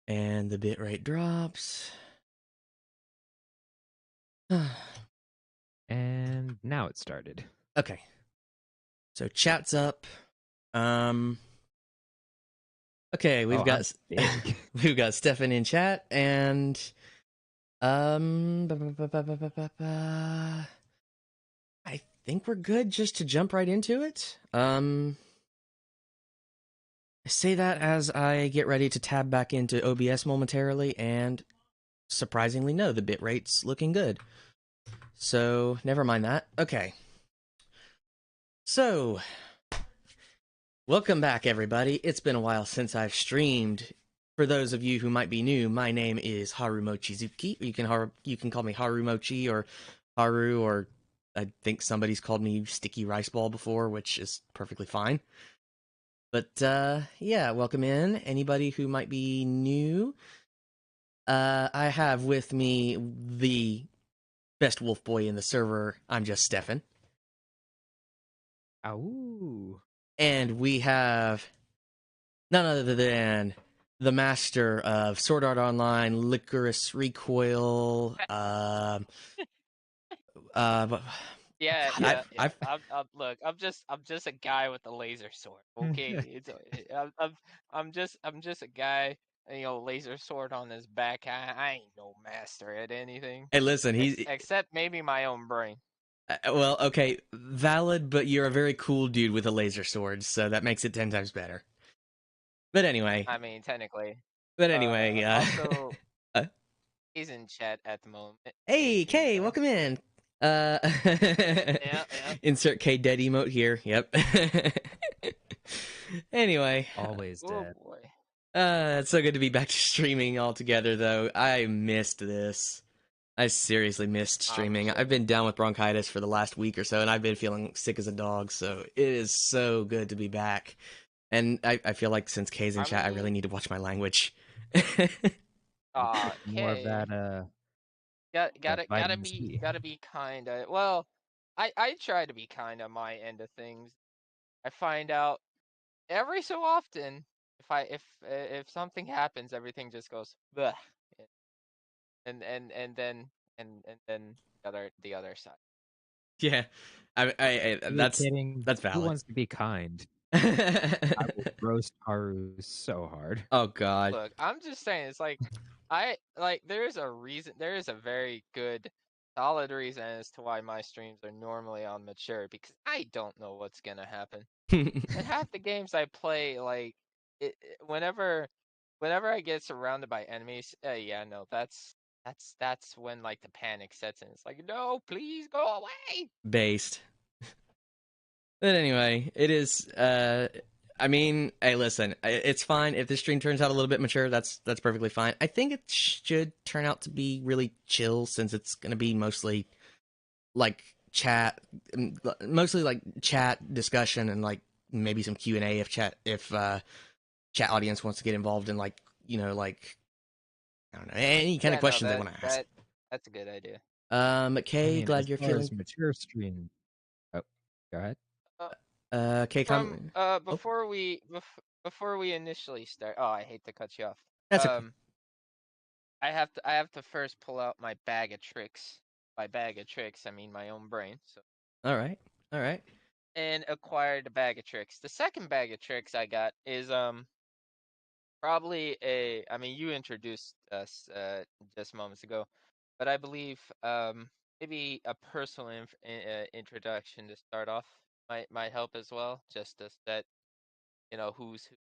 And the bitrate drops. And now it started. Okay. So chat's up. Okay, we've got big. we've got Steffen in chat, and I think we're good just to jump right into it. I say that as I get ready to tab back into OBS momentarily, and surprisingly, no, the bitrate's looking good. So never mind that. Okay. So welcome back, everybody. It's been a while since I've streamed. For those of you who might be new, my name is Harumochizuki. You can call me Harumochi or Haru, or I think somebody's called me Sticky Rice Ball before, which is perfectly fine. But yeah, welcome in. Anybody who might be new, I have with me the best wolf boy in the server. ImJustSteffen. Ow. And we have none other than the master of Sword Art Online, Licorice Recoil. Yeah, God, yeah, yeah. Look, I'm just a guy with a laser sword. Okay, I'm just a guy, laser sword on his back. I ain't no master at anything. Hey, listen, Except maybe my own brain. well, okay, valid, but you're a very cool dude with a laser sword, so that makes it 10 times better. But anyway, I mean, technically. Also, He's in chat at the moment. hey, Kay, welcome in. Yeah. Insert K dead emote here. Yep. Anyway, Always Oh dead. boy. It's so good to be back to streaming altogether, though. I missed this. I seriously missed streaming. Sure. I've been down with bronchitis for the last week or so, and I've been feeling sick as a dog, so it is so good to be back. And I feel like since Kay's in chat, I really need to watch my language. More of that, gotta be kind. Well, I try to be kind on my end of things. I find out every so often if something happens, everything just goes bleh, and then the other side. Yeah, that's Who valid. wants to be kind? I will roast Haru so hard. Oh God. Look, I'm just saying, it's like there is a reason. There is a very good, solid reason as to why my streams are normally on mature, because I don't know what's gonna happen. And half the games I play, whenever I get surrounded by enemies, yeah, no, that's when like the panic sets in. It's like, no, please go away. Based. But anyway, it is. I mean, hey, listen, it's fine if this stream turns out a little bit mature. That's perfectly fine. I think it should turn out to be really chill, since it's gonna be mostly like chat, mostly like chat discussion, and like maybe some Q&A if chat audience wants to get involved in, like, like, I don't know, any kind of questions they want to ask. That's a good idea. Kay, glad you're feeling mature stream. Oh, go ahead. Kay, Before we initially start, I hate to cut you off. That's okay. I have to first pull out my bag of tricks. By bag of tricks, I mean my own brain. So. All right. And acquired a bag of tricks. The second bag of tricks I got is probably I mean, you introduced us just moments ago, but I believe maybe a personal introduction to start off might help as well, just to set who's who.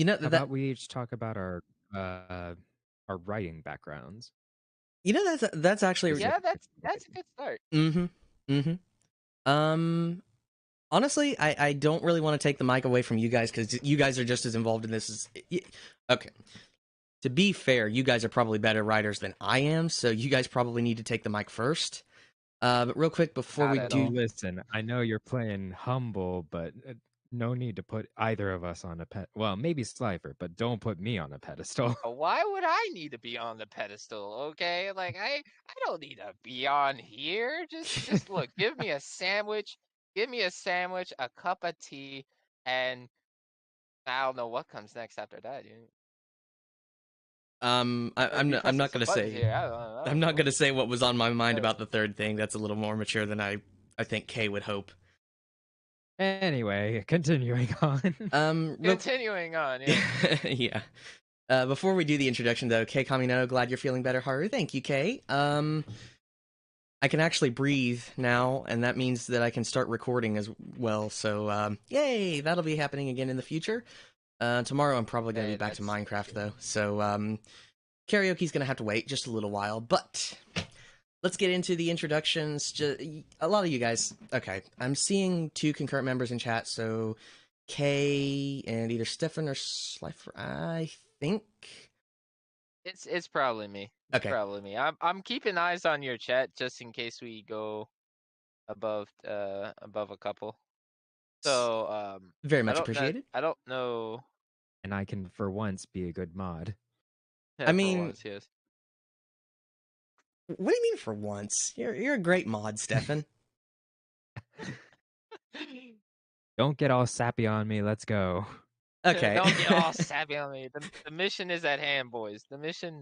How about we each talk about our writing backgrounds? That's actually, yeah, that's a good start. Honestly, I don't really want to take the mic away from you guys, because you guys are just as involved in this as. Okay. To be fair, you guys are probably better writers than I am, so you guys probably need to take the mic first. But real quick, before we do, listen, I know you're playing humble, but no need to put either of us on a pet. Well, maybe Slyfer, but don't put me on a pedestal. Why would I need to be on the pedestal? Okay, like I don't need to be on here. Just look. Give me a sandwich. Give me a sandwich, a cup of tea, and I don't know what comes next after that, dude. I'm Be not, pressing not some gonna buttons say. here. I don't I'm not know. gonna say what was on my mind Uh, about the third thing. That's a little more mature than I think Kay would hope. Anyway, continuing on. Continuing on, yes. Yeah. Before we do the introduction, though, Kay Kamino, glad you're feeling better, Haru. Thank you, Kay. I can actually breathe now, and that means that I can start recording as well. So, yay! That'll be happening again in the future. Tomorrow, I'm probably going to Hey, be back to that's Minecraft, good. though. So, karaoke's going to have to wait just a little while. But let's get into the introductions. A lot of you guys. Okay, I'm seeing 2 concurrent members in chat. So, Kay and either Stefan or Slyfer, I think. It's probably me. It's Okay. probably me. I'm keeping eyes on your chat just in case we go above a couple. So Very much appreciated. I don't know. And I can, for once, be a good mod. I For mean, once, yes. what do you mean for once? You're a great mod, Stefan. Don't get all sappy on me. Let's go. Okay. Don't get all sappy on me. The mission is at hand, boys. The mission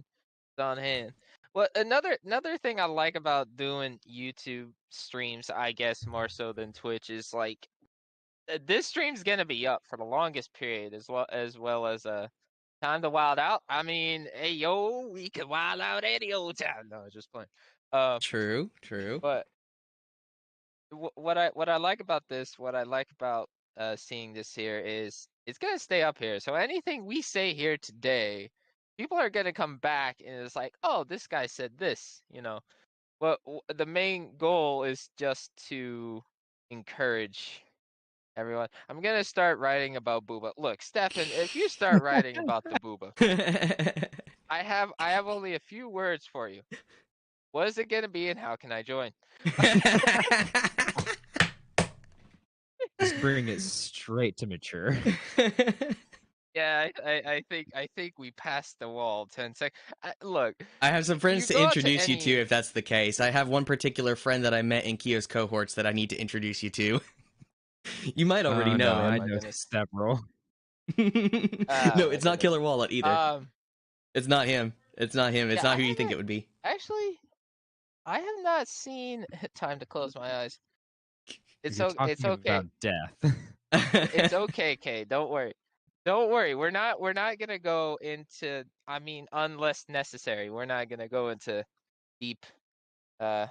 is on hand. Well, another thing I like about doing YouTube streams, I guess more so than Twitch, is like this stream's gonna be up for the longest period, as time to wild out. I mean, hey yo, we can wild out any old time. No, just playing. True. But what I like about this, what I like about seeing this here is it's gonna stay up here. So anything we say here today, people are gonna come back and it's like, oh, this guy said this. Well, the main goal is just to encourage everyone. I'm gonna start writing about Booba. Look, Stefan, if you start writing about the Booba, I have only a few words for you. What is it gonna be, and how can I join? Just bring it straight to mature. Yeah, I think we passed the wall 10 seconds. Look, I have some you friends to go to introduce you to any if that's the case. I have one particular friend that I met in Kyo's cohorts that I need to introduce you to. You might already Oh, know no, Oh I my him. know goodness. several. No, My it's not goodness. Killer Wallet either. It's not him. It's not him. It's Yeah, not who you think it would be. actually I have not seen time to close my eyes. You're It's talking okay. about death. It's okay, Kay. Don't worry. Don't worry. We're not gonna go into, I mean, unless necessary. We're not gonna go into deep uh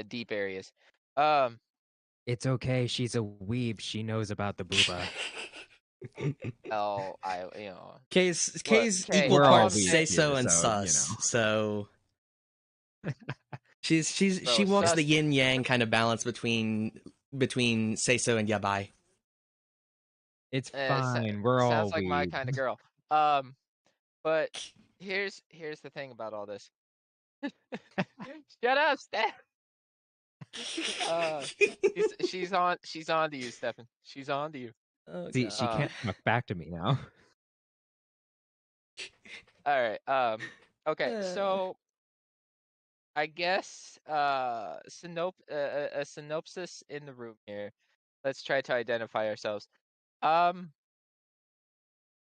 deep areas. Um It's okay. She's a weeb. She knows about the booba. oh I you know look, Kay's Kay, equal We're all all I'm parts weebs say saying, so here, and so, sus. So she bro, walks the sus. yin yang kind of balance between say so and yabai. It's So- fine. We're all sounds like my weeb. kind of girl. Um, but here's the thing about all this. Shut up, Steph. Uh, she's on to you, Stefan. She's on to you. Oh See, she god. Uh, can't talk back to me now. all right. Okay. So I guess a synopsis in the room here. Let's try to identify ourselves. Um,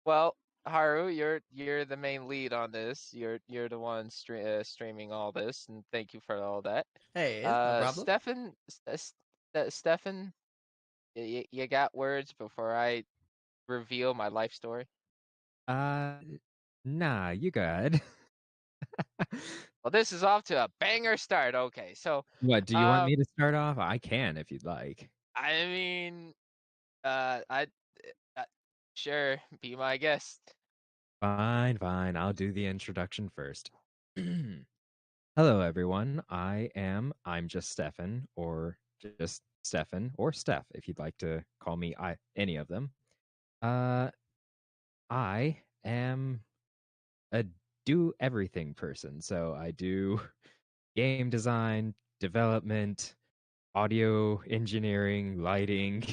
well, Haru, you're the main lead on this. You're the one streaming all this, and thank you for all that. Hey, it's no problem. Stefan, you got words before I reveal my life story? Uh, nah, you good. Well, this is off to a banger start. Okay, so What, do you want um, me to start off? I can if you'd like. I mean, I uh, sure, be my guest. Fine, fine. I'll do the introduction first. Hello, everyone. I'm just Stefan, or just Stefan, or Steph, if you'd like to call me any of them. I am a do everything person. So I do game design, development, audio engineering, lighting,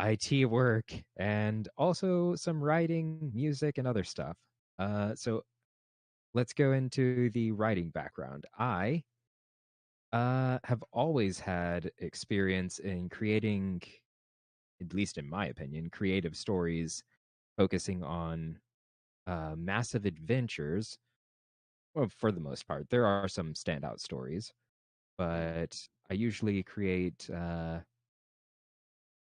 IT work, and also some writing, music, and other stuff. So let's go into the writing background. I have always had experience in creating, at least in my opinion, creative stories focusing on massive adventures well, for the most part, there are some standout stories, but I usually create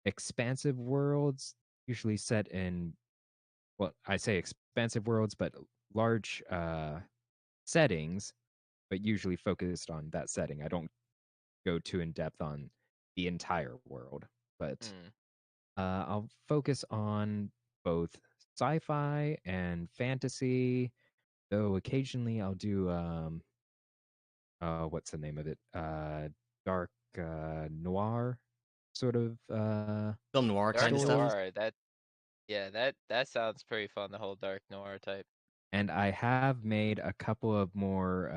expansive worlds, usually set in, well, I say expansive worlds, but large settings, but usually focused on that setting. I don't go too in depth on the entire world, but Mm. I'll focus on both sci-fi and fantasy, though occasionally I'll do what's the name of it? Dark noir sort of Film noir kind Dark of stuff. stories. noir. That sounds pretty fun. The whole dark noir type. And I have made a couple of more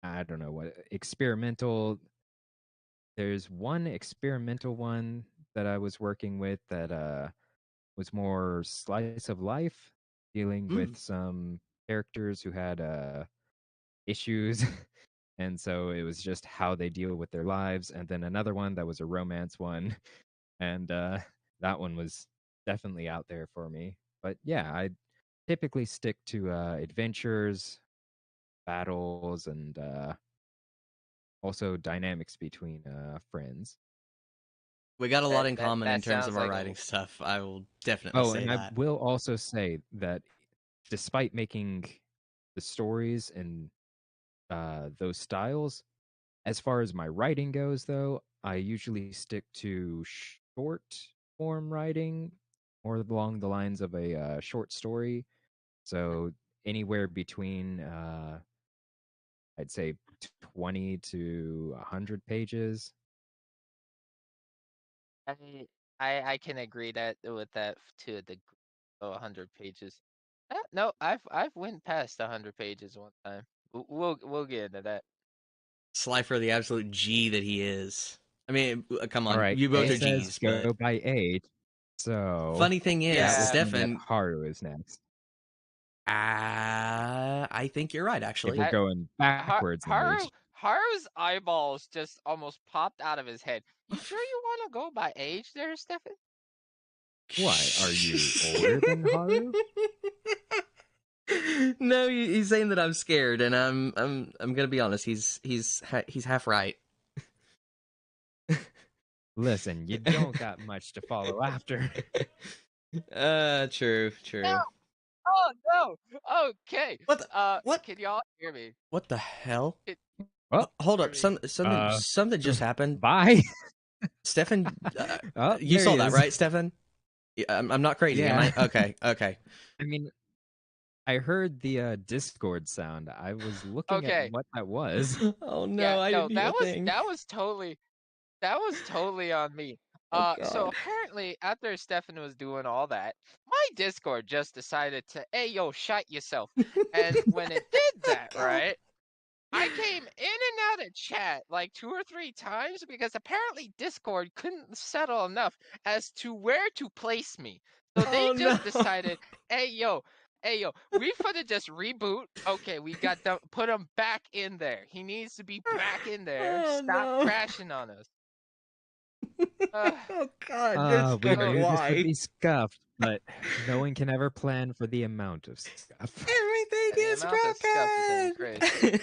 I don't know what experimental. There's one experimental one that I was working with that was more slice of life, dealing with Mm. some characters who had issues. And so it was just how they deal with their lives. And then another one that was a romance one. And that one was definitely out there for me. But yeah, I typically stick to adventures, battles, and also dynamics between friends. We got a lot in That common in that terms of sounds our like writing stuff. I will definitely Oh, say and I that. will also say that despite making the stories and those styles, as far as my writing goes, though, I usually stick to short form writing, more along the lines of a short story. So anywhere between, I'd say, 20 to 100 pages. I I can agree that with that to a degree. 100 pages. No, I've went past 100 pages one time. We'll get into that. Slifer, the absolute G that he is. I mean, come All on, right, you both Kay are says G's, but go by age. So funny thing is, that would Yeah, mean that Stefan, Haru is next. I think you're right, If we're actually. I going backwards in age. Haru's eyeballs just almost popped out of his head. You sure you want to go by age there, Stefan? Why? Are you older than Haru? No, he's saying that I'm scared, and I'm gonna be honest. He's half right. Listen, you don't got much to follow after. True, No. true. Oh no. Okay. What the, what Can y'all hear me? what the hell? Can Oh, Hold hear up, me? something just happened. bye. Stefan, Oh, you there saw he that, is. right, Stefan? I'm not crazy, am Yeah. I? Okay, okay. I mean, I heard the Discord sound. I was looking at Okay. what that was. Oh Yeah. no, I No, didn't hear a thing. that was totally on me. Oh So god. apparently after Stefan was doing all that, my Discord just decided to, hey yo, shut yourself. And when it did Oh that, god. right? I came in and out of chat like 2 or 3 times because apparently Discord couldn't settle enough as to where to place me. So they Oh no. just decided, hey yo, we finna just reboot. Okay, we got them, put him back in there. He needs to be back in there. Oh Stop no. crashing on us. Uh, Oh god, it's We so knew this would why? be scuffed, but no one can ever plan for the amount of scuff. Everything the is amount of scuff is increased. broken.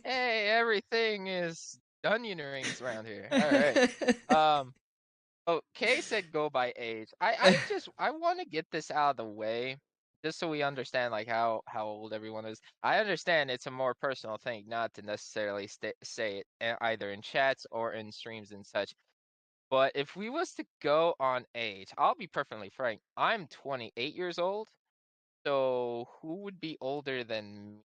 Hey, everything is onion rings around here. All right. Um. Oh, Kay said go by age. I want to get this out of the way, just so we understand like how old everyone is. I understand it's a more personal thing, not to necessarily say it either in chats or in streams and such. But if we was to go on age, I'll be perfectly frank. I'm 28 years old, so who would be older than me?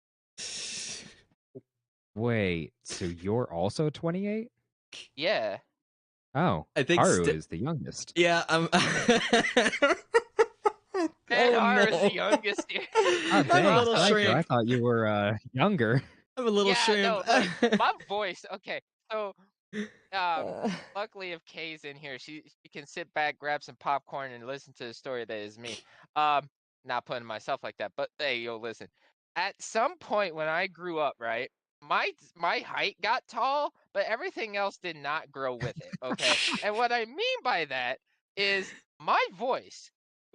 Wait, so you're also 28? Yeah, Oh, I think Haru is the youngest. yeah, I'm and Oh Hara's the no. youngest here. Oh, I'm a dang, little Slyfer, I shrimp. thought you were younger. I'm a little Yeah, shrimp. no, like my voice. Okay, so um, Uh, luckily if Kay's in here, she can sit back, grab some popcorn, and listen to the story that is me. Um, not putting myself like that, but hey, yo, listen. At some point when I grew up, right, my height got tall, but everything else did not grow with it. Okay, and what I mean by that is my voice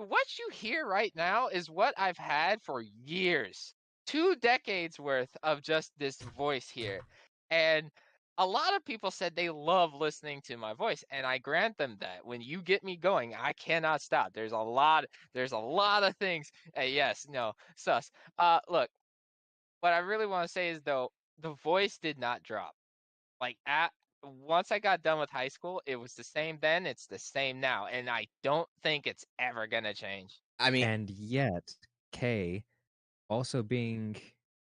what you hear right now is what I've had for years. 2 decades worth of just this voice here. And a lot of people said they love listening to my voice, and I grant them that. When you get me going, I cannot stop. There's a lot of things. Yes, no, sus. Look, what I really want to say is though, the voice did not drop. Like at once I got done with high school, it was the same then, it's the same now, and I don't think it's ever gonna change. I mean, And yet, Kay also being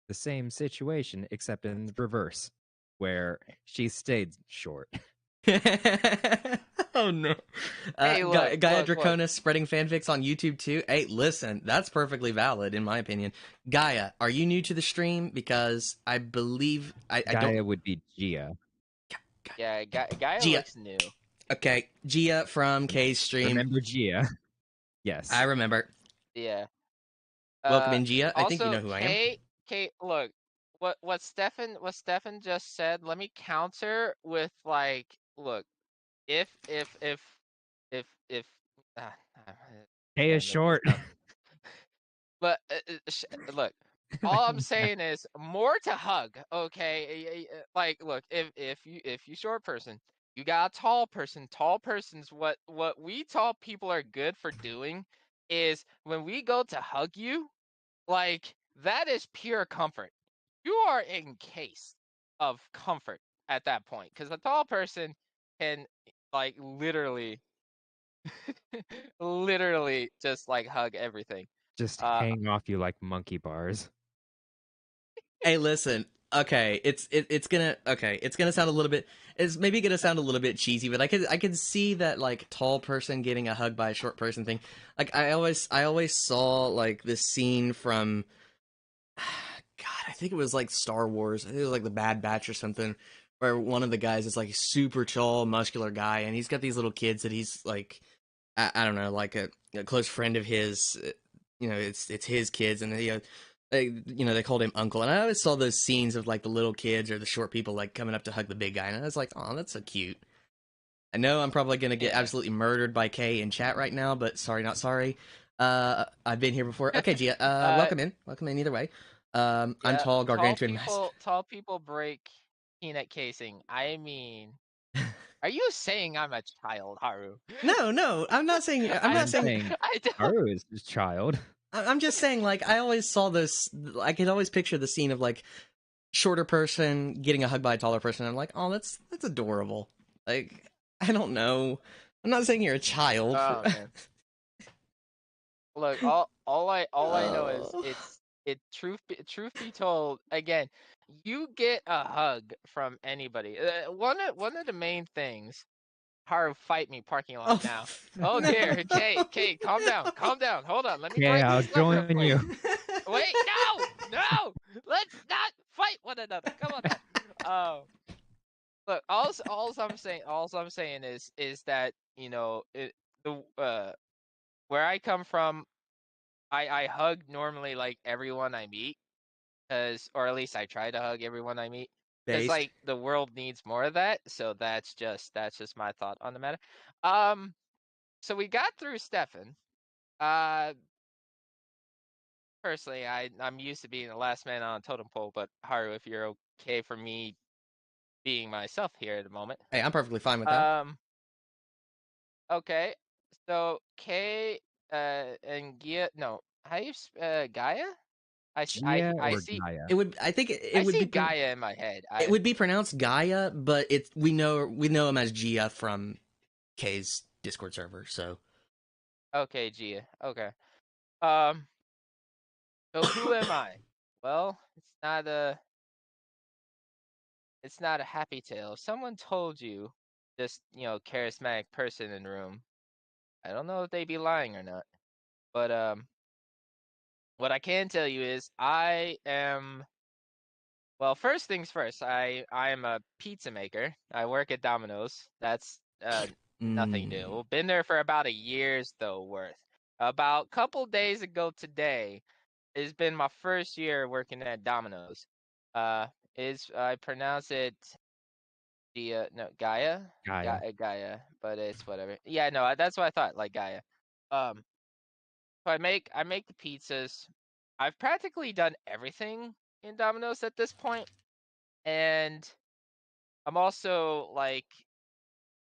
the same situation, except in the reverse, where she stayed short. oh no. Hey, look, Gaia look. Draconis spreading fanfics on YouTube too. Hey, listen, that's perfectly valid in my opinion. Gaia, are you new to the stream? Because I believe I Gaia don't. would be Gia. Yeah, Gaia Gia. looks new. Okay, Gia from K's stream. Remember Gia? Yes. I remember. Yeah. Welcome in, Gia. I think you Also, know who I am. Kate, look, what Stefan just said. Let me counter with like, look, if if ah, ah, Kay is man, look, this short. But look, all I'm saying is more to hug. Okay, like look, if you short person, you got a tall person. Tall persons, what we tall people are good for doing is when we go to hug you, like that is pure comfort. You are encased of comfort at that point because a tall person can like literally just like hug everything. Just Uh, hang off you like monkey bars. Hey, listen. Okay, it's gonna sound a little bit. It's maybe gonna sound a little bit cheesy, but I could see that like tall person getting a hug by a short person thing. Like I always saw like this scene from God, I think it was like Star Wars. I think it was like the Bad Batch or something, where one of the guys is like a super tall, muscular guy, and he's got these little kids that he's like, I don't know, like a close friend of his. It's his kids, and they called him Uncle. And I always saw those scenes of like the little kids or the short people like coming up to hug the big guy, and I was like, oh, that's so cute. I know I'm probably gonna get yeah. absolutely murdered by Kay in chat right now, but sorry, not sorry. I've been here before. Okay, Gia, welcome in. Welcome in either way. I'm Yeah, tall, gargantuan, massive. tall people break peanut casing. I mean, are you saying I'm a child, Haru? No, I'm not saying. I'm I not I'm don't. saying. saying I don't. Haru is his child. I'm just saying. Like I always saw this. I could always picture the scene of like shorter person getting a hug by a taller person. I'm like, oh, that's adorable. Like I don't know. I'm not saying you're a child. Oh man. Look, all I know is Oh. truth be told, again, you get a hug from anybody. One of the main things. Haru, fight me parking lot Oh now. Oh no. dear, Kate, calm down, calm down. Hold on, let me Okay, break I'll this leg real join quick. you. Wait, no, let's not fight one another. Come on now. Look, all I'm saying is that the where I come from, I hug normally like everyone I meet, or at least I try to hug everyone I meet, because Based. like the world needs more of that. So that's just my thought on the matter. Um, so we got through Stefan. Uh, Personally, I'm used to being the last man on a totem pole, but Haru, if you're okay for me being myself here at the moment. Hey, I'm perfectly fine with that. Okay. So K and Gia, no, how you Gaia? Gia I or see Gaia? It would. I think I it would see be. Gaia in my head. It would be pronounced Gaia, but it's we know him as Gia from K's Discord server. So Okay, Gia. Okay. Um so who am I? Well, it's not a happy tale. If someone told you this, charismatic person in the room, I don't know if they'd be lying or not. But what I can tell you is I am. Well, first things first, I am a pizza maker. I work at Domino's. That's nothing mm, new. Been there for about a year's though worth. About couple days ago today, it's been my first year working at Domino's. Uh, is I pronounce it no Gaia, Gaia. Gaia, but it's whatever. Yeah, no, that's what I thought, like Gaia. Um, So I make the pizzas. I've practically done everything in Domino's at this point, and I'm also like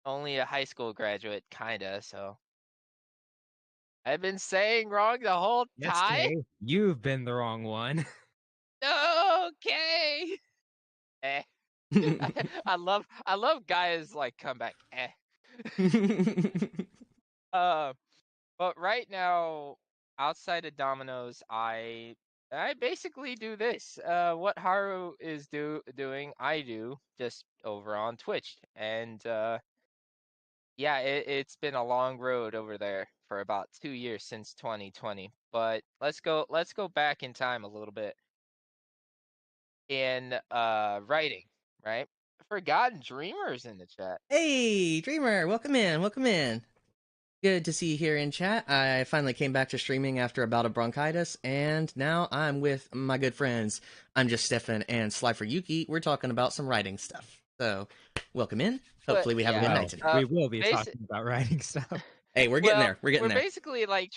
only a high school graduate, kinda. So I've been saying wrong the whole Yes, time. Jay, you've been the wrong one. Okay. Eh. I love guys like comeback. Uh, but right now, outside of Domino's, I basically do this. What Haru is doing, I do just over on Twitch, and yeah, it's been a long road over there for about 2 years since 2020. But let's go back in time a little bit in writing, right? Forgotten Dreamers in the chat. Hey, Dreamer, welcome in, welcome in. Good to see you here in chat. I finally came back to streaming after a bout of bronchitis, and now I'm with my good friends. ImJustSteffen and SlyferYuki. We're talking about some writing stuff. So, welcome in. But Hopefully, we have a good yeah, night Well, today. we will be basic. talking about writing stuff. Hey, we're getting Well, there. We're getting we're there. basically like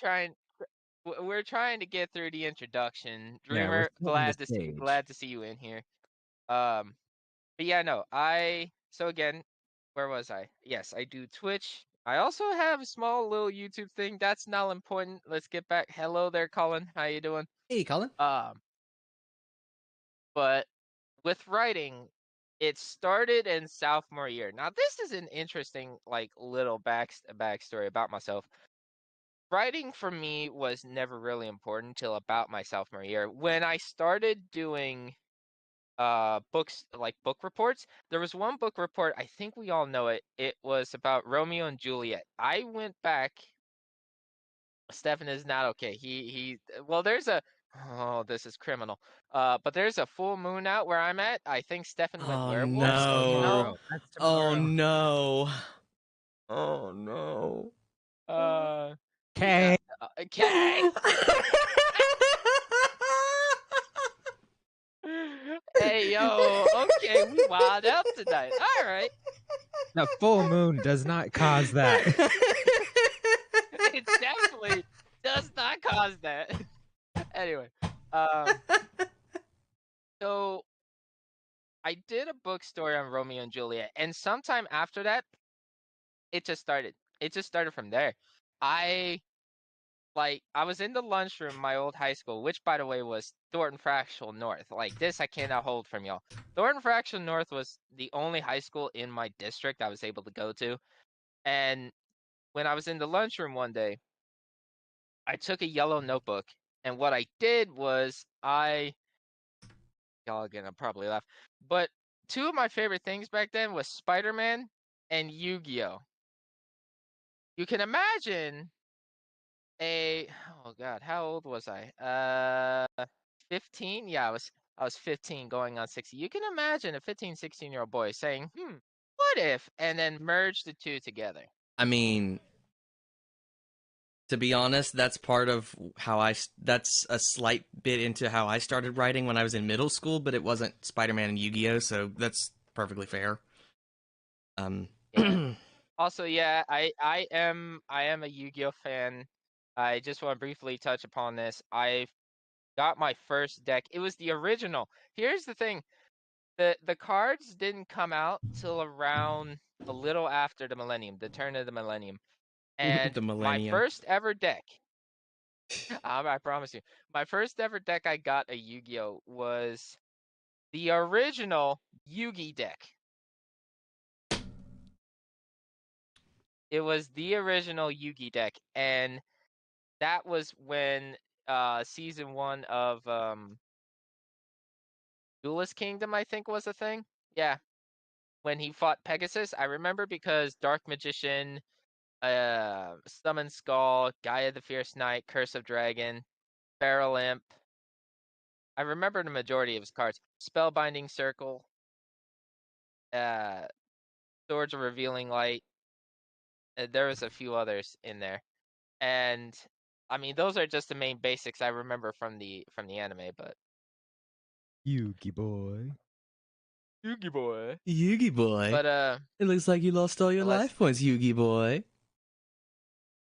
we're trying to get through the introduction. Yeah, we're Dreamer, setting the stage. glad to see you in here. Um, but yeah, no, so again, where was I? Yes, I do Twitch. I also have a small little YouTube thing. That's not important. Let's get back. Hello there, Colin. How you doing? Hey, Colin. Um, but with writing, it started in sophomore year. Now, this is an interesting, like, little backstory about myself. Writing for me was never really important until about my sophomore year. When I started doing books, like book reports, there was one book report, I think we all know it. It was about Romeo and Juliet. I went back. Stefan is not okay. He well, there's a oh, this is criminal. But there's a full moon out where I'm at. I think Stefan went Oh werewolf, That's so you know. no. tomorrow. That's Oh tomorrow. no. Oh no. Uh yeah. Okay. Okay. Hey yo, okay, we wild out tonight. All right. The full moon does not cause that. It definitely does not cause that. Anyway, um, so I did a book story on Romeo and Juliet, and sometime after that, it just started. It just started from there. I I was in the lunchroom in my old high school, which by the way was Thornton Fractional North. Like this, I cannot hold from y'all. Thornton Fractional North was the only high school in my district I was able to go to, and when I was in the lunchroom one day, I took a yellow notebook, and what I did was y'all are gonna probably laugh, but two of my favorite things back then was Spider-Man and Yu-Gi-Oh. You can imagine oh god, how old was I? 15? Yeah, I was 15 going on 60. You can imagine a 15, 16-year-old boy saying, what if? And then merge the two together. I mean, to be honest, that's part of that's a slight bit into how I started writing when I was in middle school, but it wasn't Spider-Man and Yu-Gi-Oh, so that's perfectly fair. Yeah. Also, yeah, I am a Yu-Gi-Oh fan. I just want to briefly touch upon this. I got my first deck. It was the original. Here's the thing. The cards didn't come out till around a little after the millennium, the turn of the millennium. And the my Millennium. first ever deck, I promise you, my first ever deck I got a Yu-Gi-Oh was the original Yugi deck. It was the original Yugi deck, and that was when season 1 of Duelist Kingdom, I think, was a thing. Yeah, when he fought Pegasus, I remember because Dark Magician, Summon Skull, Gaia the Fierce Knight, Curse of Dragon, Barrel Imp. I remember the majority of his cards. Spellbinding Circle, uh, Swords of Revealing Light. There was a few others in there, and I mean those are just the main basics I remember from the anime. But Yugi boy. Yugi boy. Yugi boy. But It looks like you lost all your let's life points, Yugi boy.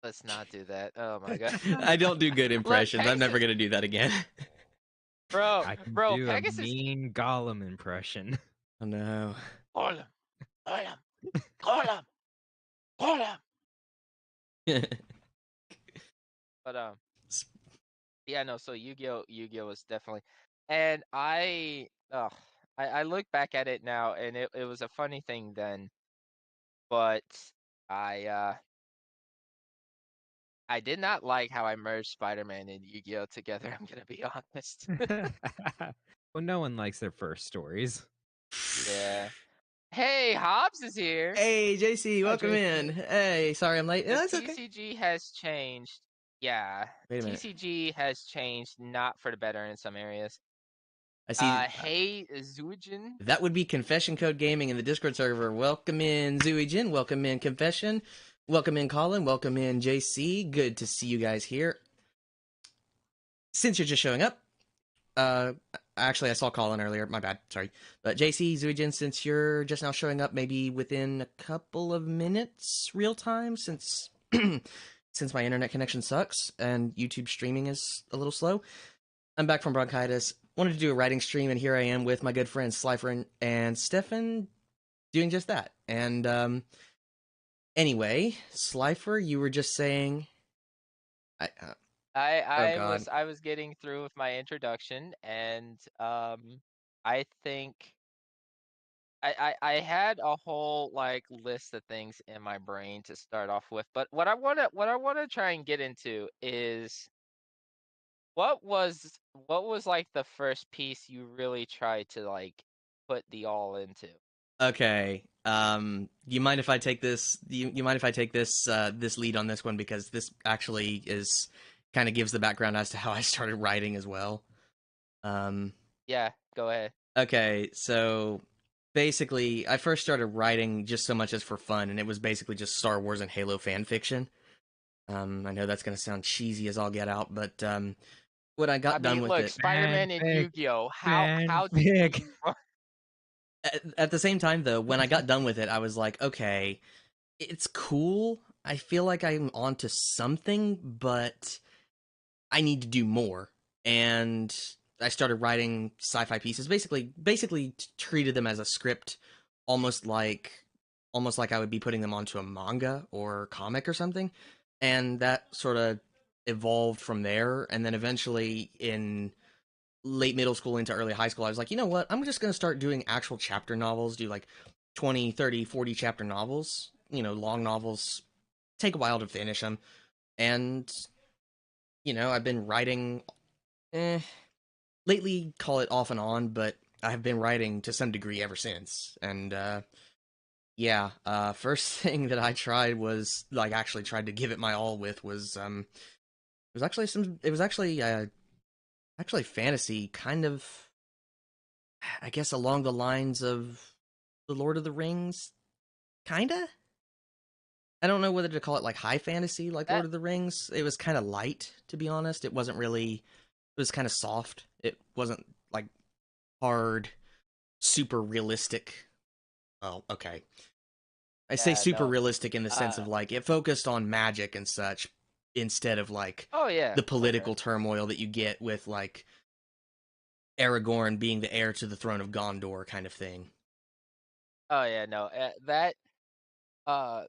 Let's not do that. Oh my god. I don't do good Look, impressions. I'm never Pegasus, gonna do that again. bro, I can bro, do a Pegasus. mean Gollum impression. Oh no. Call him, call him, call him, call him. But yeah, no. So Yu-Gi-Oh was definitely, and I look back at it now, and it was a funny thing then, but I I did not like how I merged Spider-Man and Yu-Gi-Oh together. I'm gonna be honest. Well, no one likes their first stories. Yeah. Hey, Hobbs is here. Hey, JC, Hi, welcome JC. in. Hey, sorry I'm late. The That's okay. TCG has changed. Yeah, Wait a minute. TCG has changed, not for the better in some areas. I see. Hey, Zujin. That would be Confession Code Gaming in the Discord server. Welcome in, Zuijin. Welcome in, Confession. Welcome in, Colin. Welcome in, JC. Good to see you guys here. Since you're just showing up, actually, I saw Colin earlier. My bad. Sorry. But JC, Zuijin, since you're just now showing up, maybe within a couple of minutes, real time, since since my internet connection sucks and YouTube streaming is a little slow. I'm back from bronchitis. Wanted to do a writing stream, and here I am with my good friends Slyfer and Steffen doing just that. And anyway, Slyfer, you were just saying, I, oh God, I was getting through with my introduction, and I think I had a whole like list of things in my brain to start off with, but what I wanna try and get into is what was like the first piece you really tried to like put the all into? okay. You mind if I take this? You mind if I take this this lead on this one, because this actually is kind of gives the background as to how I started writing as well. Um, Yeah, go ahead. okay, so basically, I first started writing just so much as for fun, and it was basically just Star Wars and Halo fan fiction. I know that's gonna sound cheesy as all get out, but when I I got done mean, with look, it, Spider-Man and Fanfic. Yu-Gi-Oh! How deep do Fanfic. you run? at the same time though, when I got done with it, I was like, okay, it's cool. I feel like I'm onto something, but I need to do more. And I started writing sci-fi pieces, basically treated them as a script, almost like I would be putting them onto a manga or comic or something. And that sort of evolved from there, and then eventually in late middle school into early high school, I was like, you know what? I'm just going to start doing actual chapter novels, do like 20, 30, 40 chapter novels, long novels, take a while to finish them. And, I've been writing, lately, call it off and on, but I have been writing to some degree ever since. And, yeah, first thing that I tried was, like, actually tried to give it my all with was, it was actually fantasy, kind of, I guess, along the lines of the Lord of the Rings, kinda. I don't know whether to call it like high fantasy, like Lord That of the Rings. It was kind of light, to be honest. It wasn't really. It was kind of soft. It wasn't like hard, super realistic. Well, okay. I say yeah, super no. realistic in the sense Uh of like it focused on magic and such instead of like oh yeah, the for sure. political turmoil that you get with like Aragorn being the heir to the throne of Gondor kind of thing. Oh yeah, no. That uh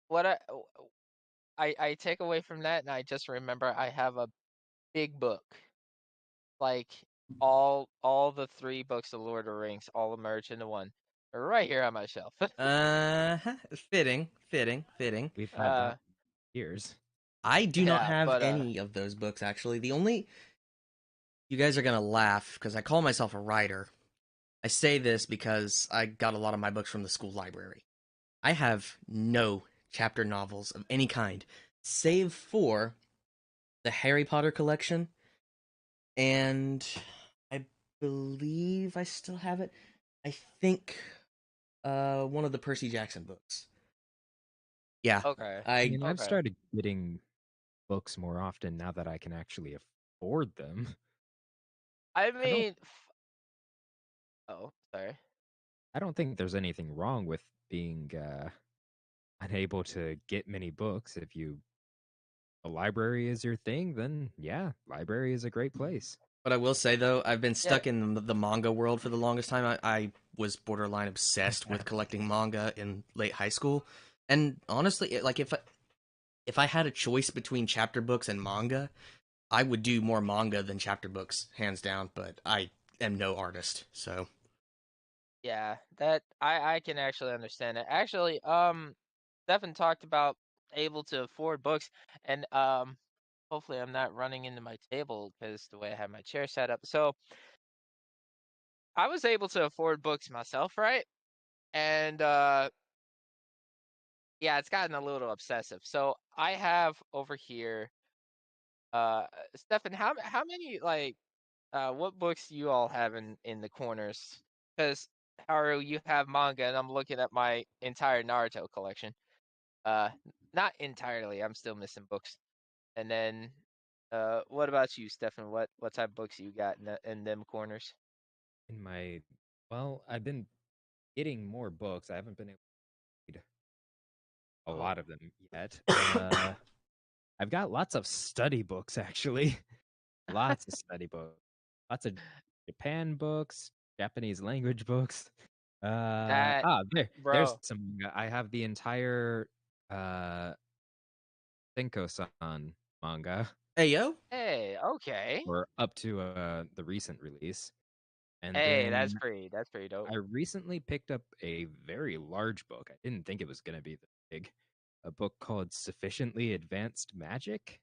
what I take away from that, and I just remember I have a big book, like all the three books of Lord of the Rings all merged into one, right here on my shelf. Fitting, fitting, fitting. We've had uh that for years. I do not yeah, have but any of those books actually. The only You guys are gonna laugh because I call myself a writer. I say this because I got a lot of my books from the school library. I have no chapter novels of any kind, save for the Harry Potter collection, and I believe I still have it. I think one of the Percy Jackson books. Yeah, okay, I I mean, I've okay. started getting books more often now that I can actually afford them. I I don't mean, oh, sorry. I don't think there's anything wrong with being unable to get many books, if a library is your thing, then yeah, library is a great place. But I will say though, I've been Yeah. stuck in the manga world for the longest time. I was borderline obsessed with collecting manga in late high school, and honestly, like if I had a choice between chapter books and manga, I would do more manga than chapter books, hands down. But I am no artist, so Yeah, that I can actually understand it. Actually, Stefan talked about able to afford books, and hopefully I'm not running into my table because the way I have my chair set up. So I was able to afford books myself, right? And yeah, it's gotten a little obsessive. So I have over here, Stefan, how many like what books do you all have in the corners? Because Haru, you have manga, and I'm looking at my entire Naruto collection. Uh, not entirely. I'm still missing books. And then, what about you, Stefan? What type of books you got in them corners? In my, well, I've been getting more books. I haven't been able to read a Oh, lot of them yet. I've got lots of study books actually. Lots of study books. Lots of Japan books, Japanese language books. that There's bro. some. I have the entire Senko-san manga, hey yo, Hey, okay. or up to the recent release. And Hey, then that's pretty dope. I recently picked up a very large book. I didn't think it was going to be this big. A book called Sufficiently Advanced Magic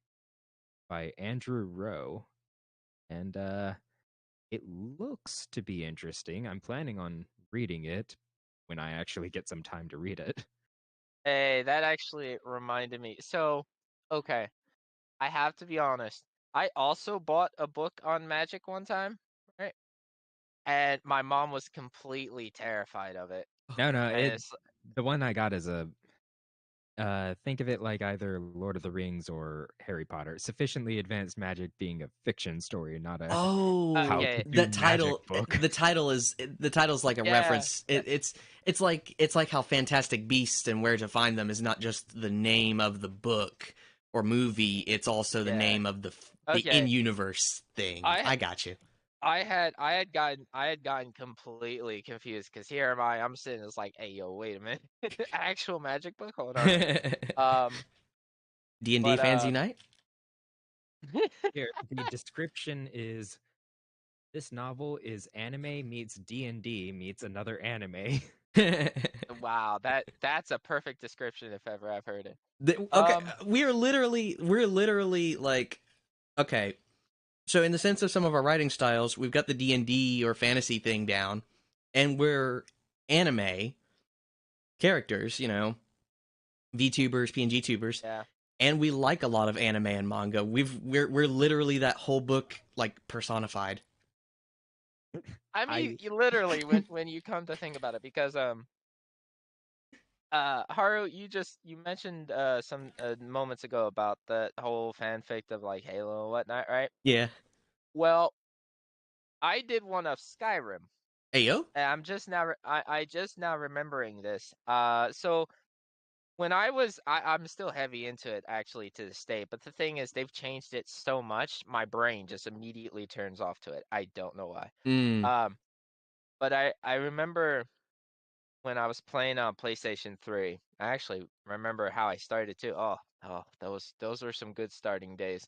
by Andrew Rowe. And it looks to be interesting. I'm planning on reading it when I actually get some time to read it. Hey, that actually reminded me. So, okay, I have to be honest. I also bought a book on magic one time, right? And my mom was completely terrified of it. No, no, And it's the one I got is a think of it like either Lord of the Rings or Harry Potter. Sufficiently Advanced Magic being a fiction story, not a how oh, to yeah, do magic book. the title's like a yeah, reference. It's like how Fantastic Beasts and Where to Find Them is not just the name of the book or movie. It's also the yeah. name of the in Okay, universe thing. I I got you. I had gotten completely confused because here am I, I'm sitting, it's like, hey yo, wait a minute, actual magic book, hold on. Um, D&D but fans unite. Here, the description is this novel is anime meets D&D meets another anime. wow, that's a perfect description if ever I've heard it. Okay, Um, we're literally like, okay. So in the sense of some of our writing styles, we've got the D&D or fantasy thing down, and we're anime characters, VTubers, PNG tubers, yeah. and we like a lot of anime and manga. We're literally that whole book like personified. I mean, I you literally when you come to think about it, because Haru, you mentioned some moments ago about the whole fanfic of like Halo and whatnot, right? Yeah. Well, I did one of Skyrim. Ayo? And I just now remembering this. So when I'm still heavy into it actually to this day, but the thing is they've changed it so much, my brain just immediately turns off to it. I don't know why. Mm. Um, but I remember when I was playing on PlayStation 3. I actually remember how I started too. Oh, those were some good starting days.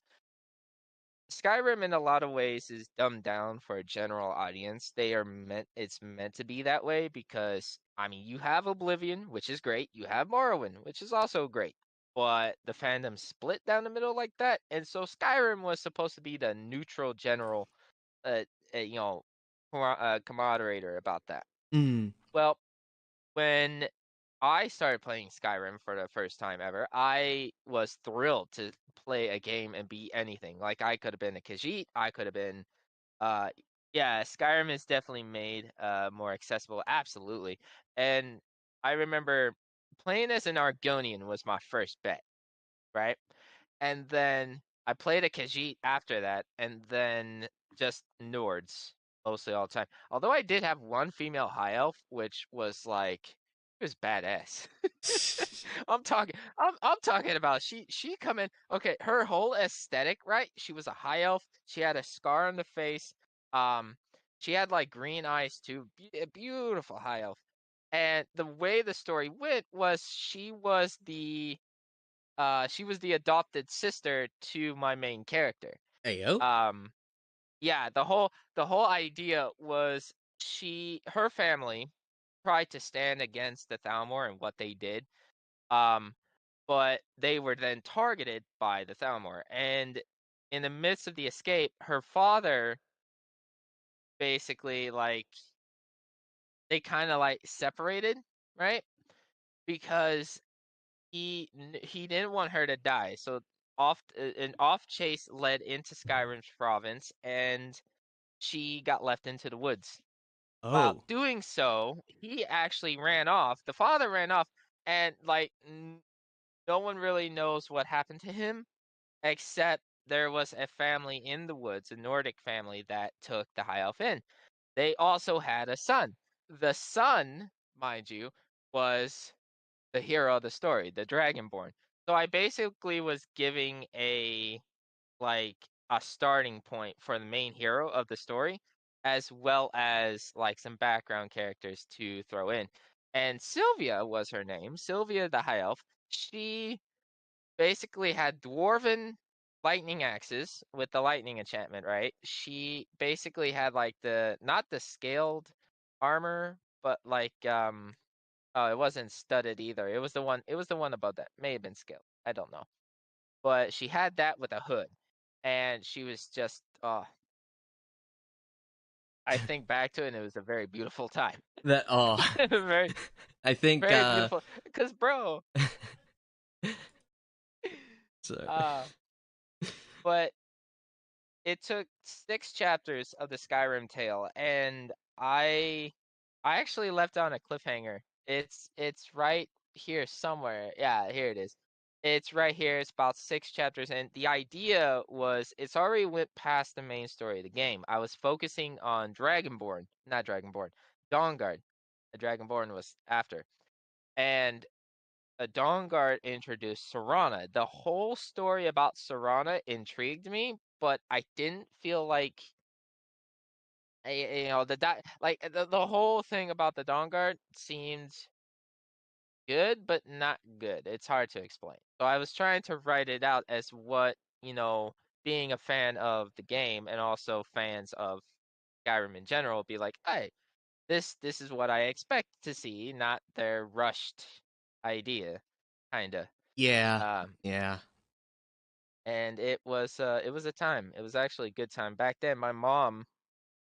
Skyrim in a lot of ways is dumbed down for a general audience. It's meant to be that way because I mean, you have Oblivion, which is great. You have Morrowind, which is also great. But the fandom split down the middle like that, and so Skyrim was supposed to be the neutral general uh, you know, camaraderie about that. Mm. Well, when I started playing Skyrim for the first time ever, I was thrilled to play a game and be anything. Like I could have been a Khajiit, I could have been uh yeah, Skyrim is definitely made more accessible, absolutely. And I remember playing as an Argonian was my first bet, right? And then I played a Khajiit after that, and then just Nords mostly all the time. Although I did have one female high elf, which was like was badass. I'm talking about she come in. Okay, her whole aesthetic, right? She was a high elf. She had a scar on the face. Um, she had like green eyes too. A beautiful high elf. And the way the story went was she was the adopted sister to my main character. Ayo. Um, yeah, the whole idea was her family tried to stand against the Thalmor and what they did. Um, but they were then targeted by the Thalmor. And in the midst of the escape, her father basically like they kind of like separated, right? Because he didn't want her to die. So an off chase led into Skyrim's province, and she got left into the woods. While Oh. doing so, he actually ran off. The father ran off, and like no one really knows what happened to him, except there was a family in the woods, a Nordic family that took the high elf in. They also had a son. The son, mind you, was the hero of the story, the Dragonborn. So I basically was giving like a starting point for the main hero of the story, as well as like some background characters to throw in. And Sylvia was her name, Sylvia the High Elf. She basically had dwarven lightning axes with the lightning enchantment, right? She basically had like the not the scaled armor, but like oh, it wasn't studded either. It was the one above that. May have been scaled. I don't know. But she had that with a hood. And she was just I think back to it and it was a very beautiful time. That very I think very beautiful. Cause bro, so, uh but it took 6 chapters of the Skyrim tale, and I actually left on a cliffhanger. It's right here somewhere. Yeah, here it is. It's right here. It's about 6 chapters, and the idea was it's already went past the main story of the game. I was focusing on Dragonborn, not Dragonborn, Dawnguard. The Dragonborn was after, and a Dawnguard introduced Serana. The whole story about Serana intrigued me, but I didn't feel like the whole thing about the Dawnguard seemed good, but not good. It's hard to explain. So I was trying to write it out as what being a fan of the game and also fans of Skyrim in general, be like, hey, this is what I expect to see, not their rushed idea, kinda. yeah. Um, Yeah. and it was a time. It was actually a good time. Back then, my mom,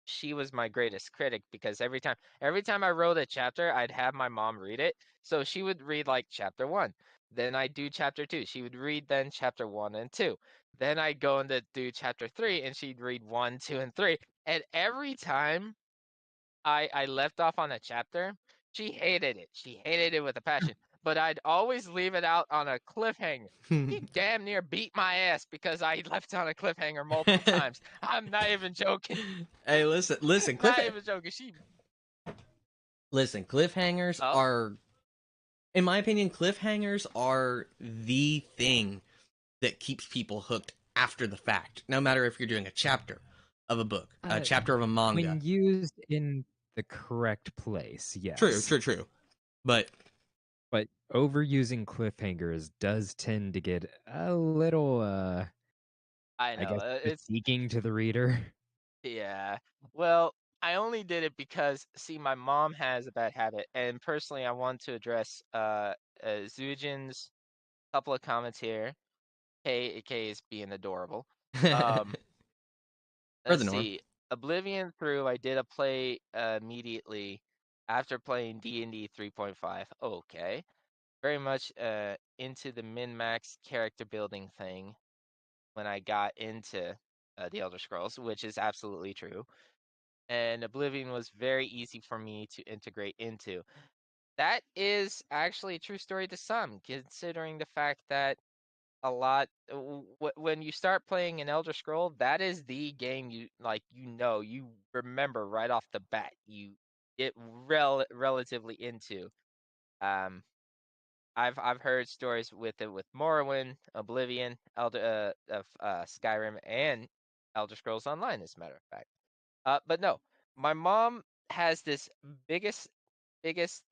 she was my greatest critic because every time I wrote a chapter, I'd have my mom read it. So she would read like chapter 1. Then I'd do chapter 2. She would read then chapter 1 and 2. Then I'd go into do chapter 3 and she'd read 1, 2, and 3. And every time I left off on a chapter, she hated it. She hated it with a passion. But I'd always leave it out on a cliffhanger. She damn near beat my ass because I left on a cliffhanger multiple times. I'm not even joking. Hey, listen, Not even joking. cliffhangers Oh, are, in my opinion, cliffhangers are the thing that keeps people hooked after the fact. No matter if you're doing a chapter of a book, a chapter of a manga. When used in the correct place, True, yes. true, true. But overusing cliffhangers does tend to get a little, I I guess, know. It's fatiguing to the reader. Yeah. Well, I only did it because see, my mom has a bad habit, and personally, I want to address Zujin's couple of comments here. K is being adorable. Um, for the let's norm. see. Oblivion through, I did a play immediately after playing D&D 3.5. Okay. Very much into the min-max character building thing when I got into the Elder Scrolls, which is absolutely true. And Oblivion was very easy for me to integrate into. That is actually a true story to some, considering the fact that a lot when you start playing an Elder Scroll, that is the game you remember right off the bat. You get relatively into. Um, I've heard stories with it with Morrowind, Oblivion, Skyrim, and Elder Scrolls Online, as a matter of fact. But no, my mom has this biggest. It's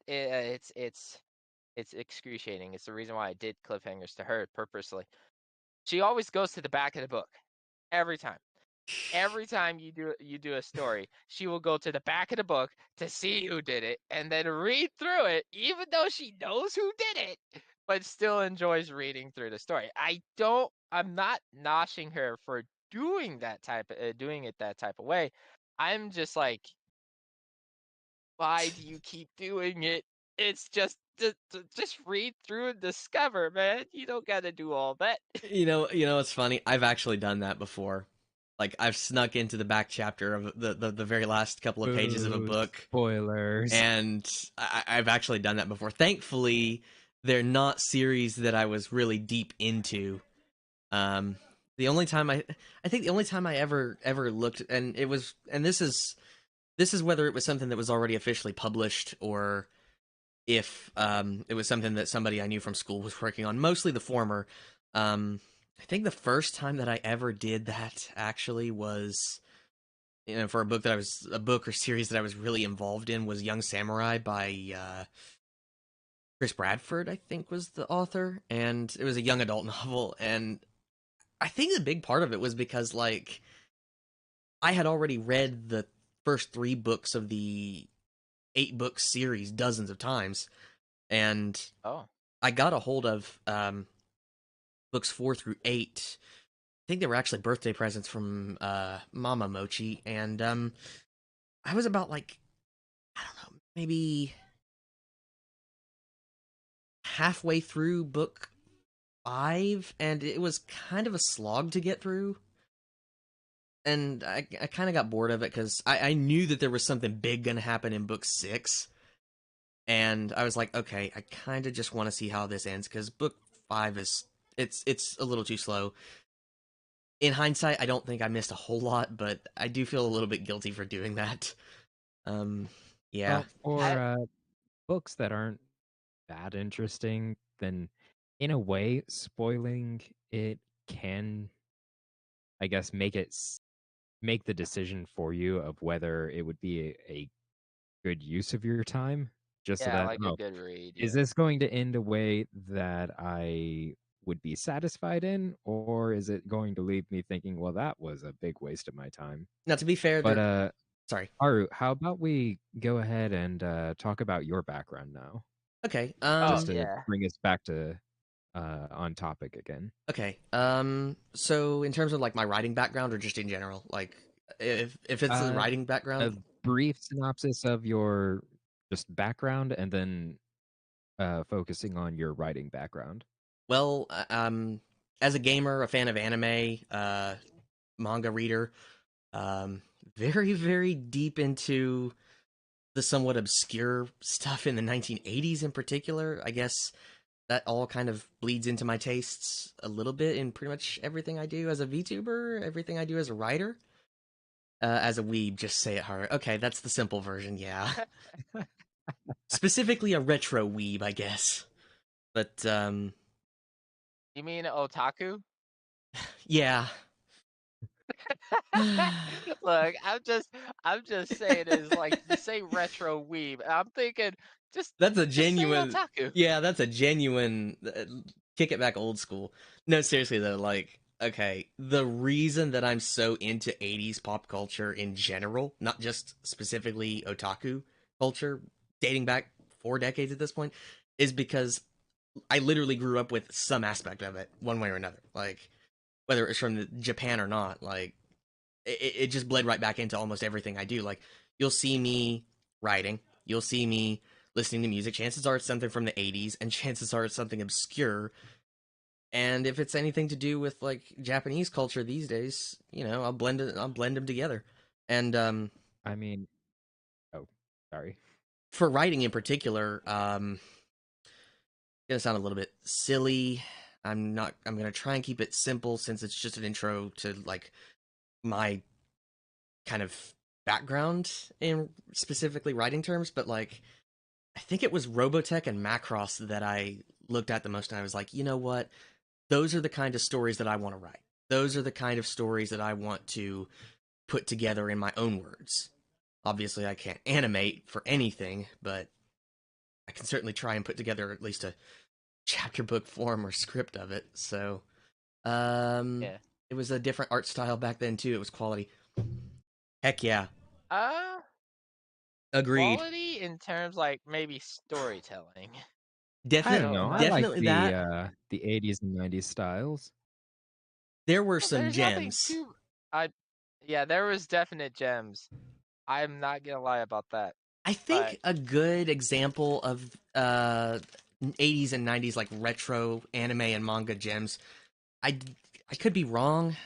excruciating. It's the reason why I did cliffhangers to her purposely. She always goes to the back of the book every time. Every time you do a story, she will go to the back of the book to see who did it and then read through it, even though she knows who did it, but still enjoys reading through the story. I'm not noshing her for doing it that type of way. I'm just like, why do you keep doing it? It's just read through and discover, man. You don't got to do all that. It's funny. I've actually done that before. Like I've snuck into the back chapter of the very last couple of pages of a Ooh, book, spoilers. and I've actually done that before. Thankfully, they're not series that I was really deep into. Um, the only time I think the only time I ever looked, and this is whether it was something that was already officially published or if it was something that somebody I knew from school was working on. Mostly the former. I think the first time that I ever did that actually was, for a book or series that I was really involved in was Young Samurai by Chris Bradford, I think was the author, and it was a young adult novel. And I think the big part of it was because like I had already read the first 3 books of the 8-book series dozens of times, and Oh, I got a hold of books 4 through 8. I think they were actually birthday presents from Mama Mochi, and I was about like, I don't know, maybe halfway through book 5, and it was kind of a slog to get through. And I kind of got bored of it because I knew that there was something big going to happen in book 6. And I was like, okay, I kind of just want to see how this ends because book 5 it's a little too slow. In hindsight, I don't think I missed a whole lot, but I do feel a little bit guilty for doing that. Um, yeah. Well, for I books that aren't that interesting, then in a way, spoiling it can, I guess, make the decision for you of whether it would be a good use of your time. Just so yeah, that, like a oh, good read. is Yeah. this going to end a way that I would be satisfied in, or is it going to leave me thinking, well, that was a big waste of my time? Now, to be fair, But sorry. Haru, how about we go ahead and talk about your background now, Okay. Oh just to yeah. bring us back to on topic again. Okay. So in terms of like my writing background or just in general, like if it's the Uh, writing a background, brief synopsis of your just background, and then focusing on your writing background. well, as a gamer, a fan of anime, manga reader, um, very very deep into the somewhat obscure stuff in the 1980s in particular. I guess that all kind of bleeds into my tastes a little bit in pretty much everything I do as a VTuber, everything I do as a writer. As a weeb, just say it hard. Okay, that's the simple version, yeah. Specifically a retro weeb, I guess. But, You mean otaku? yeah. Look, I'm just saying is like you say retro weeb. And I'm thinking just That's a just say genuine, otaku. yeah, that's a genuine, kick it back old school. No, seriously though, like, okay, the reason that I'm so into 80s pop culture in general, not just specifically otaku culture, dating back 4 decades at this point, is because I literally grew up with some aspect of it, one way or another. Like, whether it's from Japan or not, like, it just bled right back into almost everything I do. Like, you'll see me writing, you'll see me listening to music. Chances are it's something from the 80s, and chances are it's something obscure. And if it's anything to do with like Japanese culture these days, I'll blend them together. And I mean, oh, sorry. for writing in particular, gonna sound a little bit silly. I'm gonna try and keep it simple since it's just an intro to like my kind of background in specifically writing terms, but like I think it was Robotech and Macross that I looked at the most, and I was like, you know what? Those are the kind of stories that I want to write. Those are the kind of stories that I want to put together in my own words. Obviously, I can't animate for anything, but I can certainly try and put together at least a chapter book form or script of it. So, Yeah. it was a different art style back then too. It was quality. Heck yeah, Uh, agreed. quality in terms like maybe storytelling. I Definitely, don't know. I Not like definitely that. the 80s and 90s styles. There were well, some there's nothing gems. too. I yeah, there was definite gems. I'm not gonna lie about that. I But think a good example of 80s and 90s like retro anime and manga gems. I I could be wrong,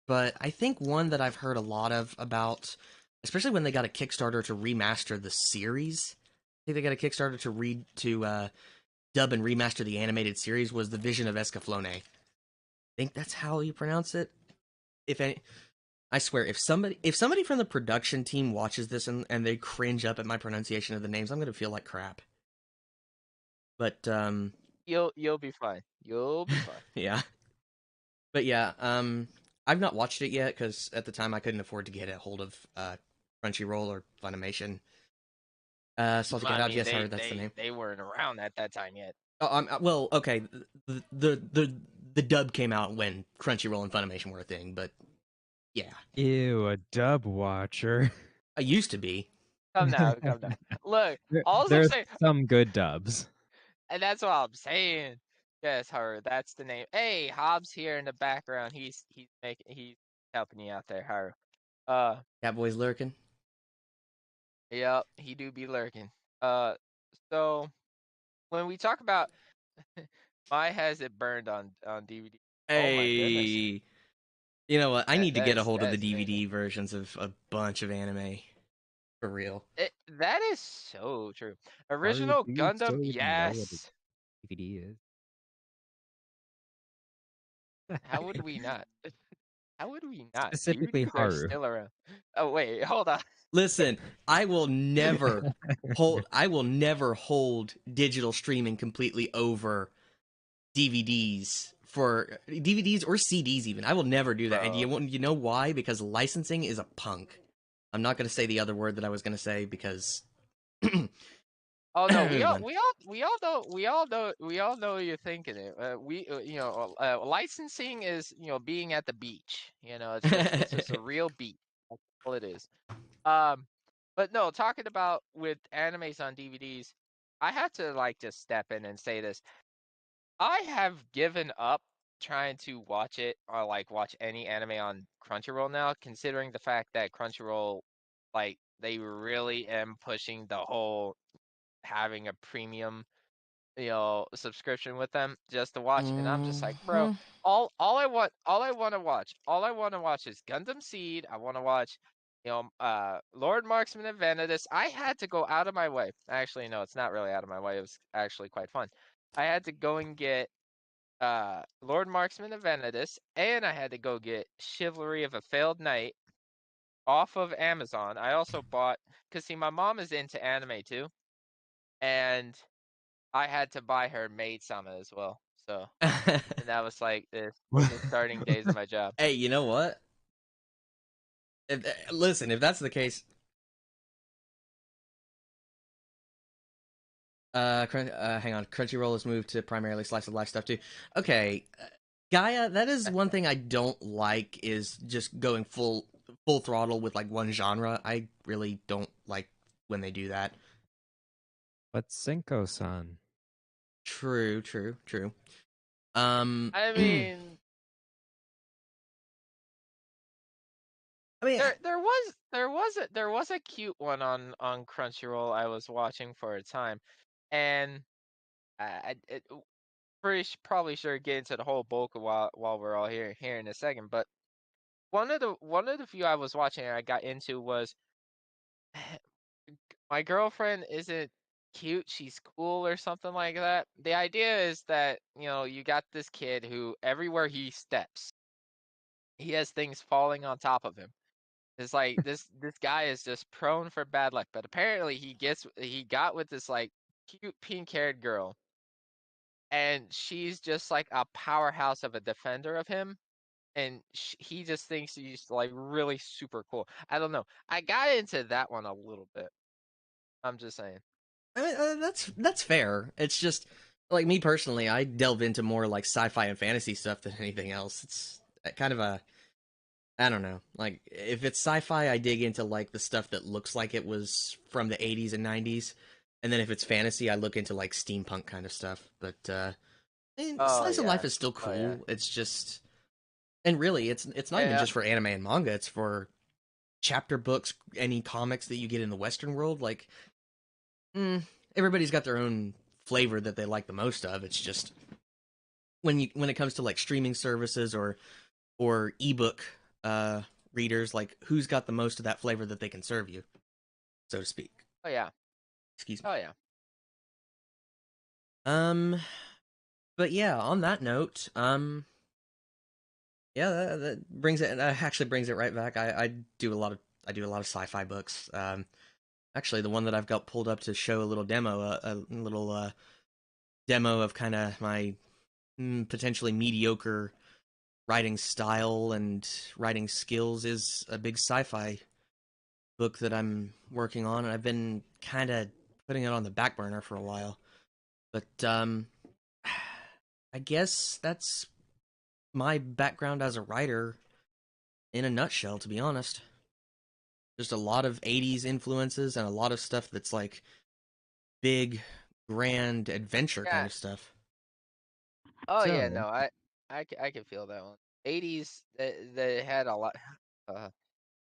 but I think one that I've heard a lot of about, especially when they got a Kickstarter to remaster the series. I think they got a Kickstarter to dub and remaster the animated series, was The Vision of Escaflowne. I think that's how you pronounce it. If any, I swear, if somebody from the production team watches this and they cringe up at my pronunciation of the names, I'm gonna feel like crap. But you'll be fine. You'll be fine. yeah, but yeah, I've not watched it yet because at the time I couldn't afford to get a hold of Crunchyroll or Funimation. Salty Well, Cat I House, mean, yes, I heard that's the name. they weren't around at that time yet. Oh, well, okay. The dub came out when Crunchyroll and Funimation were a thing, but yeah, Ew, a dub watcher. I used to be. Come now, come now. Look, There, all I'm there's saying, some good dubs. and that's what I'm saying. Yes, her. That's the name. Hey, Hobbs here in the background. He's helping you out there, Haru. Catboy's lurking. Yep, he do be lurking. Uh, so when we talk about my has it burned on DVD. Oh my goodness, Hey, you know what? I that need to that get a is hold of that the is amazing. DVD versions of a bunch of anime for real. That is so true. Haru, Original do you Gundam, still even know what a yes. DVD is? How would we not? How would we not? Specifically DVDs are Haru. still around. Oh wait, hold on. Listen, I will never hold digital streaming completely over DVDs or CDs even. I will never do that. And Bro. you know why? Because licensing is a punk. I'm not going to say the other word that I was going to say because Oh no, we all hold we all we all know we all know you're thinking it. Licensing is being at the beach. It's just a real beach. That's all it is. Um, but no, talking about with animes on DVDs, I had to like just step in and say this. I have given up trying to watch it or like watch any anime on Crunchyroll now, considering the fact that Crunchyroll, like, they really am pushing the whole having a premium, subscription with them just to watch. And I'm just like, bro, on. all I want to watch is Gundam Seed. I want to watch, Lord Marksman of Vanadis. I had to go out of my way. Actually, no, it's not really out of my way. It was actually quite fun. I had to go and get Lord Marksman of Vanadis, and I had to go get Chivalry of a Failed Knight off of Amazon. I also bought, because see, my mom is into anime too, and I had to buy her Maid Sama as well. So, and that was like the starting days of my job. Hey, you know what? Listen, if that's the case, hang on. Crunchyroll has moved to primarily slice of life stuff too. Okay, Gaia. That is one thing I don't like is just going full throttle with like one genre. I really don't like when they do that. But Senko-san. True, true, true. Um, I I mean, mean, there was a cute one on Crunchyroll I was watching for a time, and probably sure get into the whole bulk of while we're all here in a second. But one of the few I was watching and I got into was my girlfriend isn't cute, she's cool or something like that. The idea is that, you got this kid who everywhere he steps, he has things falling on top of him. It's like this guy is just prone for bad luck, but apparently he got with this like cute pink-haired girl, and she's just like a powerhouse of a defender of him, and he just thinks he's like really super cool. I don't know. I got into that one a little bit. I'm just saying. I mean, that's fair. It's just like me personally, I delve into more like sci-fi and fantasy stuff than anything else. It's kind of a I don't know. Like if it's sci-fi, I dig into like the stuff that looks like it was from the 80s and 90s. And then if it's fantasy, I look into like steampunk kind of stuff. But I mean, Oh slice of life yeah. is still Oh yeah. cool. It's just and really it's not even Yeah. just for anime and manga, it's for chapter books, any comics that you get in the Western world. Like everybody's got their own flavor that they like the most of. It's just when it comes to like streaming services or ebook readers, like who's got the most of that flavor that they can serve you, so to speak. Oh yeah. Excuse me. Oh yeah. Um, but yeah, on that note, yeah, that brings it. That actually brings it right back. I do a lot of sci-fi books. Actually, the one that I've got pulled up to show a little demo, a little demo of kind of my potentially mediocre writing style and writing skills is a big sci-fi book that I'm working on, and I've been kind of putting it on the back burner for a while. But I guess that's my background as a writer in a nutshell, to be honest. Just a lot of 80s influences and a lot of stuff that's like big, grand adventure kind Yeah. of stuff. Oh yeah. So, No, I can feel that one. 80s. They had a lot. Uh,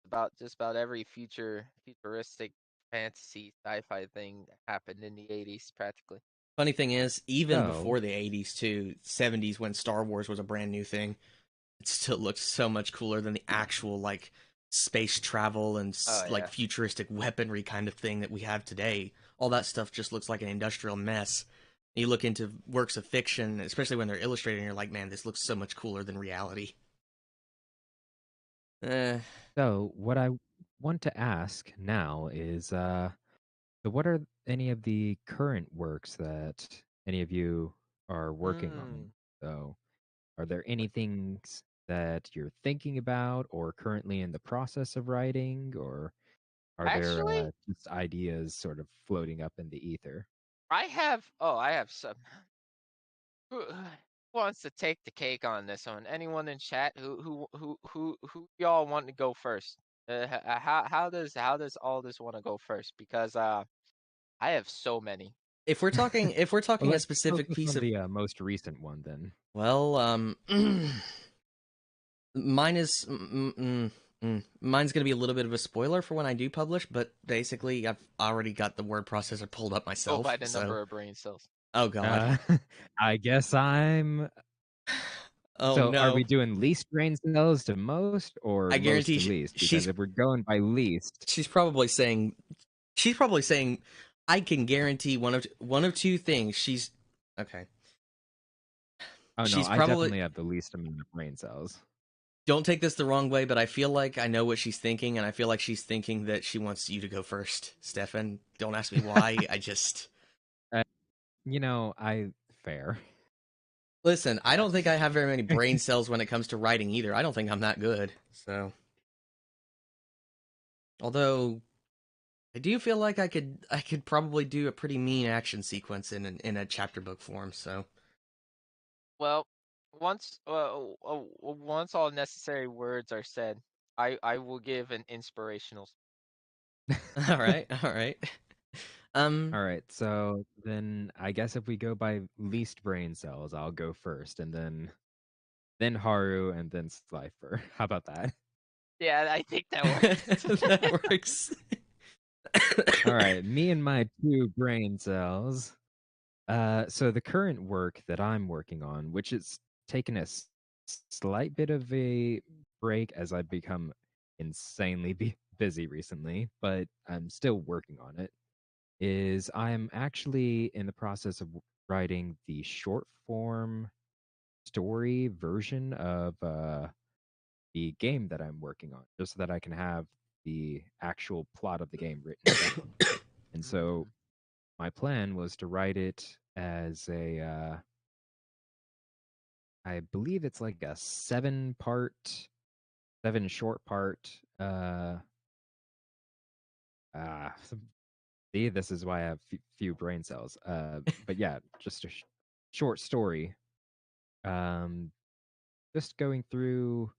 about just about every futuristic fantasy sci-fi thing that happened in the 80s practically. Funny thing is, even so before the 80s too, 70s when Star Wars was a brand new thing, it still looks so much cooler than the actual like space travel and Oh like yeah. futuristic weaponry kind of thing that we have today. All that stuff just looks like an industrial mess. You look into works of fiction, especially when they're illustrated, and you're like, man, this looks so much cooler than reality. Uh, so what I want to ask now is so what are any of the current works that any of you are working on? Mm. So are there any things that you're thinking about or currently in the process of writing, or are there Actually, just ideas sort of floating up in the ether? I have some. Who wants to take the cake on this one? Anyone in chat who y'all want to go first? How does all this want to go first? Because I have so many. if we're Well, talking a let's specific focus piece on of, the most recent one then. well, mine is mine's gonna be a little bit of a spoiler for when I do publish, but basically I've already got the word processor pulled up Go by myself. the So, number of brain cells. oh god, Uh, I guess I'm. oh So, are we no, doing least brain cells to most or I most guarantee to least? Because she's if we're going by least, she's probably saying she's probably saying I can guarantee one of two things. She's okay. oh no, She's I probably definitely have the least amount of brain cells. don't take this the wrong way, but I feel like I know what she's thinking, and I feel like she's thinking that she wants you to go first, Stefan. Don't ask me why. I just Uh, I fair. listen. I Yeah. don't think I have very many brain cells when it comes to writing either. I don't think I'm that good. So, although I do feel like I could probably do a pretty mean action sequence in a chapter book form. So, Well, once all necessary words are said, I will give an inspirational. all right, all right. All right, so then I guess if we go by least brain cells, I'll go first, and then Haru, and then Slifer. How about that? Yeah, I think that works. that works. All right, me and my two brain cells. So the current work that I'm working on, which is taken a slight bit of a break as I've become insanely busy recently, but I'm still working on it, is I'm actually in the process of writing the short form story version of the game that I'm working on, just so that I can have the actual plot of the game written down. And so my plan was to write it as a, I believe it's like a 7 short part. Uh, See, this is why I have few brain cells. But yeah, just a short story. Um, just going through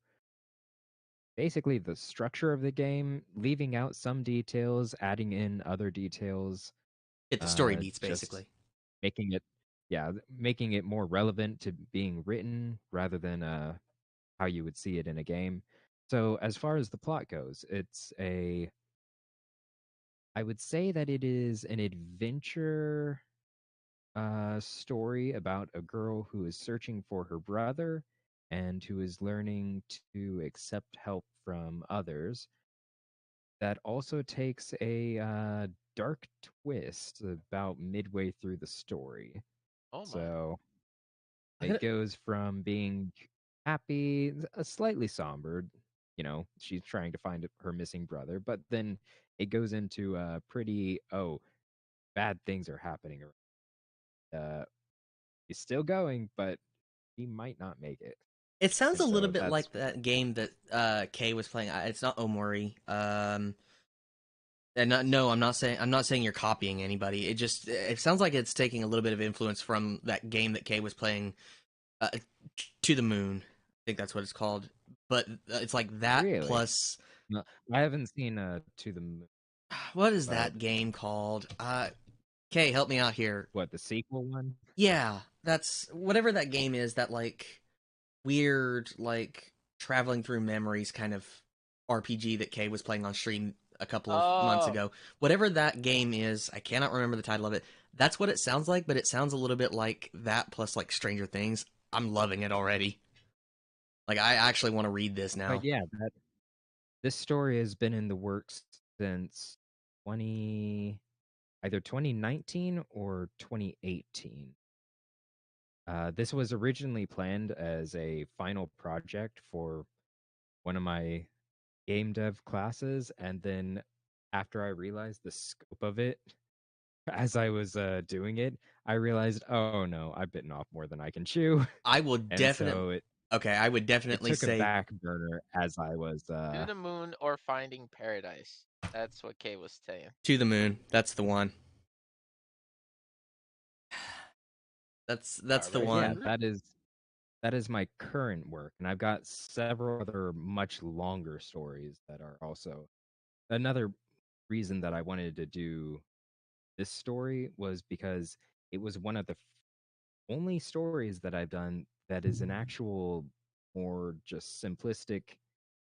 basically the structure of the game, leaving out some details, adding in other details, Get the story beats, just basically. making it, yeah, making it more relevant to being written rather than how you would see it in a game. So as far as the plot goes, I would say that it is an adventure story about a girl who is searching for her brother and who is learning to accept help from others. That also takes a dark twist about midway through the story. Oh my. So I it gotta- goes from being happy, slightly somber, she's trying to find her missing brother, but then it goes into pretty, oh, bad things are happening. He's still going, but he might not make it. It sounds And a little so bit that's like that game that Kay was playing. It's not Omori. And no, I'm not saying you're copying anybody. It sounds like it's taking a little bit of influence from that game that Kay was playing, uh, To the Moon. I think that's what it's called. But it's like that really. plus No, I haven't seen To the Moon, what is but that game called? Kay, help me out here. what, the sequel one? Yeah, that's whatever that game is. That like weird like traveling through memories kind of RPG that Kay was playing on stream a couple of months Oh, ago. Whatever that game is, I cannot remember the title of it. That's what it sounds like, but it sounds a little bit like that plus like Stranger Things. I'm loving it already. Like I actually want to read this But now. yeah, this story has been in the works since 20 either 2019 or 2018. This was originally planned as a final project for one of my game dev classes, and then after I realized the scope of it as I was doing it, I realized, oh no, I've bitten off more than I can chew, I will and definitely so Okay, I would it definitely took a say back burner as I was. To the Moon or Finding Paradise. That's what Kay was saying. To the Moon. That's the one. That's the But yeah, one. Alright. that is my current work, and I've got several other much longer stories that are also another reason that I wanted to do this story was because it was one of the only stories that I've done that is an actual more just simplistic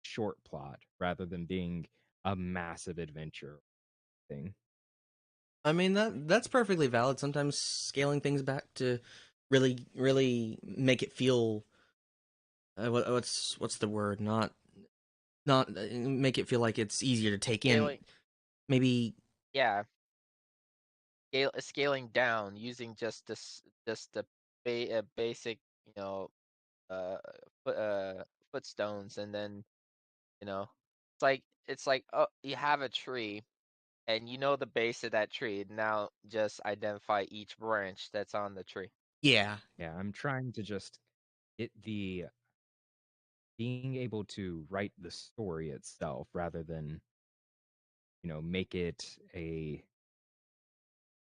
short plot rather than being a massive adventure thing. I mean that's perfectly valid. Sometimes scaling things back to really make it feel what's the word? Not make it feel like it's easier to take in. Scaling, Maybe yeah, scaling down using just the basic, you know, uh, foot, footstones, and then you know, it's like oh, you have a tree, and you know the base of that tree. Now just identify each branch that's on the tree. yeah. Yeah, I'm trying to just get the being able to write the story itself rather than, make it a,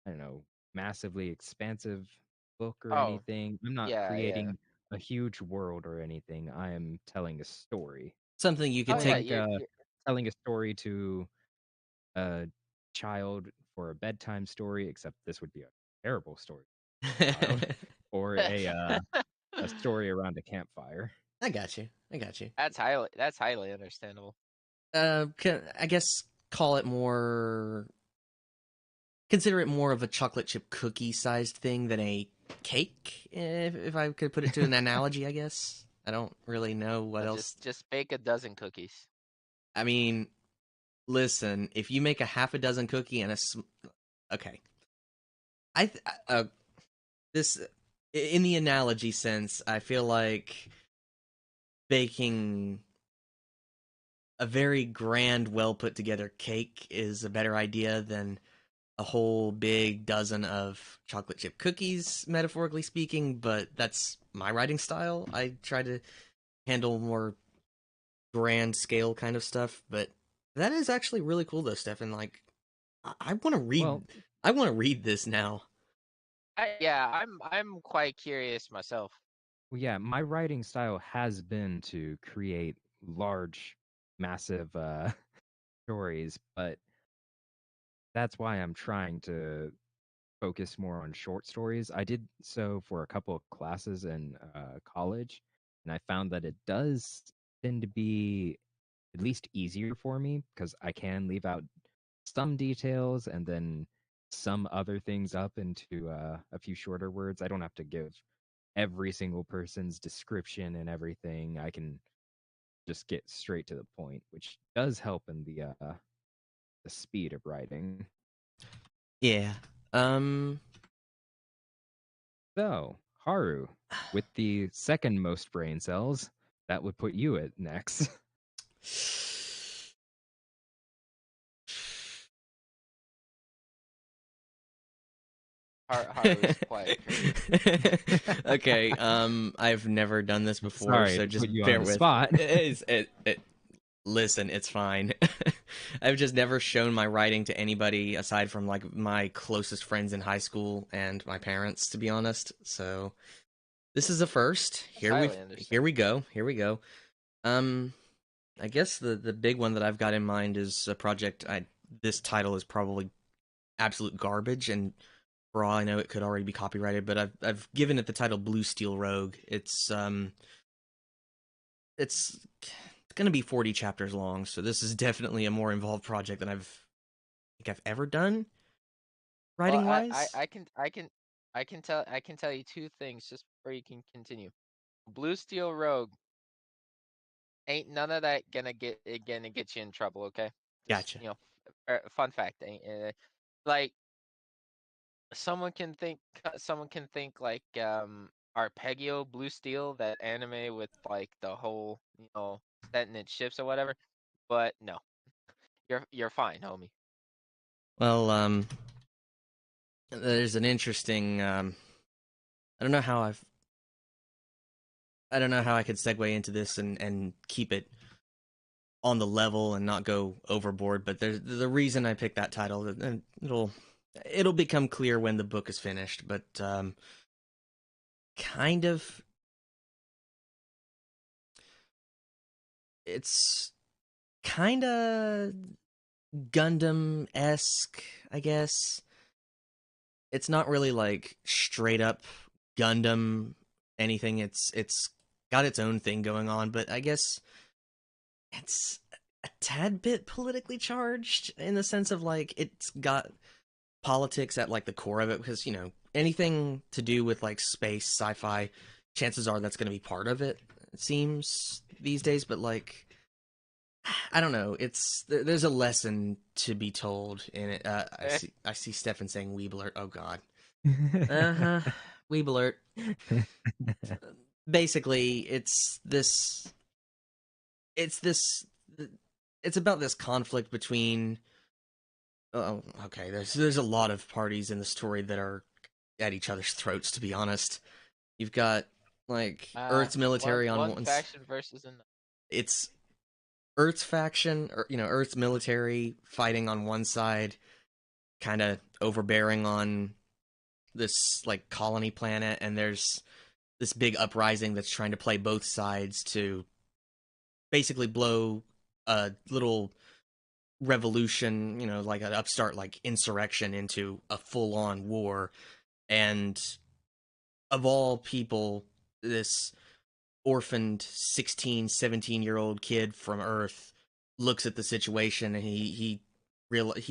I don't know, massively expansive book or Oh, anything. I'm not yeah, yeah. creating a huge world or anything. I am telling a story. Something you Oh could More yeah, take like telling a story to a child for a bedtime story, except this would be a terrible story for a child, or a story around a campfire. I got you. I got you. that's highly understandable. I guess call it more consider it more of a chocolate chip cookie sized thing than a cake, if I could put it to an analogy, I guess. I don't really know what So else. just bake a dozen cookies. I mean, listen, if you make a half a dozen cookie and okay. I th- this in the analogy sense, I feel like baking a very grand, well put together cake is a better idea than a whole big dozen of chocolate chip cookies, metaphorically speaking, but that's my writing style. I try to handle more grand scale kind of stuff, but that is actually really cool though, Stefan. Like, I want to read. Well, I want to read this now. I'm quite curious myself. yeah, my writing style has been to create large, massive stories, but that's why I'm trying to focus more on short stories. I did so for a couple of classes in college, and I found that it does tend to be at least easier for me because I can leave out some details and then some other things up into a few shorter words. I don't have to give every single person's description and everything. I can just get straight to the point, which does help in the speed of writing. Yeah. Um. So, Haru, with the second most brain cells, that would put you at next. Haru's quite curious. Okay. I've never done this before, Sorry so to just put you bear on the with. spot. Listen, it's fine. I've just never shown my writing to anybody aside from like my closest friends in high school and my parents, to be honest. So this is a first. That's highly understandable. Here we go. Here we go. Um, I guess the big one that I've got in mind is a project. This title is probably absolute garbage, and for all I know, it could already be copyrighted. But I've given it the title Blue Steel Rogue. It's going to be 40 chapters long, so this is definitely a more involved project than think I've ever done Well, writing wise. I can tell you two things just before you can continue. Blue Steel Rogue ain't none of that gonna get you in trouble, okay? Just Gotcha. fun fact. Like someone can think like Arpeggio Blue Steel, that anime with like the whole setting in ships or whatever, but no, you're fine, homie. Well, there's an interesting. I don't know how I don't know how I could segue into this and keep it on the level and not go overboard. But there's the reason I picked that title, and it'll become clear when the book is finished. But kind of, it's kind of Gundam-esque, I guess. It's not really like straight up Gundam anything. It's got its own thing going on, but I guess it's a tad bit politically charged in the sense of like it's got politics at like the core of it, because anything to do with like space sci-fi, chances are that's going to be part of it, it seems these days. But like, I don't know, there's a lesson to be told in it. I see Stefan saying weeb alert. Oh god. Uh-huh. Weeb alert. Basically, it's this it's about this conflict between, oh, okay, there's a lot of parties in the story that are at each other's throats, to be honest. You've got like Earth's military on one one faction versus another. It's Earth's faction, or Earth's military fighting on one side, kind of overbearing on this like colony planet, and there's this big uprising that's trying to play both sides to basically blow a little revolution, like an upstart like insurrection into a full-on war. And of all people, this orphaned 16, 17-year-old kid from Earth looks at the situation, and he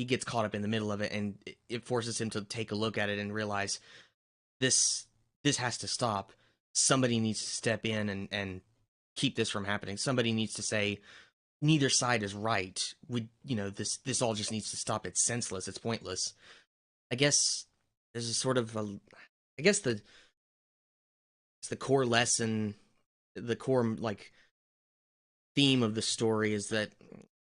gets caught up in the middle of it, and it forces him to take a look at it and realize this has to stop. Somebody needs to step in and keep this from happening. Somebody needs to say neither side is right. This all just needs to stop. It's senseless. It's pointless. I guess there's a sort of I guess it's the core lesson, the core like theme of the story is that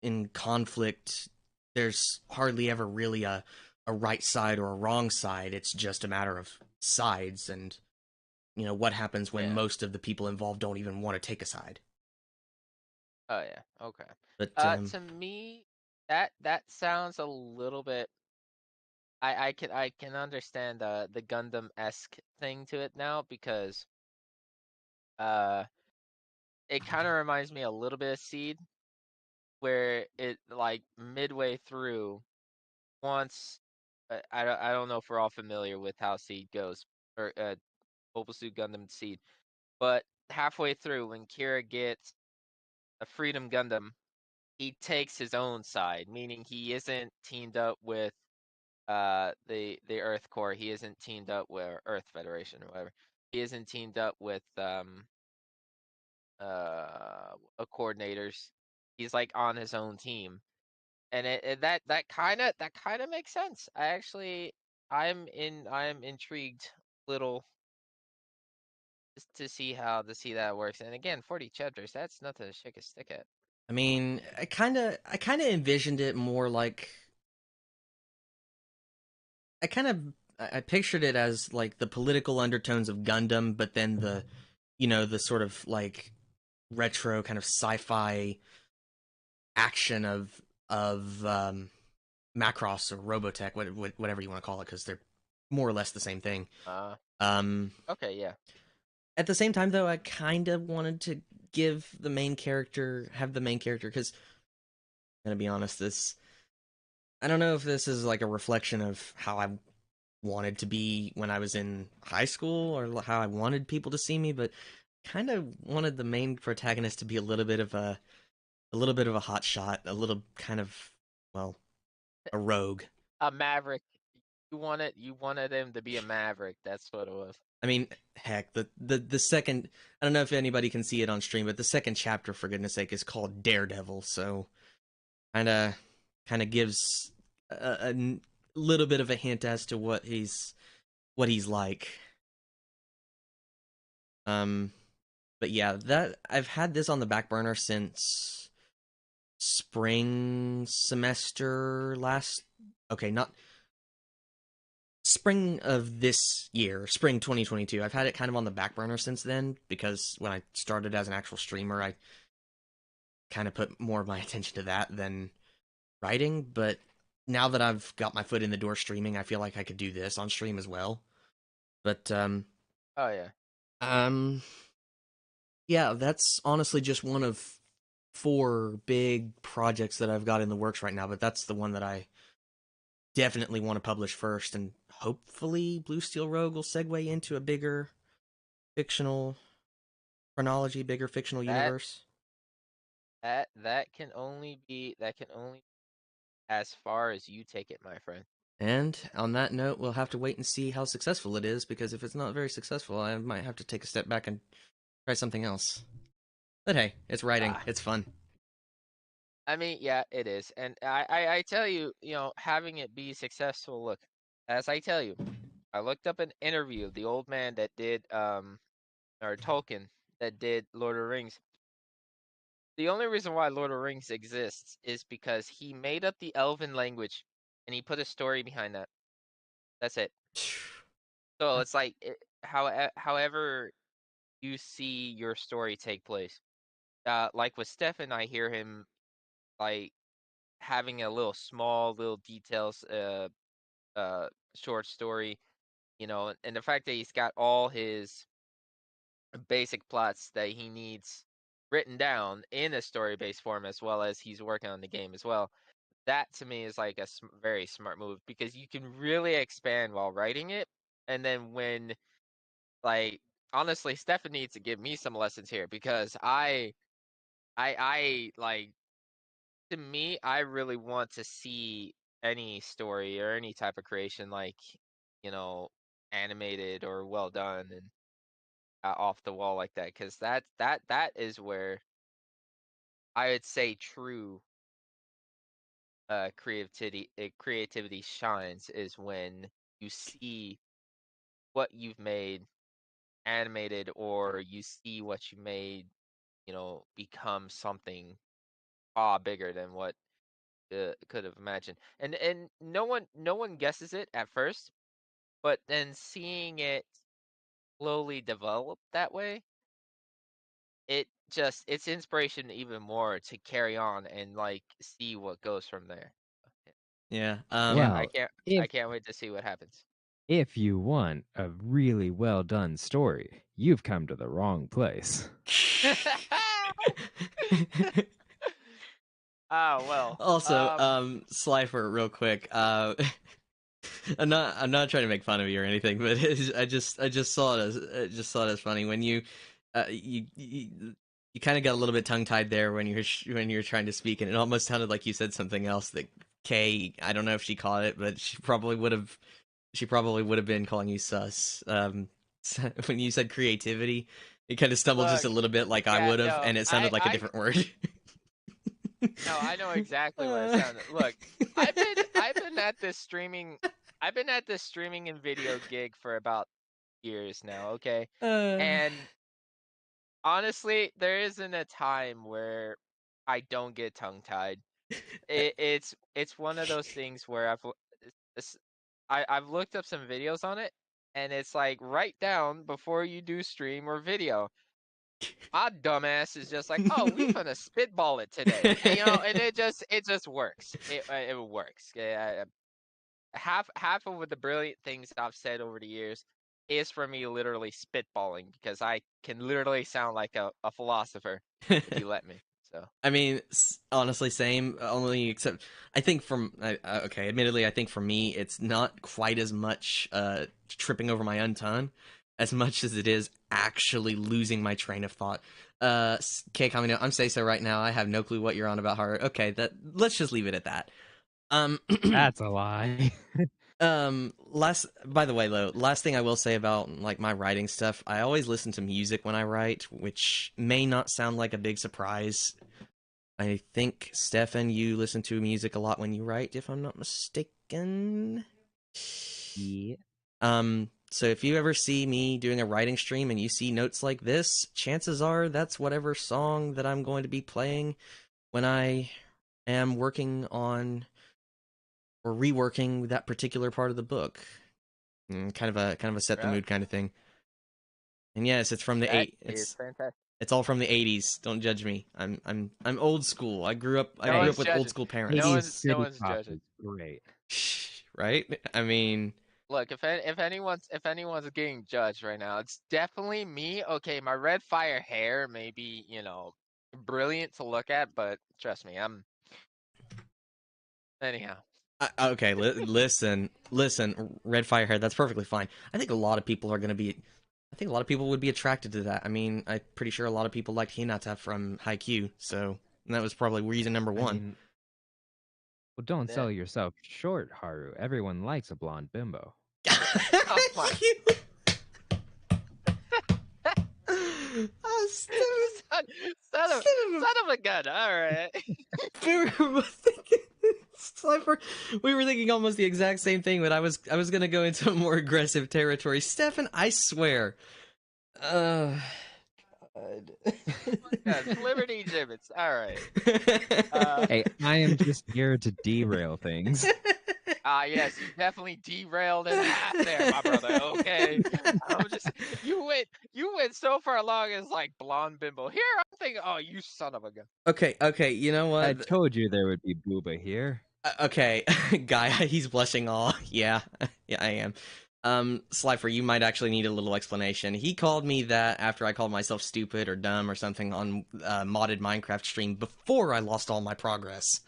in conflict, there's hardly ever really a a right side or a wrong side. It's just a matter of sides and what happens when Yeah. most of the people involved don't even want to take a side. Oh yeah. Okay. But To me, that sounds a little bit. I can understand the Gundam-esque thing to it now because uh it kind of reminds me a little bit of Seed, where it like midway through once I don't know if we're all familiar with how Seed goes or Mobile Suit Gundam Seed, but halfway through when Kira gets a Freedom Gundam, he takes his own side, meaning he isn't teamed up with the Earth Corps. He isn't teamed up with Earth Federation or whatever. He isn't teamed up with coordinators. He's like on his own team, and that kind of makes sense. I'm intrigued little to see that works. And again, 40 chapters, that's nothing to shake a stick at. I mean, I kind of envisioned it more like I pictured it as like the political undertones of Gundam, but then the sort of like retro kind of sci-fi action of Macross or Robotech, whatever you want to call it, because they're more or less the same thing. Uh, Um, okay, yeah. at the same time, though, I kind of wanted to have the main character, because, gonna be honest, I don't know if this is like a reflection of how I wanted to be when I was in high school or how I wanted people to see me, but kind of wanted the main protagonist to be a little bit of a hot shot, a little kind of, well, a rogue. A maverick. You wanted him to be a maverick. That's what it was. I mean, heck, the second, I don't know if anybody can see it on stream, but the second chapter, for goodness sake, is called Daredevil, so kind of gives a little bit of a hint as to what he's like. Um, but yeah, that I've had this on the back burner since spring semester last. Okay, not spring of this year, spring 2022. I've had it kind of on the back burner since then because when I started as an actual streamer, I kind of put more of my attention to that than writing. But now that I've got my foot in the door streaming, I feel like I could do this on stream as well. But Oh yeah. um, yeah, that's honestly just one of 4 big projects that I've got in the works right now. But that's the one that I definitely want to publish first, and hopefully Blue Steel Rogue will segue into a bigger fictional chronology, bigger fictional That universe. that can only as far as you take it, my friend. And on that note, we'll have to wait and see how successful it is, because if it's not very successful, I might have to take a step back and try something else. But hey, it's writing. Ah, It's fun. I mean, yeah, it is, and I tell you, having it be successful. Look, as I tell you, I looked up an interview of the old man that did or Tolkien that did Lord of the Rings. The only reason why Lord of the Rings exists is because he made up the Elven language and he put a story behind that. That's it. So it's like however you see your story take place. Like with Stefan, I hear him like having a little details, short story, and the fact that he's got all his basic plots that he needs written down in a story-based form, as well as he's working on the game as well. That to me is like a very smart move because you can really expand while writing it, and then when like honestly, Stefan needs to give me some lessons here because I like to me, I really want to see any story or any type of creation like, you know, animated or well done and off the wall like that, because that is where I would say true creativity shines is when you see what you've made animated or you see what you made, become something far bigger than what could have imagined. And no one guesses it at first, but then seeing it slowly develop that way, it's inspiration even more to carry on and like see what goes from there. Yeah. Yeah, Well, I if can't wait to see what happens. if you want a really well done story, you've come to the wrong place. Ah, well. Also, Slyfer, real quick. I'm not trying to make fun of you or anything, but I just saw it as funny when you kind of got a little bit tongue tied there when you're trying to speak, and it almost sounded like you said something else that Kay, I don't know if she caught it, but she probably would have been calling you sus. When you said creativity, it kind of stumbled just a Look, little bit like I yeah, would have, no, and it sounded like a different word. no, I know exactly what it sounded. Look, I've been at this streaming, and video gig for about years now. Okay, uh, and honestly, there isn't a time where I don't get tongue tied. It's one of those things where it's- I've looked up some videos on it, and it's like write down before you do stream or video. My dumbass is just like, oh, we finna spitball it today, and, and it just works. It works. Yeah, half of the brilliant things I've said over the years is from me literally spitballing because I can literally sound like a philosopher if you let me. So I mean, honestly, same. Only except, I think okay, admittedly, I think for me, it's not quite as much tripping over my own tongue, as much as it is actually losing my train of thought. Kay, coming out, I'm say so right now. I have no clue what you're on about, Heart. Okay, let's just leave it at that. That's a lie. By the way, though, last thing I will say about like my writing stuff, I always listen to music when I write, which may not sound like a big surprise. I think, Steffen, you listen to music a lot when you write, if I'm not mistaken. Yeah. So if you ever see me doing a writing stream and you see notes like this, chances are that's whatever song that I'm going to be playing when I am working on or reworking that particular part of the book. Kind of a set the yeah, mood kind of thing. And yes, it's from the that eight. is fantastic. It's all from the '80s. Don't judge me. I'm old school. I grew up No one's with old judging. school No parents. 80s one's no city one's pop judging. is great. Right? I mean, Look, if anyone's getting judged right now, it's definitely me. Okay, my red fire hair may be, brilliant to look at, but trust me, I'm anyhow. okay. Listen, Red Firehead. That's perfectly fine. I think a lot of people are gonna be. I think a lot of people would be attracted to that. I mean, I'm pretty sure a lot of people liked Hinata from Haikyuu, so that was probably reason number I one. mean, well, don't Yeah. sell yourself short, Haru. Everyone likes a blonde bimbo. Oh my. Oh, son, son of son of a gun. All right. Slifer, we were thinking almost the exact same thing, but I was gonna go into a more aggressive territory. Steffen, I swear. God. Yes, Liberty Gibbets. All right. Hey, I am just here to derail things. Yes, you definitely derailed in half there, my brother. Okay, I'm just you went so far along as like blonde bimbo. Here, I'm thinking, oh, you son of a gun. Okay, you know I what? told you there would be booba here. Okay, guy, he's blushing all. Yeah, yeah, I am. Slifer, you might actually need a little explanation. He called me that after I called myself stupid or dumb or something on modded Minecraft stream before I lost all my progress.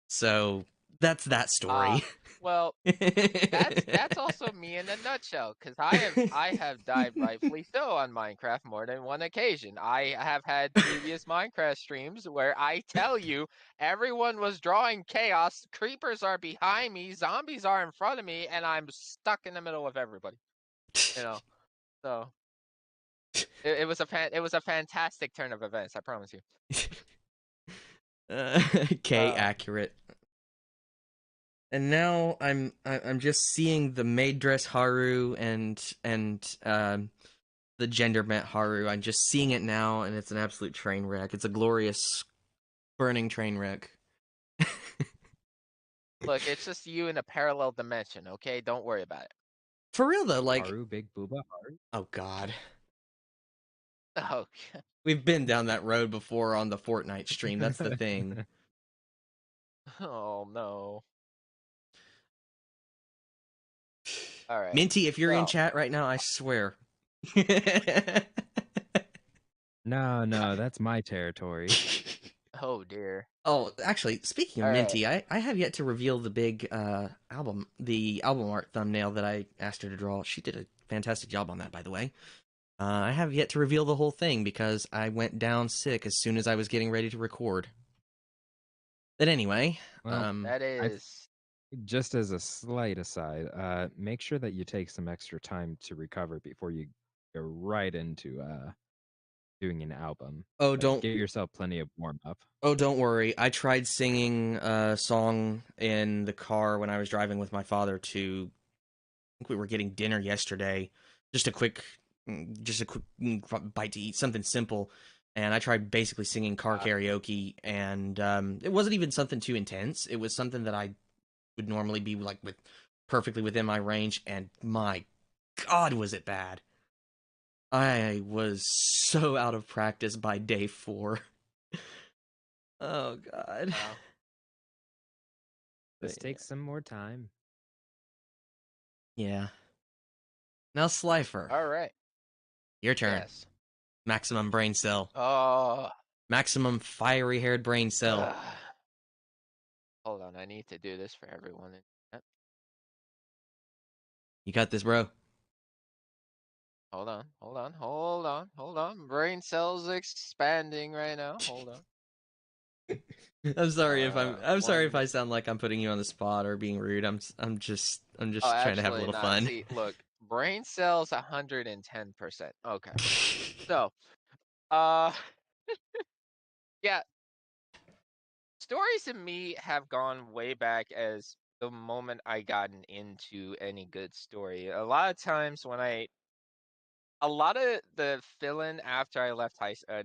So that's that story. Well, that's also me in a nutshell. Because I have died rightfully so on Minecraft more than one occasion. I have had previous Minecraft streams where I tell you everyone was drawing chaos, creepers are behind me, zombies are in front of me, and I'm stuck in the middle of everybody. You know, so it was a fantastic turn of events. I promise you. K Uh, accurate. And now I'm just seeing the maid dress Haru and the gender bent Haru. I'm just seeing it now, and it's an absolute train wreck. It's a glorious burning train wreck. Look, it's just you in a parallel dimension, okay? Don't worry about it. For real though, like, Haru, Big Booba, Haru. oh god, Oh, we've been down that road before on the Fortnite stream. That's the thing. oh no. All right. Minty, if you're in So, chat right now, I swear. No, that's my territory. oh dear. Oh, actually, speaking of All right. Minty, I have yet to reveal the big the album art thumbnail that I asked her to draw. She did a fantastic job on that, by the way. I have yet to reveal the whole thing because I went down sick as soon as I was getting ready to record. But anyway, Well, That I is. just as a slight aside, make sure that you take some extra time to recover before you go right into doing an album. oh Like, don't give yourself plenty of warm up. oh don't worry. I tried singing a song in the car when I was driving with my father to. I think we were getting dinner yesterday. Just a quick, just a quick bite to eat, something simple. And I tried basically singing car karaoke, and it wasn't even something too intense. It was something that I would normally be like with perfectly within my range, and my God, was it bad. I was so out of practice by day 4. Oh God. Wow. This takes some more time. Yeah. Now Slyfer, All right. your turn. Yes. Maximum brain cell. Oh. Maximum fiery haired brain cell. Hold on. I need to do this for everyone. You got this, bro. Hold on. Brain cells expanding right now. Hold on. I'm sorry if I'm sorry if One. I sound like I'm putting you on the spot or being rude. I'm just Oh, trying to have a actually little not. fun. See, look, brain cells 110%. Okay. So, uh, yeah, stories in me have gone way back as the moment I gotten into any good story. A lot of times a lot of the fill-in after I left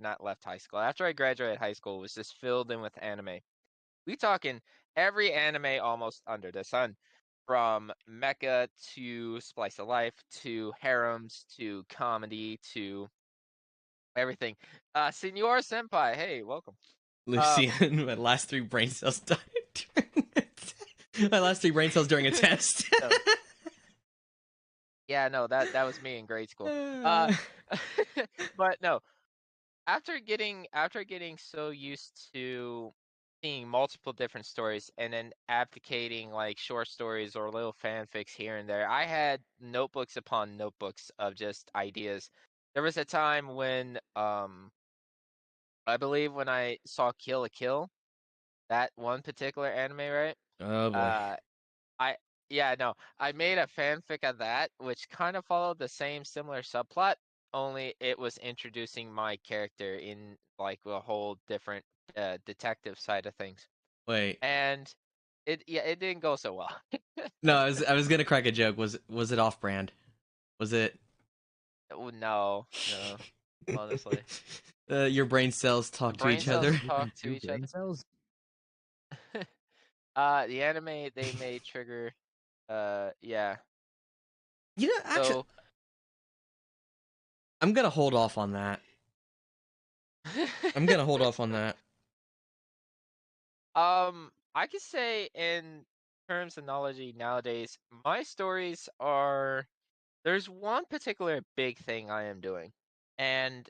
not left high school, after I graduated high school was just filled in with anime. We talking every anime almost under the sun, from mecha to splice of life to harems to comedy to everything. Senor Senpai, hey, welcome. Lucian, my last 3 brain cells died my last 3 brain cells during a test. No. Yeah, no, that was me in grade school. Uh, but no, after getting so used to seeing multiple different stories and then advocating like short stories or little fanfics here and there, I had notebooks upon notebooks of just ideas. There was a time when I believe when I saw Kill a Kill, that one particular anime, right? Oh boy. Uh I yeah, no. I made a fanfic of that which kind of followed the same similar subplot, only it was introducing my character in like a whole different detective side of things. Wait. And it didn't go so well. No, I was going to crack a joke. Was it off brand? Was it Oh, no, honestly. Your brain cells The talk to brain each cells other? talk to Two each brain other. cells? The anime they may trigger yeah. You know, actually So I'm going to hold off on that. I'm going to hold off on that. I could say in terms of knowledge nowadays, my stories are there's one particular big thing I am doing. And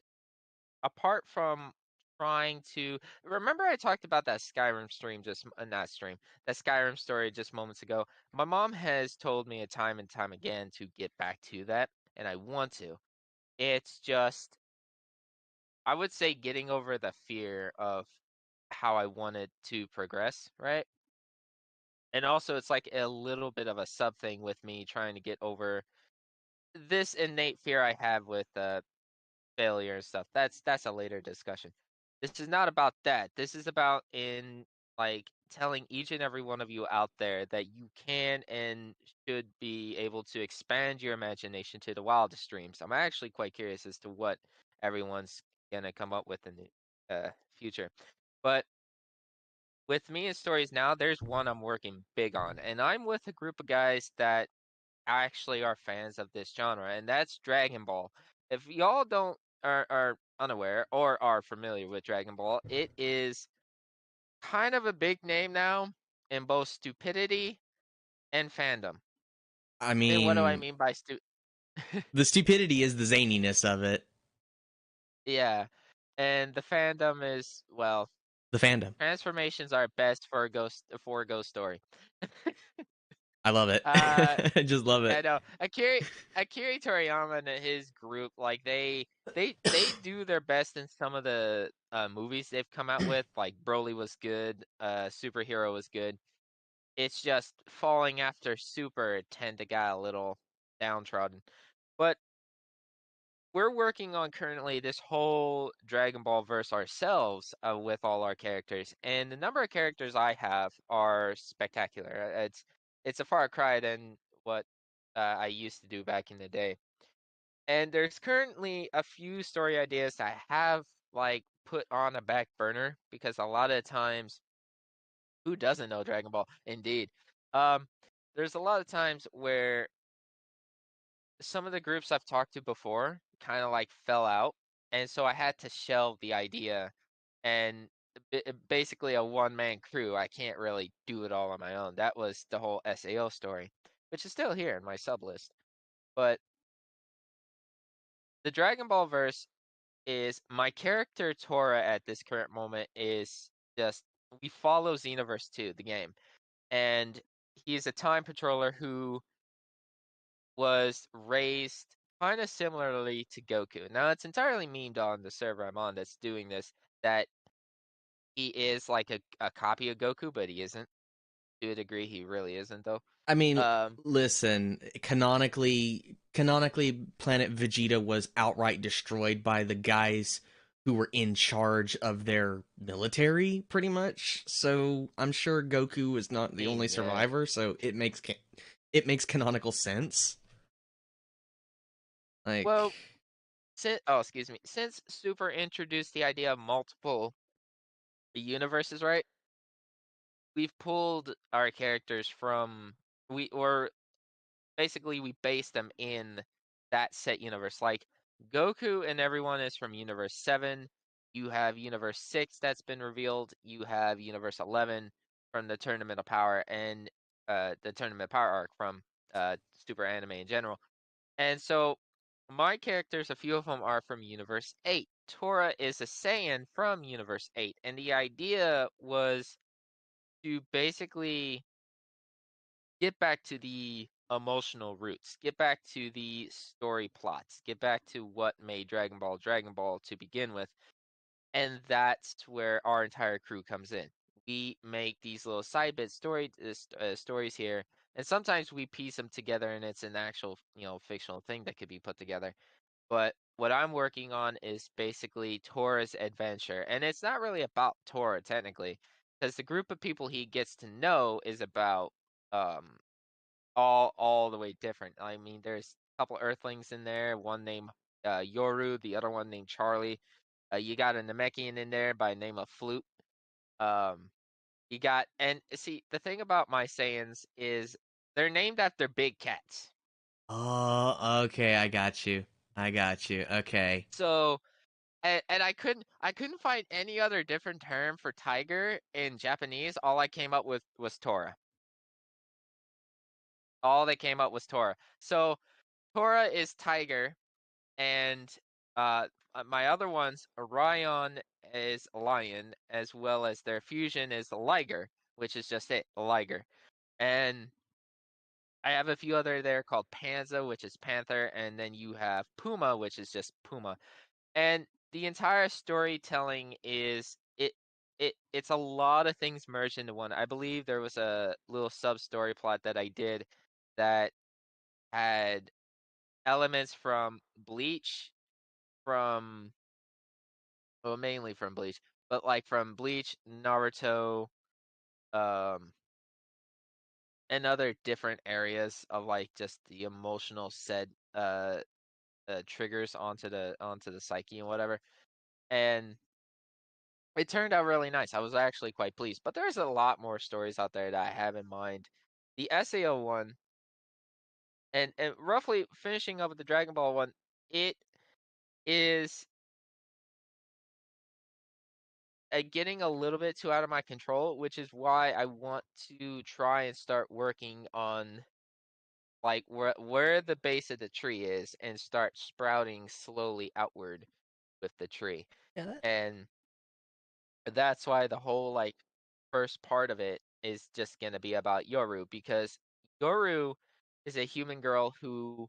apart from trying to remember I talked about that Skyrim stream just not stream, that Skyrim story just moments ago. My mom has told me a time and time again to get back to that, and I want to. It's just I would say getting over the fear of how I wanted to progress, right? And also it's like a little bit of a sub thing with me trying to get over this innate fear I have with failure and stuff. That's a later discussion. This is not about that. This is about in like telling each and every one of you out there that you can and should be able to expand your imagination to the wildest dreams. I'm actually quite curious as to what everyone's gonna come up with in the future. But with me in stories now, there's one I'm working big on, and I'm with a group of guys that actually are fans of this genre, and that's Dragon Ball. If y'all don't are unaware or are familiar with Dragon Ball, it is kind of a big name now in both stupidity and fandom. I And what do I mean, mean by the stupidity is the zaniness of it. Yeah, and the fandom is, well, The fandom. transformations are best for a ghost story. I love it. Uh, I just love yeah, it. no, Akira Toriyama and his group, like they do their best in some of the movies they've come out with. Like Broly was good, Superhero was good. It's just falling after Super tend to get a little downtrodden. But we're working on currently this whole Dragon Ball verse ourselves with all our characters, and the number of characters I have are spectacular. It's a far cry than what I used to do back in the day. And there's currently a few story ideas I have like put on a back burner because a lot of times, who doesn't know Dragon Ball? Indeed. Um, there's a lot of times where some of the groups I've talked to before kind of like fell out, and so I had to shelve the idea. And basically a one-man crew. I can't really do it all on my own. That was the whole SAO story, which is still here in my sub list. But the Dragon Ball verse is my character Tora at this current moment is just we follow Xenoverse 2, the game, and he's a time patroller who was raised kind of similarly to Goku. Now it's entirely memed on the server I'm on that's doing this that he is like a copy of Goku, but he isn't. To a degree, he really isn't though. I mean, Um, listen, canonically, Planet Vegeta was outright destroyed by the guys who were in charge of their military, pretty much. So I'm sure Goku is not the only yeah. survivor. So it makes canonical sense. Like, Well, excuse me. Since Super introduced the idea of multiple universes, right? We've pulled our characters from or basically we base them in that set universe. Like Goku and everyone is from Universe 7. You have Universe 6 that's been revealed. You have Universe 11 from the Tournament of Power and the Tournament of Power arc from Super Anime in general. And so my characters, a few of them are from Universe 8. Tora is a Saiyan from Universe 8. And the idea was to basically get back to the emotional roots, get back to the story plots, get back to what made Dragon Ball to begin with. And that's where our entire crew comes in. We make these little side bit stories here, and sometimes we piece them together, and it's an actual, fictional thing that could be put together. But what I'm working on is basically Tora's adventure, and it's not really about Tora technically, because the group of people he gets to know is about um all the way different. I mean, there's a couple Earthlings in there, one named Yoru, the other one named Charlie. You got a Namekian in there by the name of Flute. Um, you got and see the thing about my Saiyans is they're named after big cats. oh, okay, I got you. I got you. Okay. So and I couldn't find any other different term for tiger in Japanese. All I came up with was Tora. All they came up was Tora. So Tora is tiger, and my other ones, Orion is a lion, as well as their fusion is a liger, which is just it, a liger. And I have a few other there called Panza, which is panther, and then you have Puma, which is just puma. And the entire storytelling is it's a lot of things merged into one. I believe there was a little sub story plot that I did that had elements from Bleach, from well, mainly from Bleach, but like from Bleach, Naruto, um, and other different areas of like just the emotional said triggers onto the psyche and whatever. And it turned out really nice. I was actually quite pleased. But there's a lot more stories out there that I have in mind. The SAO one, and roughly finishing up with the Dragon Ball one, it is getting a little bit too out of my control, which is why I want to try and start working on like where the base of the tree is and start sprouting slowly outward with the tree. Yeah, that, And that's why the whole like first part of it is just gonna be about Yoru, because Yoru is a human girl who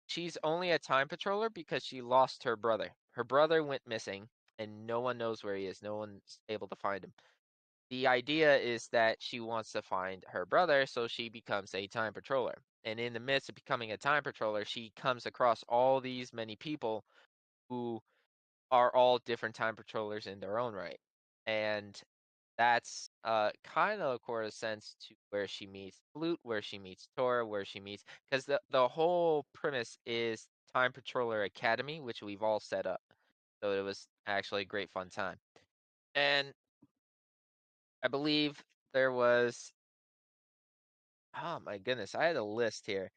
she's only a time patroller because she lost her brother. Her brother went missing and no one knows where he is. No one's able to find him. The idea is that she wants to find her brother, so she becomes a time patroller. And in the midst of becoming a time patroller, she comes across all these many people who are all different time patrollers in their own right. And that's kind of corresponds to where she meets Flute, where she meets Tora, where she meets, because the whole premise is Time Patroller Academy, which we've all set up. So it was actually a great fun time. And I believe there was, oh my goodness, I had a list here.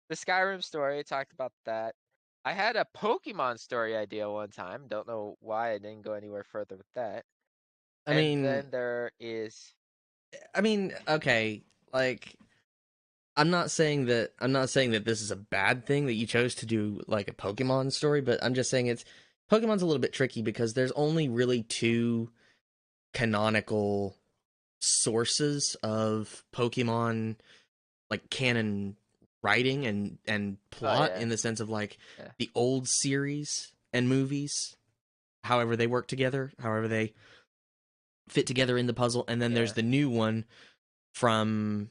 The Skyrim story, I talked about that. I had a Pokemon story idea one time. Don't know why I didn't go anywhere further with that. I And mean, then there is, okay, like I'm not saying that this is a bad thing that you chose to do like a Pokemon story, but I'm just saying it's Pokemon's a little bit tricky because there's only really two canonical sources of Pokemon like canon writing and oh plot yeah, in the sense of like yeah, the old series and movies, however they work together, however they fit together in the puzzle, and then there's yeah. the new one from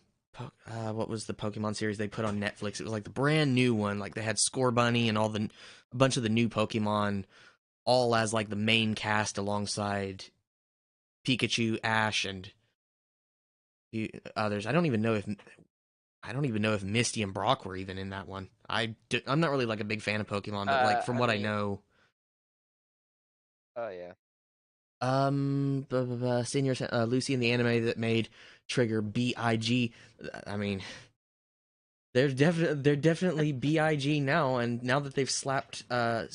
what was the Pokemon series they put on Netflix? It was like the brand new one. Like they had Score Bunny and a bunch of the new Pokemon, all as like the main cast alongside Pikachu, Ash, and others. I don't even know if Misty and Brock were even in that one. I'm not really like a big fan of Pokemon, but like from I what I mean, know, oh yeah. Senior Lucy in the anime that made Trigger Big. I mean, they're definitely Big now, and now that they've slapped some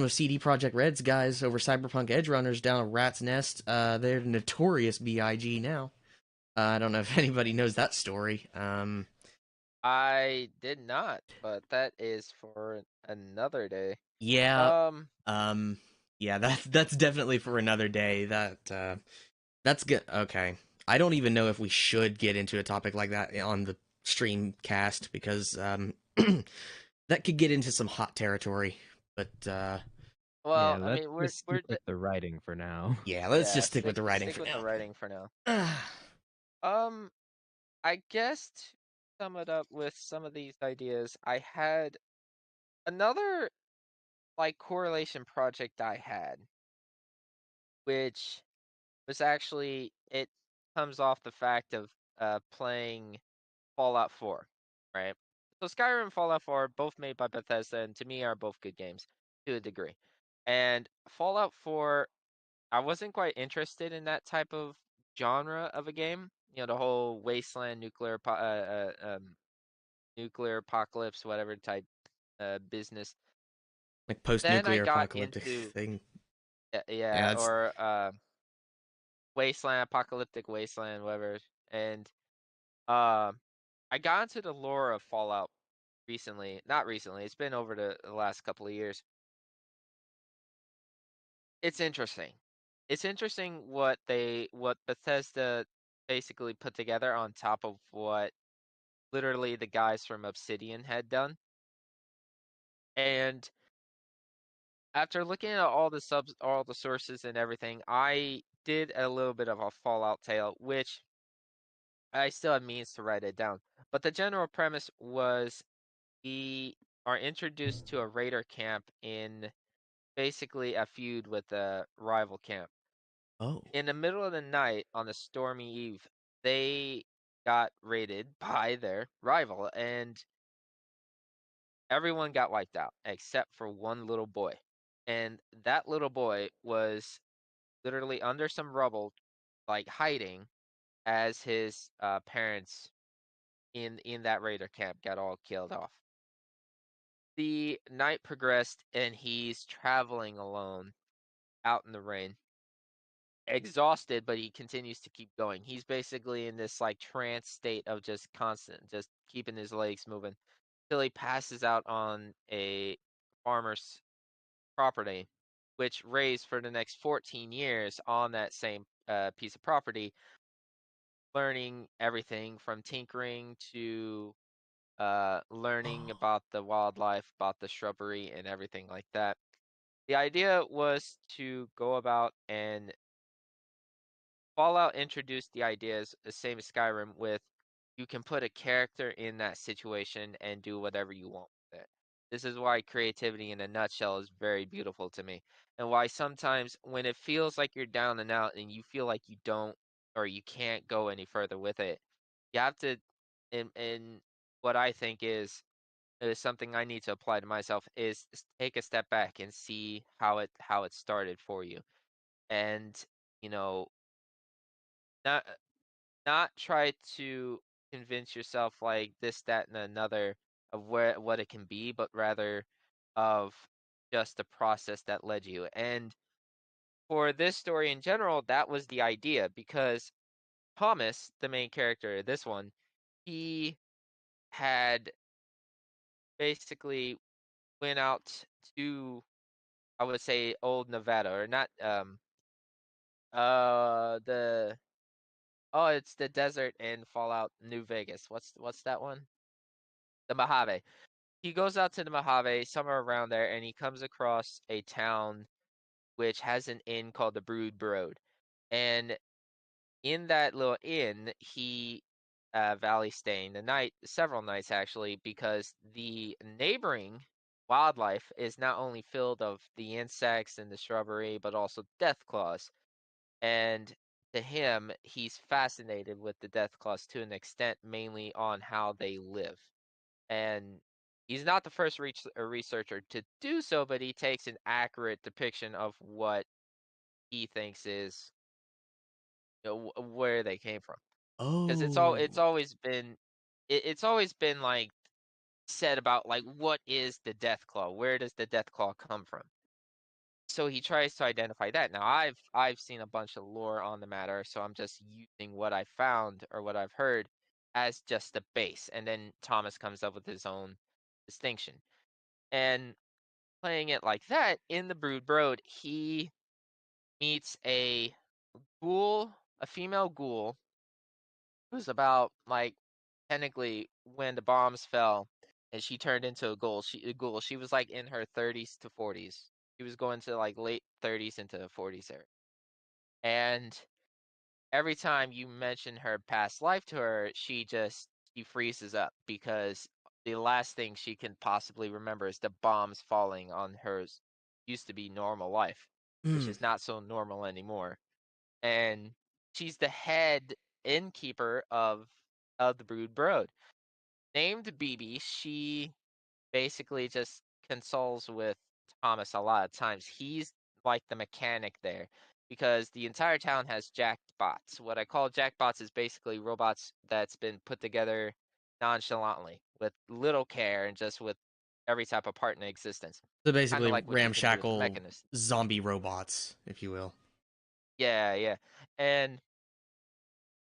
of CD Project Red's guys over Cyberpunk Edge Runners down a rat's nest, they're notorious Big now. I don't know if anybody knows that story. I did not, but that is for another day. Yeah, Um, um, yeah, that's definitely for another day. That's good. Okay, I don't even know if we should get into a topic like that on the stream cast because that could get into some hot territory. But Yeah, well, I let's mean, just we're stick with the writing for now. yeah, let's yeah, just stick with the writing stick for with the now. writing for now. Um, I guess to sum it up with some of these ideas, I had another like correlation project I had, which was actually it comes off the fact of playing Fallout 4, right? So Skyrim and Fallout 4 both made by Bethesda and to me are both good games to a degree. And Fallout 4, I wasn't quite interested in that type of genre of a game. You know, the whole wasteland nuclear apocalypse whatever type business. Like post Then I nuclear got apocalyptic into thing. Yeah, yeah, that's or wasteland apocalyptic wasteland whatever. And uh, I got into the lore of Fallout recently. Not recently. It's been over the last couple of years. It's interesting. It's interesting what Bethesda basically put together on top of what literally the guys from Obsidian had done. And after looking at all the sources and everything, I did a little bit of a Fallout tale, which I still have means to write it down. But the general premise was we are introduced to a raider camp in basically a feud with a rival camp. oh. In the middle of the night on a stormy eve, they got raided by their rival and everyone got wiped out except for one little boy. and that little boy was literally under some rubble, like hiding, as his parents in that raider camp got all killed off. The night progressed, and he's traveling alone out in the rain, exhausted, but he continues to keep going. He's basically in this like trance state of just constant, just keeping his legs moving till he passes out on a farmer's property, which raised for the next 14 years on that same piece of property, learning everything from tinkering to learning about the wildlife, about the shrubbery, and everything like that. The idea was to go about and Fallout introduced the ideas, the same as Skyrim, with you can put a character in that situation and do whatever you want with it. This is why creativity in a nutshell is very beautiful to me, and why sometimes when it feels like you're down and out and you feel like you don't or you can't go any further with it, you have to, and what I think is something I need to apply to myself is take a step back and see how it started for you, and you know not not try to convince yourself like this, that, and another of where what it can be, but rather of just the process that led you. And for this story in general, that was the idea because Thomas, the main character of this one, he had basically went out to, I would say, old Nevada, or not the oh, it's the desert in Fallout New Vegas. What's that one? The Mojave. He goes out to the Mojave, somewhere around there, and he comes across a town which has an inn called the Brood Broad. And in that little inn, he valley staying the night, several nights actually, because the neighboring wildlife is not only filled of the insects and the shrubbery, but also death claws. And to him, he's fascinated with the death claws to an extent, mainly on how they live. And he's not the first researcher to do so, but he takes an accurate depiction of what he thinks is, where they came from. Because it's Oh. always been it's always been like said about like what is the death claw? Where does the death claw come from? So he tries to identify that. Now I've seen a bunch of lore on the matter, so I'm just using what I found or what I've heard as just the base, and then Thomas comes up with his own distinction. And playing it like that in the Brood Broad, he meets a ghoul, a female ghoul, who's about like technically when the bombs fell and she turned into a ghoul. She was like in her 30s to 40s. She was going to like late 30s into 40s there. And every time you mention her past life to her, she freezes up because the last thing she can possibly remember is the bombs falling on her used to be normal life, which Mm. is not so normal anymore. And she's the head innkeeper of the Brood Broad. Named BB, she basically just consoles with Thomas a lot of times. He's like the mechanic there because the entire town has jackbots. What I call jackbots is basically robots that's been put together nonchalantly with little care and just with every type of part in existence. So Kind of basically, like what you can do with the ramshackle Mechanist. zombie robots, if you will. Yeah, yeah. And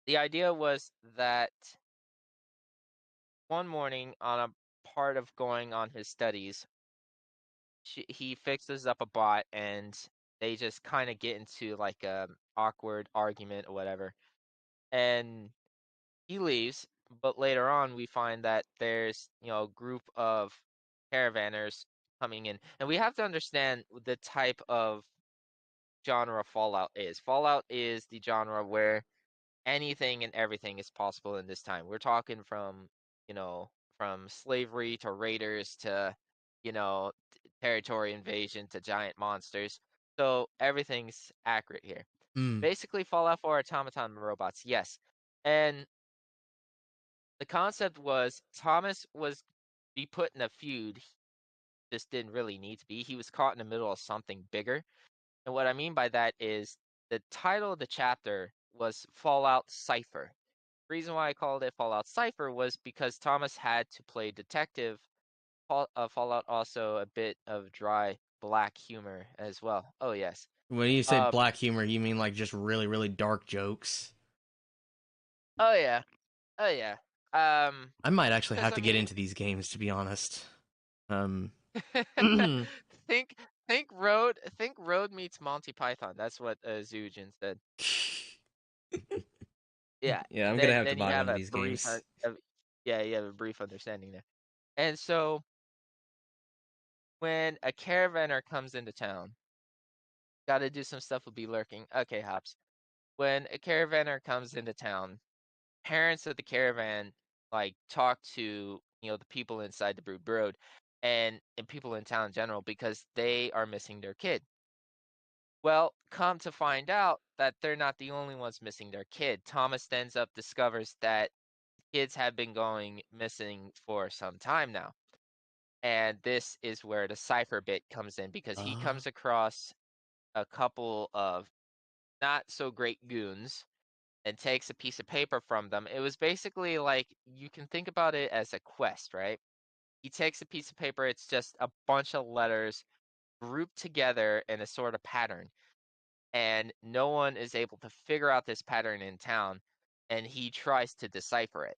the idea was that one morning on a part of going on his studies, he fixes up a bot and they just kind of get into like a awkward argument or whatever. And he leaves, but later on we find that there's, a group of caravanners coming in. And we have to understand the type of genre Fallout is. Fallout is the genre where anything and everything is possible in this time. We're talking from, you know, from slavery to raiders to, territory invasion to giant monsters. So everything's accurate here. Mm. Basically, Fallout 4 automaton robots, yes. And the concept was Thomas was be put in a feud. just didn't really need to be. He was caught in the middle of something bigger. And what I mean by that is the title of the chapter was Fallout Cipher. The reason why I called it Fallout Cipher was because Thomas had to play detective. Fallout also a bit of dry black humor as well. Oh yes. When you say black humor, you mean like just really, really dark jokes? Oh yeah. Oh yeah. I might actually Because have I to get mean, into these games, to be honest. think think Road meets Monty Python. That's what Zujin said. Yeah. Yeah, I'm gonna Then have to then you buy one have of a these brief games. yeah, you have a brief understanding there. And so when a caravaner comes into town, gotta do some stuff will be lurking. Okay, Hops. When a caravaner comes into town, parents of the caravan like talk to the people inside the Brood Road and people in town in general because they are missing their kid. Well, come to find out that they're not the only ones missing their kid. Thomas ends up discovers that kids have been going missing for some time now. And this is where the cipher bit comes in because he comes across a couple of not so great goons and takes a piece of paper from them. It was basically like you can think about it as a quest, right? He takes a piece of paper, it's just a bunch of letters grouped together in a sort of pattern. And no one is able to figure out this pattern in town, and he tries to decipher it.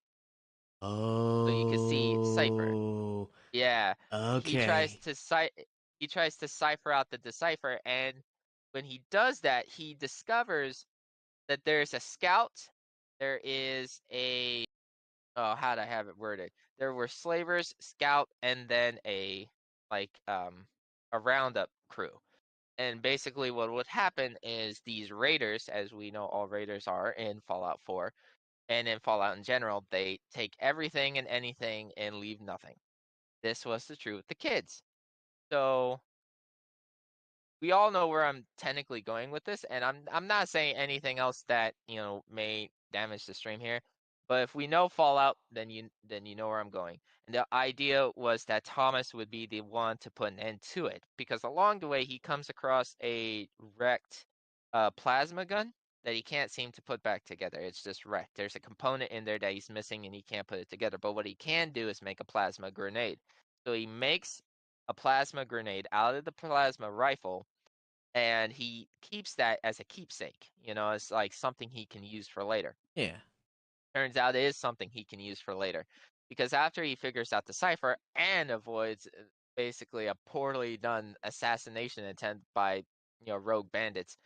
So you can see cipher. Oh, Yeah. He tries okay. to he tries to cipher out the decipher, and when he does that, he discovers that there's a scout, there is a how'd I have it worded? There were slavers, scout, and then a roundup crew. And basically what would happen is these raiders, as we know all raiders are in Fallout 4, and in Fallout in general, they take everything and anything and leave nothing. This was the truth with the kids. So we all know where I'm technically going with this, and I'm not saying anything else that may damage the stream here. But if we know Fallout, then you know where I'm going. And the idea was that Thomas would be the one to put an end to it, because along the way he comes across a wrecked plasma gun that he can't seem to put back together. It's just wrecked. There's a component in there that he's missing, and he can't put it together. But what he can do is make a plasma grenade. So he makes a plasma grenade out of the plasma rifle, and he keeps that as a keepsake. It's like something he can use for later. Yeah. Turns out it is something he can use for later, because after he figures out the cipher and avoids basically a poorly done assassination attempt by rogue bandits,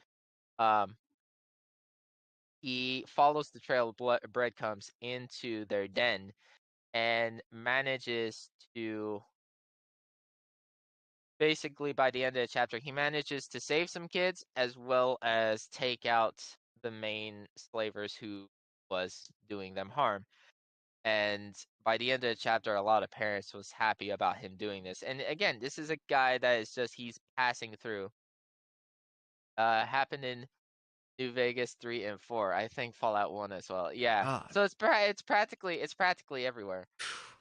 um, he follows the trail of breadcrumbs into their den and manages to basically by the end of the chapter, he manages to save some kids as well as take out the main slavers who was doing them harm. And by the end of the chapter, a lot of parents was happy about him doing this. And again, this is a guy that is just he's passing through. Happened in New Vegas 3 and 4. I think Fallout 1 as well. Yeah. God. So it's practically everywhere.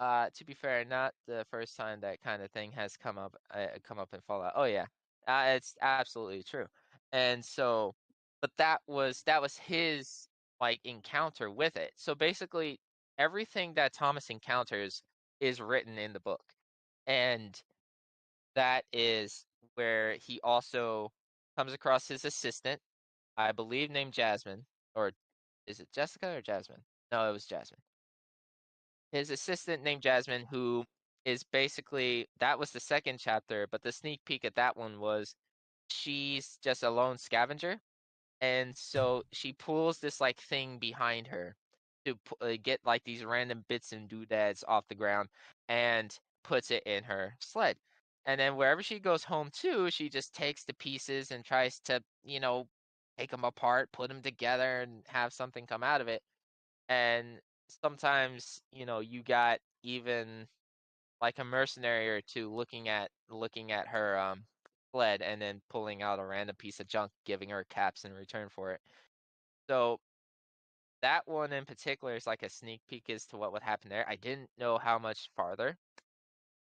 To be fair, not the first time that kind of thing has come up in Fallout. Oh yeah, it's absolutely true. And so, but that was his like encounter with it. So basically, everything that Thomas encounters is written in the book, and that is where he also comes across his assistant, I believe named Jasmine, or is it Jessica or Jasmine? No, it was Jasmine. His assistant named Jasmine, who is basically that was the second chapter, but the sneak peek at that one was she's just a lone scavenger, and so she pulls this like thing behind her to get like these random bits and doodads off the ground and puts it in her sled. And then wherever she goes home to, she just takes the pieces and tries to, take them apart, put them together, and have something come out of it. And sometimes you got even like a mercenary or two looking at her sled and then pulling out a random piece of junk, giving her caps in return for it. So that one in particular is like a sneak peek as to what would happen there. I didn't know how much farther,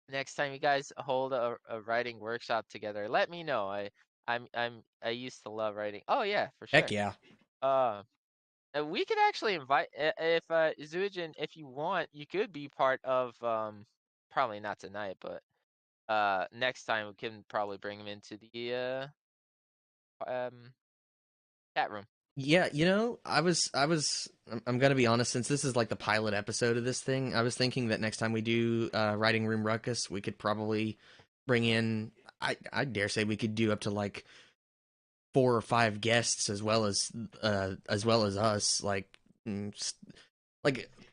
next time you guys hold a writing workshop together, let me know. I used to love writing. Oh yeah, for Heck sure. yeah. We could actually invite if Zuijin, if you want, you could be part of probably not tonight, but next time we can probably bring him into the chat room. Yeah, I'm gonna be honest, since this is like the pilot episode of this thing, I was thinking that next time we do Writing Room Ruckus, we could probably bring in, I dare say we could do up to like 4 or 5 guests as well as us, like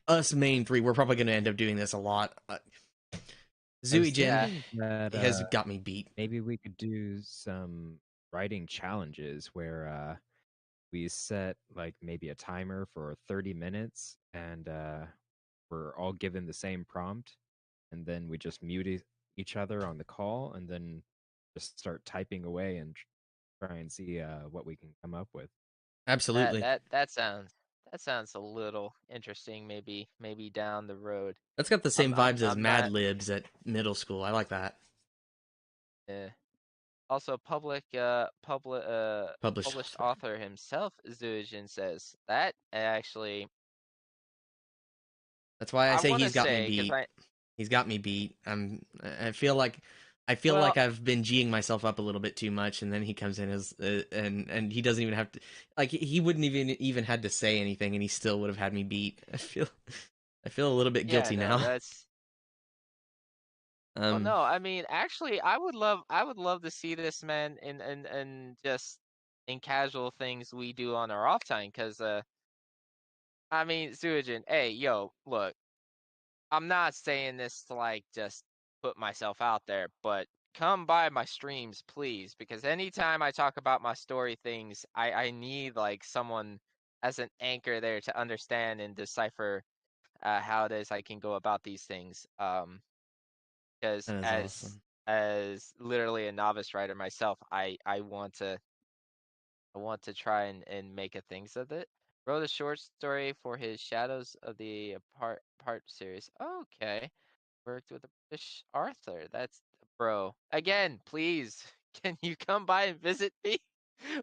us main three. We're probably gonna end up doing this a lot. I was Zooey Yeah. thinking that has got me beat. maybe we could do some writing challenges where we set like maybe a timer for 30 minutes and we're all given the same prompt and then we just mute each other on the call and then just start typing away and try and see what we can come up with. Absolutely. That sounds a little interesting. Maybe down the road. That's got the same vibes as I'm Mad not. Libs at middle school. I like that. Eh. Also, Published published author. author himself, Zuijin says that actually. That's why I I say want to he's got me say because beat. He's got me beat. I feel like well, I've been G'ing myself up a little bit too much, and then he comes in as and he doesn't even have to, like, he wouldn't even had to say anything, and he still would have had me beat. I feel a little bit yeah, guilty no, now. that's. Well, Um, no, I mean, actually, I would love to see this man in just in casual things we do on our off time, because I mean, Zuijin, hey, yo, look, I'm not saying this to like just put myself out there, but come by my streams, please, because anytime I talk about my story things, I need like someone as an anchor there to understand and decipher how it is I can go about these things. Because that is awesome. as literally a novice writer myself, I want to try and make a things of it. Wrote a short story for his Shadows of the Part series. Okay. Worked with a British Arthur. That's bro. Again, please, can you come by and visit me?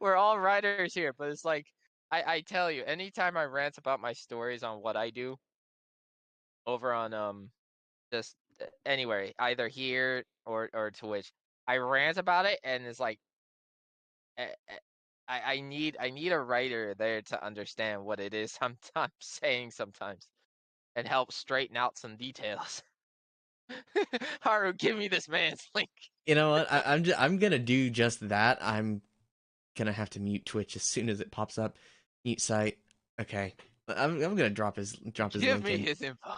We're all writers here, but it's like I tell you, anytime I rant about my stories on what I do over on just anywhere, either here or Twitch, I rant about it and it's like eh, eh, I need a writer there to understand what it is I'm saying sometimes and help straighten out some details. Haru, give me this man's link. You know what? I'm gonna do just that. I'm gonna have to mute Twitch as soon as it pops up. Mute site. Okay. I'm gonna drop his Give link me in. his info.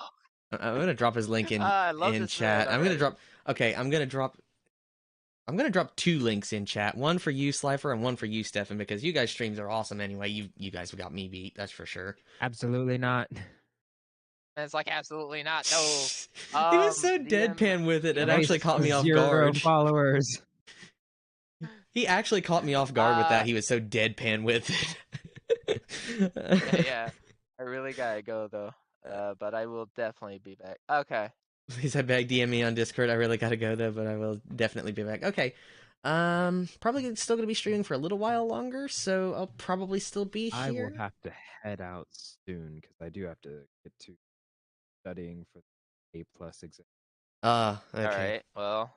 I'm gonna drop his link I love in this man chat. I'm gonna already. drop. Okay, I'm gonna drop 2 links in chat. One for you, Slyfer, and one for you, Steffen, because you guys' streams are awesome anyway. You guys got me beat. That's for sure. Absolutely not. And it's like absolutely not. No. He was so DM deadpan with it. It wants actually to Nice caught me off 0 guard. followers. He actually caught me off guard with that. He was so deadpan with it. yeah. I really gotta go though. But I will definitely be back. Okay. Please, I beg, DM me on Discord. I really gotta go though, but I will definitely be back. Okay. Probably still gonna be streaming for a little while longer, so I'll probably still be I will here. have to head out soon because I do have to get to studying for the A+ exam. All Okay. right. Well,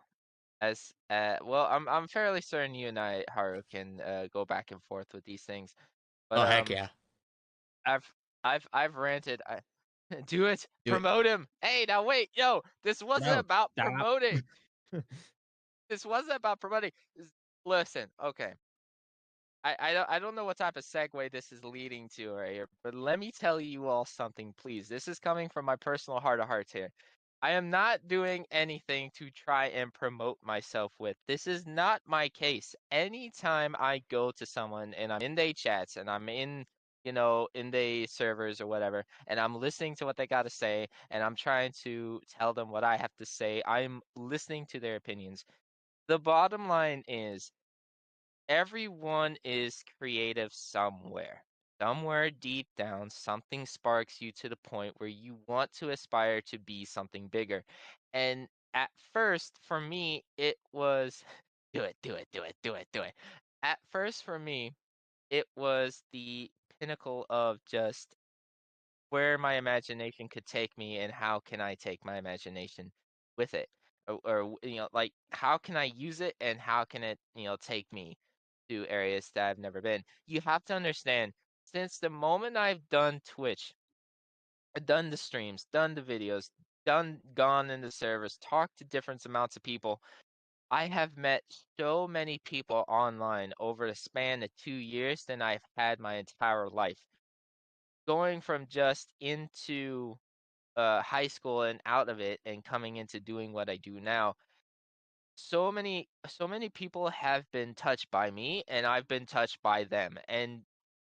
as well, I'm fairly certain you and I, Haru, can go back and forth with these things. But Oh heck yeah. I've I've ranted. Do it. Do it. Promote him. Hey, now wait, yo, this wasn't No, about stop. promoting. This wasn't about promoting. Listen, okay. I don't know what type of segue this is leading to right here, but let me tell you all something, please. This is coming from my personal heart of hearts here. I am not doing anything to try and promote myself with. This is not my case. Anytime I go to someone and I'm in their chats and I'm in, in the servers or whatever, and I'm listening to what they got to say and I'm trying to tell them what I have to say, I'm listening to their opinions. The bottom line is everyone is creative somewhere. Somewhere deep down, something sparks you to the point where you want to aspire to be something bigger. And at first for me it was do it. At first for me it was the pinnacle of just where my imagination could take me and how can I take my imagination with it, or like how can I use it and how can it take me to areas that I've never been. You have to understand, since the moment I've done Twitch, done the streams, done the videos, gone into servers, talked to different amounts of people, I have met so many people online over the span of 2 years than I've had my entire life. Going from just into high school and out of it and coming into doing what I do now, so many people have been touched by me and I've been touched by them. And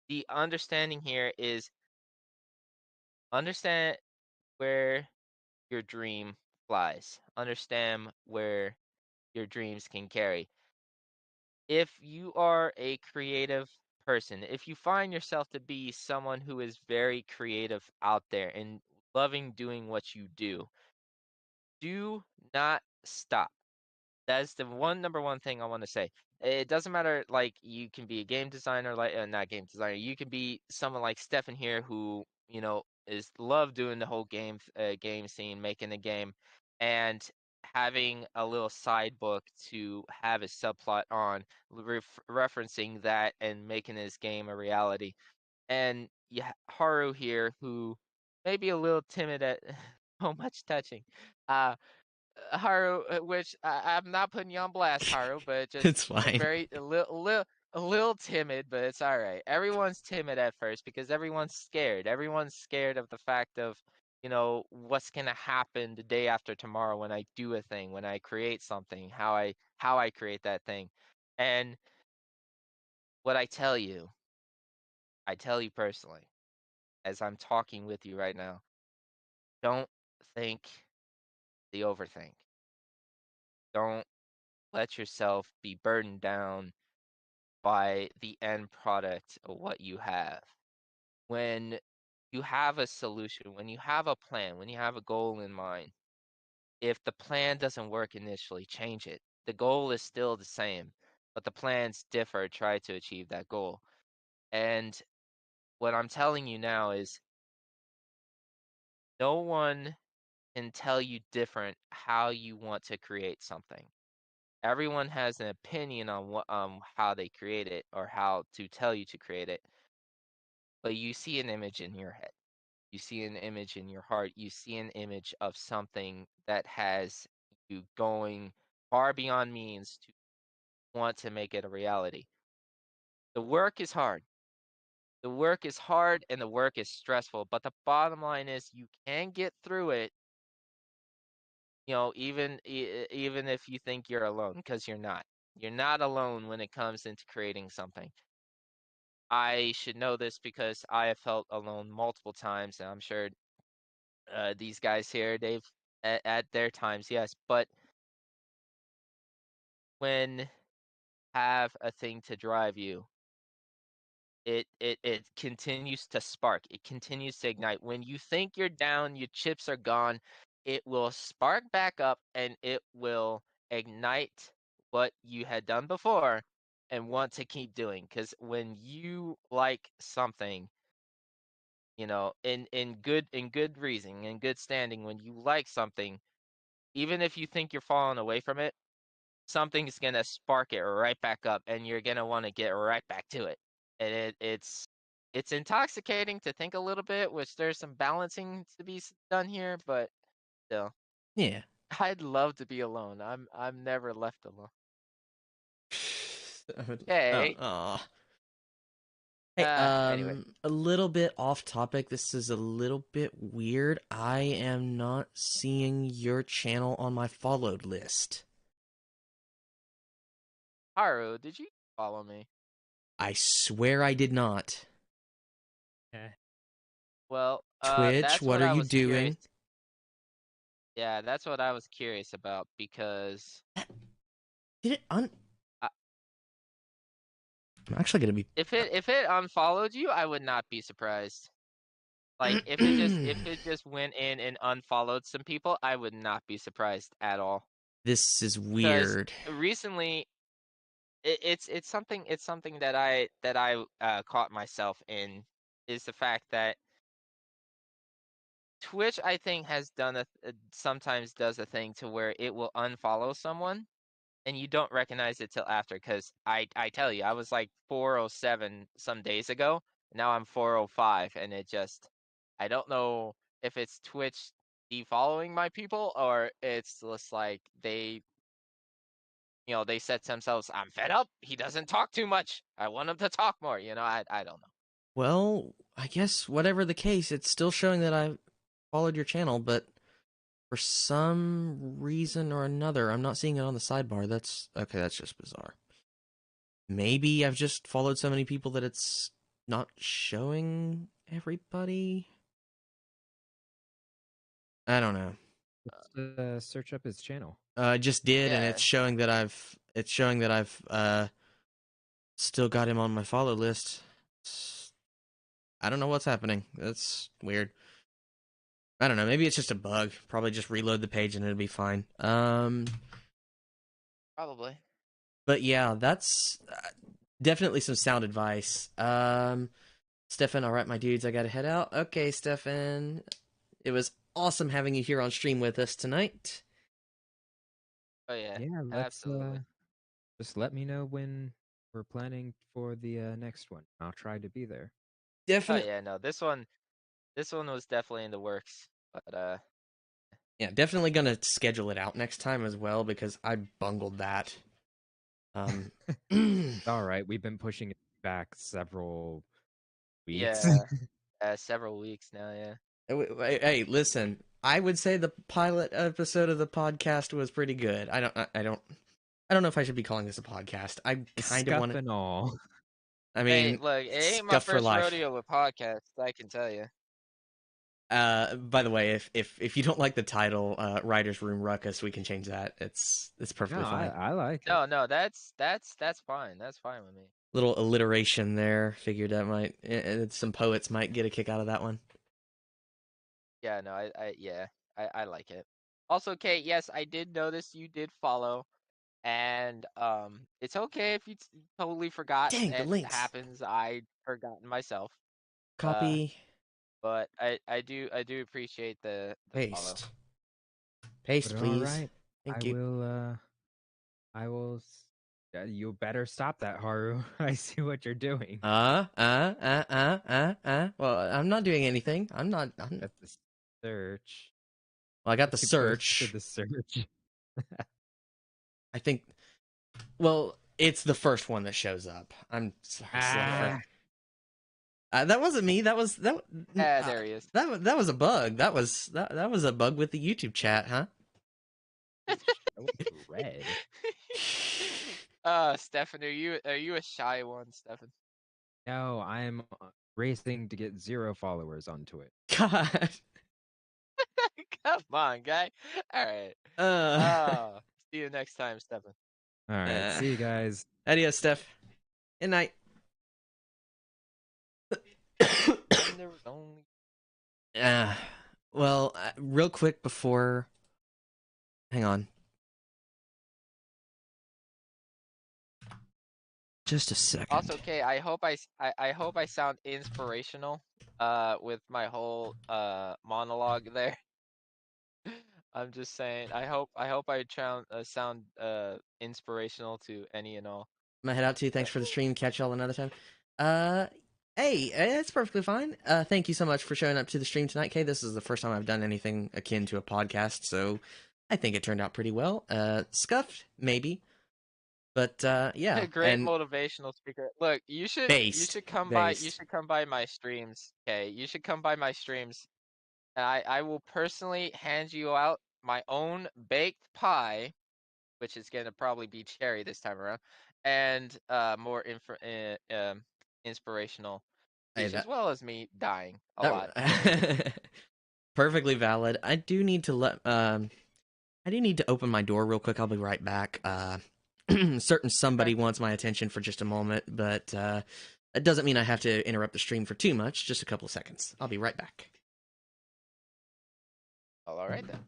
the understanding here is understand where your dream flies. Understand where your dreams can carry. If you are a creative person, if you find yourself to be someone who is very creative out there and loving doing what you do not stop. That's the number one thing I want to say. It doesn't matter, like, you can be a game designer, like, not game designer. You can be someone like Stefan here who, is love doing the whole game scene, making a game, and having a little side book to have a subplot on, referencing that and making his game a reality. And Haru here, who may be a little timid at so much touching. Uh, Haru, which I'm not putting you on blast, Haru, but just It's fine. a little timid, but it's all right. Everyone's timid at first because everyone's scared. Everyone's scared of the fact of, what's gonna happen the day after tomorrow when I do a thing, when I create something, how I create that thing. And what I tell you personally, as I'm talking with you right now, don't think the overthink. Don't let yourself be burdened down by the end product of what you have. When you have a solution, when you have a plan, when you have a goal in mind, if the plan doesn't work initially, change it. The goal is still the same, but the plans differ. Try to achieve that goal. And what I'm telling you now is no one can tell you different how you want to create something. Everyone has an opinion on how they create it or how to tell you to create it, but you see an image in your head. You see an image in your heart. You see an image of something that has you going far beyond means to want to make it a reality. The work is hard. The work is hard and the work is stressful, but the bottom line is you can get through it, even if you think you're alone, because you're not. You're not alone when it comes into creating something. I should know this because I have felt alone multiple times, and I'm sure these guys here, they've at their times, yes. But when have a thing to drive you, it continues to spark. It continues to ignite. When you think you're down, your chips are gone, it will spark back up and it will ignite what you had done before and want to keep doing. Because when you like something, in good reason, in good standing, when you like something, even if you think you're falling away from it, something's gonna spark it right back up, and you're gonna want to get right back to it. And it's intoxicating to think a little bit, which there's some balancing to be done here, but still, Yeah. I'd love to be alone. I'm never left alone. Oh, Okay. aw. Hey, Anyway, a little bit off topic. This is a little bit weird. I am not seeing your channel on my followed list. Haru, did you follow me? I swear I did not. Eh. Well, Twitch, that's what what are I you was curious. doing? Yeah, that's what I was curious about because Did it uh, I'm actually gonna be. if it unfollowed you, I would not be surprised. Like if it just went in and unfollowed some people, I would not be surprised at all. This is Because weird. recently, it's something that I caught myself in, is the fact that Twitch, I think, has done sometimes does a thing to where it will unfollow someone and you don't recognize it till after. Because I tell you, I was like 407 some days ago. Now I'm 405, and I don't know if it's Twitch defollowing my people or it's just like they said to themselves, I'm fed up. He doesn't talk too much. I want him to talk more. I don't know. Well, I guess whatever the case, it's still showing that I followed your channel, but for some reason or another, I'm not seeing it on the sidebar. That's okay, that's just bizarre. Maybe I've just followed so many people that it's not showing everybody. I don't know. Let's search up his channel. I just did, and Yeah. it's showing that I've still got him on my follow list. I don't know what's happening. That's weird. I don't know. Maybe it's just a bug. Probably just reload the page and it'll be fine. Probably. But yeah, that's definitely some sound advice. Steffen, all right, my dudes, I gotta head out. Okay, Steffen, it was awesome having you here on stream with us tonight. Oh yeah. Yeah, let's Absolutely. just let me know when we're planning for the next one. I'll try to be there. Oh Definitely, yeah, no. This one was definitely in the works. But yeah, definitely gonna schedule it out next time as well because I bungled that. All right, we've been pushing it back several weeks. yeah. Several weeks now, yeah. Hey, listen. I would say the pilot episode of the podcast was pretty good. I don't know if I should be calling this a podcast. I kind of want Scuff to. and all. I Hey, mean, look, it ain't my scuff for first life. rodeo with podcasts, I can tell you. By the way, if you don't like the title, Writer's Room Ruckus, we can change that. It's No, perfectly fine. I like it. No, that's fine. That's fine with me. Little alliteration there. Figured that might some poets might get a kick out of that one. Yeah, no, yeah, I like it. Also, Kate, yes, I did notice you did follow, and it's okay if you totally forgot. Dang, the It links. happens. I'd forgotten myself. Uh, Copy, but I do appreciate the follow. paste, But all please. right, Thank you. I will. You better stop that, Haru. I see what you're doing. Well, I'm not doing anything. That's the search. Well, I got the Too close to search. the search. I think. Well, it's the first one that shows up. I'm sorry, Slyfer. That wasn't me. That was There he is. that was a bug. That was a bug with the YouTube chat, huh? It's red. Stefan, are you a shy one, Stefan? No, I'm racing to get 0 followers on Twitch. God. Come on, guy. All right. See you next time, Stefan. All right, see you guys. Adios, Steph. Good night. And there was only Well, real quick before. Hang on. Just a second. Also, okay, I hope I sound inspirational with my whole monologue there. I'm just saying. I hope I sound inspirational to any and all. I'm gonna head out to you. Thanks for the stream. Catch y'all another time. Hey, it's perfectly fine. Thank you so much for showing up to the stream tonight, Kay. This is the first time I've done anything akin to a podcast, so I think it turned out pretty well. Scuffed, maybe. But yeah. Great and motivational speaker. Look, you should come by my streams. Okay, you should come by my streams. And I will personally hand you out my own baked pie, which is gonna probably be cherry this time around, and more inspirational Hey, speech, as well as me dying a lot. that perfectly valid. I do need to open my door real quick. I'll be right back. Certain somebody wants my attention for just a moment, but That doesn't mean I have to interrupt the stream for too much, just a couple of seconds. I'll be right back. All right then.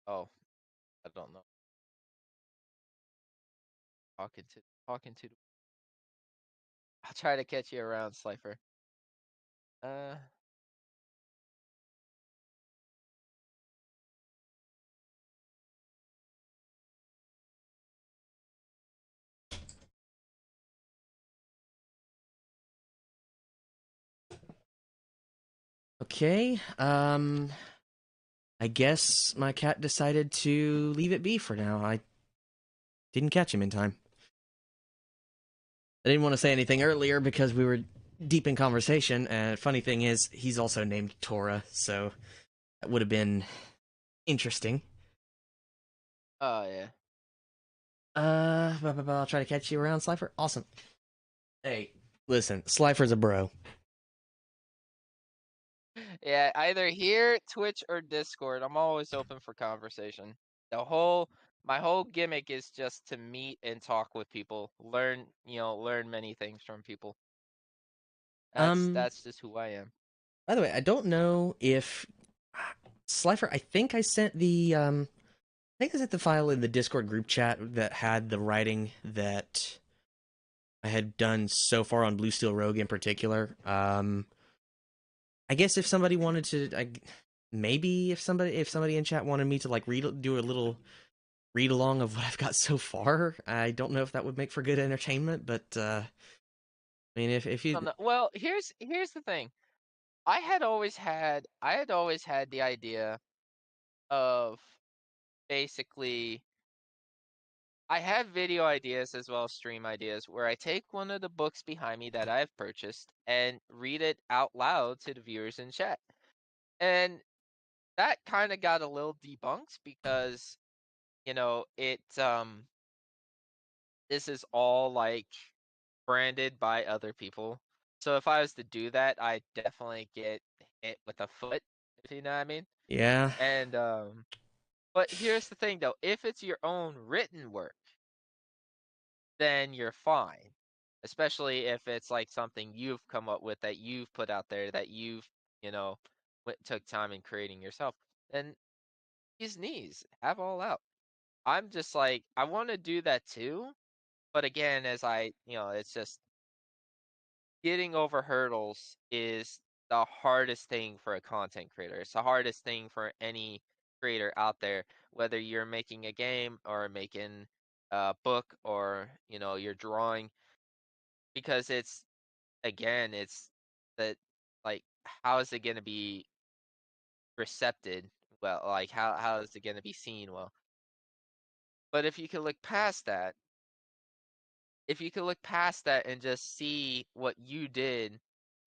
Oh, I don't know. Talking to. I'll try to catch you around, Slyfer. Okay, I guess my cat decided to leave it be for now. I didn't catch him in time. I didn't want to say anything earlier because we were deep in conversation, and funny thing is, he's also named Tora, so that would have been interesting. Oh yeah. I'll try to catch you around, Slyfer. Awesome. Hey, listen, Slyfer's a bro. Yeah, either here, Twitch, or Discord. I'm always open for conversation. My whole gimmick is just to meet and talk with people, learn many things from people. That's just who I am. By the way, I don't know if Slyfer. I think I sent the file in the Discord group chat that had the writing that I had done so far on Blue Steel Rogue in particular. I guess if somebody wanted to, maybe if somebody in chat wanted me to like do a little read along of what I've got so far, I don't know if that would make for good entertainment, but I mean, if you, Well, here's the thing. I had always had the idea of basically I have video ideas as well as stream ideas where I take one of the books behind me that I've purchased and read it out loud to the viewers in chat. And that kind of got a little debunked because, this is all like branded by other people. So if I was to do that, I'd definitely get hit with a foot, if you know what I mean. yeah, And but here's the thing though, if it's your own written work, then you're fine. Especially if it's like something you've come up with that you've put out there that you've, took time in creating yourself. Then these knees, have all out. I'm just like, I want to do that too. But again, it's just getting over hurdles is the hardest thing for a content creator. It's the hardest thing for any creator out there, whether you're making a game or making a book or, you're drawing, because it's that, like, how is it going to be recepted well? Like, how is it going to be seen well? But if you could look past that and just see what you did,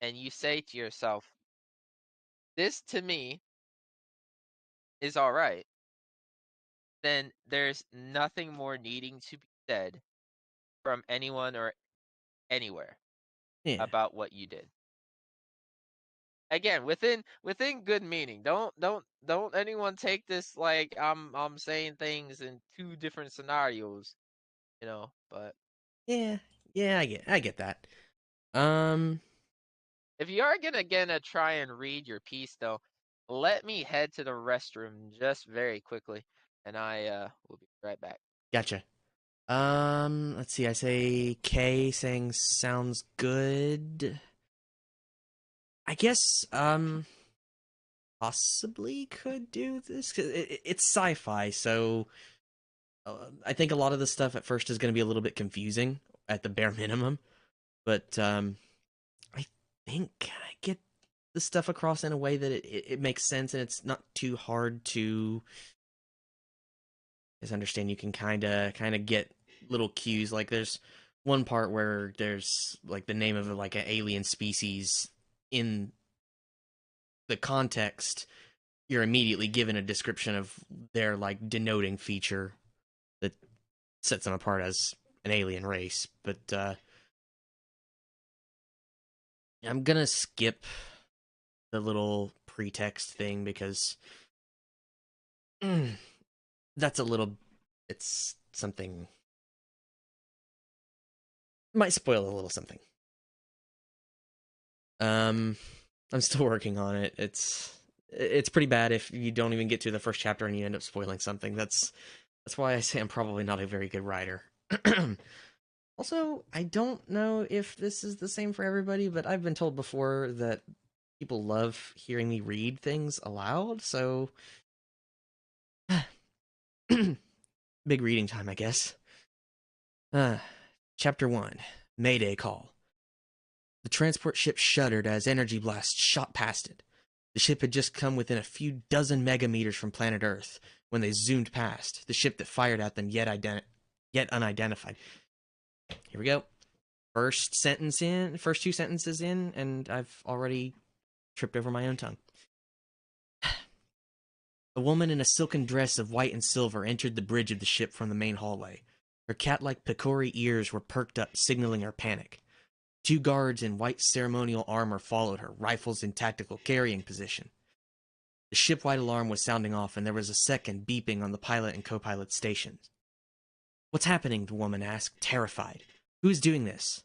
and you say to yourself, this to me is all right, then there's nothing more needing to be said from anyone or anywhere yeah, about what you did. Again, within good meaning. Don't anyone take this like I'm saying things in two different scenarios, but yeah, yeah. I get that. Um, if you are gonna try and read your piece though, let me head to the restroom just very quickly, and I will be right back. Gotcha. Let's see. I say K saying sounds good. I guess possibly could do this 'cause it's sci-fi, so I think a lot of the stuff at first is going to be a little bit confusing at the bare minimum. But I think I get the stuff across in a way that it makes sense and it's not too hard to just understand. You can kind of get little cues. Like there's one part where there's like the name of like an alien species in the context. You're immediately given a description of their like denoting feature that sets them apart as an alien race. But I'm gonna skip the little pretext thing because that's a little. It's something Might spoil a little something. I'm still working on it. It's pretty bad if you don't even get to the first chapter and you end up spoiling something. That's why I say I'm probably not a very good writer. Also, I don't know if this is the same for everybody, but I've been told before that people love hearing me read things aloud, so big reading time, I guess. Chapter 1, Mayday Call. The transport ship shuddered as energy blasts shot past it. The ship had just come within a few dozen megameters from planet Earth when they zoomed past, the ship that fired at them yet unidentified. Here we go. First two sentences in, and I've already tripped over my own tongue. A woman in a silken dress of white and silver entered the bridge of the ship from the main hallway. Her cat-like pecory ears were perked up, signaling her panic. 2 guards in white ceremonial armor followed her, rifles in tactical carrying position. The ship-wide alarm was sounding off, and there was a second beeping on the pilot and co-pilot stations. "What's happening?" the woman asked, terrified. "Who's doing this?"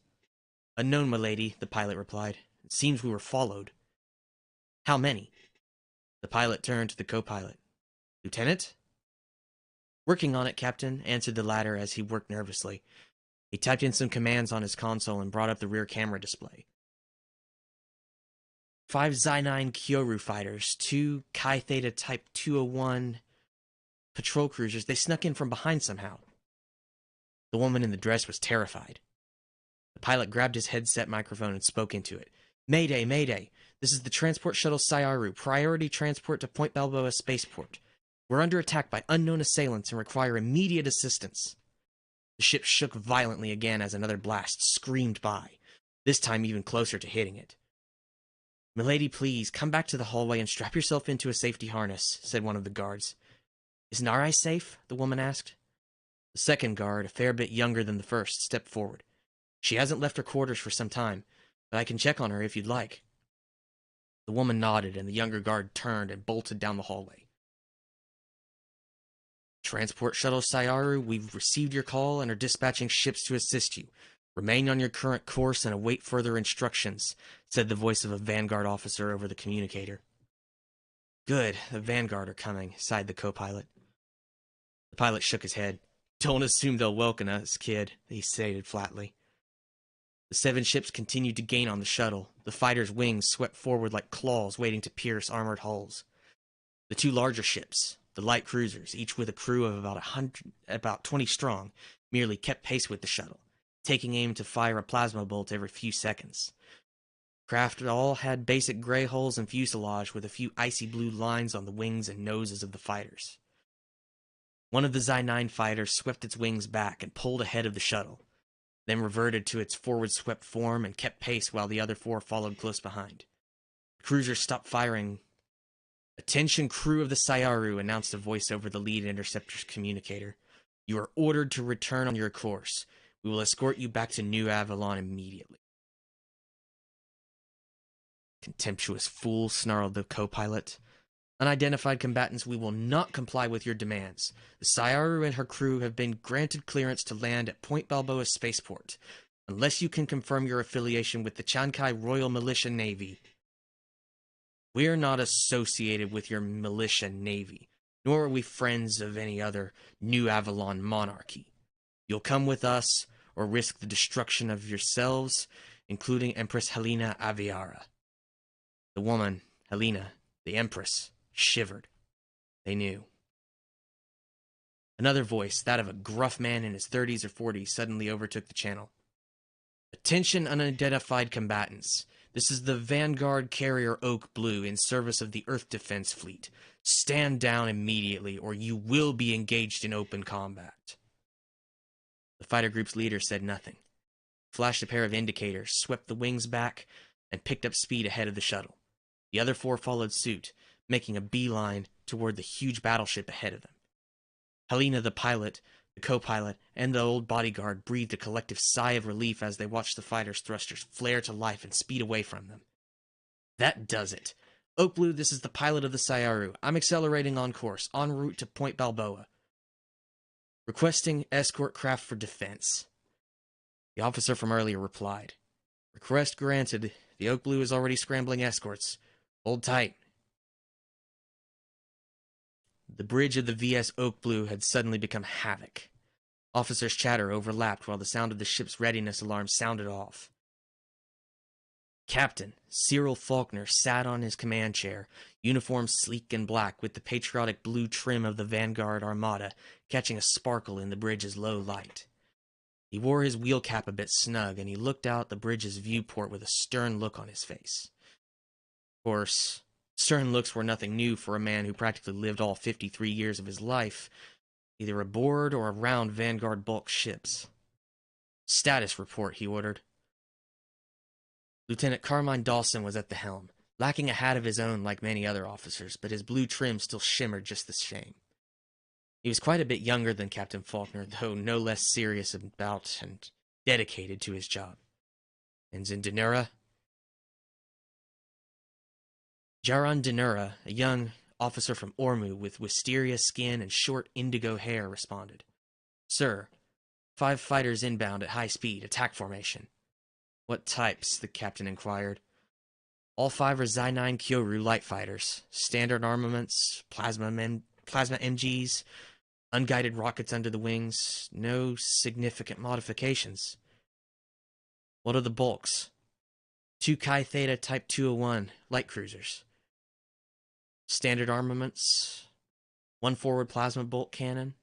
"Unknown, milady," the pilot replied. "It seems we were followed." "How many?" The pilot turned to the co-pilot. "Lieutenant?" "Working on it, Captain," answered the latter as he worked nervously. He typed in some commands on his console and brought up the rear camera display. 5 Xi-9 Kyoru fighters, 2 Chi Theta Type 201 patrol cruisers. They snuck in from behind somehow. The woman in the dress was terrified. The pilot grabbed his headset microphone and spoke into it. "Mayday, mayday. This is the transport shuttle Syaru. Priority transport to Point Balboa Spaceport. We're under attack by unknown assailants and require immediate assistance." The ship shook violently again as another blast screamed by, this time even closer to hitting it. "Milady, please, come back to the hallway and strap yourself into a safety harness," said one of the guards. "Is Narai safe?" the woman asked. The second guard, a fair bit younger than the first, stepped forward. "She hasn't left her quarters for some time, but I can check on her if you'd like." The woman nodded, and the younger guard turned and bolted down the hallway. "Transport Shuttle Syaru, we've received your call and are dispatching ships to assist you. Remain on your current course and await further instructions," said the voice of a Vanguard officer over the communicator. "Good, the Vanguard are coming," sighed the co-pilot. The pilot shook his head. "Don't assume they'll welcome us, kid," he stated flatly. The 7 ships continued to gain on the shuttle. The fighters' wings swept forward like claws waiting to pierce armored hulls. The 2 larger ships, the light cruisers, each with a crew of about 20 strong, merely kept pace with the shuttle, taking aim to fire a plasma bolt every few seconds. Craft all had basic gray hulls and fuselage with a few icy blue lines on the wings and noses of the fighters. One of the Xi-9 fighters swept its wings back and pulled ahead of the shuttle, then reverted to its forward-swept form and kept pace while the other 4 followed close behind. The cruiser stopped firing. "Attention, crew of the Syaru," announced a voice over the lead interceptor's communicator. "You are ordered to return on your course. We will escort you back to New Avalon immediately." "Contemptuous fool," snarled the co-pilot. "Unidentified combatants, we will not comply with your demands. The Syaru and her crew have been granted clearance to land at Point Balboa Spaceport, unless you can confirm your affiliation with the Chankai Royal Militia Navy." "We're not associated with your militia navy, nor are we friends of any other New Avalon monarchy. You'll come with us, or risk the destruction of yourselves, including Empress Helena Aviara." The woman, Helena, the Empress, shivered. They knew. Another voice, that of a gruff man in his 30s or 40s, suddenly overtook the channel. "Attention, unidentified combatants. This is the Vanguard carrier Oak Blue in service of the Earth Defense Fleet. Stand down immediately, or you will be engaged in open combat." The fighter group's leader said nothing. Flashed a pair of indicators, swept the wings back, and picked up speed ahead of the shuttle. The other 4 followed suit, making a beeline toward the huge battleship ahead of them. Helena, the pilot, the co-pilot, and the old bodyguard breathed a collective sigh of relief as they watched the fighters' thrusters flare to life and speed away from them. "That does it. Oak Blue, this is the pilot of the Syaru. I'm accelerating on course, en route to Point Balboa. Requesting escort craft for defense." The officer from earlier replied. Request granted. The Oak Blue is already scrambling escorts. Hold tight. The bridge of the VS Oak Blue had suddenly become havoc. Officers' chatter overlapped while the sound of the ship's readiness alarm sounded off. Captain Cyril Faulkner sat on his command chair, uniform sleek and black with the patriotic blue trim of the Vanguard Armada catching a sparkle in the bridge's low light. He wore his wheel cap a bit snug, and he looked out the bridge's viewport with a stern look on his face. Of course, stern looks were nothing new for a man who practically lived all 53 years of his life, either aboard or around Vanguard bulk ships. Status report, he ordered. Lieutenant Carmine Dawson was at the helm, lacking a hat of his own like many other officers, but his blue trim still shimmered just the same. He was quite a bit younger than Captain Faulkner, though no less serious about and dedicated to his job. Ensign Denura? Jaron Denura, a young officer from Ormu with wisteria skin and short indigo hair, responded. Sir, 5 fighters inbound at high speed, attack formation. What types? The captain inquired. All 5 are Zi-9 Kyoru light fighters. Standard armaments, plasma MGs, unguided rockets under the wings. No significant modifications. What are the bulks? 2 Chi Theta Type 201 light cruisers. Standard armaments. 1 forward plasma bolt cannon.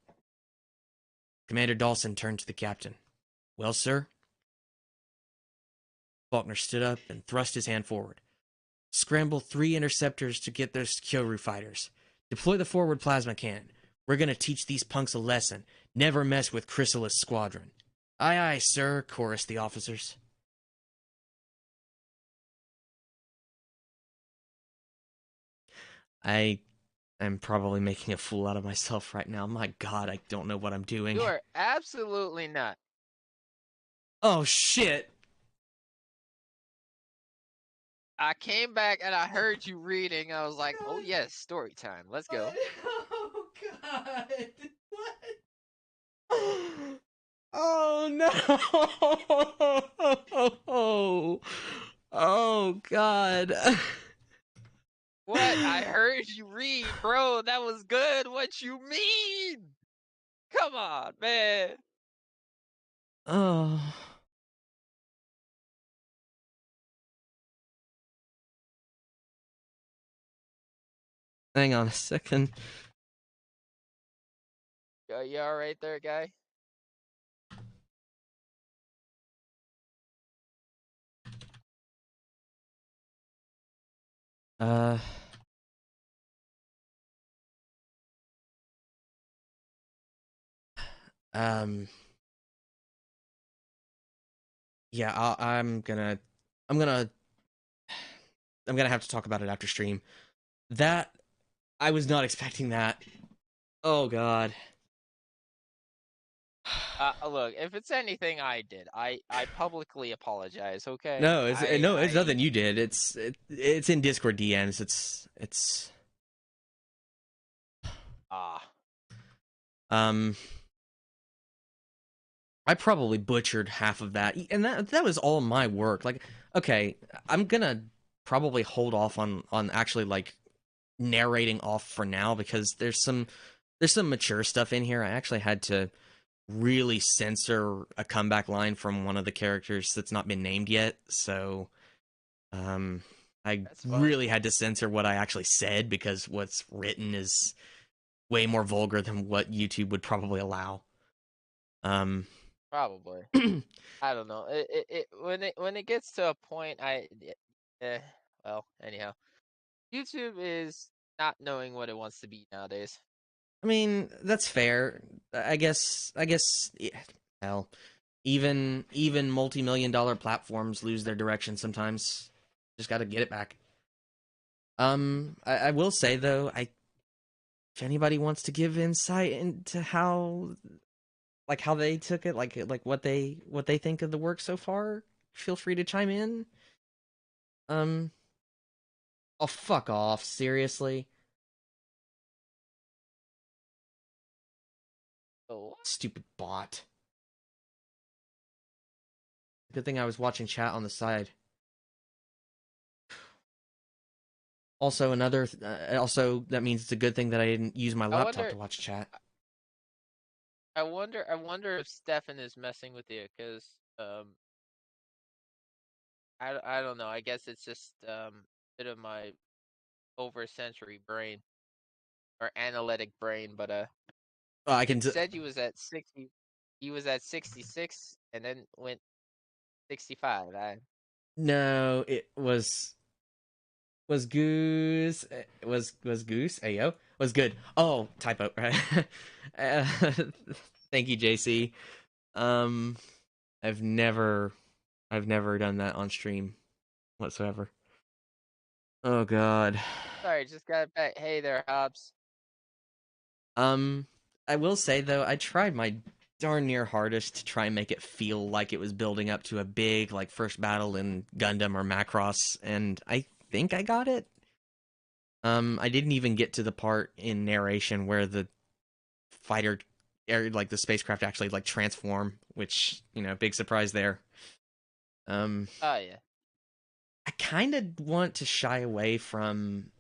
Commander Dawson turned to the captain. Well, sir? Faulkner stood up and thrust his hand forward. Scramble 3 interceptors to get those Kyoru fighters. Deploy the forward plasma cannon. We're gonna teach these punks a lesson. Never mess with Chrysalis Squadron. Aye, aye, sir, chorused the officers. I am probably making a fool out of myself right now. My God, I don't know what I'm doing. You are absolutely not. Oh, shit. I came back and I heard you reading. I was like, oh yes, story time. Let's go. Oh, God. What? Oh, no. Oh, God. What? I heard you read, bro. That was good. What you mean? Come on, man. Oh. Hang on a second. You all right there, guy? Uh. Um. Yeah, I'm gonna have to talk about it after stream. That I was not expecting that. Oh God. Look, if it's anything I did, I publicly apologize. Okay. No, it's nothing you did. It's in Discord DMs. It's um. I probably butchered half of that, and that was all my work. Like, okay, I'm gonna probably hold off on actually like narrating off for now because there's some mature stuff in here. I actually had to really censor a comeback line from one of the characters that's not been named yet. So, I really had to censor what I actually said because what's written is way more vulgar than what YouTube would probably allow. Probably. I don't know. When it gets to a point, well, anyhow, YouTube is not knowing what it wants to be nowadays. I mean, that's fair. I guess. Yeah, hell, even multi-million-dollar platforms lose their direction sometimes. Just got to get it back. I will say though, if anybody wants to give insight into how they took it, like what they think of the work so far, feel free to chime in. Oh, fuck off, seriously. Oh, Stupid bot. Good thing I was watching chat on the side. Also, also that means it's a good thing that I didn't use my laptop to watch chat. I wonder if Steffen is messing with you, because I don't know. I guess it's just a bit of my over-sensory brain or analytic brain, but I can. Said you was at 60. He was at 66 and then went 65. No, it was Goose. Was Goose? Ayo was good. Oh, typo. Right. uh, thank you, JC. I've never done that on stream whatsoever. Oh God. Sorry, just got back. Hey there, Hobbs. I will say though, I tried my darn near hardest to try and make it feel like it was building up to a big like first battle in Gundam or Macross, and I think I got it. I didn't even get to the part in narration where the fighter, like the spacecraft, actually like transform, which big surprise there. Oh yeah. I kind of want to shy away from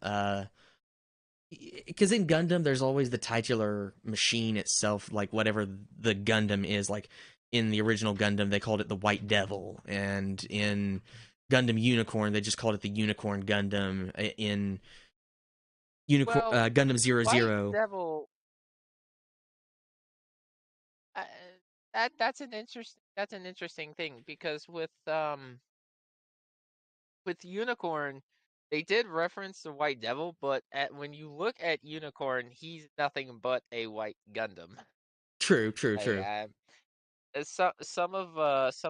because in Gundam there's always the titular machine itself, like whatever the Gundam is. Like in the original Gundam they called it the White Devil, and in Gundam Unicorn they just called it the Unicorn Gundam. In Gundam Zero White Zero. Devil. Uh, that's an interesting thing, because with Unicorn, they did reference the White Devil, but when you look at Unicorn, he's nothing but a white Gundam. True. Like, some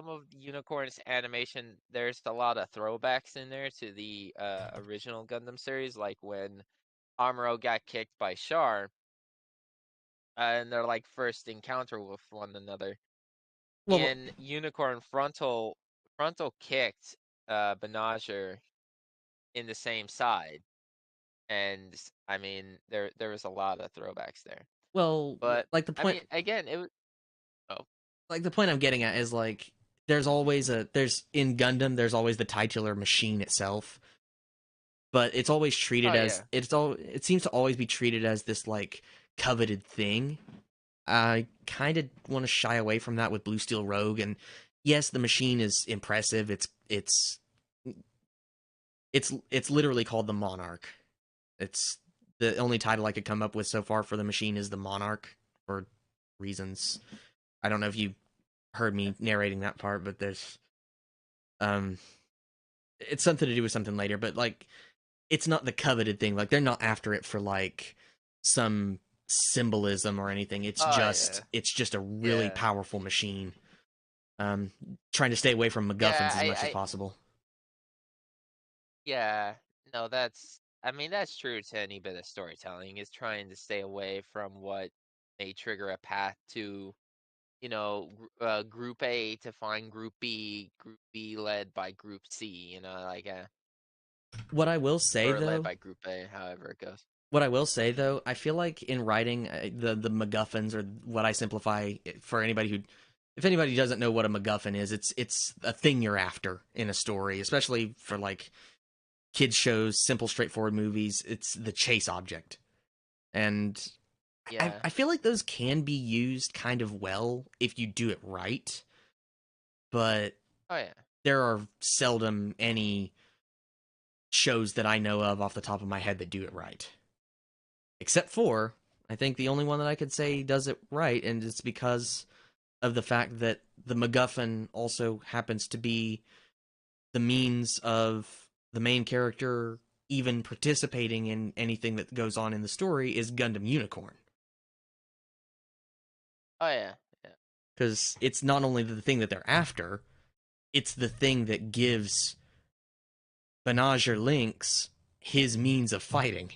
of Unicorn's animation, there's a lot of throwbacks in there to the original Gundam series, like when Amuro got kicked by Char, and their like first encounter with one another. Well, In Unicorn, frontal kicked Benager in the same side, and I mean there was a lot of throwbacks there. well, But like the I point, mean, again, it was. Oh, like the point I'm getting at is like there's in Gundam there's always the titular machine itself, but it's always treated oh as yeah. it seems to always be treated as this like coveted thing. I kind of want to shy away from that with Blue Steel Rogue, and yes, the machine is impressive. It's literally called the Monarch. It's the only title I could come up with so far for the machine is the Monarch, for reasons. I don't know if you heard me narrating that part, but there's um it's something to do with something later, but like it's not the coveted thing. Like they're not after it for like some symbolism or anything. It's Oh just yeah. it's just a really Yeah. powerful machine. Trying to stay away from Yeah. MacGuffins as much as possible. Yeah. No, I mean, that's true to any bit of storytelling, is trying to stay away from what may trigger a path to, Group A to find Group B led by Group C, like What I will say or led though, by Group A, however it goes. I feel like in writing the MacGuffins, or what I simplify for anybody who, if anybody doesn't know what a MacGuffin is, it's a thing you're after in a story, especially for like kids shows, simple, straightforward movies. It's the chase object, and Yeah. I feel like those can be used kind of well if you do it right, but Oh yeah. there are seldom any shows that I know of off the top of my head that do it right. Except for, I think the only one that I could say does it right, and it's because of the fact that the MacGuffin also happens to be the means of the main character even participating in anything that goes on in the story, is Gundam Unicorn. Oh yeah. Yeah. Because it's not only the thing that they're after, it's the thing that gives Benager Lynx his means of fighting.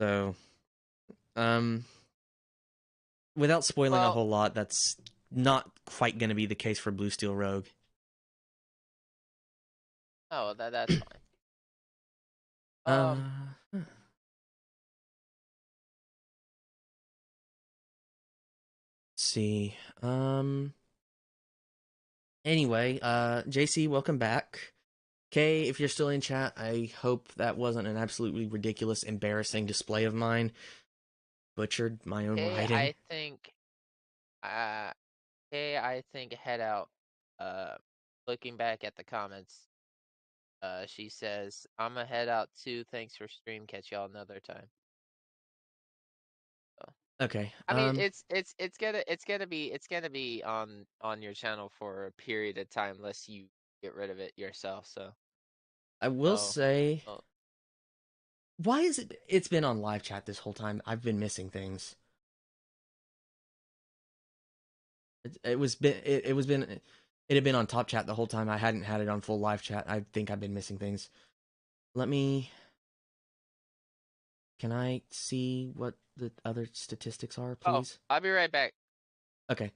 So, um, without spoiling a Well, whole lot, that's not quite going to be the case for Blue Steel Rogue. oh, that's fine. Uh, let's see. Anyway, JC, welcome back. Kay, if you're still in chat, I hope that wasn't an absolutely ridiculous, embarrassing display of mine. Butchered my own Hey, writing. uh, I think head out. Looking back at the comments, she says, "I'ma head out too. Thanks for stream. Catch y'all another time." So, Okay. I mean, it's gonna be on your channel for a period of time, unless you get rid of it yourself. So, I will oh, say, oh, why is it? It's been on live chat this whole time. I've been missing things. It had been on top chat the whole time. I hadn't had it on full live chat. I think I've been missing things. Let me. Can I see what the other statistics are, oh, please? I'll be right back. Okay.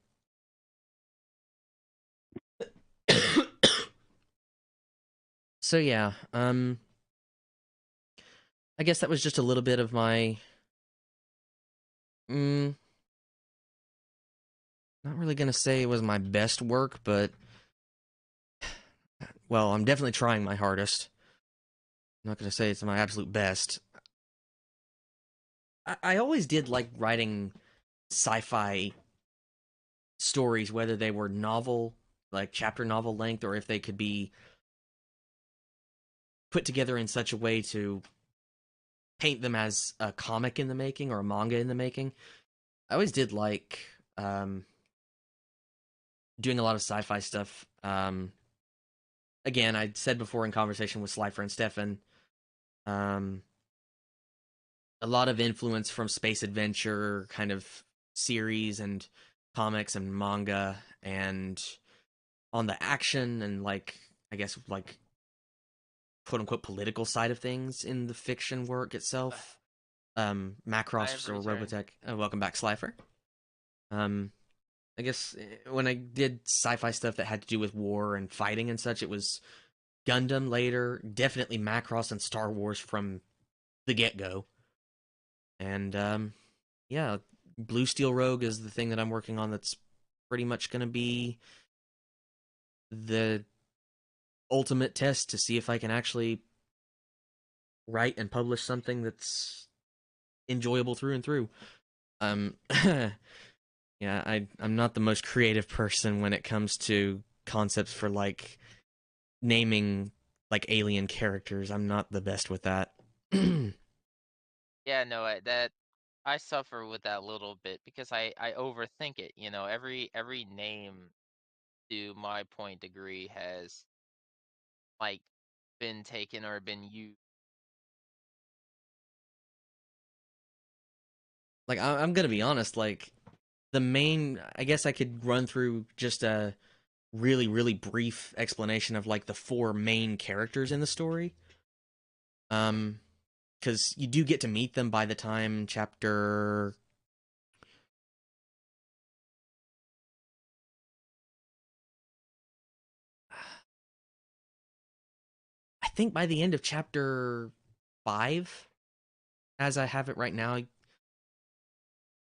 So yeah, I guess that was just a little bit of my not really gonna say it was my best work, but well, I'm definitely trying my hardest. I'm not gonna say it's my absolute best. I always did like writing sci-fi stories, whether they were novel, like chapter novel length, or if they could be put together in such a way to paint them as a comic in the making or a manga in the making. I always did like doing a lot of sci-fi stuff. Again, I said before in conversation with Slyfer and Steffen, um, a lot of influence from space adventure kind of series and comics and manga, and on the action and like I guess like quote unquote political side of things in the fiction work itself. I have Macross or returned. Robotech. Welcome back, Slifer. Um, I guess when I did sci-fi stuff that had to do with war and fighting and such, it was Gundam later, definitely Macross and Star Wars from the get-go. And yeah, Blue Steel Rogue is the thing that I'm working on that's pretty much going to be the ultimate test to see if I can actually write and publish something that's enjoyable through and through. Yeah, I'm not the most creative person when it comes to concepts for like naming like alien characters. I'm not the best with that. Yeah, no, I suffer with that a little bit because I overthink it. You know, every name to my point degree has like been taken or been used. Like I'm gonna be honest, like the main I guess I could run through just a really brief explanation of like the four main characters in the story. Because you do get to meet them by the time chapter I think by the end of chapter 5, as I have it right now,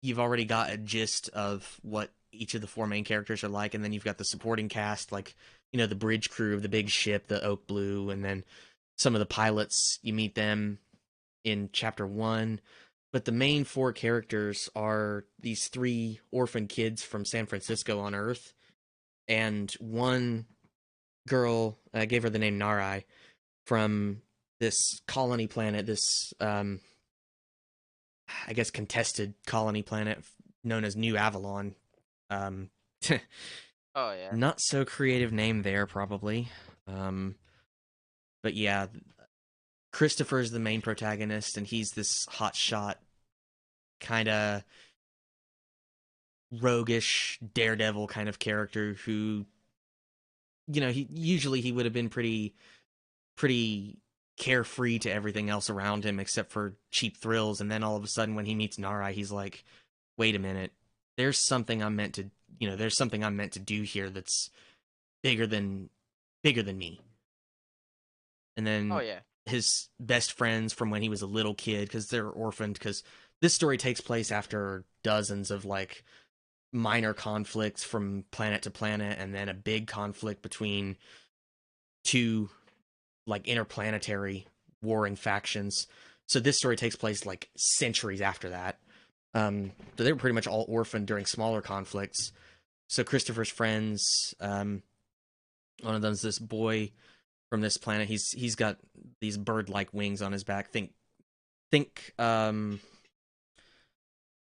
you've already got a gist of what each of the four main characters are like, and then you've got the supporting cast, like, you know, the bridge crew of the big ship, the Oak Blue, and then some of the pilots, you meet them in chapter 1. But the main four characters are these three orphan kids from San Francisco on Earth, and one girl, I gave her the name Narai, from this colony planet, this I guess contested colony planet known as New Avalon. Um, Oh yeah. not so creative name there, probably. But yeah, Christopher's the main protagonist, and he's this hotshot, kind of roguish daredevil kind of character who, you know, he would have been pretty carefree to everything else around him except for cheap thrills, and then all of a sudden when he meets Narai, he's like, wait a minute, there's something I'm meant to, you know, there's something I'm meant to do here that's bigger than me. And Oh then yeah. his best friends from when he was a little kid, because they're orphaned, because this story takes place after dozens of like minor conflicts from planet to planet, and then a big conflict between two like interplanetary warring factions. So this story takes place like centuries after that. So they were pretty much all orphaned during smaller conflicts. So Christopher's friends, one of them's this boy from this planet. He's got these bird-like wings on his back. Think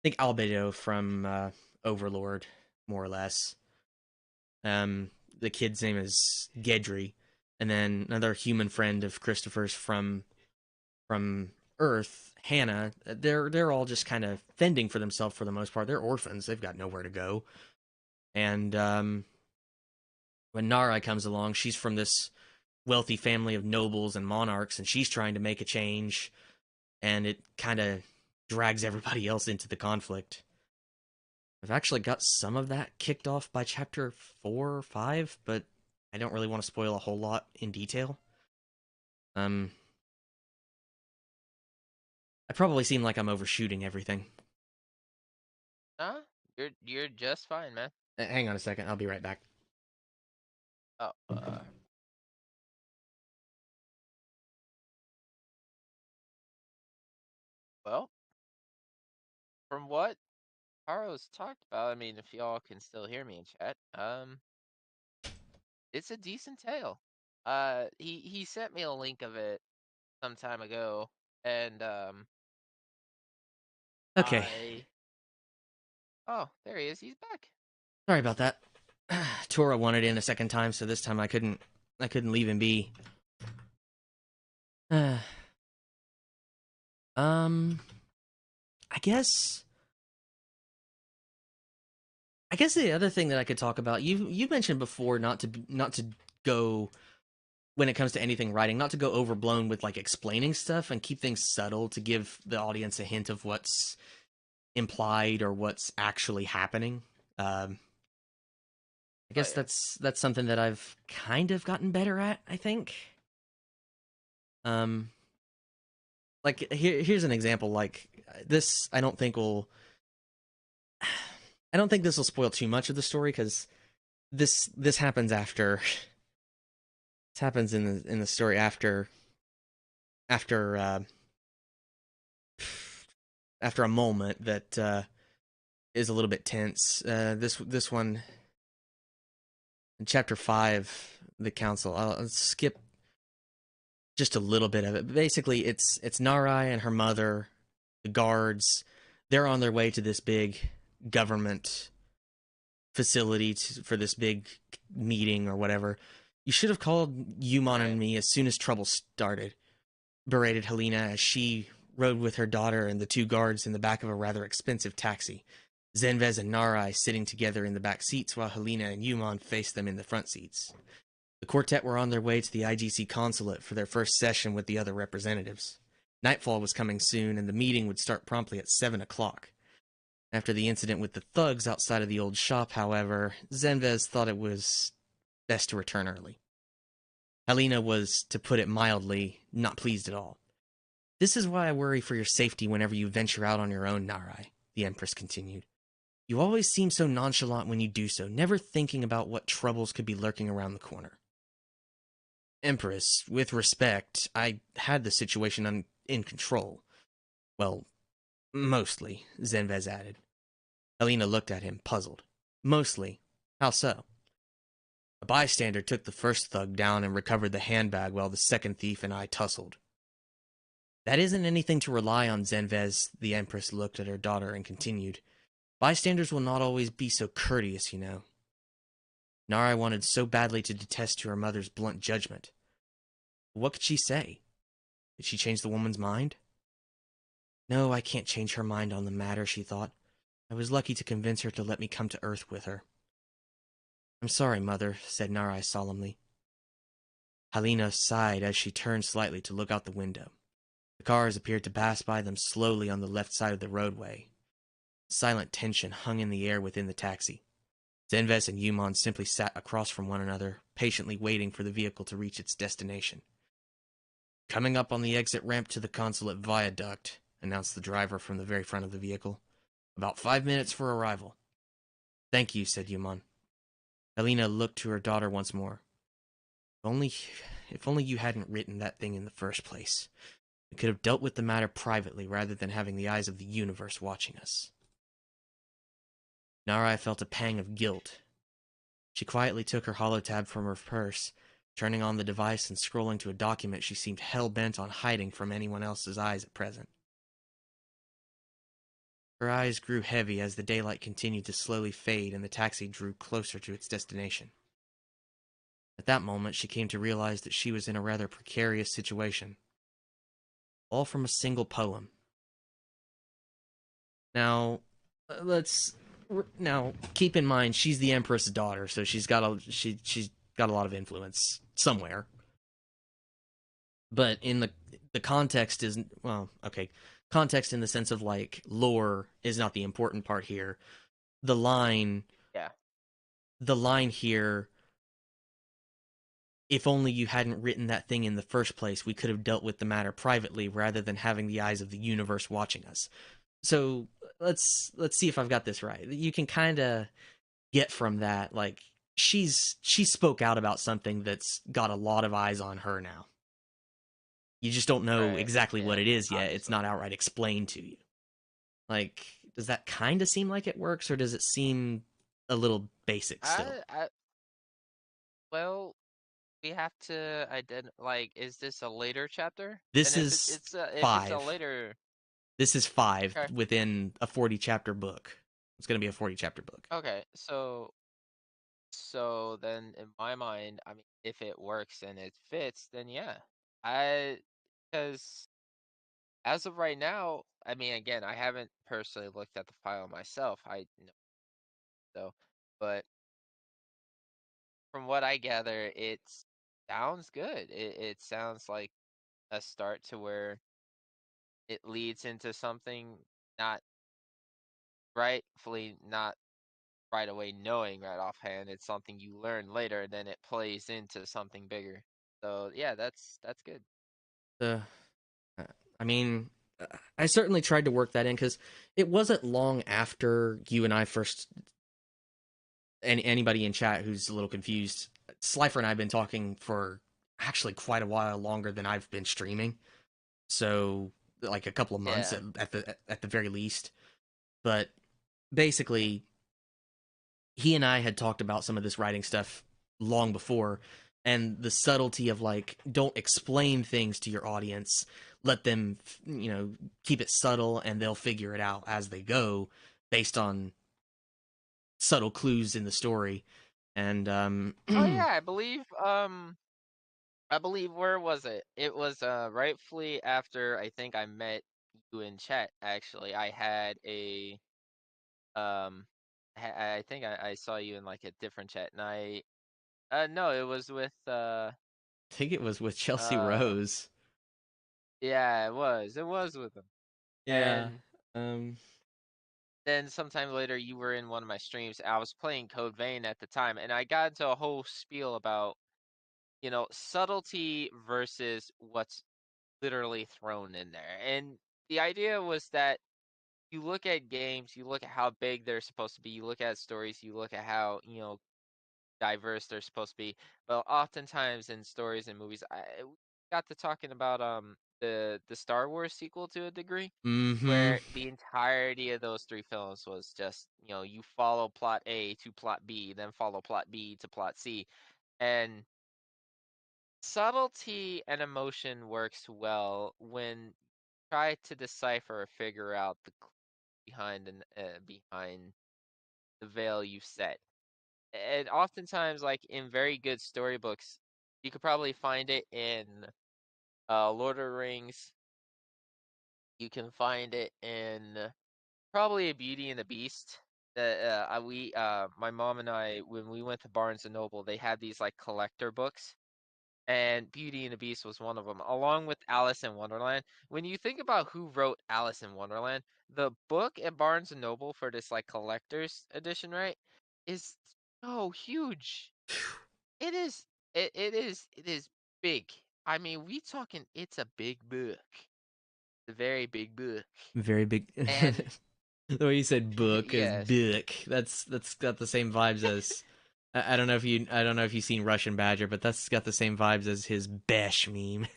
Albedo from Overlord, more or less. The kid's name is Gedry, and then another human friend of Christopher's from Earth, Hannah. They're all just kind of fending for themselves for the most part. They're orphans. They've got nowhere to go. And when Narai comes along, she's from this wealthy family of nobles and monarchs, and she's trying to make a change, and it kind of drags everybody else into the conflict. I've actually got some of that kicked off by chapter 4 or 5, but I don't really want to spoil a whole lot in detail. I probably seem like I'm overshooting everything. Nah, you're just fine, man. Hang on a second, I'll be right back. Oh, well, from what Haro's talked about, I mean, if y'all can still hear me in chat, it's a decent tale. He sent me a link of it some time ago, and Okay. Oh, there he is. He's back. Sorry about that. Tora wanted in a second time, so this time I couldn't leave him be. I guess the other thing that I could talk about, you mentioned before not to go, when it comes to anything writing, not to go overblown with like explaining stuff and keep things subtle to give the audience a hint of what's implied or what's actually happening. I guess that's something that I've kind of gotten better at, I think. Like here's an example. Like this, I don't think this will spoil too much of the story, because this happens after. This happens in the story after a moment that is a little bit tense. This one in chapter 5, the council. I'll skip just a little bit of it. But basically, it's Narai and her mother, the guards. They're on their way to this big government facility for this big meeting or whatever. You should have called Yuman and me as soon as trouble started, berated Helena as she rode with her daughter and the 2 guards in the back of a rather expensive taxi. Zenvez and Narai sitting together in the back seats while Helena and Yuman faced them in the front seats. The quartet were on their way to the IGC consulate for their first session with the other representatives. Nightfall was coming soon, and the meeting would start promptly at 7 o'clock. After the incident with the thugs outside of the old shop, however, Zenvez thought it was best to return early. Helena was, to put it mildly, not pleased at all. "This is why I worry for your safety whenever you venture out on your own, Narai," the Empress continued. "You always seem so nonchalant when you do so, never thinking about what troubles could be lurking around the corner." "Empress, with respect, I had the situation in control. Well, mostly," Zenvez added. Helena looked at him, puzzled. "Mostly? How so?" "A bystander took the first thug down and recovered the handbag while the second thief and I tussled." "That isn't anything to rely on, Zenvez," the Empress looked at her daughter and continued. "Bystanders will not always be so courteous, you know." Narai wanted so badly to detest her mother's blunt judgment. What could she say? Did she change the woman's mind? "No, I can't change her mind on the matter," she thought. "I was lucky to convince her to let me come to Earth with her." "I'm sorry, Mother," said Narai solemnly. Helena sighed as she turned slightly to look out the window. The cars appeared to pass by them slowly on the left side of the roadway. Silent tension hung in the air within the taxi. Zenvez and Yuman simply sat across from one another, patiently waiting for the vehicle to reach its destination. "Coming up on the exit ramp to the consulate viaduct," announced the driver from the very front of the vehicle. "About 5 minutes for arrival." Thank you, said Yuman. Helena looked to her daughter once more. If only you hadn't written that thing in the first place. We could have dealt with the matter privately rather than having the eyes of the universe watching us. Narai felt a pang of guilt. She quietly took her holotab from her purse, turning on the device and scrolling to a document she seemed hell-bent on hiding from anyone else's eyes at present. Her eyes grew heavy as the daylight continued to slowly fade and the taxi drew closer to its destination. At that moment, she came to realize that she was in a rather precarious situation. All from a single poem. Now, keep in mind she's the Empress's daughter, so she's got a lot of influence somewhere. But in the context is, well, okay, context in the sense of like lore is not the important part here. The line here, if only you hadn't written that thing in the first place, we could have dealt with the matter privately rather than having the eyes of the universe watching us. So let's see if I've got this right. You can kind of get from that, like, she spoke out about something that's got a lot of eyes on her now. You just don't know Right. exactly what Yeah. it is yet. Obviously. It's not outright explained to you. Like, does that kind of seem like it works, or does it seem a little basic still? Well, we have to identify. Like, is this a later chapter? This And if is if it's a 5. later, This is 5 okay, within a 40 chapter book. It's going to be a 40 chapter book. okay, so then in my mind, I mean, if it works and it fits, then yeah, I because as of right now, I mean, again, I haven't personally looked at the file myself. I know so, but from what I gather, it sounds good. It sounds like a start to where it leads into something not rightfully not right away knowing right offhand. It's something you learn later, then it plays into something bigger. So yeah, that's good. Uh, I mean, I certainly tried to work that in because it wasn't long after you and I first. And anybody in chat who's a little confused, Slyfer and I have been talking for actually quite a while longer than I've been streaming. So like a couple of months Yeah. at the very least. But basically, he and I had talked about some of this writing stuff long before, and the subtlety of like, don't explain things to your audience, let them keep it subtle and they'll figure it out as they go based on subtle clues in the story. And Oh yeah, I believe where was it? It was rightfully after I think I met you in chat actually. I had a um I think I saw you in like a different chat and I no, it was with I think it was with Chelsea uh Rose. yeah, it was. It was with him. Yeah. And Um then sometime later you were in one of my streams. I was playing Code Vein at the time and I got into a whole spiel about, subtlety versus what's literally thrown in there. And the idea was that you look at games, you look at how big they're supposed to be, you look at stories, you look at how, diverse they're supposed to be. But oftentimes in stories and movies, we got to talking about the Star Wars sequel to a degree, mhm. where the entirety of those three films was just you follow plot A to plot B, then follow plot B to plot C, and subtlety and emotion works well when try to decipher or figure out the behind behind the veil you set. And oftentimes, like in very good storybooks, you could probably find it in Lord of the Rings. You can find it in probably Beauty and the Beast. My mom and I, when we went to Barnes and Noble, they had these like collector books, and Beauty and the Beast was one of them, along with Alice in Wonderland. When you think about who wrote Alice in Wonderland, the book at Barnes and Noble for this like collector's edition, right, is so huge. It is. It is big. I mean, we talking. It's a big book. It's a very big book, Very big. and The way you said book is Yes. book. That's got the same vibes as I don't know if you've seen Russian Badger, but that's got the same vibes as his Besh meme.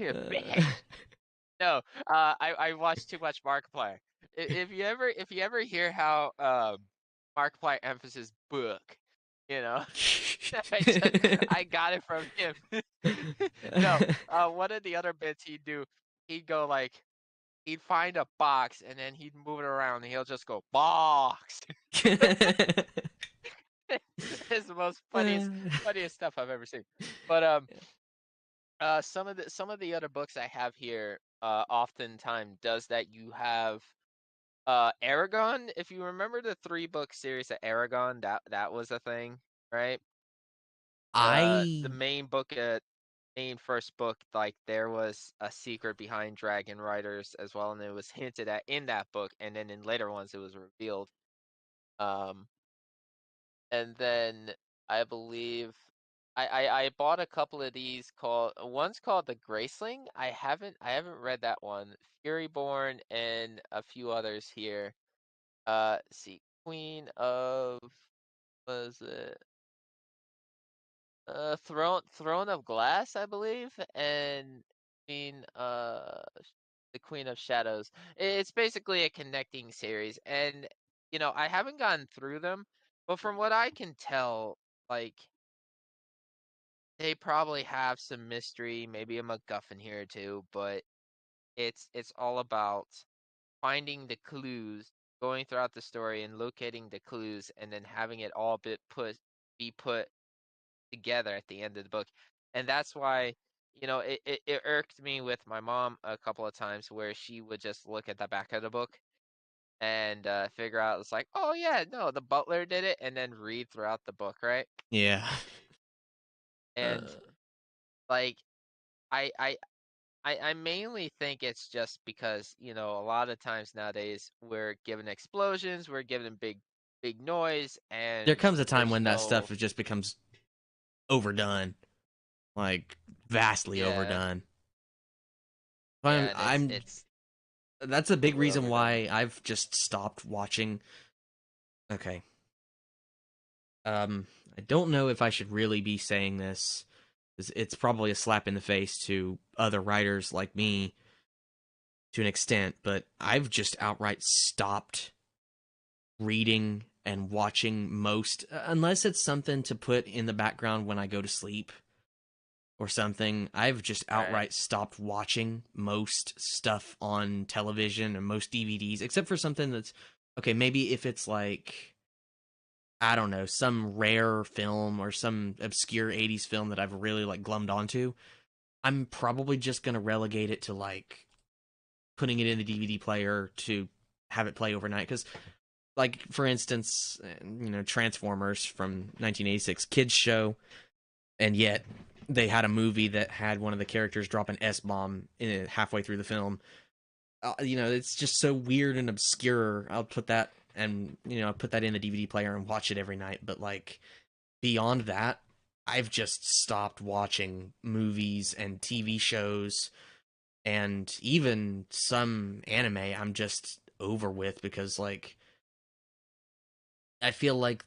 Uh, No, I watch too much Markiplier. If you ever hear how Markiplier emphasizes book, you know, I got it from him. No, one of the other bits he'd do, he'd go like he'd find a box and then he'd move it around and he'll just go box. It's the most funniest stuff I've ever seen. But some of the other books I have here, oftentimes does that. You have Aragon. If you remember the 3-book series of Aragon, that was a thing, right? The I main book, main first book, like there was a secret behind Dragon Riders as well, and it was hinted at in that book, and then in later ones it was revealed. Um, and then I believe I bought a couple of these called one's called the Graceling. I haven't read that one. Furyborn and a few others here. See, Queen of was it Throne of Glass, I believe, and Queen the Queen of Shadows. It's basically a connecting series, and I haven't gotten through them, but from what I can tell, like they probably have some mystery, maybe a MacGuffin here or two, but it's all about finding the clues, going throughout the story and locating the clues, and then having it all be put together at the end of the book. And that's why, it irked me with my mom a couple of times where she would just look at the back of the book and figure out it's like, oh yeah, no, the butler did it, and then read throughout the book, right? yeah. Uh, And like I I I mainly think it's just because, a lot of times nowadays we're given explosions, we're given big noise, there and comes a time there's when that no stuff just becomes overdone, like vastly yeah, overdone. yeah, and I'm it's that's a big totally reason overdone. why I've just stopped watching. Okay. I don't know if I should really be saying this. It's probably a slap in the face to other writers like me to an extent, but I've just outright stopped reading and watching most, unless it's something to put in the background when I go to sleep or something. I've just Right. outright stopped watching most stuff on television and most DVDs, except for something that's okay. Maybe if it's like, I don't know, some rare film or some obscure 80s film that I've really like glummed onto, I'm probably just going to relegate it to like putting it in the DVD player to have it play overnight. Because, like, for instance, Transformers from 1986, kids show, and yet they had a movie that had one of the characters drop an S bomb in it halfway through the film. It's just so weird and obscure. I'll put that and put that in the DVD player and watch it every night. But like beyond that, I've just stopped watching movies and TV shows and even some anime. I'm just over with because like I feel like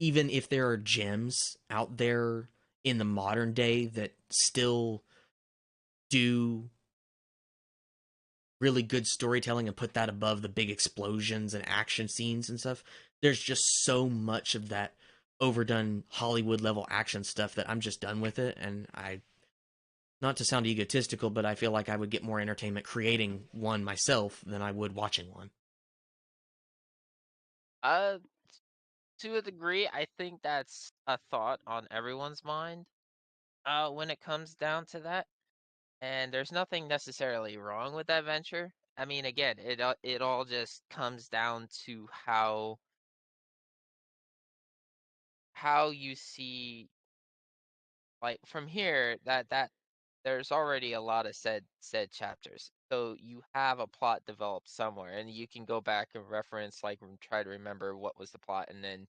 even if there are gems out there in the modern day that still do really good storytelling and put that above the big explosions and action scenes and stuff, there's just so much of that overdone Hollywood level action stuff that I'm just done with it. And I, not to sound egotistical, but I feel like I would get more entertainment creating one myself than I would watching one. Uh, to a degree, I think that's a thought on everyone's mind. When it comes down to that, and there's nothing necessarily wrong with that venture. I mean, again, it all just comes down to how you see, like from here, that there's already a lot of said chapters, so you have a plot developed somewhere, and you can go back and reference, like, and try to remember what was the plot, and then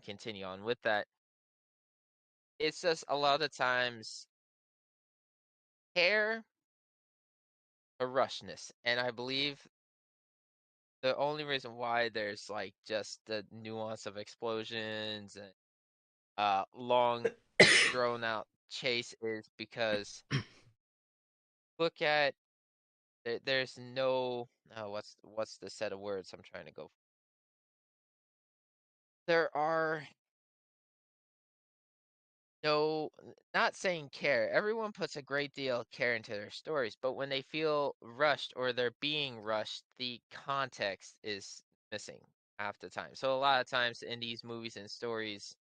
continue on with that. It's just a lot of times hair or rushness, and I believe the only reason why there's like just the nuance of explosions and long drawn out chase is because look at there's no what's the set of words I'm trying to go for? There are no, not saying care. Everyone puts a great deal of care into their stories, but when they feel rushed or they're being rushed, the context is missing half the time. So a lot of times in these movies and stories,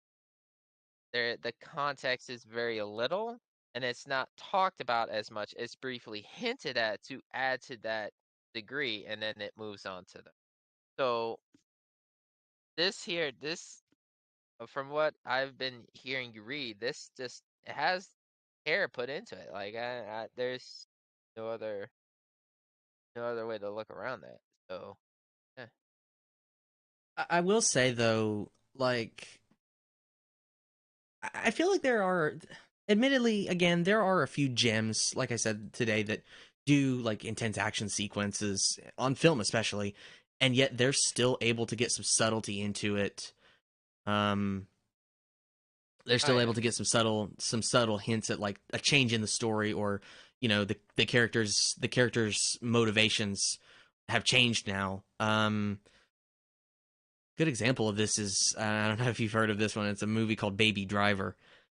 the context is very little and it's not talked about as much. It's briefly hinted at to add to that degree, and then it moves on to them. So this from what I've been hearing you read, this just it has care put into it. Like there's no other way to look around that. So yeah. I will say though, like I feel like there are, admittedly, again, there are a few gems, like I said today, that do like intense action sequences on film, especially, and yet they're still able to get some subtlety into it. Um, they're Oh still yeah. able to get some subtle hints at like a change in the story, or the characters' motivations have changed now. Good example of this is I don't know if you've heard of this one. It's a movie called Baby Driver.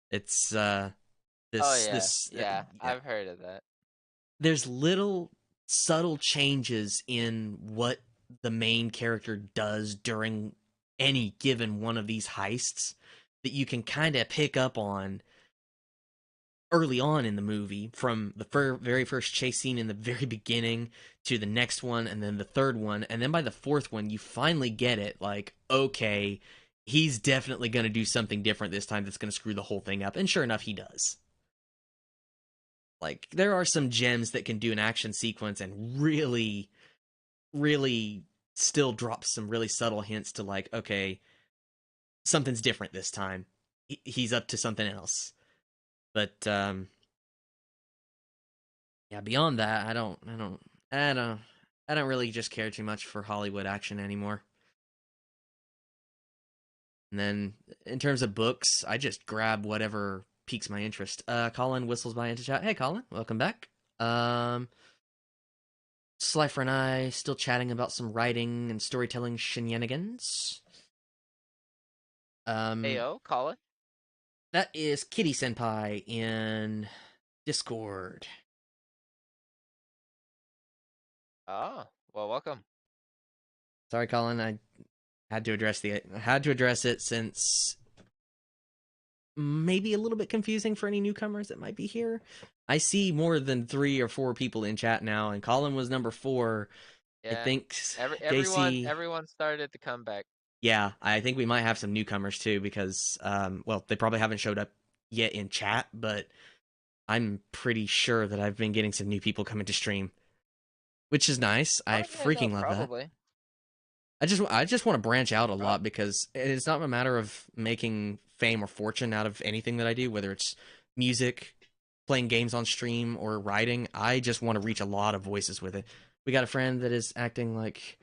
It's Oh this yeah. this Yeah. yeah. I've heard of that. There's little subtle changes in what the main character does during any given one of these heists that you can kind of pick up on early on in the movie, from the very first chase scene in the very beginning to the next one and then the third one, and then by the fourth one you finally get it, like, okay, he's definitely going to do something different this time that's going to screw the whole thing up, and sure enough he does. Like, there are some gems that can do an action sequence and really really still drop some really subtle hints to, like, okay, something's different this time, he's up to something else. But yeah, beyond that, I don't really just care too much for Hollywood action anymore. And then in terms of books, I just grab whatever piques my interest. Colin whistles by into chat. Hey, Colin, welcome back. Slyfer and I still chatting about some writing and storytelling shenanigans. Ayo, Colin. That is Kitty Senpai in Discord. Oh, well, welcome. Sorry, Colin, I had to address it since maybe a little bit confusing for any newcomers that might be here. I see more than 3 or 4 people in chat now, and Colin was number 4. I Yeah. think Everyone JC. started to come back. Yeah, I think we might have some newcomers too, because well, they probably haven't showed up yet in chat, but I'm pretty sure that I've been getting some new people coming to stream, which is nice. I Oh yeah, no, freaking love that. probably. I just want to branch out a Prob lot, because it's not a matter of making fame or fortune out of anything that I do, whether it's music, playing games on stream, or writing. I just want to reach a lot of voices with it. We got a friend that is acting like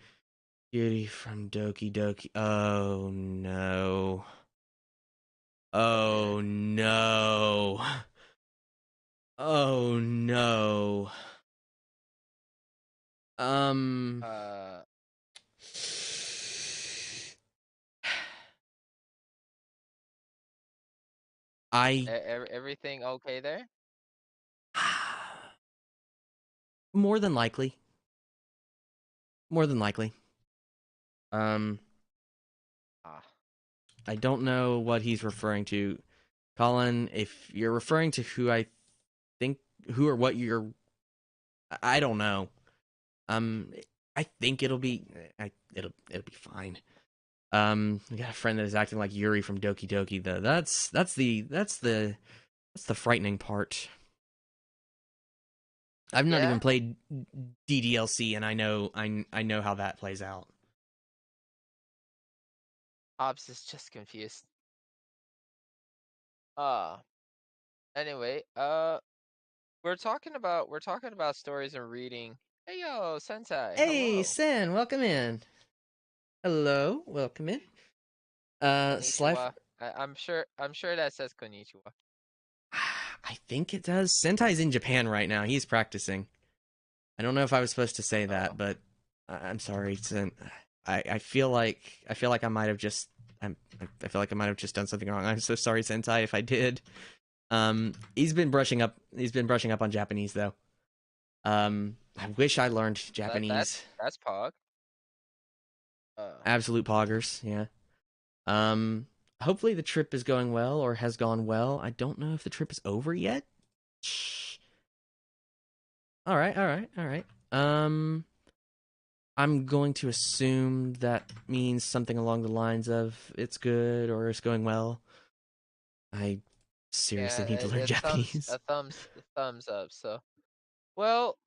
Yuri from Doki Doki. Oh no. Oh no. Oh no. Um uh I everything okay there? more than likely. More than likely. Um Ah. I don't know what he's referring to. Colin, if you're referring to think who or what you're, I don't know. Um I think it'll be fine. We got a friend that is acting like Yuri from Doki Doki though. That's the frightening part. I've not even Yeah? played DDLC, and I know how that plays out. Ops is just confused. Uh anyway, we're talking about stories and reading. Hey yo, Sensei. Hey, Hello. Sen, welcome in. Hello, welcome in. Slyfer. Konnichiwa. I'm sure that says konnichiwa. I think it does. Sentai's in Japan right now. He's practicing. I don't know if I was supposed to say that, Oh. but I'm sorry, Sen. I feel like I might have just I feel like I might have just done something wrong. I'm so sorry, Sentai, if I did. He's been brushing up. He's been brushing up on Japanese though. I wish I learned Japanese. That's Pog. Absolute poggers, yeah. Um, Hopefully the trip is going well or has gone well. I don't know if the trip is over yet. Shh. All right, all right, all right. I'm going to assume that means something along the lines of it's good or it's going well. I seriously Yeah, need to learn a Japanese. thumbs up. So, well,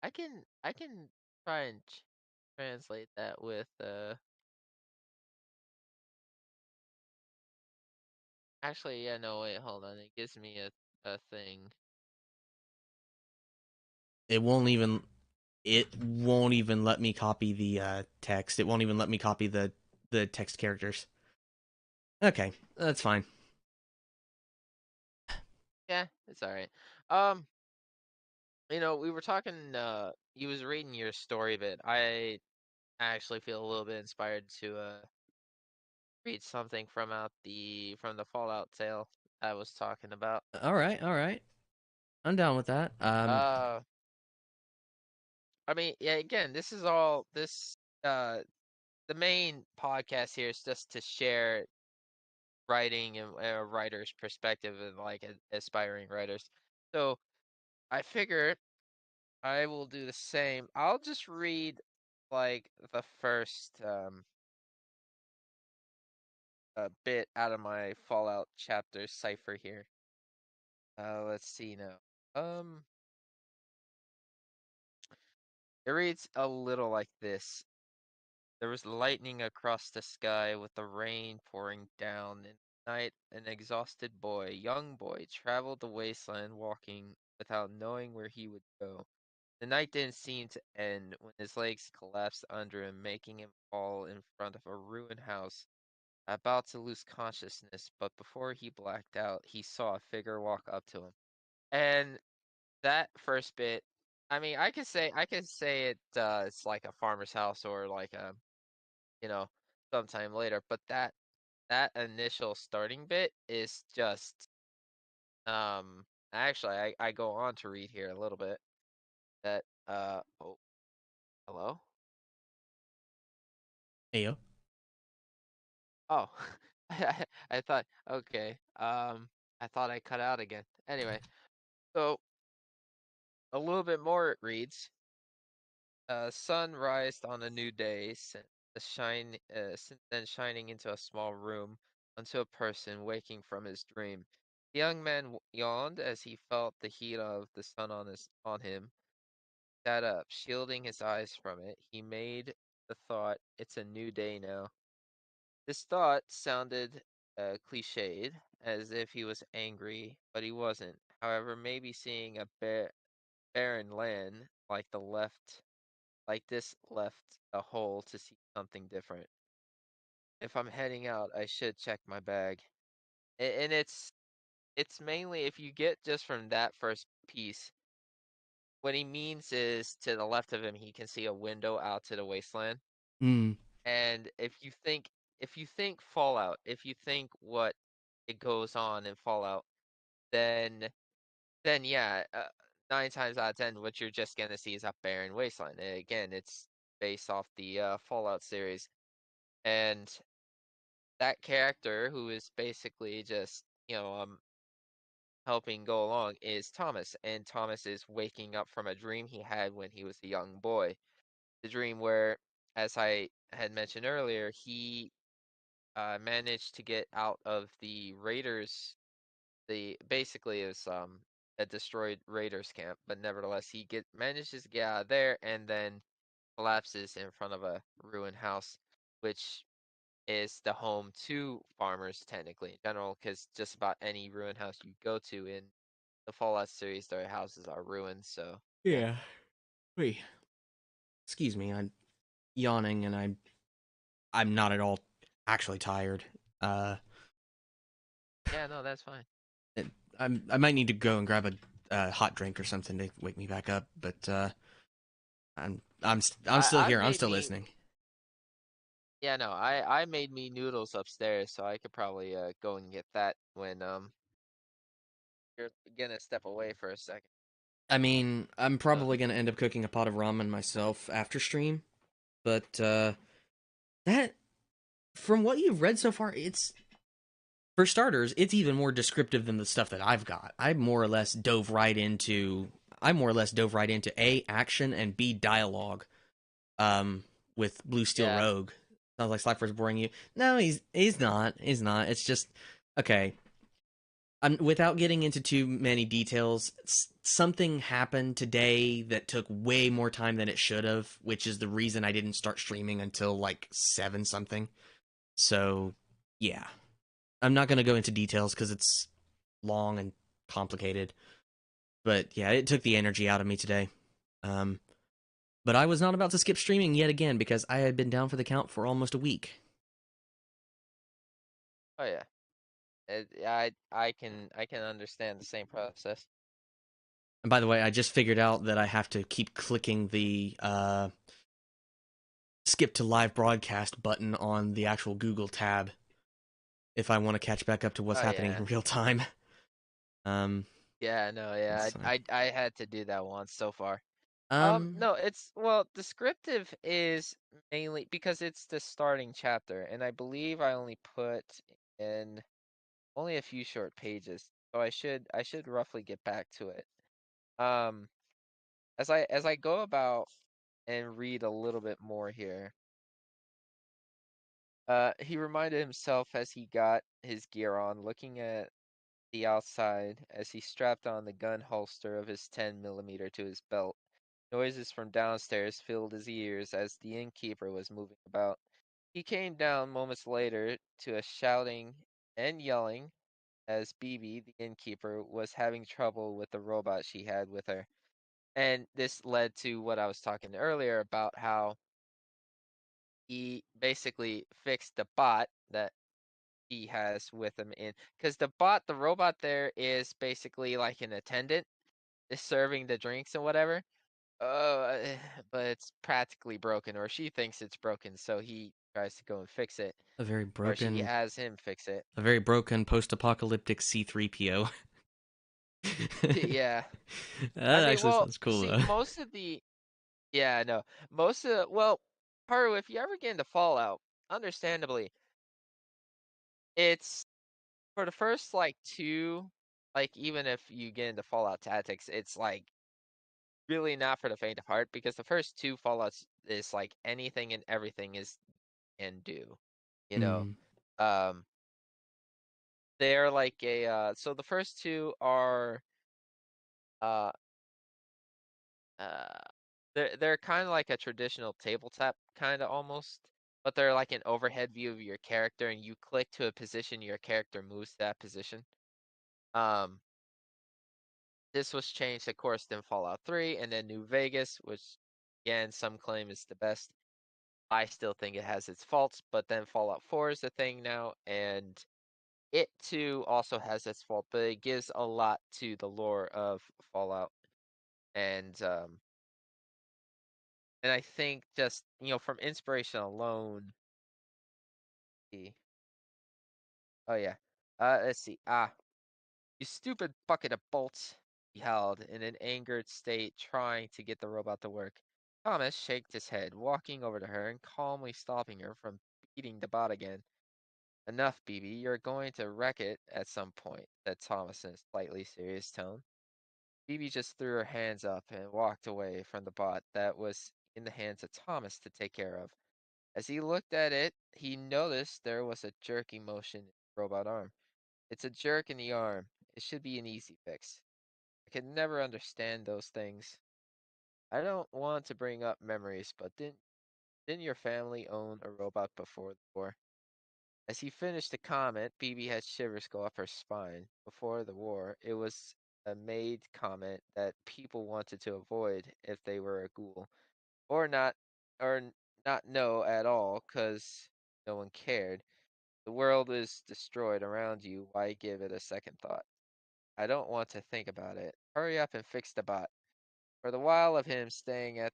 I can try and translate that with Actually, yeah, no, wait, hold on. It gives me a thing. It won't even let me copy the text. It won't even let me copy the text characters. Okay, that's fine. Yeah, it's all right. Um, we were talking. You was reading your story bit. I actually feel a little bit inspired to read something from the Fallout tale I was talking about. All right, all right. I'm down with that. Uh, I mean, yeah. Again, this is all this. The main podcast here is just to share writing and a writer's perspective and like aspiring writers. So I figured I will do the same. I'll just read like the first bit out of my Fallout chapter cipher here. Let's see now. It reads a little like this. There was lightning across the sky with the rain pouring down. In the night, an exhausted boy, young boy, traveled the wasteland walking without knowing where he would go. The night didn't seem to end when his legs collapsed under him, making him fall in front of a ruined house, about to lose consciousness, but before he blacked out, he saw a figure walk up to him. And that first bit, I mean, I can say it's like a farmer's house or like a you know sometime later, but that initial starting bit is just actually I go on to read here a little bit that oh, hello. Ayo. Oh, I thought, okay. I thought I cut out again. Anyway, so a little bit more it reads. Sun rised on a new day, since then shining into a small room unto a person waking from his dream. The young man yawned as he felt the heat of the sun on him. Sat up, shielding his eyes from it. He made the thought, "It's a new day now." This thought sounded cliched, as if he was angry, but he wasn't. However, maybe seeing a barren land like this left a hole to see something different. If I'm heading out, I should check my bag. And it's mainly if you get just from that first piece, what he means is to the left of him, he can see a window out to the wasteland. Hmm. And if you think Fallout, if you think what it goes on in Fallout, then yeah, 9 times out of 10, what you're just gonna see is a barren wasteland. And again, it's based off the Fallout series, and that character who is basically just helping go along is Thomas, and Thomas is waking up from a dream he had when he was a young boy. The dream where, as I had mentioned earlier, he managed to get out of the Raiders. The basically is a destroyed Raiders camp, but nevertheless manages to get out of there and then collapses in front of a ruined house, which is the home to farmers technically in general, because just about any ruined house you go to in the Fallout series, their houses are ruined. So Yeah. Wait. Excuse me. I'm yawning, and I'm not at all actually tired. yeah, no, that's fine. I might need to go and grab a hot drink or something to wake me back up, but I'm still I here. I'm made still me. listening. Yeah, no, I made me noodles upstairs, so I could probably go and get that when you're gonna step away for a second. I mean, I'm Uh, probably gonna end up cooking a pot of ramen myself after stream, but that from what you've read so far, it's for starters, it's even more descriptive than the stuff that I've got. I more or less dove right into A, action, and B, dialogue. With Blue Steel yeah, Rogue. Sounds like Slyfer's boring you. No, he's not. He's not. It's just okay. Without getting into too many details, something happened today that took way more time than it should have, which is the reason I didn't start streaming until like 7 something. So, yeah. I'm not going to go into details because it's long and complicated. But yeah, it took the energy out of me today. Um, but I was not about to skip streaming yet again because I had been down for the count for almost a week. oh yeah. I can understand the same process. And by the way, I just figured out that I have to keep clicking the skip to live broadcast button on the actual Google tab if I want to catch back up to what's Oh happening yeah. in real time. Um, Yeah, no, yeah. it's fine. I had to do that once so far. Um, No, it's well, descriptive is mainly because it's the starting chapter, and I believe I only put in only a few short pages, so I should roughly get back to it. Um, as I go about and read a little bit more here, he reminded himself as he got his gear on, looking at the outside as he strapped on the gun holster of his 10mm to his belt. Noises from downstairs filled his ears as the innkeeper was moving about. He came down moments later to a shouting and yelling as BB, the innkeeper, was having trouble with the robot she had with her. And this led to what I was talking earlier about how he basically fixed the bot that he has with him in because the robot there is basically like an attendant, is serving the drinks and whatever. Uh, but it's practically broken, or she thinks it's broken, so he tries to go and fix it, a very or she broken, has him fix it. a very broken post-apocalyptic C3PO. Yeah. I That mean, actually well, sounds cool see, though. most of the yeah, no, most of the well, Haru, if you ever get into Fallout, understandably, it's for the first like two, like even if you get into Fallout Tactics, it's like really not for the faint of heart because the first two Fallouts is like anything and everything is can do, you know. Mm, Um, they're like a so the first two are uh uh they're kind of like a traditional tabletop kind of almost, but they're like an overhead view of your character, and you click to a position, your character moves to that position. Um, this was changed, of course, in Fallout 3 and then New Vegas, which again some claim is the best. I still think it has its faults, but then Fallout 4 is the thing now, and it too also has its fault, but it gives a lot to the lore of Fallout, and I think just from inspiration alone. Oh yeah, let's see. You stupid bucket of bolts! He howled in an angered state, trying to get the robot to work. Thomas shook his head, walking over to her and calmly stopping her from beating the bot again. Enough, BB. You're going to wreck it at some point, said Thomas in a slightly serious tone. BB just threw her hands up and walked away from the bot that was in the hands of Thomas to take care of. As he looked at it, he noticed there was a jerky motion in the robot arm. It's a jerk in the arm. It should be an easy fix. I could never understand those things. I don't want to bring up memories, but didn't your family own a robot before the war? As he finished the comment, BB had shivers go up her spine. Before the war, it was made comment that people wanted to avoid if they were a ghoul, or not, or not know at all, because no one cared. The world is destroyed around you. Why give it a second thought? I don't want to think about it. Hurry up and fix the bot. For the while of him staying at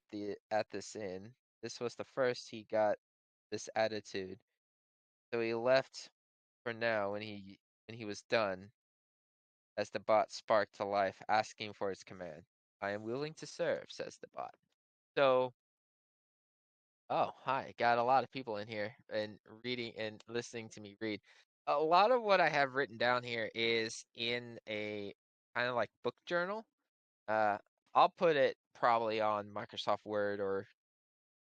this inn, this was the first he got this attitude. So he left for now when he was done, as the bot sparked to life, asking for his command. I am willing to serve, says the bot. So, oh, hi, got a lot of people in here and reading and listening to me read. A lot of what I have written down here is in a kind of like book journal. Uh, I'll put it probably on Microsoft Word or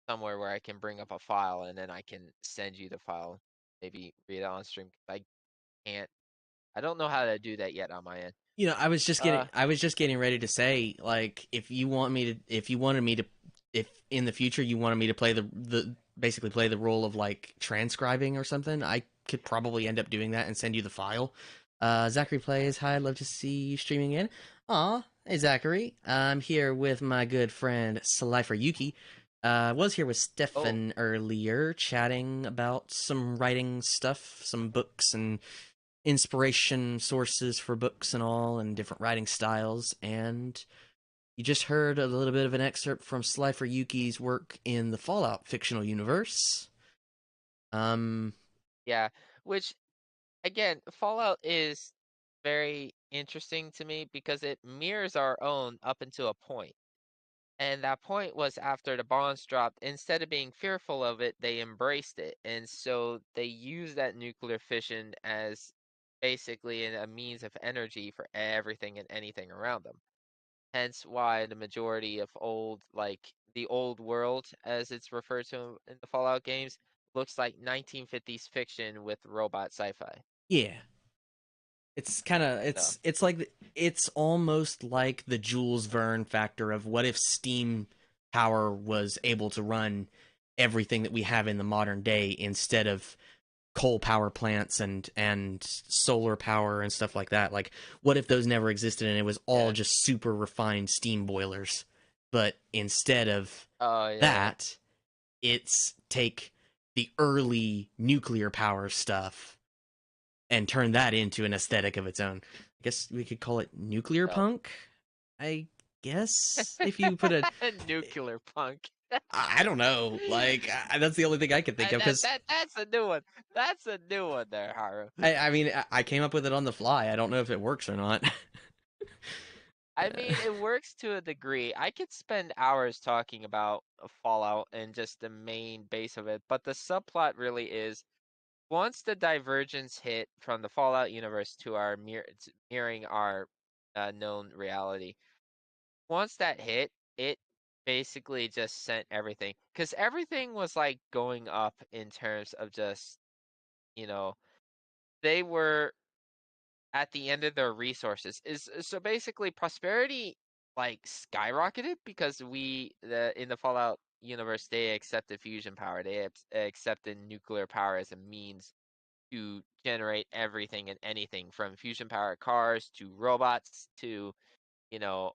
somewhere where I can bring up a file and then I can send you the file. Maybe read it on stream. I can't. I don't know how to do that yet on my end. You know, I was just getting ready to say, like, if you wanted me to, if in the future you wanted me to play the basically play the role of like transcribing or something, I could probably end up doing that and send you the file. Zachary plays. Hi, I'd love to see you streaming in. Aw, hey Zachary, I'm here with my good friend SlyferYuki. Was here with Oh, Steffen earlier, chatting about some writing stuff, some books and inspiration sources for books and all, and different writing styles. And you just heard a little bit of an excerpt from SlyferYuki's work in the Fallout fictional universe. Um, yeah. Which again, Fallout is very interesting to me because it mirrors our own up until a point. And that point was after the bombs dropped. Instead of being fearful of it, they embraced it. And so they used that nuclear fission as basically a means of energy for everything and anything around them. Hence why the majority of like the old world, as it's referred to in the Fallout games, looks like 1950s fiction with robot sci-fi. yeah, it's kind of So, it's like it's almost like the Jules Verne factor of what if steam power was able to run everything that we have in the modern day instead of coal power plants and solar power and stuff like that. Like, what if those never existed and it was all yeah. just super refined steam boilers? But instead of Oh, yeah. that, it's take the early nuclear power stuff and turn that into an aesthetic of its own. I guess we could call it nuclear So. punk. I guess if you put a, Nuclear punk. I don't know, like that's the only thing I could think of because That's a new one. That's a new one there, Haru. I mean I came up with it on the fly. I don't know if it works or not. I mean, it works to a degree. I could spend hours talking about Fallout and just the main base of it, but the subplot really is once the divergence hit from the Fallout universe to our mirroring our known reality. Once that hit, it basically just sent everything because everything was like going up in terms of just you know they were at the end of their resources. Is so basically prosperity like skyrocketed because in the Fallout universe they accepted fusion power. They accepted nuclear power as a means to generate everything and anything from fusion power cars to robots to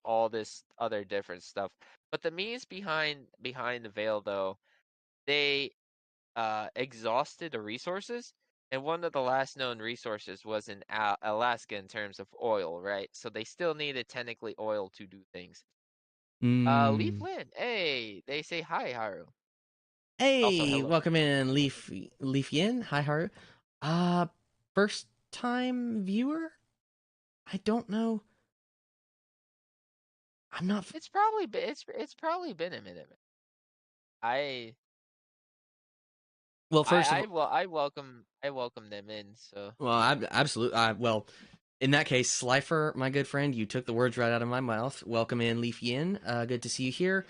all this other different stuff. But the means behind the veil though, they exhausted the resources, and one of the last known resources was in Alaska in terms of oil, right? So they still needed technically oil to do things. Leaf Mm. Lin, hey, they say hi, Haru. Also, Hey, hello. welcome in, Leaf Yin. Hi, Haru. Uh, first time viewer? I don't know. I'm not. It's probably been a minute. I Well, first of I all, well I welcome them in. So well, I absolutely. Well, in that case, Slifer, my good friend, you took the words right out of my mouth. Welcome in, Leaf Yin. Good to see you here.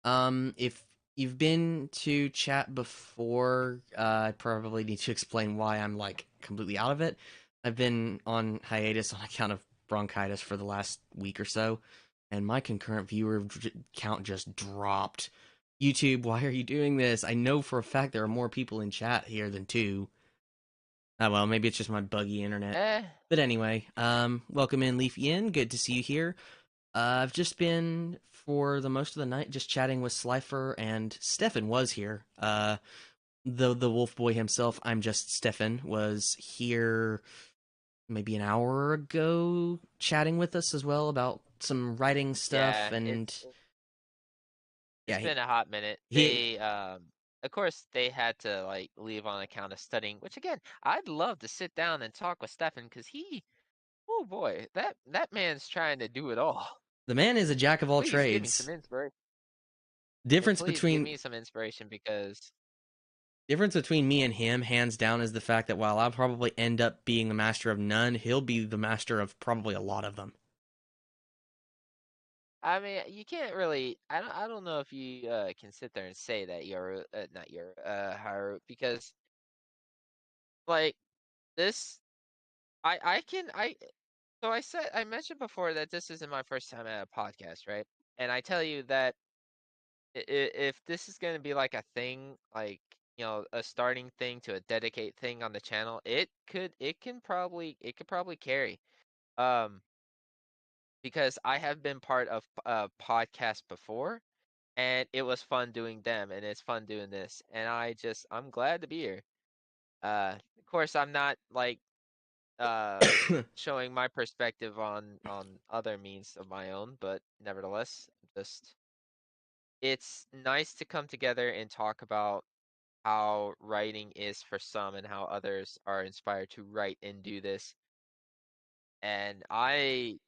If you've been to chat before, I probably need to explain why I'm like completely out of it. I've been on hiatus on account of bronchitis for the last week or so, and my concurrent viewer count just dropped. YouTube, why are you doing this? I know for a fact there are more people in chat here than two. Oh well, maybe it's just my buggy internet. Eh, But anyway, welcome in, Leafy Inn. Good to see you here. I've just been for the most of the night just chatting with Slyfer and Steffen was here. The Wolf Boy himself, ImJustSteffen, was here maybe an hour ago chatting with us as well about some writing stuff yeah, and it's yeah, been a hot minute. he Of course, they had to like leave on account of studying. Which again, I'd love to sit down and talk with Stefan because oh boy, that man's trying to do it all. the man is a jack of all Please give me some trades. inspiration. Difference Please give between me some inspiration because difference between me and him, hands down, is the fact that while I'll probably end up being the master of none, he'll be the master of probably a lot of them. I mean, you can't really. I don't know if you can sit there and say that you're not your Haru because like this. I can I so I mentioned before that this isn't my first time at a podcast, right? And I tell you that if this is going to be like a thing, like a starting thing to a dedicate thing on the channel, it could probably carry. Um, because I have been part of podcasts before, and it was fun doing them, and it's fun doing this, and I'm glad to be here. Of course, I'm not like showing my perspective on other means of my own, but nevertheless, just it's nice to come together and talk about how writing is for some and how others are inspired to write and do this. And I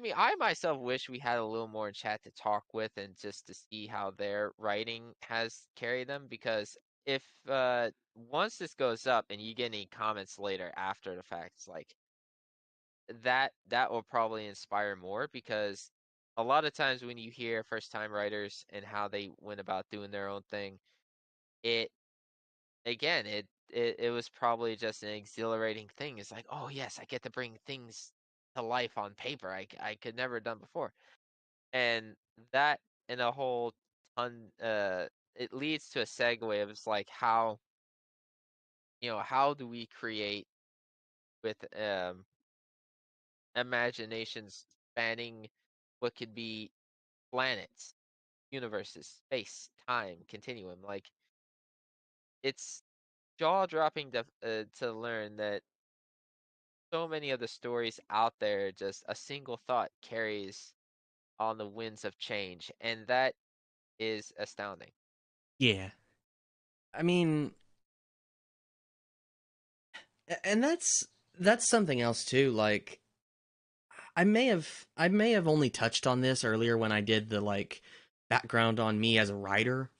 mean I myself wish we had a little more in chat to talk with and just to see how their writing has carried them because if once this goes up and you get any comments later after the fact, it's like that will probably inspire more because a lot of times when you hear first time writers and how they went about doing their own thing, it again it was probably just an exhilarating thing. It's like, oh yes, I get to bring things to life on paper I could never have done before. And that in a whole ton it leads to a segue of it's like how do we create with imaginations spanning what could be planets, universes, space, time, continuum. Like it's jaw-dropping to learn that so many of the stories out there, just a single thought carries on the winds of change, and that is astounding. Yeah. I mean, and that's something else too. Like I may have only touched on this earlier when I did the like background on me as a writer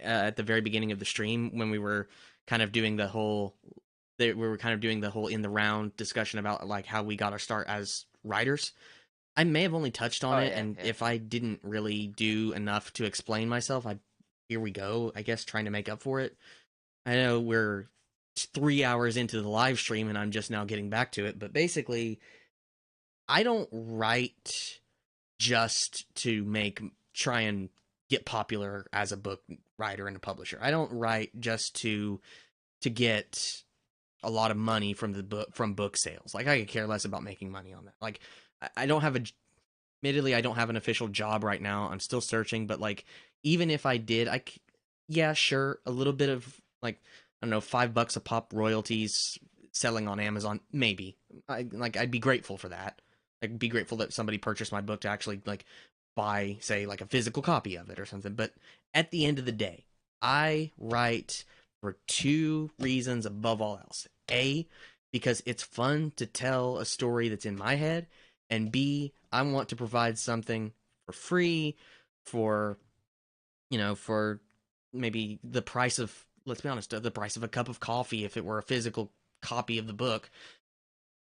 at the very beginning of the stream when we were kind of doing the whole we were kind of doing the whole in the round discussion about like how we got our start as writers. I may have only touched on Oh it, yeah, and yeah. if I didn't really do enough to explain myself, here we go. I guess trying to make up for it. I know we're 3 hours into the live stream, and I'm just now getting back to it. But basically, I don't write just to try and get popular as a book writer and a publisher. I don't write just to get a lot of money from book sales. Like I could care less about making money on that. Like I don't have a admittedly I don't have an official job right now. I'm still searching, but like even if I did, yeah, sure, a little bit of like I don't know, $5 a pop royalties selling on Amazon, maybe. I'd be grateful for that. I'd be grateful that somebody purchased my book to actually like buy, say, like a physical copy of it or something. But at the end of the day, I write for two reasons above all else. A, because it's fun to tell a story that's in my head, and B, I want to provide something for free for for maybe the price of, let's be honest, the price of a cup of coffee if it were a physical copy of the book.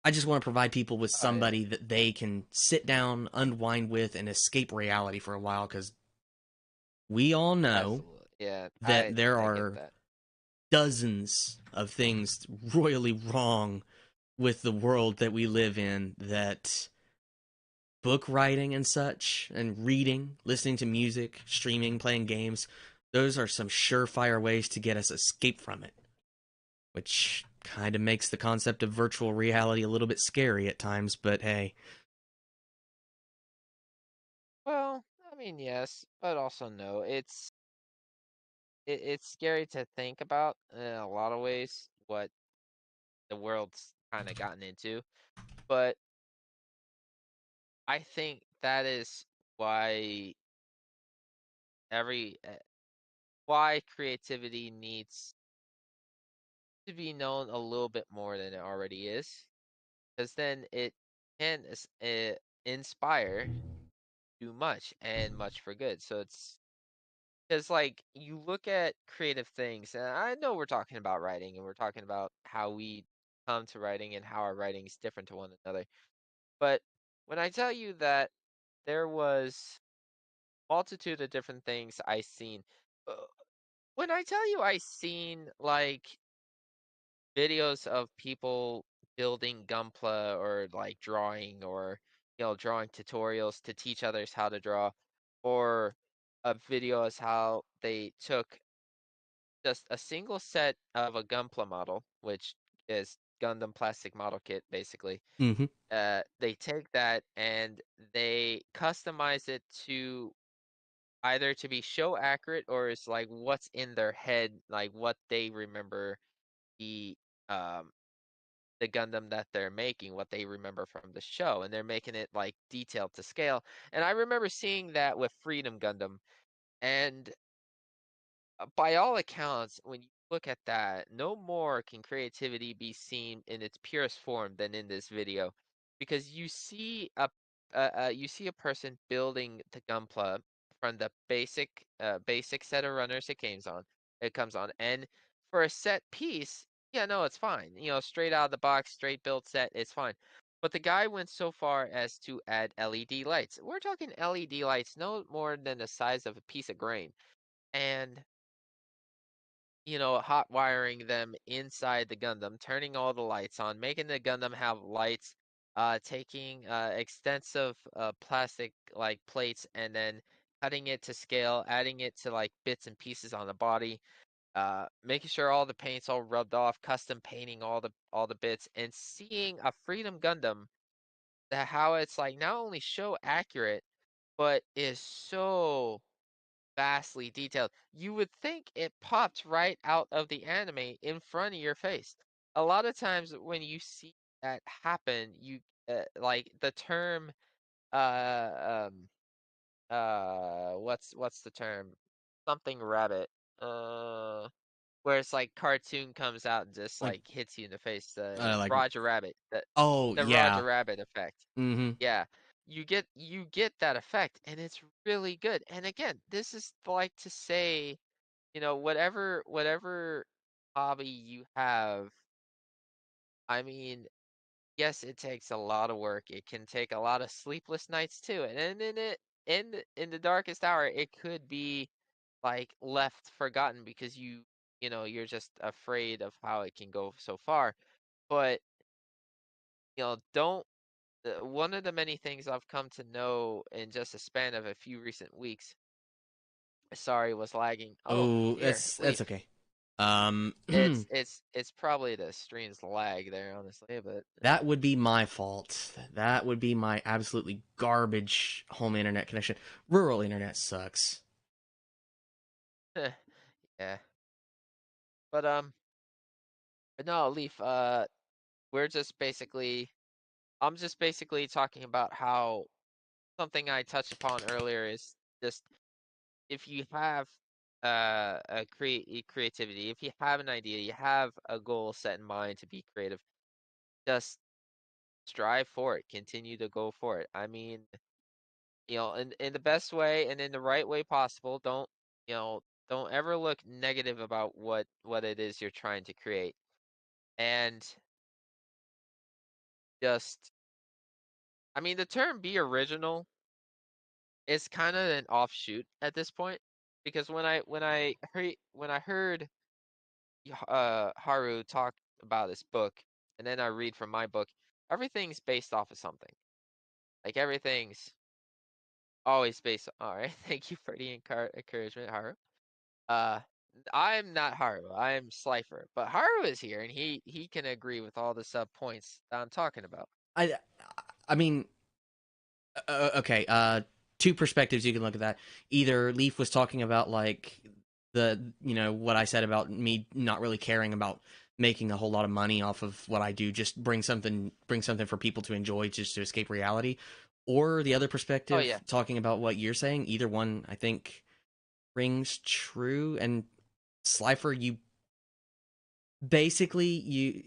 I just want to provide people with Oh yeah. somebody that they can sit down, unwind with, and escape reality for a while because we all know Absolutely. Yeah, that there I get are that. dozens of things royally wrong with the world that we live in that book writing and such, and reading, listening to music, streaming, playing games, those are some surefire ways to get us escape from it. which kind of makes the concept of virtual reality a little bit scary at times, but hey. Well, I mean, yes, but also no. It's scary to think about in a lot of ways what the world's kind of gotten into, but I think that is why every why creativity needs to be known a little bit more than it already is, because then it can inspire too much and much for good. So it's because like you look at creative things, and I know we're talking about writing and we're talking about how we come to writing and how our writing is different to one another. But when I tell you that there was multitude of different things I seen, uh, when I tell you I seen like videos of people building Gunpla or like drawing or drawing tutorials to teach others how to draw, or a video is how they took just a single set of a Gunpla model, which is Gundam plastic model kit basically. Mm-hmm. They take that and they customize it to either to be show accurate or it's like what's in their head, like what they remember the um the Gundam that they're making, what they remember from the show, and they're making it like detailed to scale. And I remember seeing that with Freedom Gundam, and by all accounts, when you look at that, no more can creativity be seen in its purest form than in this video, because you see a person building the Gunpla from the basic set of runners it comes on, and for a set piece, yeah, no, it's fine. Straight out of the box, straight build set, it's fine. But the guy went so far as to add LED lights. We're talking LED lights no more than the size of a piece of grain. And hot wiring them inside the Gundam, turning all the lights on, making the Gundam have lights, taking extensive plastic like plates and then cutting it to scale, adding it to like bits and pieces on the body, making sure all the paint's all rubbed off, custom painting all the bits, and seeing a Freedom Gundam that how it's like not only show accurate, but is so vastly detailed. You would think it popped right out of the anime in front of your face. A lot of times when you see that happen, you like the term uh um what's the term? Something rabbit. Where it's like cartoon comes out and just Like, like hits you in the face. like, Roger Rabbit. oh The yeah. Roger Rabbit effect. Mm-hmm. Yeah. You get that effect and it's really good. And again, this is like to say, whatever hobby you have, I mean, yes, it takes a lot of work. It can take a lot of sleepless nights too. And then in the darkest hour, it could be like left forgotten because you're just afraid of how it can go so far. But, don't one of the many things I've come to know in just a span of a few recent weeks. Sorry, was lagging. Oh, Oh, here, that's Leaf. okay. It's probably the stream's lag there, honestly, but That would be my fault. That would be my absolutely garbage home internet connection. Rural internet sucks. yeah. But no, Leaf. We're just basically, I'm just basically talking about how something I touched upon earlier is just if you have creativity, if you have an idea, you have a goal set in mind to be creative, just strive for it. Continue to go for it. I mean, in the best way and in the right way possible. You know, don't ever look negative about what it is you're trying to create. And just I mean, the term be original is kind of an offshoot at this point because when I heard Haru talk about this book and then I read from my book, everything's based off of something. Like everything's always based. All right, thank you for the encouragement, Haru. I'm not Haru. I'm Slyfer. But Haru is here, and he can agree with all the sub points that I'm talking about. I I mean, okay. Two perspectives you can look at that. Either Leaf was talking about like what I said about me not really caring about making a whole lot of money off of what I do, just bring something for people to enjoy, just to escape reality. Or the other Oh perspective, yeah. talking about what you're saying. Either one, I think, rings true. And Slifer, you basically you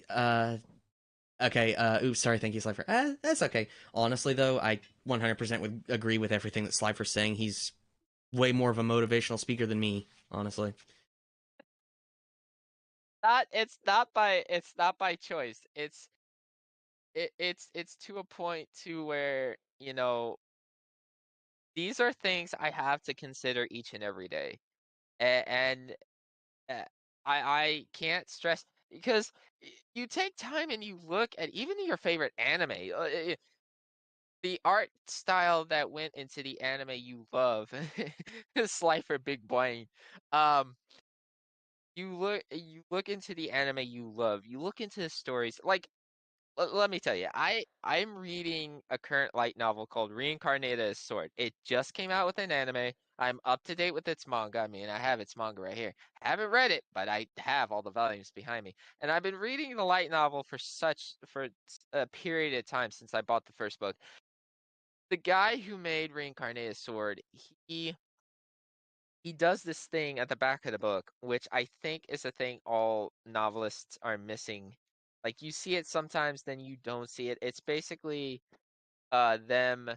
okay, oops, sorry, thank you, Slifer. That's okay. Honestly, though, I 100% would agree with everything that Slifer's saying. He's way more of a motivational speaker than me, honestly. It's not by choice. It's to a point to where, these are things I have to consider each and every day. And uh, I can't stress, because you take time and you look at even your favorite anime, the art style that went into the anime you love, Slifer Big Brain. Um, you look into the anime you love. You look into the stories. Like, let me tell you, I'm reading a current light novel called Reincarnated as Sword. It just came out with an anime. I'm up to date with its manga. I mean, I have its manga right here. I haven't read it, but I have all the volumes behind me. And I've been reading the light novel for a period of time since I bought the first book. The guy who made Reincarnated Sword, he he does this thing at the back of the book, which I think is a thing all novelists are missing. Like, you see it sometimes, then you don't see it. It's basically them,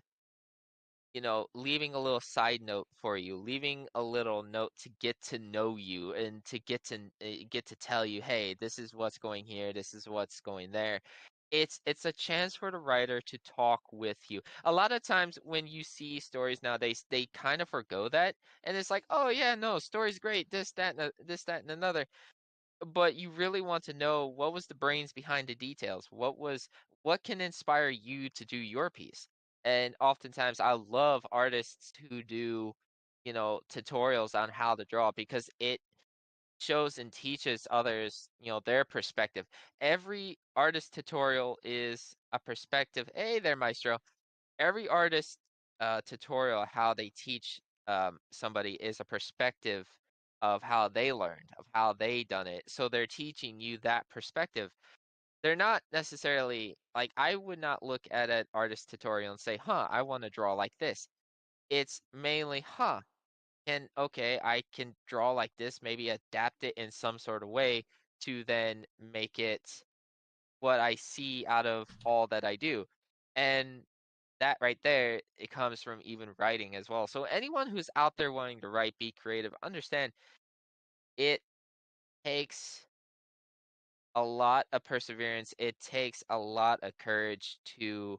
leaving a little side note for you, leaving a little note to get to know you and to get to tell you, hey, this is what's going here, this is what's going there. It's a chance for the writer to talk with you. A lot of times when you see stories nowadays, they kind of forgo that, and it's like, oh yeah, no, story's great, this, that, and another. But you really want to know what was the brains behind the details. What can inspire you to do your piece? And oftentimes I love artists who do, tutorials on how to draw, because it shows and teaches others, their perspective. Every artist tutorial is a perspective. Hey there, Maestro. Every artist tutorial, how they teach somebody, is a perspective of how they learned, of how they done it. So they're teaching you that perspective. They're not necessarily like, I would not look at an artist tutorial and say, huh, I want to draw like this. It's mainly, huh, and okay, I can draw like this, maybe adapt it in some sort of way to then make it what I see out of all that I do. And that right there, it comes from even writing as well. So anyone who's out there wanting to write, be creative, understand it takes a lot of perseverance. It takes a lot of courage to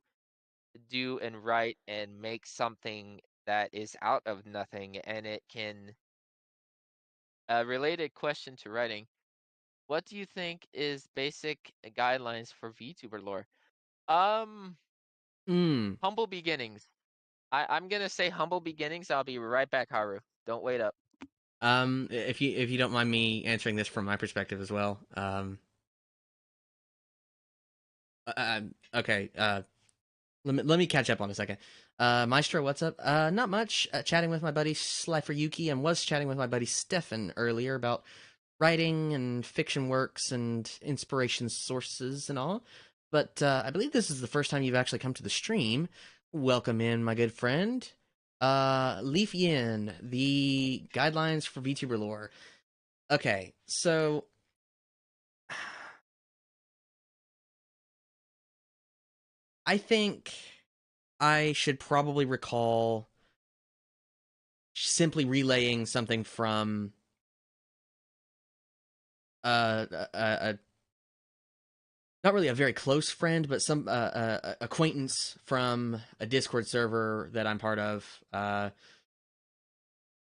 do and write and make something that is out of nothing. And it can, a related question to writing, what do you think is basic guidelines for VTuber lore? Um, Hmm. humble beginnings. I'm gonna say humble beginnings. I'll be right back, Haru. Don't wait up. If you don't mind me answering this from my perspective as well. Okay. Let me catch up on a second. Maestro, what's up? Not much. Chatting with my buddy SlyferYuki, and was chatting with my buddy Steffen earlier about writing and fiction works and inspiration sources and all. But I believe this is the first time you've actually come to the stream. Welcome in, my good friend. Leaf Yin, the guidelines for VTuber lore. Okay, so I think I should probably recall simply relaying something from a not really a very close friend, but some acquaintance from a Discord server that I'm part of.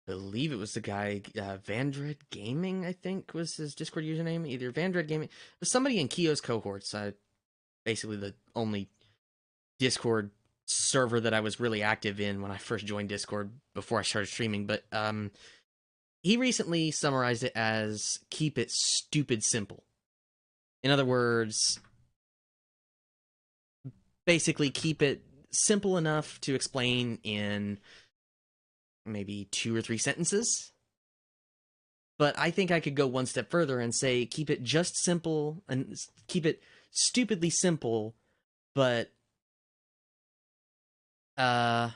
Believe it was the guy Vandred Gaming, I think was his Discord username. Either Vandred Gaming, it was somebody in Kyo's cohorts. Basically the only Discord server that I was really active in when I first joined Discord before I started streaming. But he recently summarized it as keep it stupid simple. In other words, basically keep it simple enough to explain in maybe 2 or 3 sentences. But I think I could go one step further and say keep it just simple and keep it stupidly simple, but at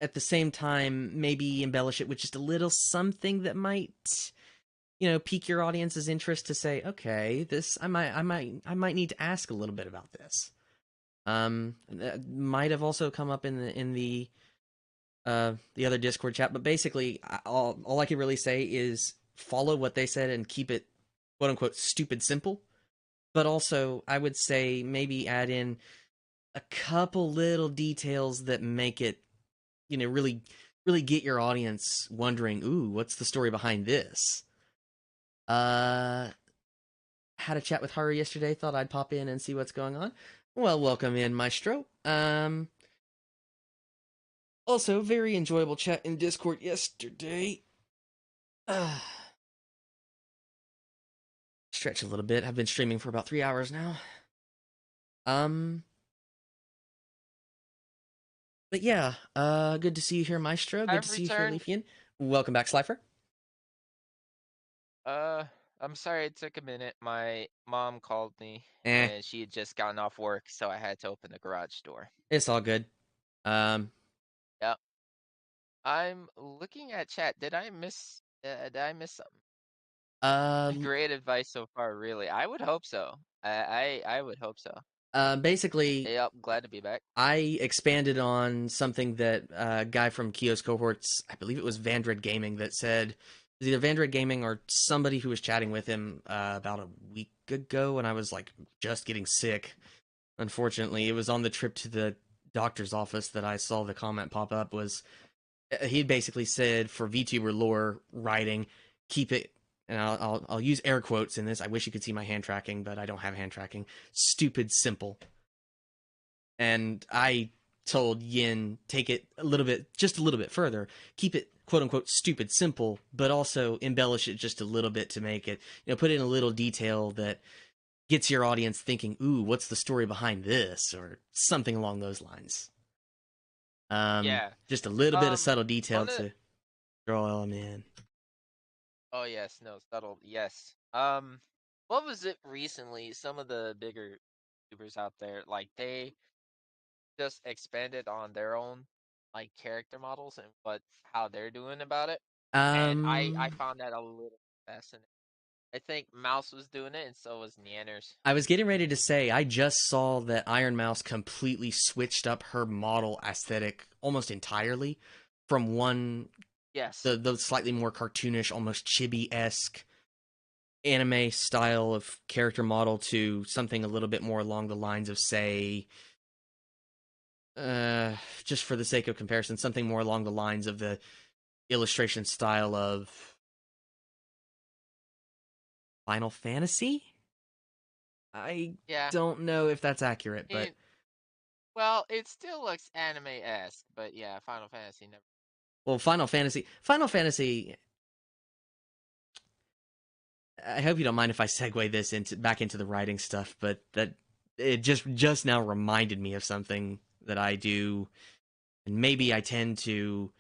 the same time maybe embellish it with just a little something that might, pique your audience's interest to say, okay, this I might need to ask a little bit about this. That might have also come up in the other Discord chat, but basically, all I can really say is follow what they said and keep it quote unquote stupid simple. But also, I would say maybe add in a couple little details that make it, really, really get your audience wondering, ooh, what's the story behind this? Had a chat with Haru yesterday, thought I'd pop in and see what's going on. Well, welcome in, Maestro. Also, very enjoyable chat in Discord yesterday. Stretch a little bit. I've been streaming for about 3 hours now. But yeah, good to see you here, Maestro. Good I've to see you here, returned. Leafian. Welcome back, Slyfer. I'm sorry it took a minute. My mom called me Eh, and she had just gotten off work, so I had to open the garage door. it's all good. Yep. I'm looking at chat. Did I miss something? Great advice so far, really. I would hope so. I would hope so. Basically, Yep, glad to be back. I expanded on something that a guy from Kyo's cohorts, I believe it was Vandred Gaming, that said, it was either Vandred Gaming or somebody who was chatting with him about a week ago, and I was like just getting sick. Unfortunately, it was on the trip to the doctor's office that I saw the comment pop up. Was he basically said for VTuber lore writing, keep it, and I'll use air quotes in this. I wish you could see my hand tracking, but I don't have hand tracking. Stupid simple. And I told Yin, take it just a little bit further. Keep it quote unquote stupid simple, but also embellish it just a little bit to make it, put in a little detail that gets your audience thinking, ooh, what's the story behind this? Or something along those lines. Yeah. Just a little bit of subtle On detail the to draw them in. Oh yes, no, subtle. Yes. What was it recently? Some of the bigger YouTubers out there, like they just expanded on their own like character models and how they're doing about it. And I found that a little fascinating. I think Mouse was doing it, and so was Neanners. I was getting ready to say, I just saw that Iron Mouse completely switched up her model aesthetic almost entirely from Yes. the slightly more cartoonish, almost chibi-esque anime style of character model to something a little bit more along the lines of, say, just for the sake of comparison, something more along the lines of the illustration style of Final Fantasy? I Yeah. don't know if that's accurate, but Well, it still looks anime-esque, but yeah, Final Fantasy never. well, Final Fantasy. I hope you don't mind if I segue this back into the writing stuff, but that it just now reminded me of something that I do, and maybe I tend to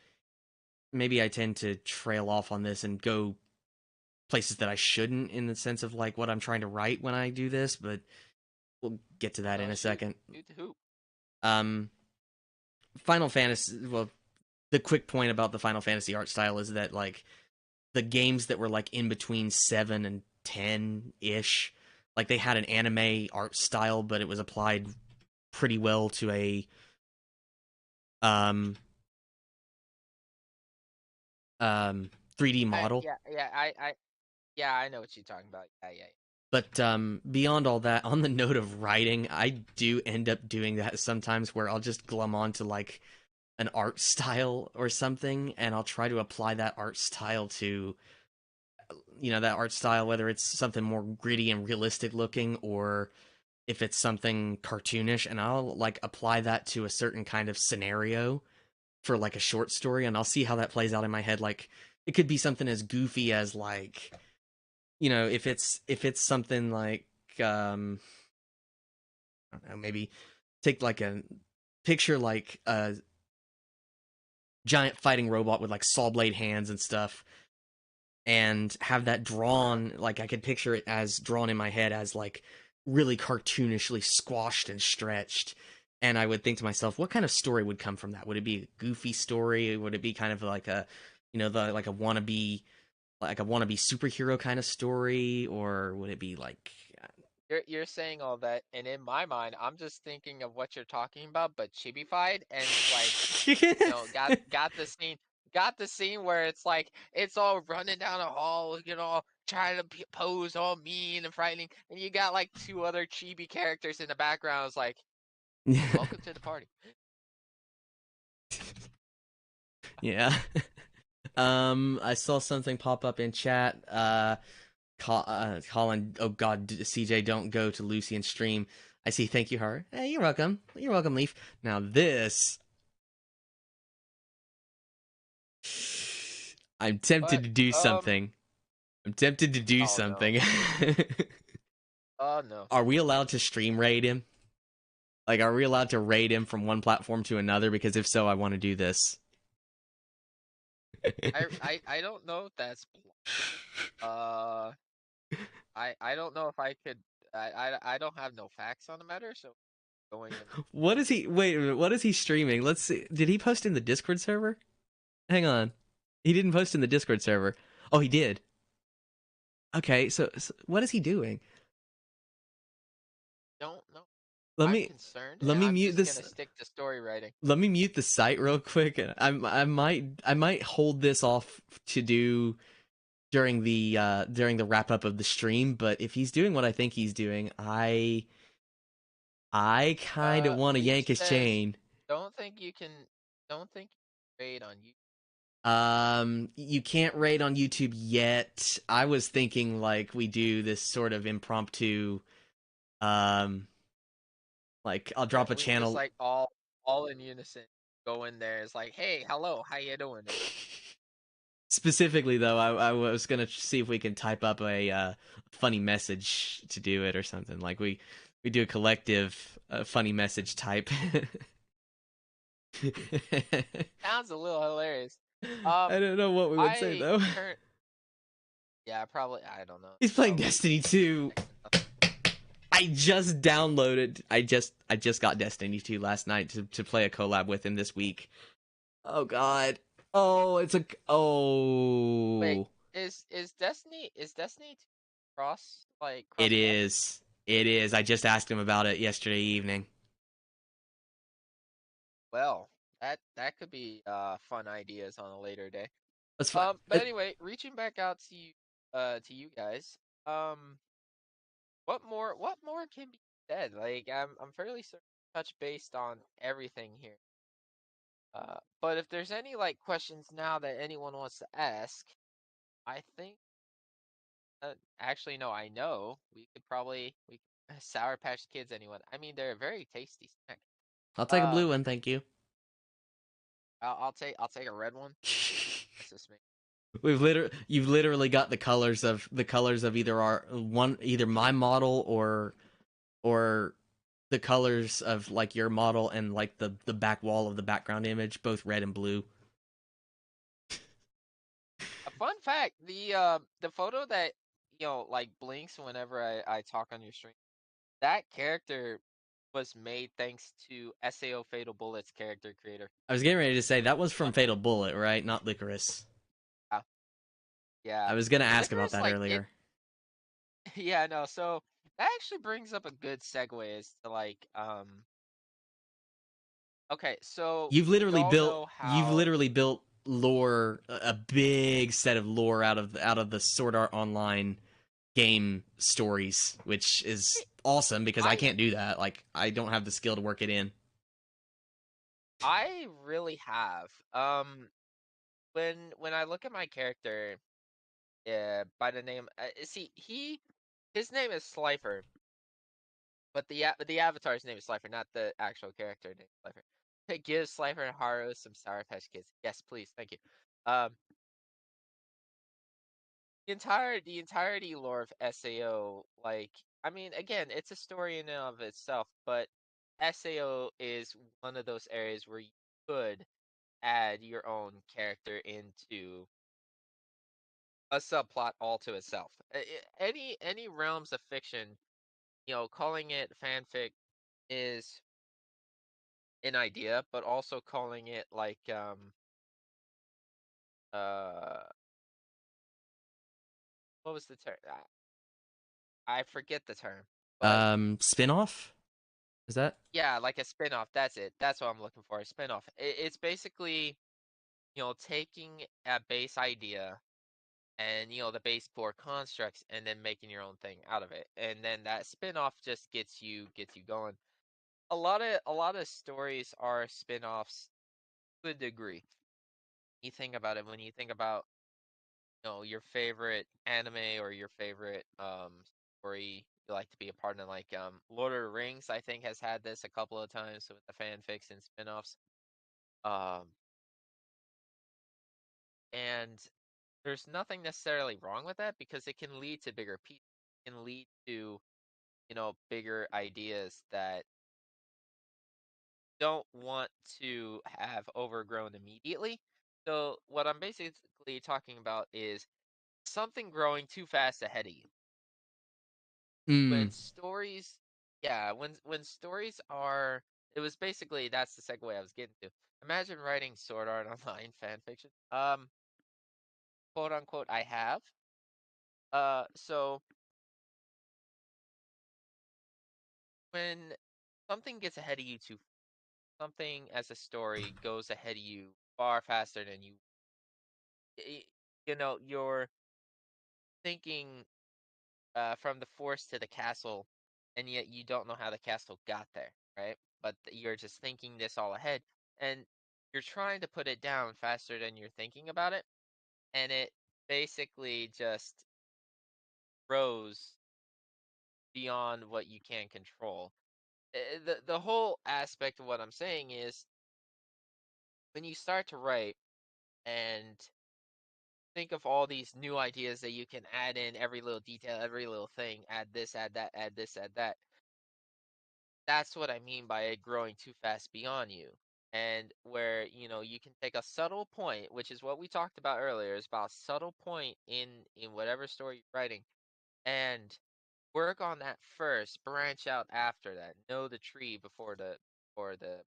trail off on this and go places that I shouldn't in the sense of like what I'm trying to write when I do this, but we'll get to that in a second. Shoot the hoop. Final Fantasy. Well, the quick point about the Final Fantasy art style is that like the games that were like in between 7 and 10 ish, like they had an anime art style, but it was applied pretty well to a 3D model. I know what you're talking about. Yeah. But beyond all that, on the note of writing, I do end up doing that sometimes where I'll just glom onto like an art style or something, and I'll try to apply that art style to, that art style, whether it's something more gritty and realistic looking or if it's something cartoonish, and I'll like apply that to a certain kind of scenario for like a short story, and I'll see how that plays out in my head. Like it could be something as goofy as like, if it's something like I don't know, maybe take like a picture like a giant fighting robot with like saw blade hands and stuff, and have that drawn, like I could picture it as drawn in my head as like really cartoonishly squashed and stretched. And I would think to myself, what kind of story would come from that? Would it be a goofy story? Would it be kind of like a, like a wannabe superhero kind of story, or would it be like You're saying all that, and in my mind, I'm just thinking of what you're talking about, but chibified, and like, got the scene where it's like it's all running down a hall, trying to pose all mean and frightening, and you got like two other chibi characters in the background. It's like, welcome to the party. Yeah. I saw something pop up in chat. Colin, oh God, CJ, don't go to Lucian's stream. I see. Thank you, Har. Hey, you're welcome. You're welcome, Leaf. Now this, I'm tempted But to do something. I'm tempted to do oh no, something. oh no. Are we allowed to stream raid him? Like, are we allowed to raid him from one platform to another? Because if so, I want to do this. I don't know if that's uh I don't know if I could I don't have no facts on the matter, so going in. What is he? Wait a minute. What is he streaming? Let's see. Did he post in the Discord server? Hang on. He didn't post in the Discord server. Oh, he did. Okay, so what is he doing? Don't know. Let I'm me concerned, let and me I'm mute just this. gonna stick to story writing. Let me mute the site real quick. I might hold this off to do during the wrap up of the stream. But if he's doing what I think he's doing, I kind of want to Leaf yank his says, chain. don't think you can, don't think you can raid on you. You can't raid on YouTube yet. I was thinking like we do this sort of impromptu, um, like I'll drop a We just channel. like all in unison go in there. It's like, hey, hello, how you doing? Specifically, though, I was gonna see if we can type up a funny message to do it or something. Like we do a collective funny message type. Sounds a little hilarious. I don't know what we would say I though. current, yeah, probably I don't know. He's playing Probably Destiny 2. I just downloaded. I just got Destiny 2 last night to play a collab with him this week. Oh God. Oh, it's a Wait, oh. is Destiny 2 cross like It cross platform? is. It is. I just asked him about it yesterday evening. Well, that could be fun ideas on a later day. That's fine. But anyway, reaching back out to you guys. Um, what more can be said? Like I'm fairly certain touch based on everything here. But if there's any like questions now that anyone wants to ask, I think actually no, I know we Sour Patch Kids anyone. I mean, they're a very tasty snack. I'll take a Um, blue one, thank you. I'll take a red one. That's just me. You've literally got the colors of either my model or the colors of like your model and like the back wall of the background image, both red and blue. A fun fact: the photo that like blinks whenever I talk on your stream. That character was made thanks to Sao Fatal Bullet's character creator. I was getting ready to say that was from Fun Fatal Bullet, right? Not Licorice. fact. Yeah. I was gonna ask about Licorice that like it earlier. yeah, no, so that actually brings up a good segue as to like okay, so we all know You've how literally built lore, a big set of lore out of the Sword Art Online game stories, which is awesome because I I can't do that. Like I don't have the skill to work it in. I really have. When I look at my character, by the name, see his name is Slyfer, but the avatar's name is Slyfer, not the actual character name Slyfer. Give Slyfer and Haru some Sour Patch Kids. Yes, please, thank you. Um, the entirety lore of SAO, like, I mean, again, it's a story in and of itself, but SAO is one of those areas where you could add your own character into a subplot all to itself. Any realms of fiction, calling it fanfic is an idea, but also calling it like uh what was the term? I forget the term, but Spin-off? Is that? yeah, like a spin-off. That's it. That's what I'm looking for. A spin-off. It's basically, taking a base idea and the base core constructs and then making your own thing out of it. And then that spin-off just gets you going. A lot of stories are spin-offs to a degree. You think about it when you think about your favorite anime or your favorite story you like to be a part of, like Lord of the Rings, I think has had this a couple of times with the fanfics and spin-offs. Um and there's nothing necessarily wrong with that because it can lead to bigger pieces. It can lead to, bigger ideas that don't want to have overgrown immediately. So what I'm basically talking about is something growing too fast ahead of you. When Mm. stories, yeah, when stories are, it was basically, that's the segue I was getting to. Imagine writing Sword Art Online fan fiction. Quote unquote, I have. So when something gets ahead of you too, something as a story goes ahead of you far faster than y- you're thinking from the forest to the castle, and yet you don't know how the castle got there, right? But you're just thinking this all ahead, and you're trying to put it down faster than you're thinking about it, and it basically just grows beyond what you can control. The whole aspect of what I'm saying is when you start to write and think of all these new ideas that you can add in, every little detail, every little thing, add this, add that, add this, add that. That's what I mean by it growing too fast beyond you. And where, you can take a subtle point, which is what we talked about earlier, is about subtle point in whatever story you're writing, and work on that first, branch out after that. Know the tree before the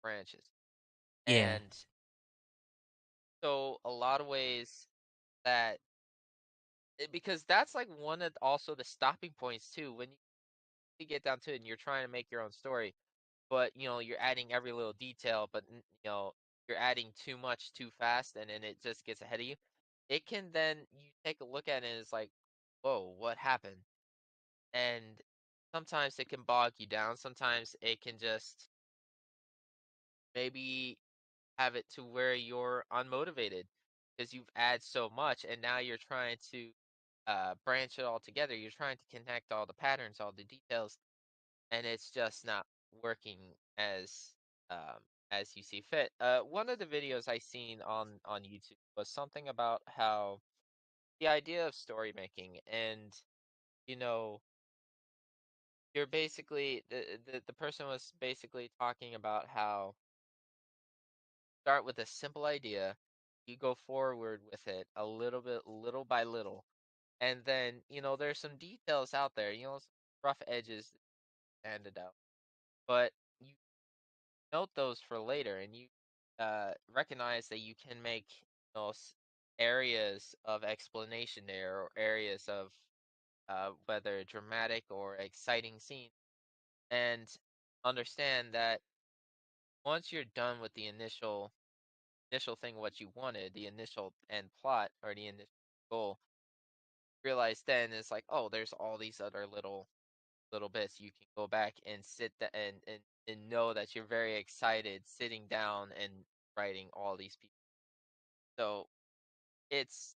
branches. Yeah. And so a lot of ways that because that's like one of also the stopping points too when you get down to it and you're trying to make your own story, but you're adding every little detail, but you're adding too much too fast, and then it just gets ahead of you. It can then you take a look at it and it's like, whoa, what happened? And sometimes it can bog you down. Sometimes it can just maybe have it to where you're unmotivated because you've added so much, and now you're trying to branch it all together. You're trying to connect all the patterns, all the details, and it's just not working um, as you see fit. One of the videos I seen on YouTube was something about how the idea of story making, and you know, you're basically the person was basically talking about how start with a simple idea, you go forward with it a little bit, little by little, and then there's some details out there, some rough edges handed out, but you note those for later, and you recognize that you can make areas of explanation there, or areas of whether dramatic or exciting scene, and understand that once you're done with the initial thing, what you wanted, the initial end plot or the initial goal, realize then it's like, oh, there's all these other little bits you can go back and and know that you're very excited sitting down and writing all these people. So it's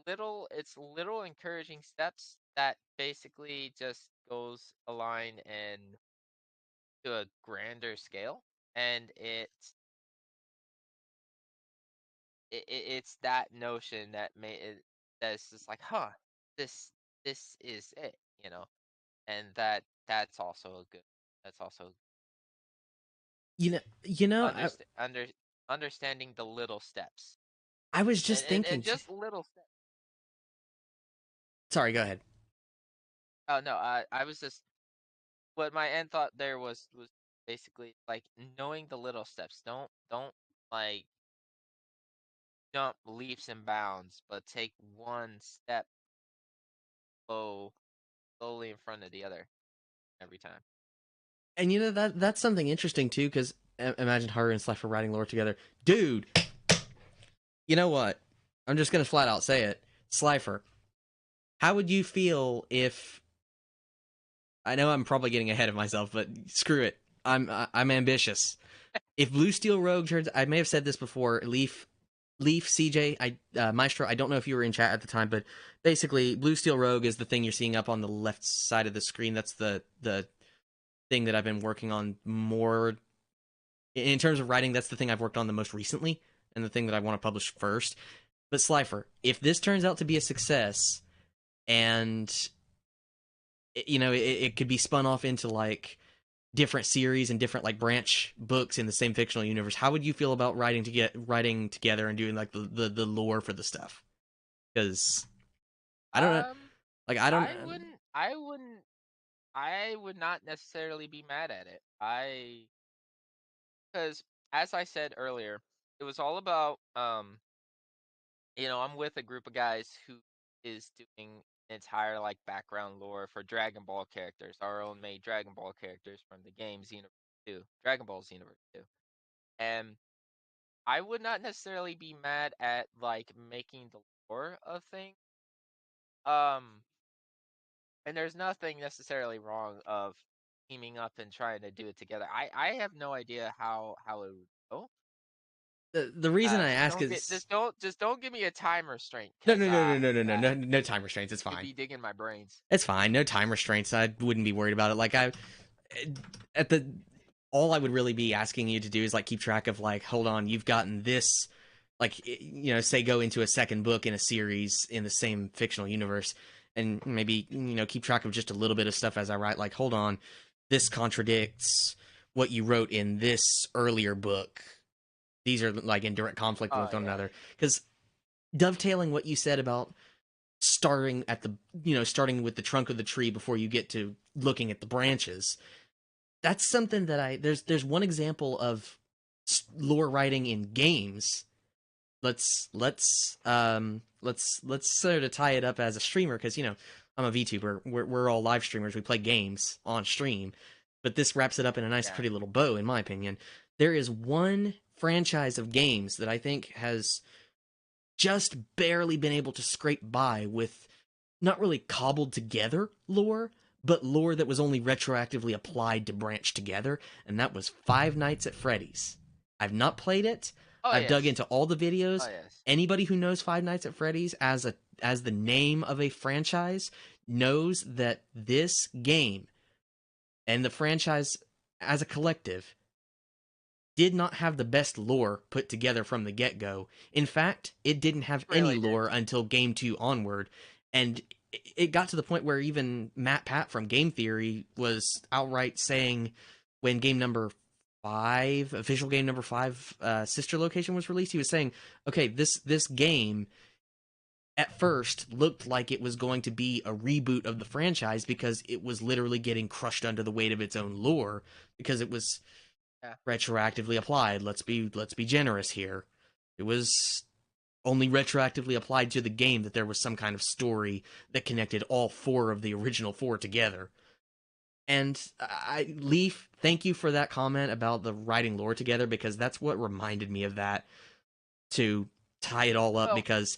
little encouraging steps that basically just goes a line and to a grander scale, and it's that notion that that's just like, huh. this is it, and that's also a good. That's also you know, understanding the little steps I was and, just and thinking. and just little steps. Sorry, go ahead. Oh no, I was just what my end thought there was basically like knowing the little steps. Don't like jump leaps and bounds, but take one step slowly in front of the other every time. And that's something interesting too, because imagine Haru and Slyfer writing lore together, dude. You know what? I'm just gonna flat out say it, Slyfer. How would you feel if? I know I'm probably getting ahead of myself, but screw it. I'm ambitious. If Blue Steel Rogue turns, I may have said this before. Leaf, CJ, Maestro. I don't know if you were in chat at the time, but basically, Blue Steel Rogue is the thing you're seeing up on the left side of the screen. That's the thing that I've been working on more in terms of writing. That's the thing I've worked on the most recently, and the thing that I want to publish first. But Slyfer, if this turns out to be a success, and it could be spun off into like different series and different like branch books in the same fictional universe, how would you feel about writing together and doing like the lore for the stuff? Because I don't know, Um, like I don't. I would not necessarily be mad at it. Because as I said earlier, it was all about I'm with a group of guys who is doing entire like background lore for Dragon Ball characters, our own made Dragon Ball characters from the game Xenoverse 2, Dragon Ball Xenoverse 2. And I would not necessarily be mad at like making the lore of things. Um and there's nothing necessarily wrong of teaming up and trying to do it together. I have no idea how it would go. The reason I Just ask don't get is just don't give me a time restraint no, because no, no, no, no, no, no, no, no time restraints. It's it'd fine. be digging my brains. It's fine. No time restraints. I wouldn't be worried about it. Like at the all I would really be asking you to do is like keep track of like, hold on, you've gotten this, like say go into a second book in a series in the same fictional universe, and maybe keep track of just a little bit of stuff as I write. Like, hold on, this contradicts what you wrote in this earlier book. These are like in direct conflict Oh with one yeah. another. Because dovetailing what you said about starting at the starting with the trunk of the tree before you get to looking at the branches, that's something that there's one example of lore writing in games. Let's sort of tie it up as a streamer, because I'm a VTuber. We're all live streamers. We play games on stream, but this wraps it up in a nice, Yeah. pretty little bow, in my opinion. There is one franchise of games that I think has just barely been able to scrape by with not really cobbled together lore, but lore that was only retroactively applied to branch together, and that was Five Nights at Freddy's. I've not played it. Oh I've dug yes. into all the videos. Oh yes. Anybody who knows Five Nights at Freddy's as the name of a franchise knows that this game and the franchise as a collective did not have the best lore put together from the get-go. In fact, it didn't have any Really lore didn't. until Game 2 onward, and it got to the point where even Matt Pat from Game Theory was outright saying when game number 5, official game number 5, sister location was released, he was saying, okay, this game at first looked like it was going to be a reboot of the franchise because it was literally getting crushed under the weight of its own lore, because it was Yeah. retroactively applied. Let's be generous here. It was only retroactively applied to the game that there was some kind of story that connected all 4 of the original 4 together. And Leaf, thank you for that comment about the writing lore together, because that's what reminded me of that, to tie it all up, Well, because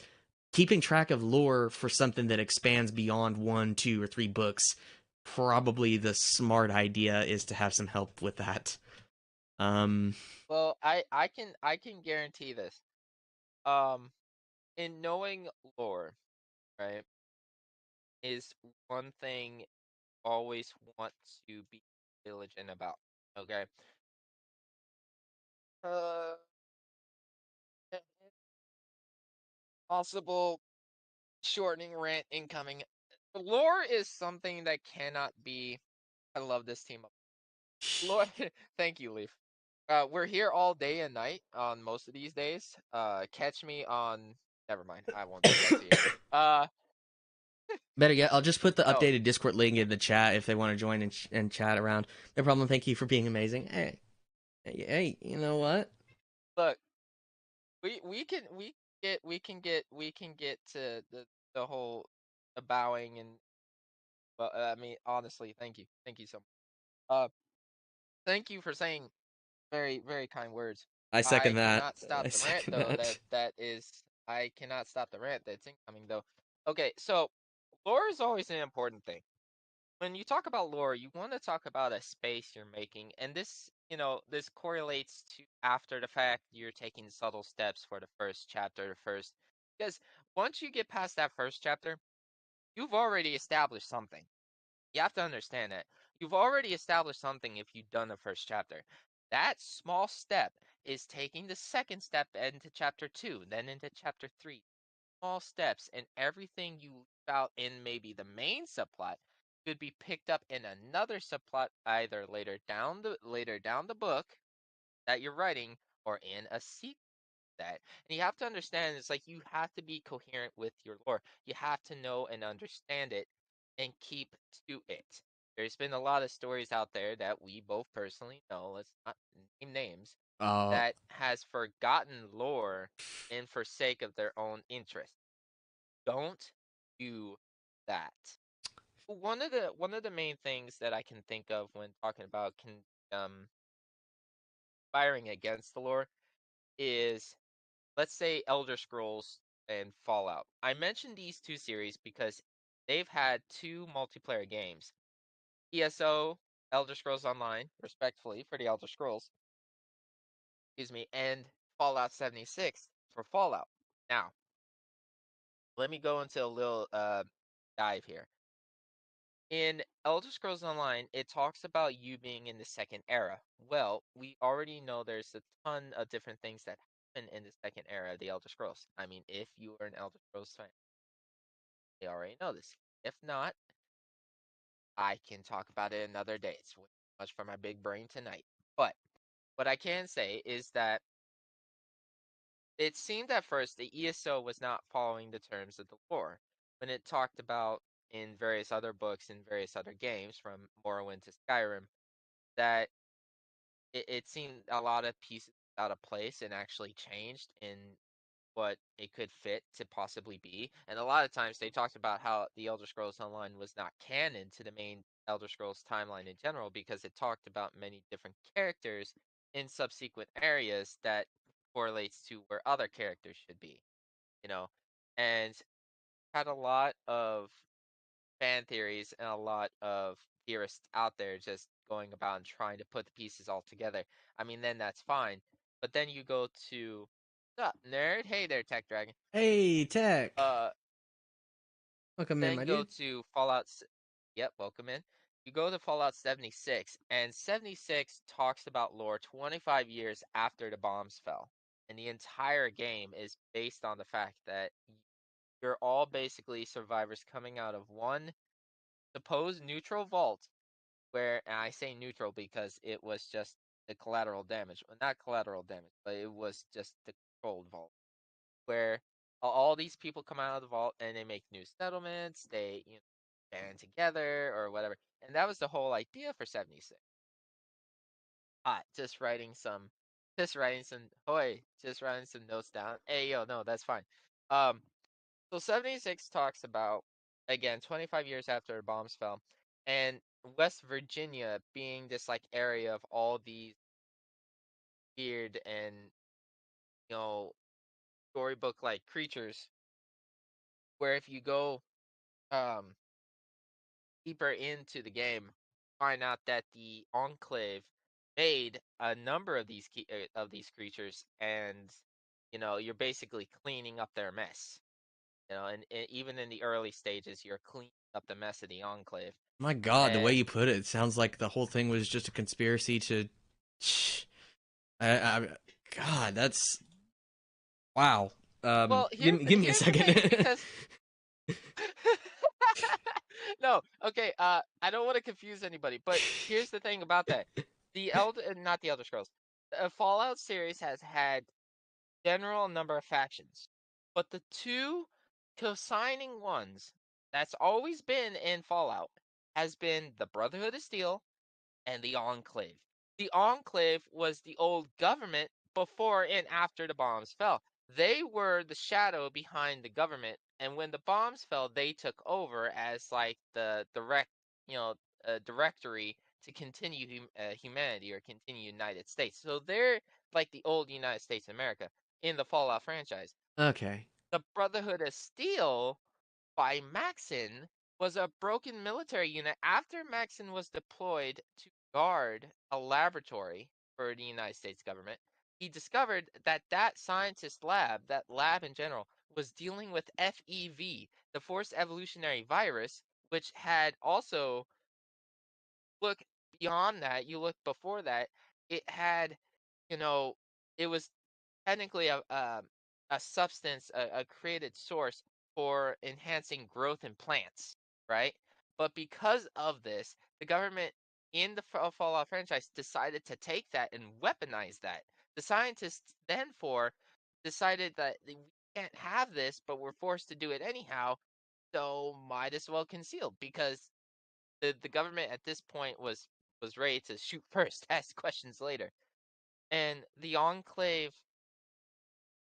keeping track of lore for something that expands beyond 1, 2, or 3 books, probably the smart idea is to have some help with that. I can guarantee this. Um, in knowing lore, right, is one thing always want to be diligent about. Okay. Uh, if possible, shortening rant incoming. Lore is something that cannot be. I love this team. Lore, thank you, Leaf. We're here all day and night on most of these days. Catch me on. Never mind. I won't do that to you. Better yet, I'll just put the No, updated Discord link in the chat if they want to join and chat around. No problem. Thank you for being amazing. Hey, you know what? look, we can get to the whole bowing and well, I mean honestly, thank you so much. Uh, thank you for saying very very kind words. I second I that. cannot stop I the rant second though. that. That is I cannot stop the rant that's incoming though. Okay, so lore is always an important thing. When you talk about lore, you want to talk about a space you're making, and this correlates to after the fact you're taking subtle steps for the first chapter, because once you get past that first chapter, you've already established something. You have to understand that. You've already established something if you've done the first chapter. That small step is taking the second step into chapter 2, then into chapter 3. Small steps, and everything you leave out in maybe the main subplot could be picked up in another subplot either later down the book that you're writing or in a sequel that. And you have to understand it's like you have to be coherent with your lore. You have to know and understand it and keep to it. There's been a lot of stories out there that we both personally know, let's not name names, Uh, that has forgotten lore and forsake of their own interest. Don't do that. One of the main things that I can think of when talking about um firing against the lore is, let's say, Elder Scrolls and Fallout. I mentioned these two series because they've had two multiplayer games. ESO, Elder Scrolls Online, respectfully for the Elder Scrolls, excuse me, and Fallout 76 for Fallout. Now, let me go into a little dive here. In Elder Scrolls Online, it talks about you being in the second era. Well, we already know there's a ton of different things that happen in the second era of the Elder Scrolls. I mean, if you are an Elder Scrolls fan, they already know this. If not, I can talk about it another day. It's way too much for my big brain tonight. But what I can say is that it seemed at first the ESO was not following the terms of the lore when it talked about in various other books and various other games from Morrowind to Skyrim that it seemed a lot of pieces out of place and actually changed in what it could fit to possibly be. And a lot of times they talked about how the Elder Scrolls Online was not canon to the main Elder Scrolls timeline in general because it talked about many different characters in subsequent areas that correlates to where other characters should be, you know. And had a lot of fan theories and a lot of theorists out there just going about and trying to put the pieces all together. I mean, then that's fine. But then you go to, what's up, nerd? Hey there, Tech Dragon. hey, Tech. Uh, Welcome in, then my go dude. to Fallout. Yep, welcome in. You go to Fallout 76, and 76 talks about lore 25 years after the bombs fell. And the entire game is based on the fact that you're all basically survivors coming out of one supposed neutral vault where, and I say neutral because it was just the collateral damage. Well, not collateral damage, but it was just the controlled vault where all these people come out of the vault and they make new settlements, they band together or whatever. And that was the whole idea for 76. Just writing some notes down. Hey yo, no, that's fine. Um so 76 talks about, again, 25 years after the bombs fell, and West Virginia being this like area of all these weird and you know storybook like creatures, where if you go um deeper into the game, find out that the Enclave made a number of these creatures, and you're basically cleaning up their mess. And even in the early stages, you're cleaning up the mess of the Enclave. My God, the way And you put it sounds like the whole thing was just a conspiracy to. I God, that's wow. well, Give me a here's the thing, second. because No, okay. I don't want to confuse anybody, but here's the thing about that: not the Elder Scrolls, the Fallout series has had general number of factions, but the two co-signing ones that's always been in Fallout has been the Brotherhood of Steel and the Enclave. The Enclave was the old government before and after the bombs fell. They were the shadow behind the government, and when the bombs fell, they took over as like the direct, directory to continue humanity or continue United States. So they're like the old United States of America in the Fallout franchise. Okay. The Brotherhood of Steel by Maxon was a broken military unit after Maxon was deployed to guard a laboratory for the United States government. He discovered that that scientist lab, that lab in general, was dealing with FEV, the forced evolutionary virus, which had also look beyond that. You look before that, it had, you know, it was technically a substance, a created source for enhancing growth in plants, right? But because of this, the government in the Fallout franchise decided to take that and weaponize that. The scientists then for decided that we can't have this, but we're forced to do it anyhow, so might as well conceal because the government at this point was ready to shoot first, ask questions later. And the Enclave,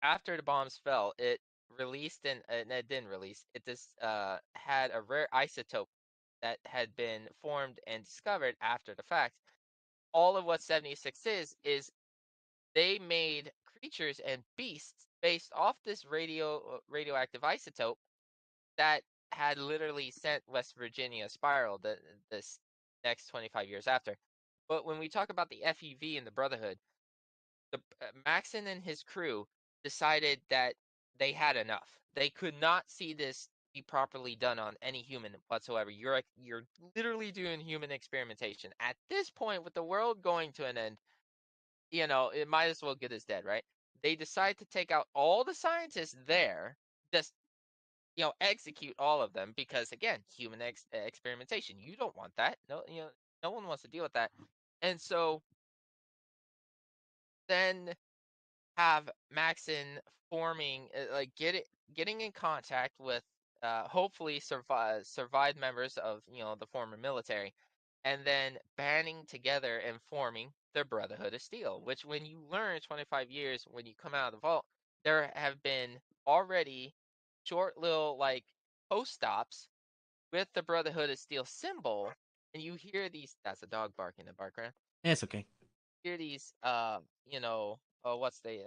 after the bombs fell, it released and it didn't release. It just had a rare isotope that had been formed and discovered after the fact. All of what 76 is they made creatures and beasts based off this radioactive isotope that had literally sent West Virginia spiral this next 25 years after. But when we talk about the FEV and the Brotherhood, the Maxon and his crew decided that they had enough. They could not see this be properly done on any human whatsoever. You're literally doing human experimentation. At this point, with the world going to an end, it might as well get us dead, right? They decide to take out all the scientists there, just execute all of them because again, human experimentation. You don't want that. No, no one wants to deal with that. And so then have Maxon forming, getting in contact with, hopefully survived members of the former military, and then banding together and forming the Brotherhood of Steel. Which, when you learn 25 years when you come out of the vault, there have been already short little post stops with the Brotherhood of Steel symbol, and you hear these. That's a dog barking in the background. Yeah, it's okay. Hear these, what's they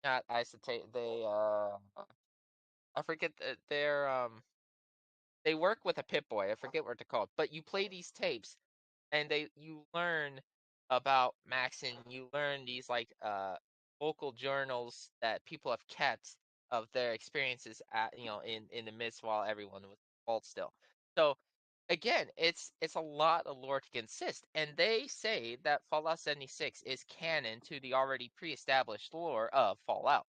not isotate. I forget that they work with a Pip Boy. I forget what they're called. But you play these tapes, and you learn about Maxon. You learn these local journals that people have kept of their experiences in the midst while everyone was fault still. So again, it's a lot of lore to consist, and they say that Fallout 76 is canon to the already pre-established lore of Fallout,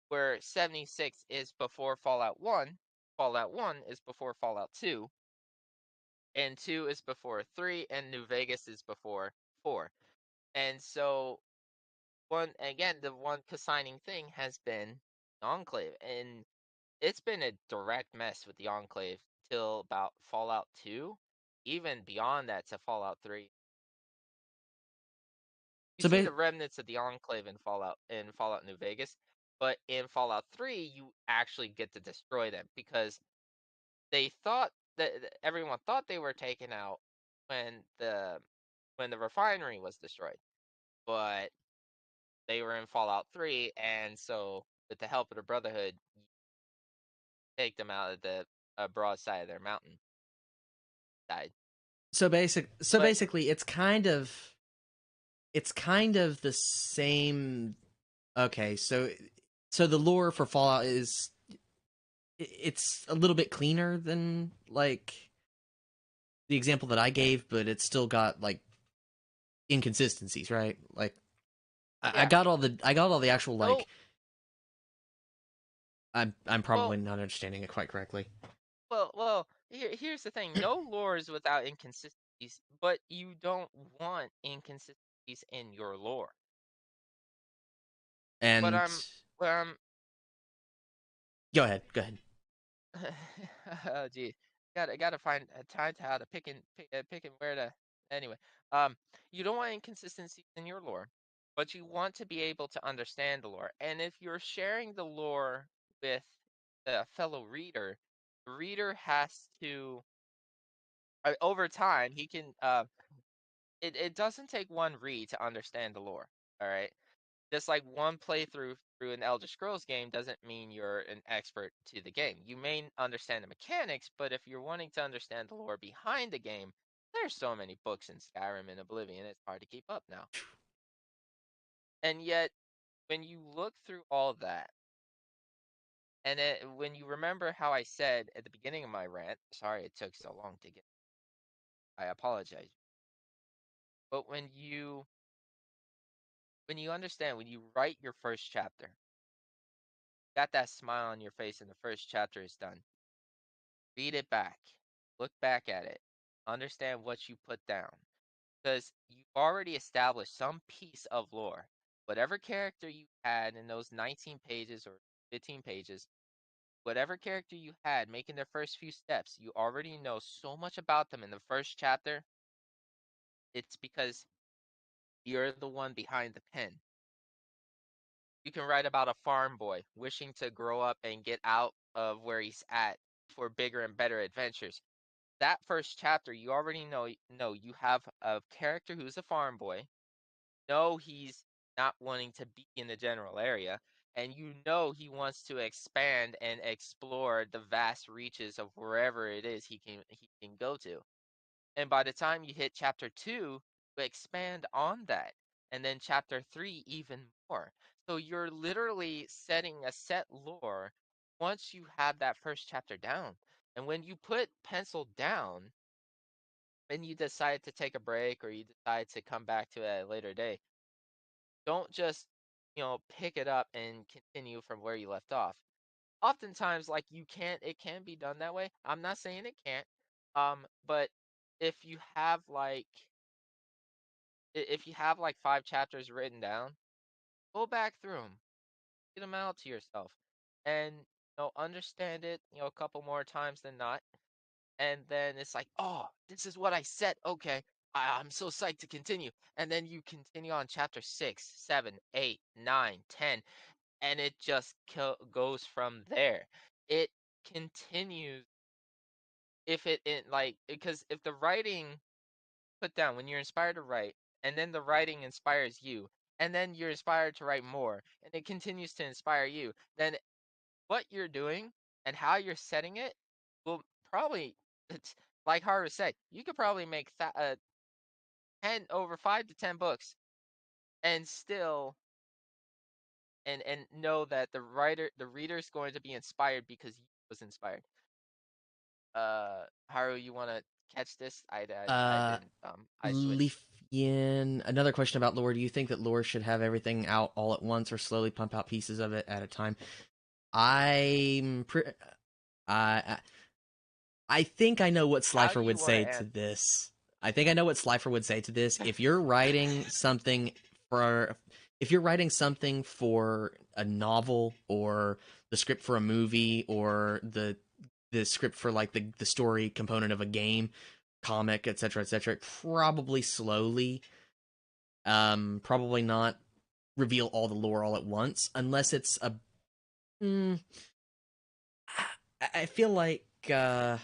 where 76 is before Fallout 1 is before Fallout 2, and 2 is before 3, and New Vegas is before 4. And so the one consigning thing has been Enclave, and it's been a direct mess with the Enclave till about Fallout 2, even beyond that to Fallout 3. You So see the remnants of the Enclave in Fallout New Vegas, but in Fallout 3 you actually get to destroy them because they thought that everyone thought they were taken out when the refinery was destroyed, but they were in Fallout 3, and so with the help of the Brotherhood, you take them out of the broad side of their mountain side. so But basically, it's kind of the same. Okay, so the lore for Fallout it's a little bit cleaner than like the example that I gave, but it's still got like inconsistencies, right? Like I yeah, got all the actual so I'm Well, probably not understanding it quite correctly. here's the thing. No lore is without inconsistencies, but you don't want inconsistencies in your lore. But And what I'm go ahead, go ahead. oh gee, gotta find a time to how to pick and where to. Anyway, you don't want inconsistencies in your lore, but you want to be able to understand the lore. And if you're sharing the lore with a fellow reader, the reader has to over time he can. It doesn't take one read to understand the lore. All right. Just like one playthrough through an Elder Scrolls game doesn't mean you're an expert to the game. You may understand the mechanics, but if you're wanting to understand the lore behind the game, there's so many books in Skyrim and Oblivion, it's hard to keep up now. And yet, when you look through all that, and when you remember how I said at the beginning of my rant, sorry it took so long to get, I apologize. But when you understand, when you write your first chapter, got that smile on your face and the first chapter is done. Read it back. Look back at it. Understand what you put down. Because you've already established some piece of lore. Whatever character you had in those 19 pages or 15 pages, whatever character you had making their first few steps, you already know so much about them in the first chapter. It's because you're the one behind the pen. You can write about a farm boy wishing to grow up and get out of where he's at for bigger and better adventures. That first chapter, you already know you have a character who's a farm boy. Know he's not wanting to be in the general area, and you know he wants to expand and explore the vast reaches of wherever it is he can go to. And by the time you hit chapter 2, you expand on that. And then chapter 3 even more. So you're literally setting a set lore once you have that first chapter down. And when you put pencil down and you decide to take a break or you decide to come back to it at a later day, don't just, pick it up and continue from where you left off. Oftentimes, like it can be done that way. I'm not saying it can't. But if you have like if you have like 5 chapters written down, go back through them, get them out to yourself, and understand it, a couple more times than not. And then it's like, oh, this is what I said. Okay, I'm so psyched to continue. And then you continue on chapter 6, 7, 8, 9, 10, and it just goes from there. It continues if like because if the writing put down when you're inspired to write, and then the writing inspires you, and then you're inspired to write more, and it continues to inspire you, then what you're doing and how you're setting it will probably, it's like Haru said, you could probably make 10 over 5 to 10 books and still and know that the reader is going to be inspired because he was inspired. Haru, you want to catch this? I Uh, didn't. I switched. Leafian, another question about lore. Do you think that lore should have everything out all at once or slowly pump out pieces of it at a time? I'm pre- I I think I know what How do Slifer you would want to say to answer? this. I think I know what Slifer would say to this. If you're writing something for if you're writing something for a novel or the script for a movie or the script for like the story component of a game, comic, etc., probably slowly. Probably not reveal all the lore all at once unless it's a mm, I feel like yeah,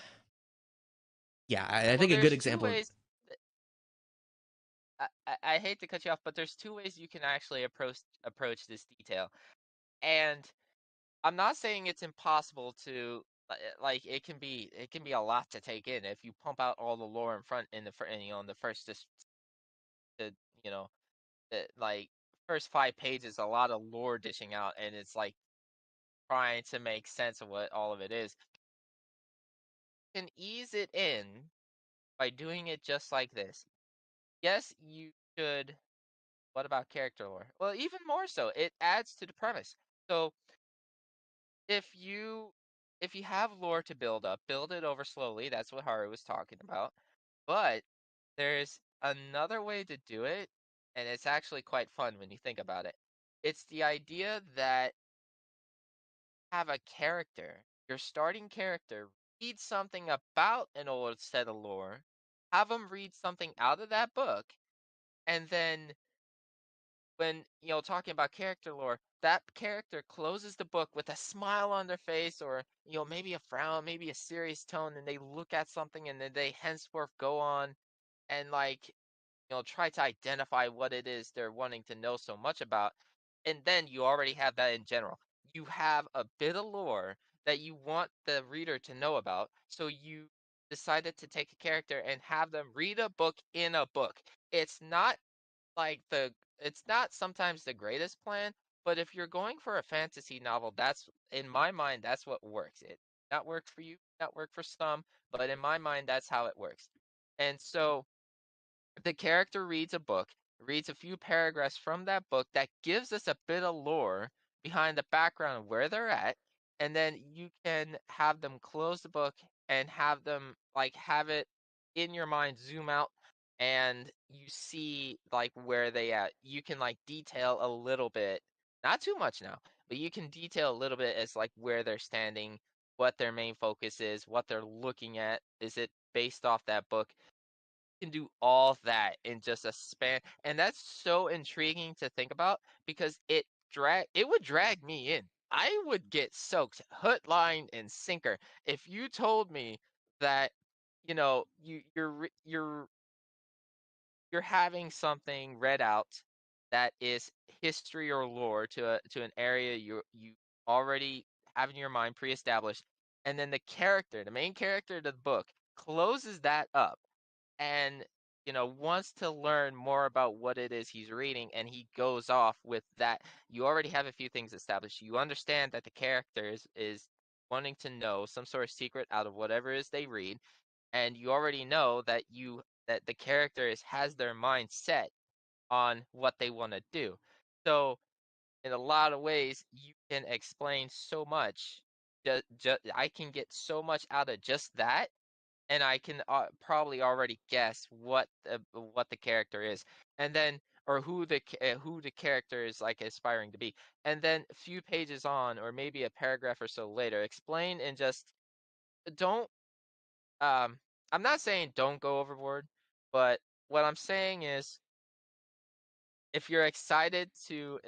I Well, think a good there's two example. ways. I hate to cut you off, but there's two ways you can actually approach this detail. And I'm not saying it's impossible to like it can be a lot to take in if you pump out all the lore in front in the first just the you know like first 5 pages, a lot of lore dishing out, and it's like trying to make sense of what all of it is. You can ease it in by doing it just like this. Yes, you should. What about character lore? Well, even more so, it adds to the premise. So if you have lore to build up, build it over slowly. That's what Haru was talking about. But there's another way to do it, and it's actually quite fun when you think about it. It's the idea that have a character, your starting character, read something about an old set of lore, have them read something out of that book, and then when, talking about character lore, that character closes the book with a smile on their face or, maybe a frown, maybe a serious tone, and they look at something and then they henceforth go on and try to identify what it is they're wanting to know so much about. And then you already have that in general. You have a bit of lore that you want the reader to know about. So you decided to take a character and have them read a book in a book. It's not like it's not sometimes the greatest plan, but if you're going for a fantasy novel, that's in my mind that's what works. It not work for you, not work for some, but in my mind that's how it works. And so the character reads a book, reads a few paragraphs from that book that gives us a bit of lore behind the background of where they're at, and then you can have them close the book and have them have it in your mind zoom out and you see where they at. You can detail a little bit, not too much now, but you can detail a little bit as where they're standing, what their main focus is, what they're looking at. Is it based off that book? Can do all that in just a span, and that's so intriguing to think about because it would drag me in. I would get soaked hook, line, and sinker if you told me that you're having something read out that is history or lore to an area you already have in your mind pre-established, and then the main character of the book closes that up and wants to learn more about what it is he's reading, and he goes off with that. You already have a few things established. You understand that the character is wanting to know some sort of secret out of whatever it is they read, and you already know that the character has their mind set on what they want to do. So in a lot of ways you can explain so much. I can get so much out of just that, and I can probably already guess what the character is, and then or who the character is aspiring to be, and then a few pages on, or maybe a paragraph or so later, explain and just don't. Um, I'm not saying don't go overboard, but what I'm saying is if you're excited to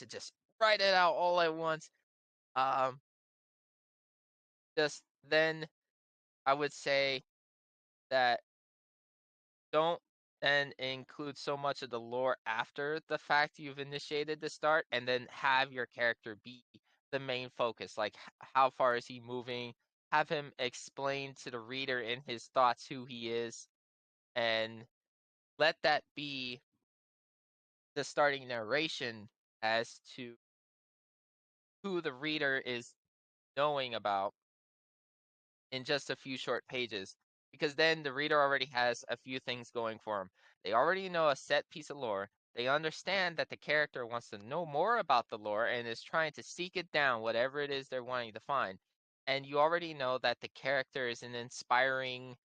just write it out all at once, um, just then I would say that don't then include so much of the lore after the fact you've initiated the start, and then have your character be the main focus. How far is he moving? Have him explain to the reader in his thoughts who he is, and let that be the starting narration as to who the reader is knowing about in just a few short pages, because then the reader already has a few things going for them. They already know a set piece of lore. They understand that the character wants to know more about the lore and is trying to seek it down, whatever it is they're wanting to find. And you already know that the character is an inspiring,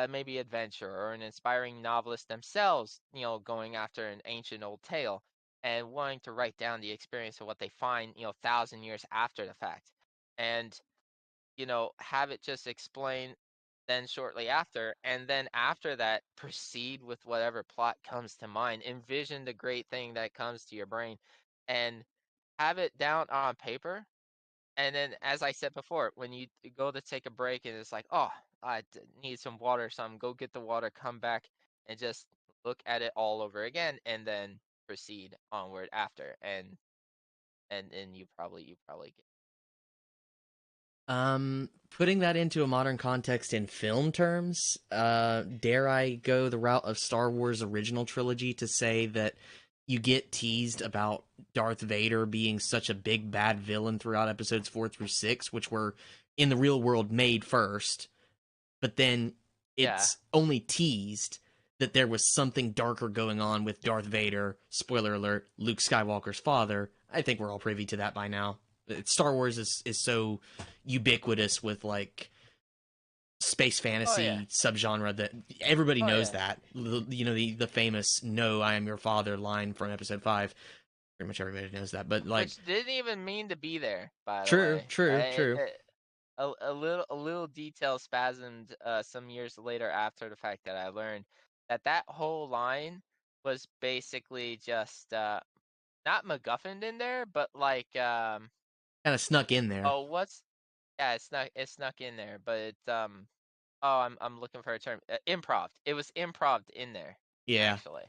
maybe adventurer or an inspiring novelist themselves, going after an ancient old tale and wanting to write down the experience of what they find, 1,000 years after the fact. And have it just explain then shortly after, and then after that, proceed with whatever plot comes to mind. Envision the great thing that comes to your brain, and have it down on paper. And then, as I said before, when you go to take a break and it's like, oh, need some water or something, go get the water, come back, and just look at it all over again, and then proceed onward after. And you probably get. Putting that into a modern context in film terms, dare I go the route of Star Wars original trilogy to say that you get teased about Darth Vader being such a big bad villain throughout episodes 4 through 6, which were in the real world made first, but then Yeah. it's only teased that there was something darker going on with Darth Vader, spoiler alert, Luke Skywalker's father. I think we're all privy to that by now. Star Wars is so ubiquitous with like space Oh yeah. fantasy subgenre that everybody Oh knows yeah. that. You know, the famous "No, I am your father" line from Episode 5. Pretty much everybody knows that. But like, Which didn't even mean to be there, by the true, way. true, true. A little detail spasmed some years later after the fact that I learned that whole line was basically just not MacGuffin in there, but like Kind of snuck in there. oh what's yeah, it snuck in there, but oh I'm looking for a term. Improv. It was improv in there, Yeah, actually.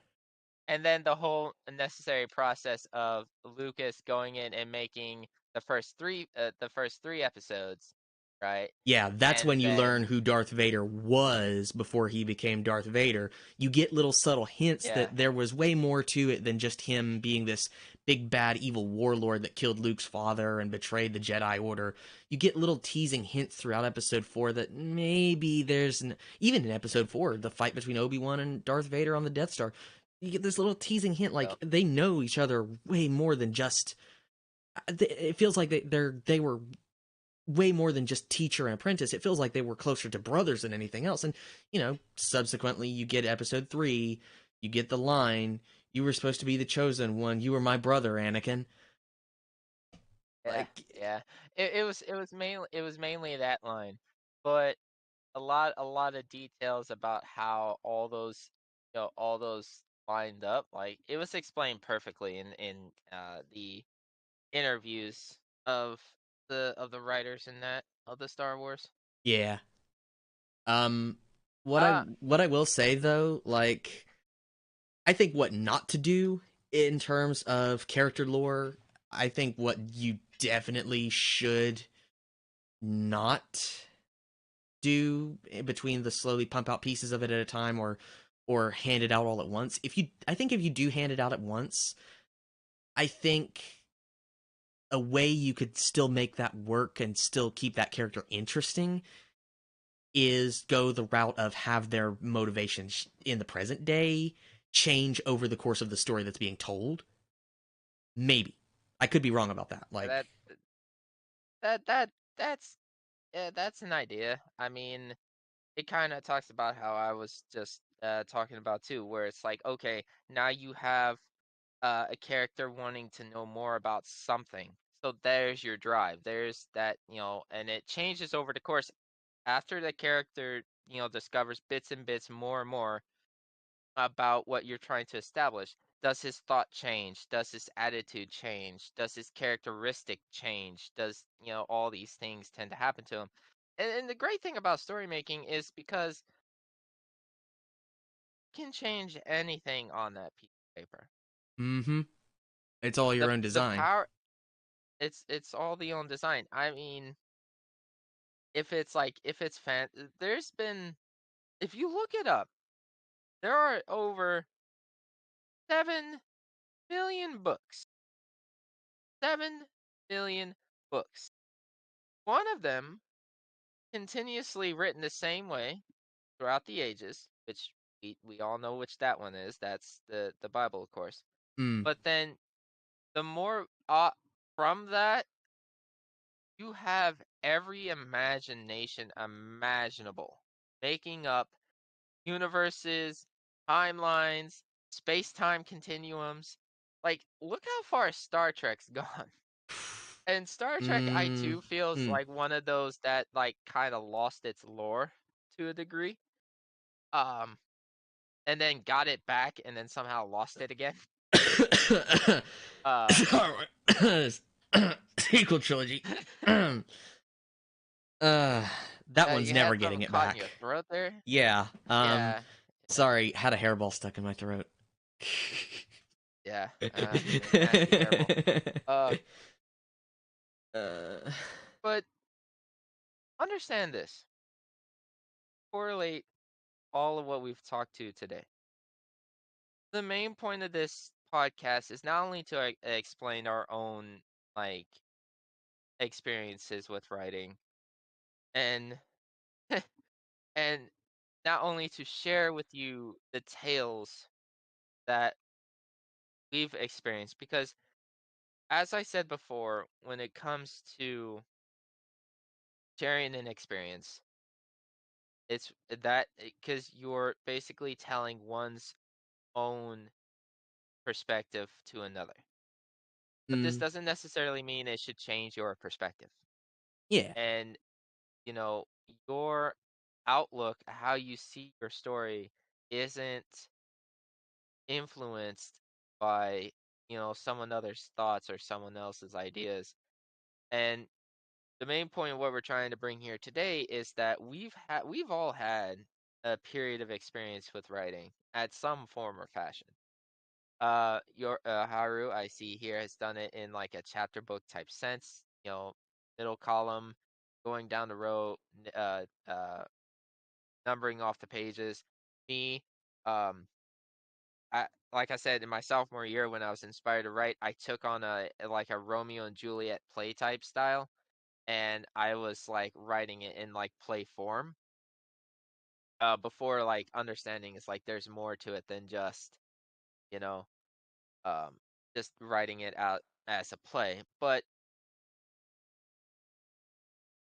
And then the whole necessary process of Lucas going in and making the first three episodes, right? yeah. That's And when you learn then who Darth Vader was before he became Darth Vader. You get little subtle hints yeah, that there was way more to it than just him being this big bad evil warlord that killed Luke's father and betrayed the Jedi Order. You get little teasing hints throughout Episode 4 that maybe even in Episode 4, the fight between Obi-Wan and Darth Vader on the Death Star. You get this little teasing hint, like so they know each other way more than just. It feels like they were way more than just teacher and apprentice. It feels like they were closer to brothers than anything else. And you know, subsequently, you get Episode 3, you get the line, "You were supposed to be the chosen one. You were my brother, Anakin." yeah, Like, yeah. It was mainly that line, but a lot of details about how all those lined up. Like it was explained perfectly in the interviews of the writers in that of the Star Wars. yeah. Um, Uh what I will say though, like, I think what not to do in terms of character lore, I think what you definitely should not do between the slowly pump out pieces of it at a time or hand it out all at once. I think if you do hand it out at once, I think a way you could still make that work and still keep that character interesting is go the route of have their motivations in the present day change over the course of the story that's being told. Maybe. I could be wrong about that. that Like, that that that's yeah, that's an idea. I mean, it kind of talks about how I was just talking about too, where it's like, okay, now you have a character wanting to know more about something. So there's your drive. There's that, and it changes over the course after the character, discovers bits and bits more and more about what you're trying to establish. Does his thought change? Does his attitude change? Does his characteristic change? Does, all these things tend to happen to him? And the great thing about story making is because you can change anything on that piece of paper. mm-hmm. It's all your The own the design. power it's all the own design. I mean, if it's there's been if you look it up, there are over 7 million books. 7 million books. One of them continuously written the same way throughout the ages, which we all know which that one is. That's the Bible, of course. Mm. But then the more from that, you have every imagination imaginable, making up universes, timelines, space-time continuums. Like, look how far Star Trek's gone. And Star Trek I Mm. too feels Mm. like one of those that like kind of lost its lore to a degree. Um, and then got it back and then somehow lost it again. Uh, Star Wars sequel trilogy. uh, that one's you never had getting something it caught in your back. throat there. Yeah. Yeah, Sorry, had a hairball stuck in my throat. yeah. Nasty hairball. Uh, uh, but understand this. Correlate all of what we've talked to today. The main point of this podcast is not only to explain our own like experiences with writing and and not only to share with you the tales that we've experienced because as I said before, when it comes to sharing an experience, it's that because you're basically telling one's own perspective to another. But this Mm, doesn't necessarily mean it should change your perspective. yeah. And, you know, your outlook, how you see your story, isn't influenced by, someone else's thoughts or someone else's ideas. And the main point of what we're trying to bring here today is that we've all had a period of experience with writing at some form or fashion. Your Haru, I see here, has done it in like a chapter book type sense. Middle column, going down the row, numbering off the pages. Me, um, like I said, in my sophomore year when I was inspired to write, I took on a Romeo and Juliet play type style, and I was like writing it in like play form. Before like understanding is like there's more to it than you know, um, just writing it out as a play. But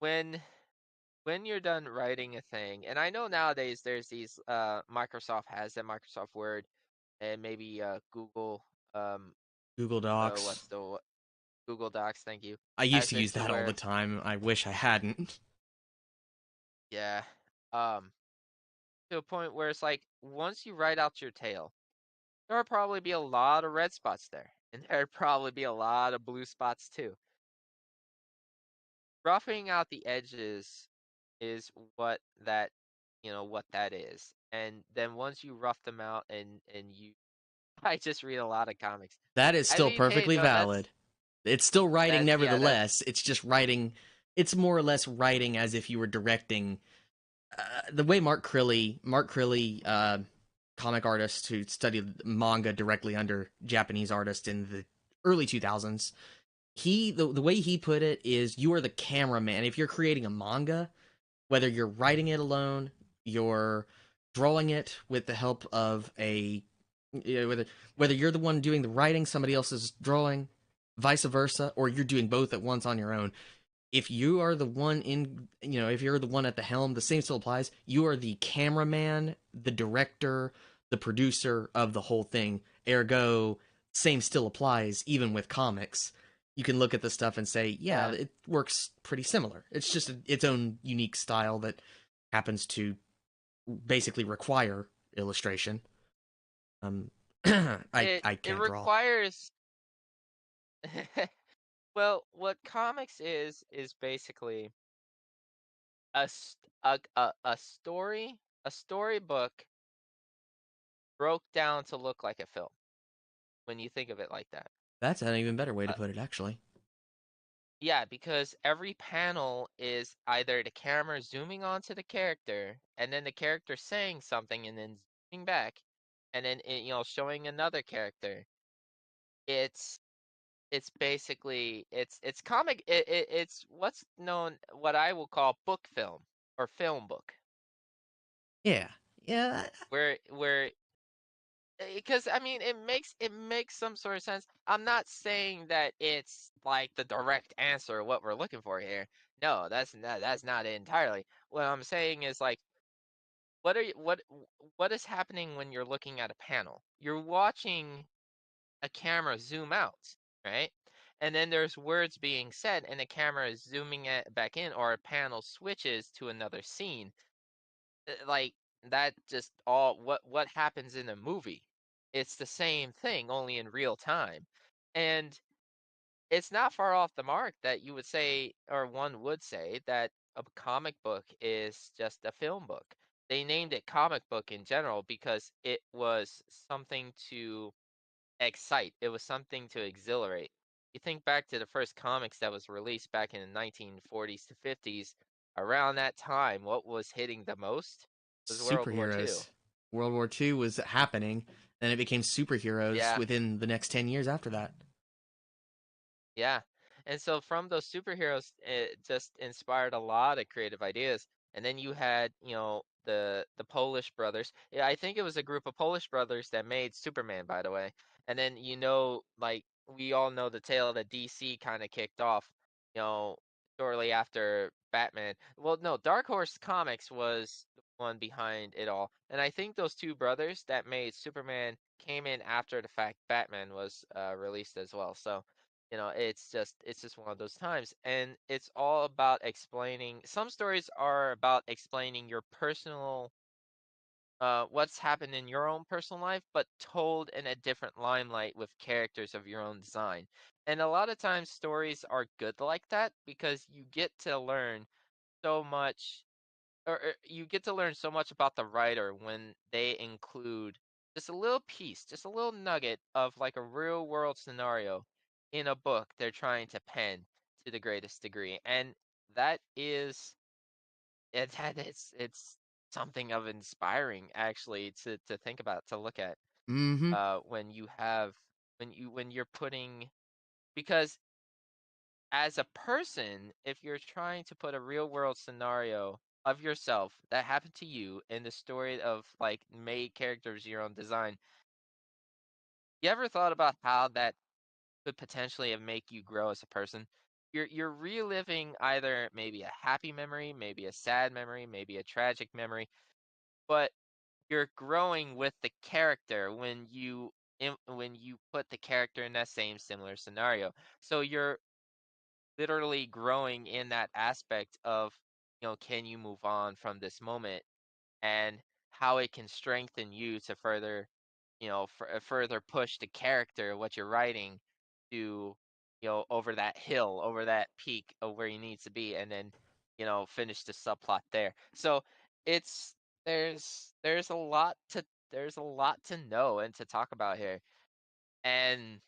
when when you're done writing a thing, and I know nowadays there's these Microsoft has that Microsoft Word and maybe Google Google Docs. what's the Google Docs, thank you, I used has to it use to that all the where time. I wish I hadn't. yeah, um to a point where it's like once you write out your tale, there will probably be a lot of red spots there, and there'd probably be a lot of blue spots too. Roughing out the edges is what that is. And then once you rough them out and you I just read a lot of comics. That is I still mean, hey, perfectly no, that's valid. It's still writing, that's yeah, that's nevertheless. It's just writing. It's more or less writing as if you were directing. The way Mark Crilly, comic artist who studied manga directly under Japanese artists in the early 2000s, the way he put it is you are the cameraman. If you're creating a manga, whether you're writing it alone, you're drawing it with the help of whether you're the one doing the writing, somebody else is drawing, vice versa, or you're doing both at once on your own. If you are the one if you're the one at the helm, the same still applies. You are the cameraman, the director, the producer of the whole thing. Ergo, same still applies even with comics. You can look at the stuff and say, yeah, yeah. it works pretty similar. It's just its own unique style that happens to basically require illustration. Um, I It can't draw. requires well, what comics is basically a storybook broke down to look like a film when you think of it like that. That's an even better way to Uh, put it, actually. Yeah, because every panel is either the camera zooming onto the character and then the character saying something and then zooming back and then showing another character. It's it's basically it's comic it's what's known what I will call book film or film book Yeah, yeah. where because I mean it makes some sort of sense. I'm not saying that it's like the direct answer of what we're looking for here. No, that's not it entirely. What I'm saying is like what is happening when you're looking at a panel? You're watching a camera zoom out, right? And then there's words being said and the camera is zooming it back in or a panel switches to another scene. Like that just all what happens in a movie. It's the same thing only in real time. And it's not far off the mark that you would say or one would say that a comic book is just a film book. They named it comic book in general because it was something to excite. It was something to exhilarate. You think back to the first comics that was released back in the 1940s to 50s, around that time, what was hitting the most was World War II. Superheroes. World War II was happening, and it became superheroes Yeah, within the next 10 years after that. yeah. And so from those superheroes, it just inspired a lot of creative ideas. And then you had, the Polish brothers. Yeah, I think it was a group of Polish brothers that made Superman, by the way. And then like we all know the tale that DC kind of kicked off, you know, shortly after Batman. Well, no, Dark Horse Comics was the one behind it all, and I think those two brothers that made Superman came in after the fact Batman was released as well. So, it's just one of those times, and it's all about explaining. Some stories are about explaining your personal what's happened in your own personal life, but told in a different limelight with characters of your own design. And a lot of times stories are good like that because you get to learn so much, or you get to learn so much about the writer when they include just a little piece, just a little nugget of like a real world scenario in a book they're trying to pen to the greatest degree. And that is it's something of inspiring actually to think about, to look at Mm-hmm. when you have when you're putting, because as a person, if you're trying to put a real world scenario of yourself that happened to you in the story of like made characters your own design, you ever thought about how that could potentially have make you grow as a person? You're reliving either maybe a happy memory, maybe a sad memory, maybe a tragic memory, but you're growing with the character when when you put the character in that same similar scenario. So you're literally growing in that aspect of, can you move on from this moment, and how it can strengthen you to further, further push the character, what you're writing, to, over that hill, over that peak of where he needs to be, and then, finish the subplot there. So it's there's a lot to know and to talk about here. And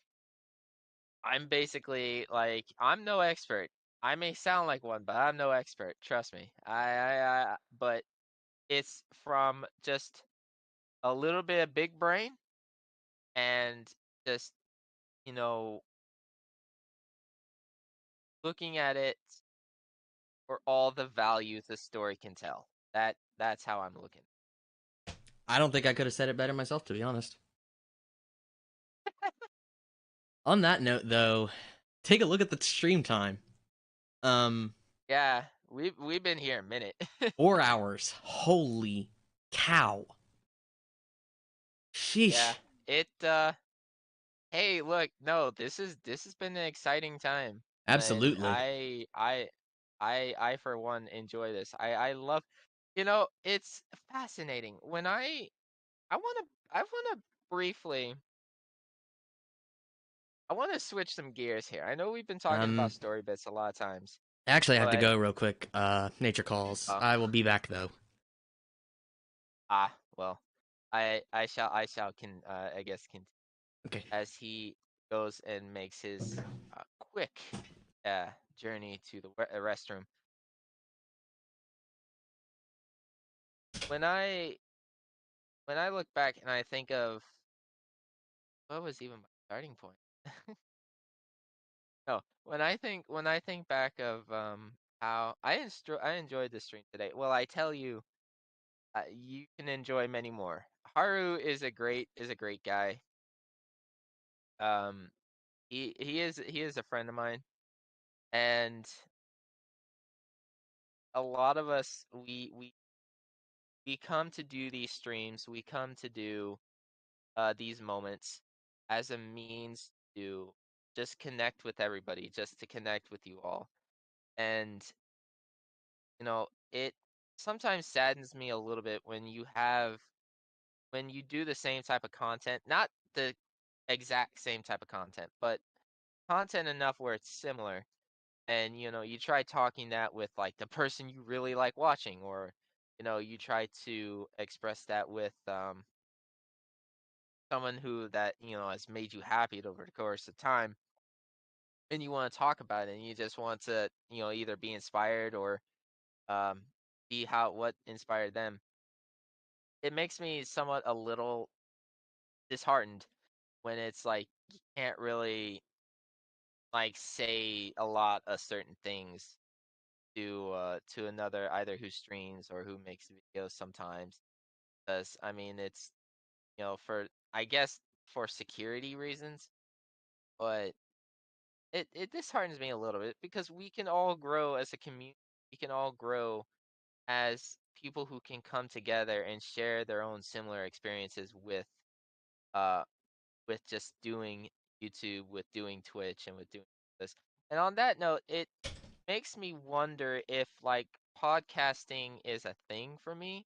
I'm basically like, I'm no expert. I may sound like one, but I'm no expert. Trust me. But it's from just a little bit of big brain and just, you know, looking at it for all the values the story can tell. That's how I'm looking. I don't think I could have said it better myself, to be honest. On that note, though, take a look at the stream time. Um, Yeah, we've been here a minute. 4 hours. Holy cow! Yeah. Sheesh. It Hey, look, no, this has been an exciting time. And Absolutely. I for one enjoy this. I love, it's fascinating. When I want to briefly I want to switch some gears here. I know we've been talking about Um, story bits a lot of times, actually, I have to but go real quick. Nature calls. uh I will be back though. well, I shall can I guess can Okay. as he goes and makes his quick uh journey to the restroom. When I when I look back and I think of what was even my starting point. No, when I think back of how I enjoyed the stream today. Well, I tell you, you can enjoy many more. Haru is a great guy. Um, he is a friend of mine, and a lot of us we come to do these streams. We come to do these moments as a means to just connect with everybody, just to connect with you all. And, it sometimes saddens me a little bit when when you do the same type of content, not the exact same type of content, but content enough where it's similar. And, you try talking that with like the person you really like watching, or, you try to express that with someone who that, has made you happy over the course of time, and you want to talk about it, and you just want to, either be inspired or um, see how what inspired them. It makes me somewhat a little disheartened when it's like you can't really like say a lot of certain things to another, either who streams or who makes videos sometimes. Because I mean, it's, for I guess for security reasons, but it disheartens me a little bit because we can all grow as a community. We can all grow as people who can come together and share their own similar experiences uh with just doing YouTube, with doing Twitch, and with doing this. And on that note, it makes me wonder if like podcasting is a thing for me.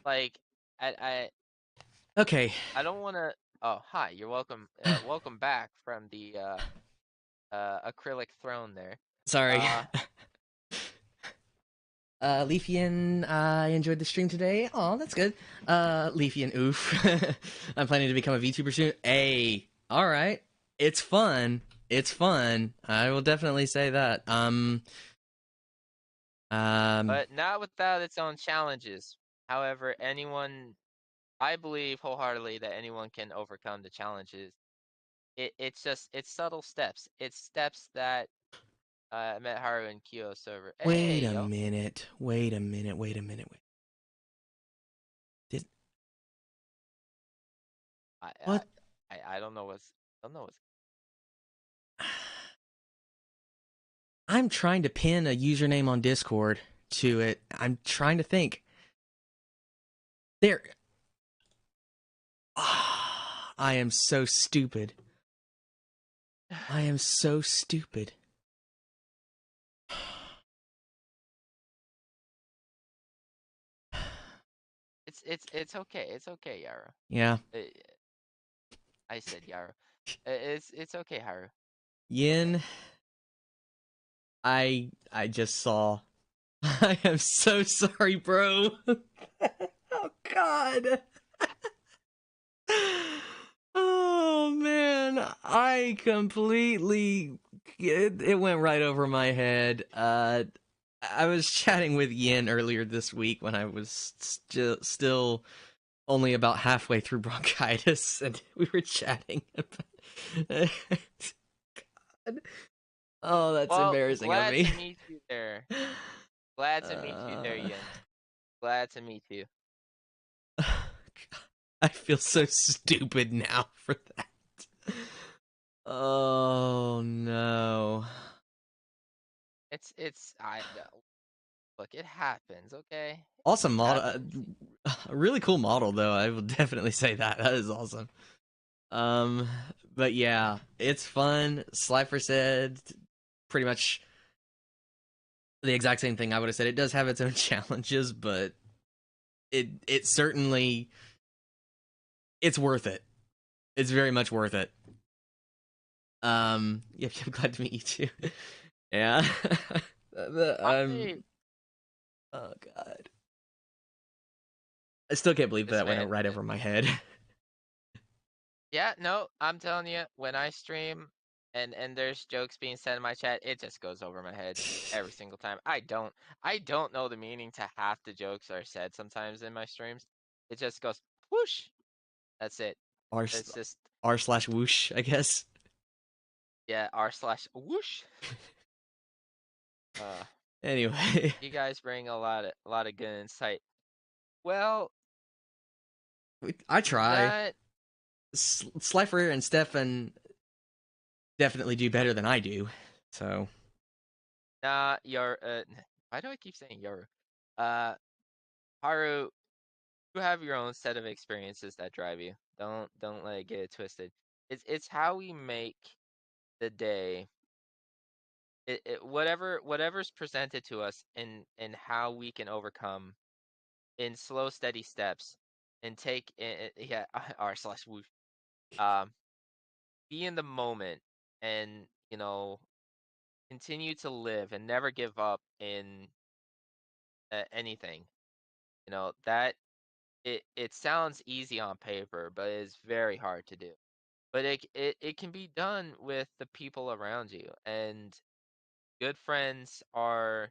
Like I Okay. I don't want to. Oh, hi. You're welcome. Welcome back from the acrylic throne there. Sorry. Uh, Leafian, I enjoyed the stream today. Oh, that's good. Leafian, oof. I'm planning to become a VTuber soon. Hey, all right. It's fun. It's fun. I will definitely say that. but not without its own challenges. However, I believe wholeheartedly that anyone can overcome the challenges. It's subtle steps. It's steps that met Haru and Kyo server. wait Hey a yo, minute. Wait a minute. Wait a minute. Wait. Did I what? I don't know what's. I'm trying to pin a username on Discord to it. I'm trying to think. There. I am so stupid. I am so stupid. It's okay. It's okay, Yara. Yeah. I said Yara. It's okay, Haru. Yin, I just saw. I am so sorry, bro. Oh god. Oh man, I completely it went right over my head. I was chatting with Yin earlier this week when I was still only about halfway through bronchitis, and we were chatting about. God. Oh, that's Well, embarrassing of glad me. to meet you there. Glad to meet you there, Uh, Yin. Glad to meet you. I feel so stupid now for that. Oh no. It's I look, it happens, okay? Awesome model. Happens. A really cool model though. I will definitely say that. That is awesome. Um but yeah, it's fun. Slifer said pretty much the exact same thing I would have said. It does have its own challenges, but it certainly it's worth it. It's very much worth it. Yep, I'm glad to meet you too. Yeah. I Oh god. I still can't believe this that went man. right over my head. Yeah, no, I'm telling you, when I stream and there's jokes being said in my chat, it just goes over my head every single time. I don't know the meaning to half the jokes that are said sometimes in my streams. It just goes whoosh. That's it. R It's just r/ whoosh, I guess. yeah, r/whoosh. Uh, Anyway, you guys bring a lot of good insight. Well, I try. that Slyfer and Steffen definitely do better than I do. So, your why do I keep saying your uh Haru, you have your own set of experiences that drive you. Don't let it get it twisted. It's how we make the day. Whatever's presented to us and how we can overcome in slow steady steps and take yeah r/whoosh um be in the moment and continue to live and never give up in anything. That it sounds easy on paper, but it's very hard to do. But it can be done with the people around you. And good friends are,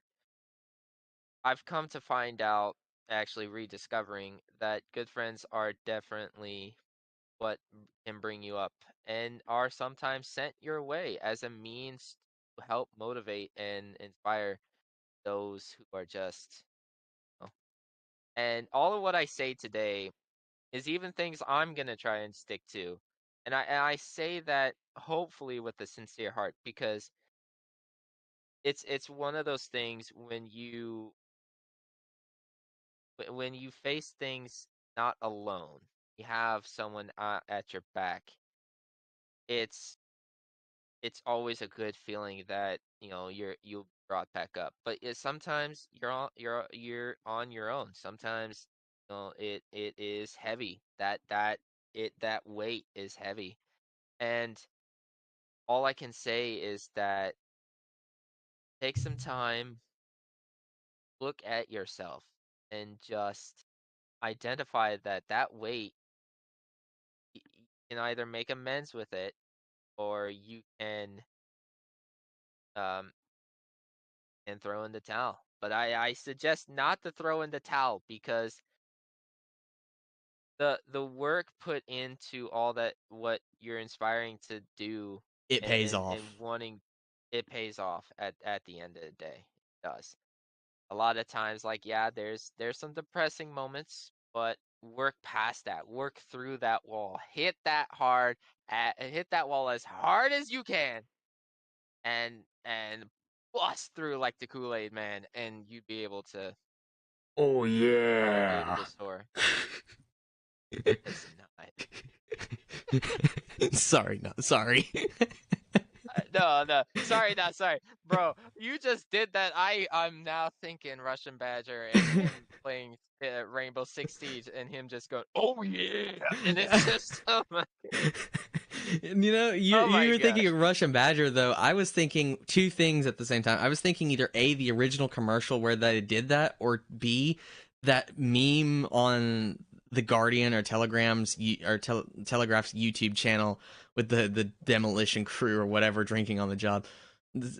I've come to find out, actually rediscovering that good friends are definitely what can bring you up and are sometimes sent your way as a means to help motivate and inspire those who are just. Oh. And all of what I say today is even things I'm gonna try and stick to. And I say that hopefully with a sincere heart, because it's one of those things when you face things not alone, you have someone at your back. It's it's always a good feeling that you'll be brought back up. But sometimes you're on your own. Sometimes it is heavy. That weight is heavy, and all I can say is that take some time, look at yourself, and just identify that weight. You can either make amends with it, or you can um and throw in the towel. But I suggest not to throw in the towel, because the work put into all that what you're inspiring to do, It pays and off. wanting, it pays off at the end of the day. It does. A lot of times, like, yeah, there's some depressing moments, but work past that. Work through that wall. Hit that wall as hard as you can, and bust through like the Kool-Aid man, and you'd be able to Oh go to yeah. the store. It's not. Sorry, no, sorry. No, no, sorry, not sorry, bro. You just did that. I'm now thinking Russian Badger and him playing Rainbow Six Siege, and him just going, "Oh yeah," and it's just, oh my, And, oh you my were thinking gosh. of Russian Badger, though. I was thinking two things at the same time. I was thinking either A, the original commercial where they did that, or B, that meme on the Guardian or Telegraph's YouTube channel with the demolition crew or whatever drinking on the job.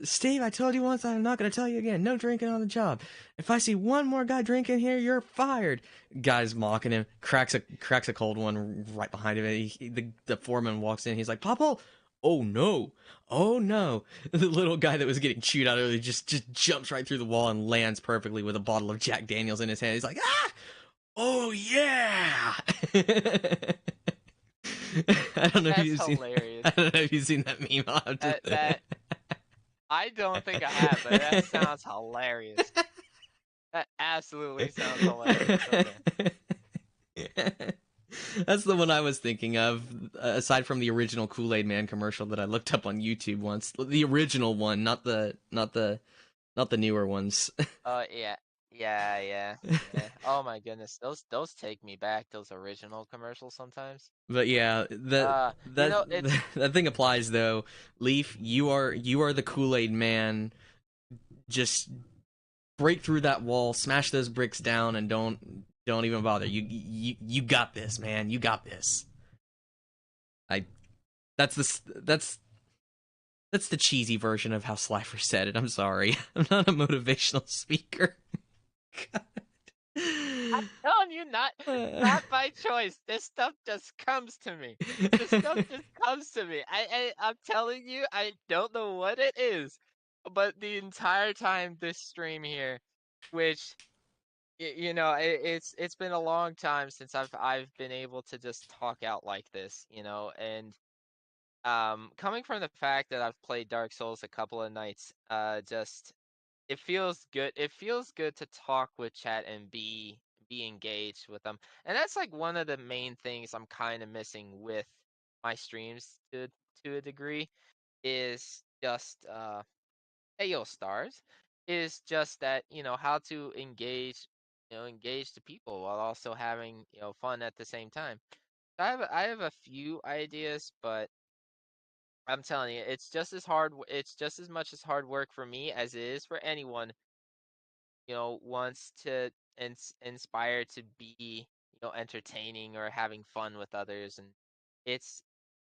Steve, I told you once, I'm not going to tell you again. No drinking on the job. If I see one more guy drinking here, you're fired. Guy's mocking him, cracks a cold one right behind him. The foreman walks in. He's like, "Popple, oh no, oh no!" The little guy that was getting chewed out earlier just jumps right through the wall and lands perfectly with a bottle of Jack Daniels in his hand. He's like, "Ah, oh yeah!" I don't know if That's you've seen. hilarious. I don't know if you've seen that meme. I'll have to. That I don't think I have, but that sounds hilarious. That absolutely sounds hilarious. Okay. That's the one I was thinking of, aside from the original Kool-Aid Man commercial that I looked up on YouTube once. The original one, not the newer ones. Oh yeah. Yeah, yeah, yeah. Oh my goodness. Those take me back, those original commercials sometimes. But yeah, It's that thing applies though. Leaf, you are the Kool-Aid Man. Just break through that wall, smash those bricks down, and don't even bother. You got this, man. You got this. I that's that's the cheesy version of how Slyfer said it. I'm sorry. I'm not a motivational speaker. I'm telling you, not by choice. This stuff just comes to me. This stuff just comes to me. I'm telling you, I don't know what it is, but the entire time this stream here, which it's been a long time since I've been able to just talk out like this, and coming from the fact that I've played Dark Souls a couple of nights, just it feels good. It feels good to talk with chat and be engaged with them. And that's like one of the main things I'm kind of missing with my streams to a degree, is just hey yo stars, is just that, how to engage the people while also having, fun at the same time. I have a few ideas, but I'm telling you, it's just as hard. It's just as much as hard work for me as it is for anyone, wants to inspire to be, entertaining or having fun with others. And it's,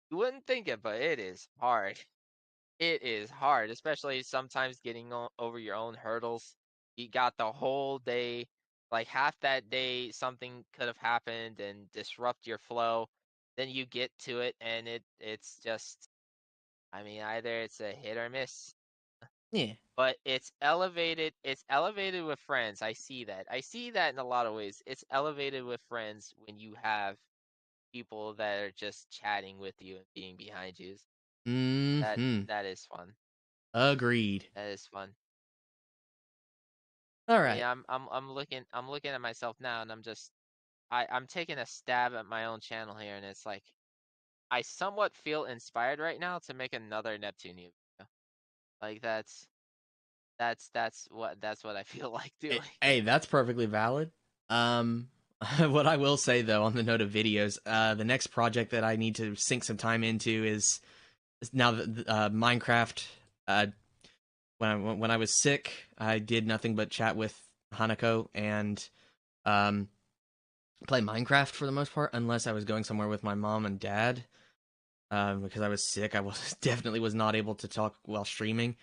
you wouldn't think it, but it is hard. It is hard, especially sometimes getting over your own hurdles. You got the whole day, like half that day, something could have happened and disrupt your flow. Then you get to it, and it's just, I mean, either it's a hit or miss. Yeah. But it's elevated with friends. I see that in a lot of ways. It's elevated with friends when you have people that are just chatting with you and being behind you. Mm-hmm. That is fun. Agreed. That is fun. All I mean, right. I'm looking at myself now, and I'm taking a stab at my own channel here, and it's like I somewhat feel inspired right now to make another Neptune video. Like that's what I feel like doing. Hey, that's perfectly valid. Um, what I will say though, on the note of videos, the next project that I need to sink some time into is now that Minecraft. When I was sick, I did nothing but chat with Hanako and um play Minecraft for the most part, unless I was going somewhere with my mom and dad. Because I was sick, I was definitely was not able to talk while streaming.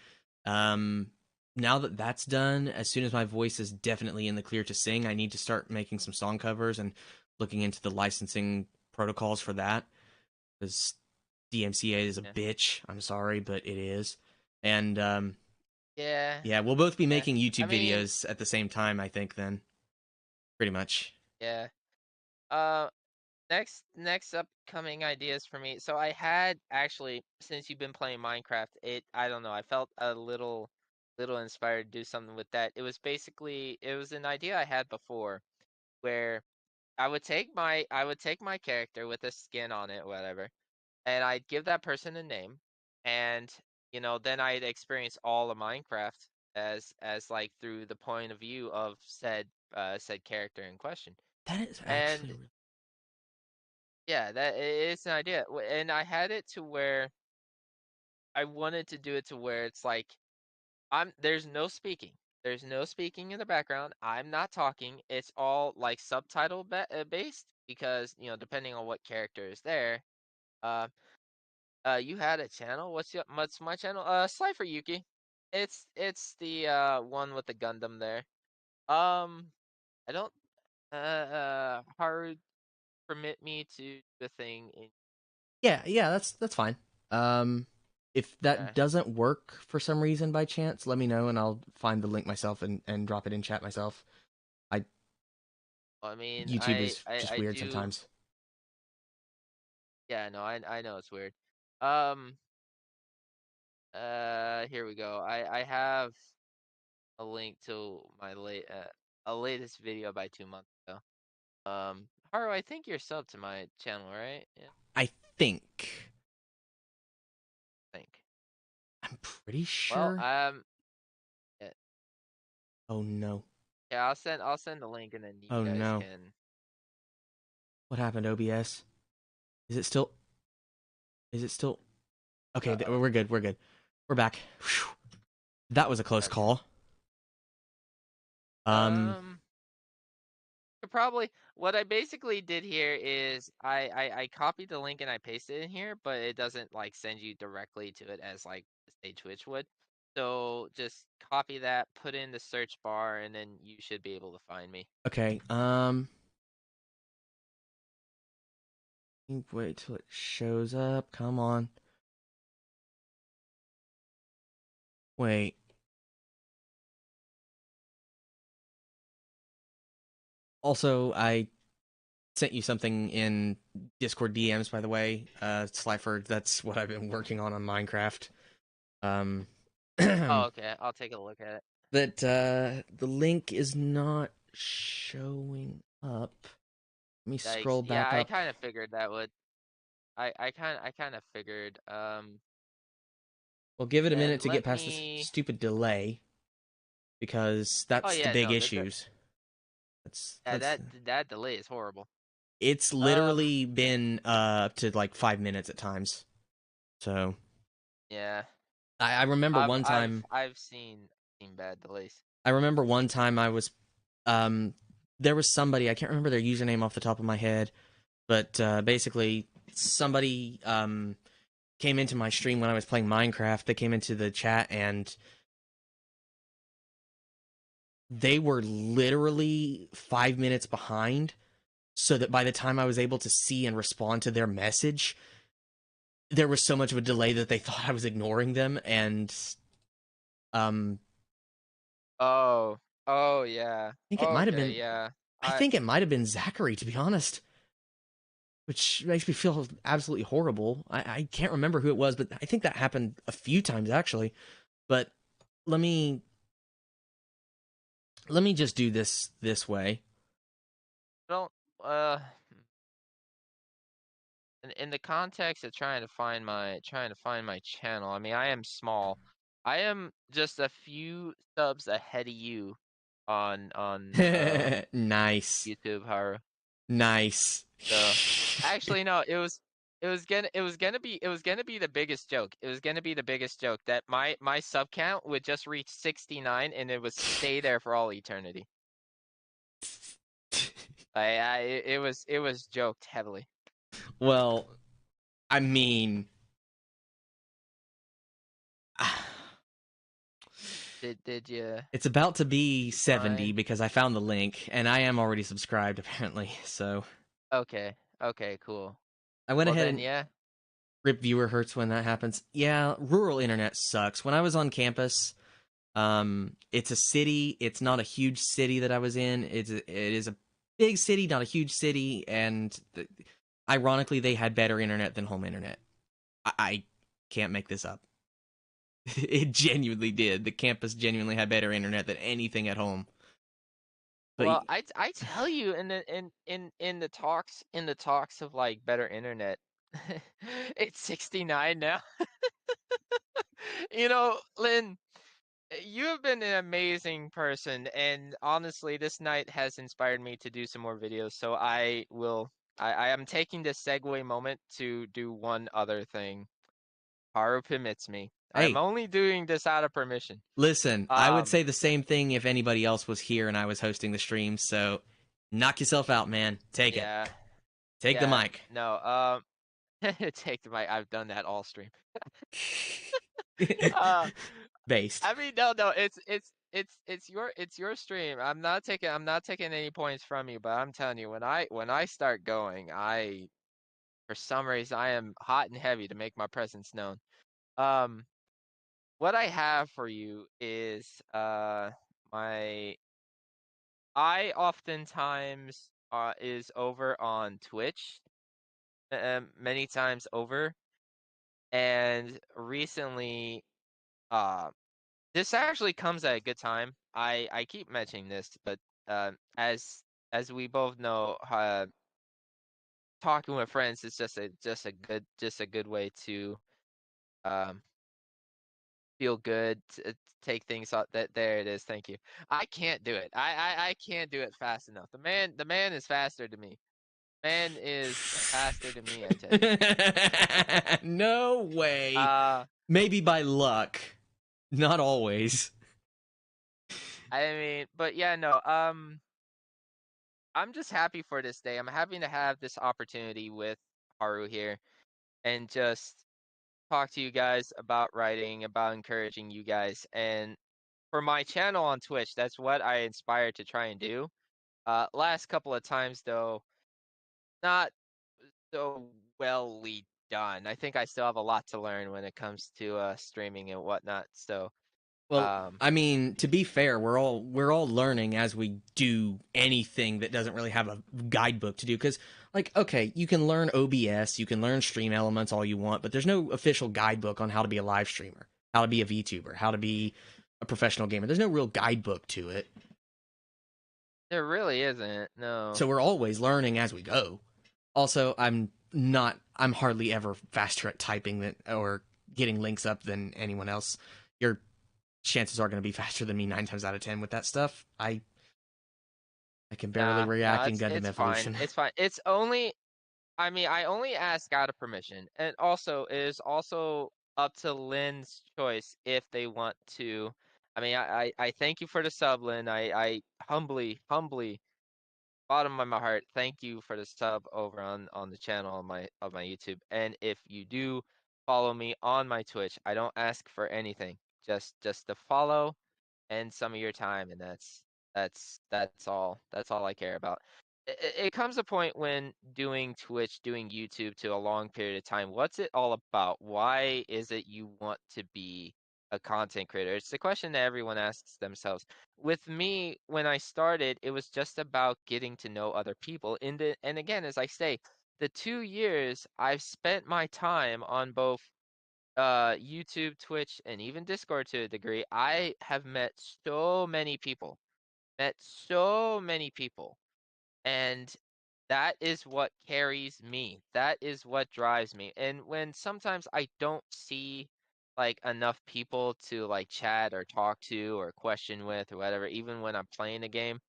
Um, Now that that's done, as soon as my voice is definitely in the clear to sing, I need to start making some song covers and looking into the licensing protocols for that. Because DMCA is a Yeah. bitch. I'm sorry, but it is. And Yeah. yeah, we'll both be Yeah. making YouTube I mean, videos at the same time, I think. Then, pretty much. yeah. Uh, next upcoming ideas for me. So I had actually, since you've been playing Minecraft, I don't know, I felt a little inspired to do something with that. It was an idea I had before where I would take my character with a skin on it, whatever, and I'd give that person a name, and then I'd experience all of Minecraft as like through the point of view of said character in question. That is And actually really. yeah, that it's an idea. And I had it to where I wanted to do it to where it's like there's no speaking. There's no speaking in the background. I'm not talking. It's all like subtitle based because, depending on what character is there. Uh you had a channel. What's my channel? SlyferYuki. It's the one with the Gundam there. Um I don't Haru permit me to do the thing in Yeah, that's fine. If that there. doesn't work for some reason by chance, let me know and I'll find the link myself and drop it in chat myself. I I mean, YouTube is just I weird do. sometimes. Yeah, no, I know it's weird. Um, here we go. I have a link to my a latest video by 2 months ago. Haru, I think you're sub to my channel, right? Yeah, I think. I think. I'm pretty Well, sure. yeah, Oh no. yeah, I'll send the link and then you Oh guys no. can. What happened, OBS? Is it still Okay, Uh-oh. we're good. We're good. We're back. Whew. That was a close Okay. call. Um Um, Probably what I basically did here is I copied the link and I pasted it in here, but it doesn't like send you directly to it as like say Twitch would. So just copy that, put in the search bar, and then you should be able to find me. okay. Wait till it shows up. Come on. Wait. Also, I sent you something in Discord DMs, by the way. Slyfer, that's what I've been working on Minecraft. Um, Oh, that okay. I'll take a look at it. the link is not showing up. Let me Yikes. scroll Yeah, back I up. kind of figured that would. I kind of figured. We'll give it a Then minute to get let past this me. stupid delay because Oh that's the yeah, big no, issues. That's yeah, that's that delay is horrible. it's Um, literally been up to like 5 minutes at times. So yeah, I remember one time. I've seen bad delays. I remember one time I was um there was somebody, I can't remember their username off the top of my head, but basically somebody came into my stream when I was playing Minecraft. They came into the chat and they were literally 5 minutes behind, so that by the time I was able to see and respond to their message, there was so much of a delay that they thought I was ignoring them. And um Oh, oh yeah. I think it might have Okay, been yeah. I I think it might have been Zachary, to be honest. which makes me feel absolutely horrible. I can't remember who it was, but I think that happened a few times actually. But let me just do this way. Don't uh in the context of trying to find my channel. I mean, I am small. I am just a few subs ahead of you on Nice. YouTube, Haru. Nice. So actually no, it was gonna be the biggest joke. It was gonna be the biggest joke that my sub count would just reach 69 and it would stay there for all eternity. It was joked heavily. Well, I mean, Did you it's about to be 70 find? because I found the link and I am already subscribed apparently. So Okay. Okay, cool. I went Well ahead then, and yeah. rip viewer hurts when that happens. Yeah, rural internet sucks. When I was on campus, it's a city. It's not a huge city that I was in. It is a big city, not a huge city, and ironically, they had better internet than home internet. I can't make this up. It genuinely did. The campus genuinely had better internet than anything at home. But Well, I tell you in the talks of like better internet, it's 69 now. You know, Lynn, you have been an amazing person, and honestly, this night has inspired me to do some more videos. So I am taking this segue moment to do one other thing. Haru permits me. I'm hey, only doing this out of permission. listen, I would Um, say the same thing if anybody else was here and I was hosting the stream. So knock yourself out, man. Take it. yeah, Take the yeah, mic. no, take the mic. I've done that all stream. Uh, Based. I mean, no, it's your stream. I'm not taking any points from you, but I'm telling you, when I start going, for some reason I am hot and heavy to make my presence known. Um, what I have for you is my I oftentimes is over on Twitch, many times over, and recently uh this actually comes at a good time. I keep mentioning this, but as we both know, talking with friends is just a good way to um feel good, to take things out. That there it is. Thank you. I can't do it. I can't do it fast enough. The man is faster to me. Man is faster to me. I tell you. No way. Uh, Maybe by luck. Not always. I mean, but yeah, no. I'm just happy for this day. I'm happy to have this opportunity with Haru here and just talk to you guys about writing, about encouraging you guys. And for my channel on Twitch, that's what I inspired to try and do. Last couple of times though, not so wellly done. I think I still have a lot to learn when it comes to streaming and whatnot. So, Well, um, I mean, to be fair, we're all learning as we do anything that doesn't really have a guidebook to do. Because, like, okay, you can learn OBS, you can learn Stream Elements all you want, but there's no official guidebook on how to be a live streamer, how to be a VTuber, how to be a professional gamer. There's no real guidebook to it. there really isn't. No. So we're always learning as we go. Also, I'm hardly ever faster at typing than or getting links up than anyone else. Your chances are going to be faster than me 9 times out of 10 with that stuff. I can barely No, react in Gundam it's fine. Evolution. It's fine. It's only I mean, I only ask out of permission. And also it is also up to Lynn's choice if they want to. I mean, I thank you for the sub, Lynn. I humbly, bottom of my heart, thank you for the sub over on the channel of my YouTube. And if you do follow me on my Twitch, I don't ask for anything. Just to follow and some of your time, and that's all I care about. It comes a point when doing Twitch, doing YouTube to a long period of time. What's it all about? Why is it you want to be a content creator? It's the question that everyone asks themselves. With me, when I started, it was just about getting to know other people. And again, as I say, the 2 years I've spent my time on both YouTube, Twitch, and even Discord to a degree, I have met so many people. Met so many people. And that is what carries me. That is what drives me. And when sometimes I don't see like enough people to like chat or talk to or question with or whatever, even when I'm playing a game,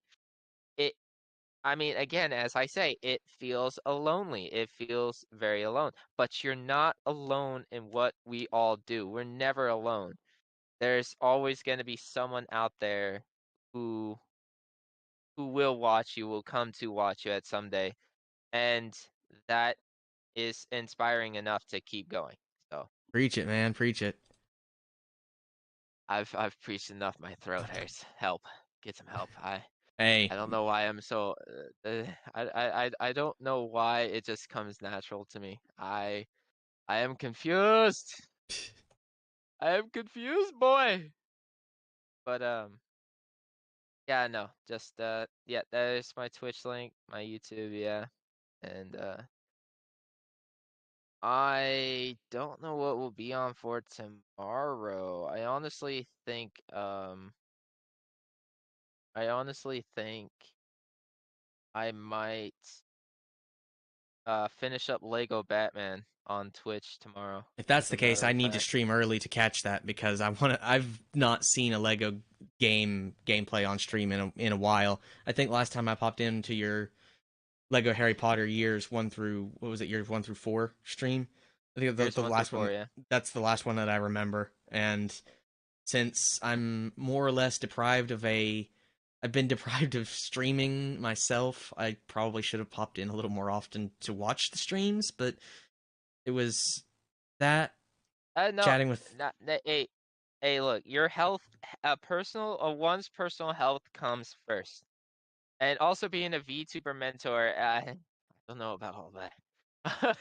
it I mean, again, as I say, it feels lonely. It feels very alone. But you're not alone in what we all do. We're never alone. There's always going to be someone out there who will watch you, will come to watch you at some day, and that is inspiring enough to keep going. So Preach it, man. Preach it. I've preached enough. My throat hurts. Help. Get some help. Hey, I don't know why I'm so. I don't know why it just comes natural to me. I am confused. I am confused, boy. But yeah, no, just yeah, that is my Twitch link, my YouTube, yeah, and I don't know what will be on for tomorrow. I honestly think I might finish up Lego Batman on Twitch tomorrow. if that's As the a case, matter I of need to fact, stream early to catch that because I've not seen a Lego gameplay on stream in a while. I think last time I popped into your Lego Harry Potter years 1 through what was it, years 1 through 4 stream. I think here's the one through last four, one, yeah. that's the last one that I remember. And since I'm more or less deprived of a I've been deprived of streaming myself, I probably should have popped in a little more often to watch the streams, but it was that No, chatting with not hey, hey, look, your health, one's personal health comes first, and also being a VTuber mentor. I don't know about all that.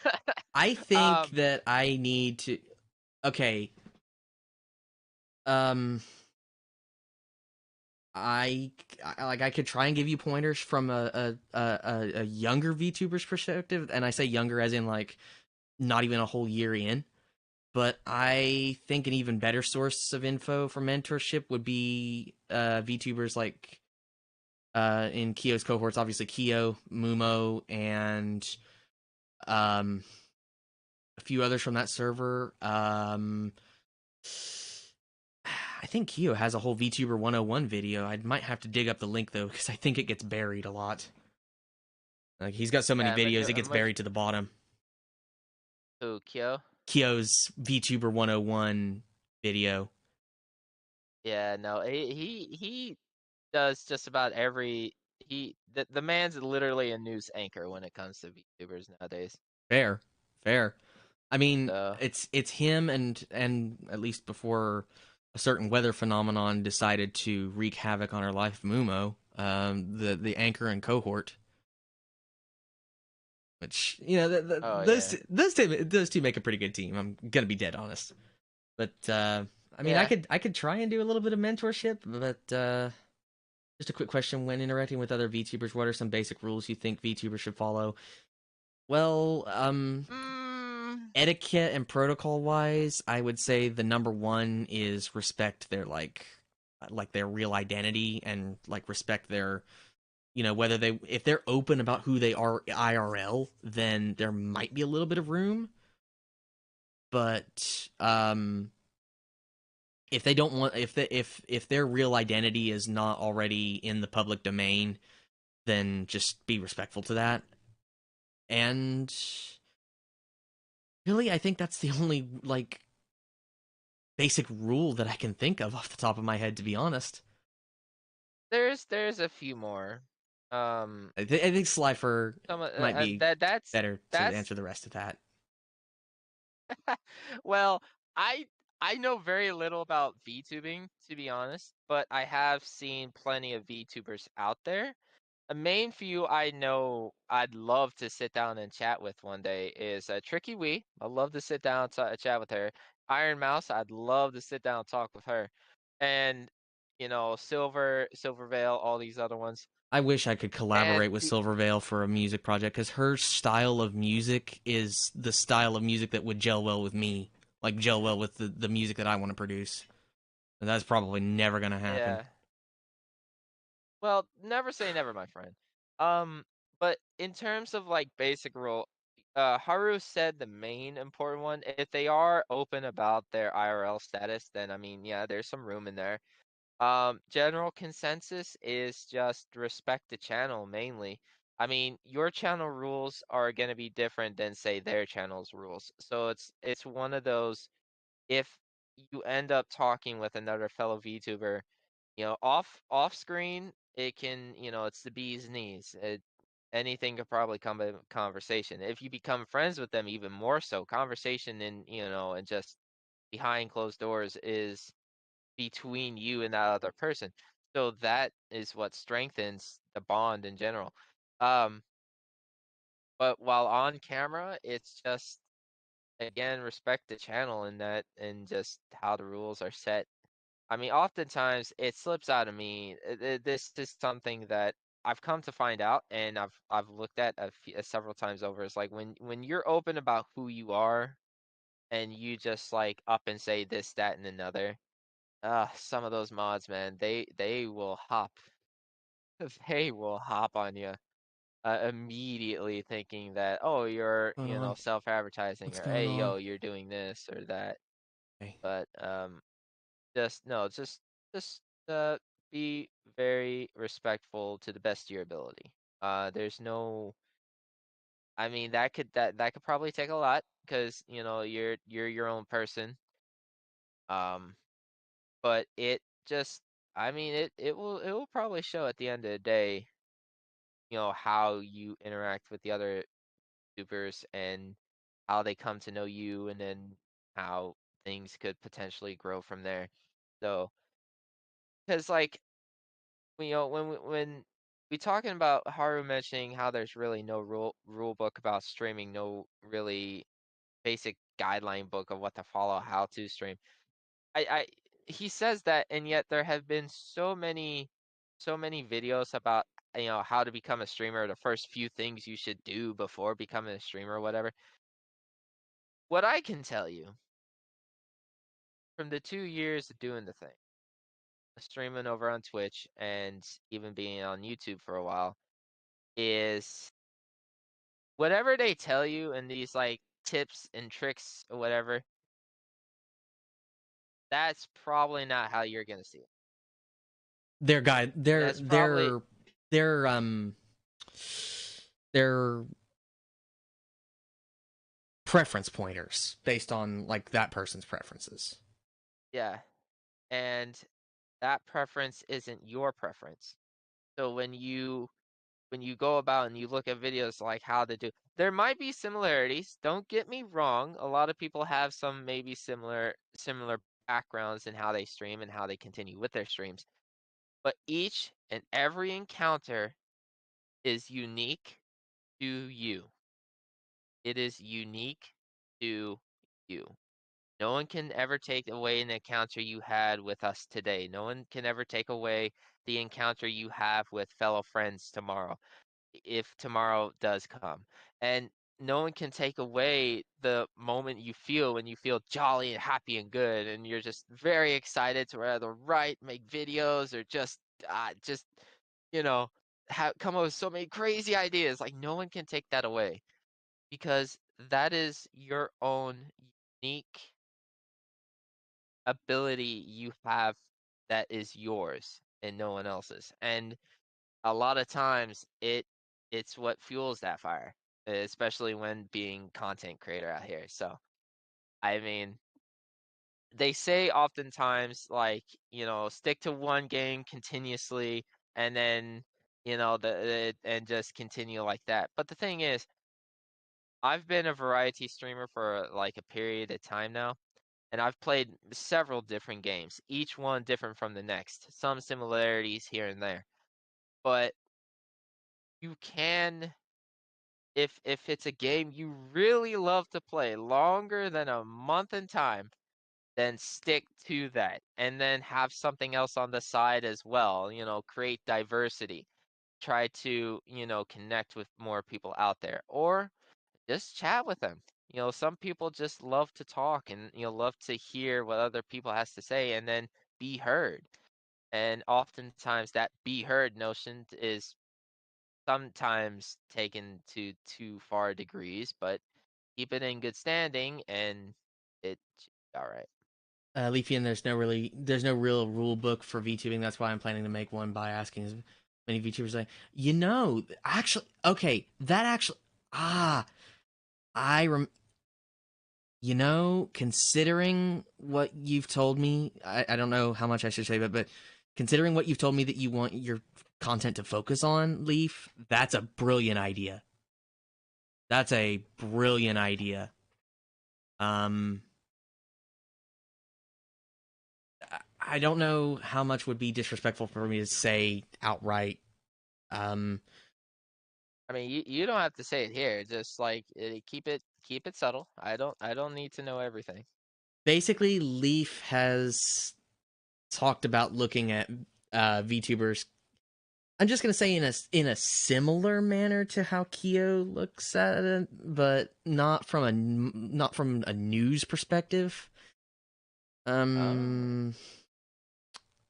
I think um, that I need to okay, um I could try and give you pointers from a younger VTuber's perspective, and I say younger as in like not even a whole year in. But I think an even better source of info for mentorship would be VTubers like in Kyo's cohorts, obviously Kyo, Mumo, and um, a few others from that server. I think Kyo has a whole VTuber 101 video. I might have to dig up the link though because I think it gets buried a lot. Like he's got so many yeah, videos, it gets buried to the bottom. Kyo. Kyo's VTuber 101 video. Yeah, no, he does just about every the man's literally a news anchor when it comes to VTubers nowadays. Fair, fair. I mean, So it's him and at least before a certain weather phenomenon decided to wreak havoc on our life, Mumo, the anchor and cohort, which oh yeah. those two make a pretty good team. I'm gonna be dead honest, but I mean, Yeah. I could try and do a little bit of mentorship, but just a quick question: when interacting with other VTubers, what are some basic rules you think VTubers should follow? Well, Mm, etiquette and protocol wise, I would say the number one is respect their like their real identity and like respect their whether they if they're open about who they are IRL, then there might be a little bit of room. But if they don't want if their real identity is not already in the public domain, then just be respectful to that. And really, I think that's the only like basic rule that I can think of off the top of my head, to be honest. there's a few more. I think Slyfer might be That better to that's answer the rest of that. well, I I know very little about VTubing, to be honest, but I have seen plenty of VTubers out there. A main few I know I'd love to sit down and chat with one day is Tricky Wee. I'd love to sit down and chat with her. Iron Mouse, I'd love to sit down and talk with her. And Silver Veil, all these other ones. I wish I could collaborate And with Silvervale for a music project because her style of music is the style of music that would gel well with me, like gel well with the music that I want to produce. And that's probably never gonna happen. yeah. Well, never say never, my friend. But in terms of like basic rule, Haru said the main important one. If they are open about their IRL status, then I mean, yeah, there's some room in there. General consensus is just respect the channel mainly. I mean, your channel rules are going to be different than say their channel's rules. So it's one of those, if you end up talking with another fellow VTuber, off screen, it can, it's the bee's knees. Anything could probably come in conversation. If you become friends with them, even more so, conversation and just behind closed doors is between you and that other person. So that is what strengthens the bond in general. Um, but while on camera, it's just again respect the channel and that and just how the rules are set. I mean, oftentimes it slips out of me. This is something that I've come to find out, and I've looked at several times over. It's like when you're open about who you are, and you just like up and say this, that, and another. Some of those mods, man, they will hop, they will hop on you immediately, thinking that oh you're Uh, self-advertising what's or going hey on? yo you're doing this or that. Okay. But just no, just uh be very respectful to the best of your ability. There's no, I mean that could probably take a lot because you're your own person. Um, but it just, I mean it will probably show at the end of the day, how you interact with the other supers and how they come to know you, and then how things could potentially grow from there. So, because like when we talking about Haru mentioning how there's really no rule book about streaming, no really basic guideline book of what to follow, how to stream. I he says that, and yet there have been so many videos about how to become a streamer, the first few things you should do before becoming a streamer or whatever. What I can tell you from the 2 years of doing the thing, streaming over on Twitch and even being on YouTube for a while, is whatever they tell you in these like tips and tricks or whatever, that's probably not how you're gonna see it. Their guide, That's probably, their um, their preference pointers based on like that person's preferences. yeah. And that preference isn't your preference. So when you go about and you look at videos like how to do, there might be similarities. Don't get me wrong. A lot of people have some maybe similar backgrounds in how they stream and how they continue with their streams. But each and every encounter is unique to you. It is unique to you. No one can ever take away an encounter you had with us today. No one can ever take away the encounter you have with fellow friends tomorrow, if tomorrow does come. And no one can take away the moment you feel when you feel jolly and happy and good, and you're just very excited to either write, make videos, or just you know come up with so many crazy ideas. Like no one can take that away because that is your own unique ability you have that is yours and no one else's. And a lot of times it's what fuels that fire, especially when being content creator out here. So, I mean, they say oftentimes like, stick to one game continuously and then, and just continue like that. But the thing is, I've been a variety streamer for like a period of time now, and I've played several different games, each one different from the next, some similarities here and there. But you can, if it's a game you really love to play longer than a month in time, then stick to that and then have something else on the side as well, create diversity. try to, connect with more people out there, or just chat with them. Some people just love to talk and, love to hear what other people has to say and then be heard. And oftentimes that be heard notion is sometimes taken to too far degrees, but keep it in good standing and it's all right. Leafy, and there's no real rule book for VTubing. That's why I'm planning to make one by asking as many VTubers like, actually, okay, that actually, I rem, considering what you've told me, I don't know how much I should say, but considering what you've told me that you want your content to focus on, Leaf, that's a brilliant idea. That's a brilliant idea. I don't know how much would be disrespectful for me to say outright. I mean, you don't have to say it here. Just like keep it subtle. I don't need to know everything. Basically, Leaf has talked about looking at VTubers. I'm just gonna say in a similar manner to how Kyo looks at it, but not from a news perspective. I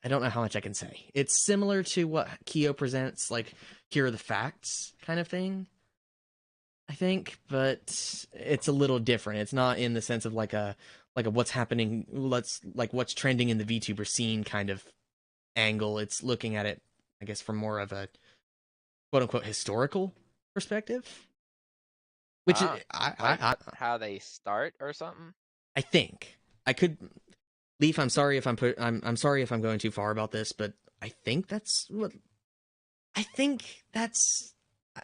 don't know how much I can say. It's similar to what Kyo presents, like here are the facts kind of thing, I think, but it's a little different. It's not in the sense of like a what's happening, what's trending in the VTuber scene kind of angle. It's looking at it, I guess, from more of a quote unquote historical perspective. Which is, how they start or something. I think I could. Leaf, I'm sorry if I'm sorry if I'm going too far about this, but I think that's what I think that's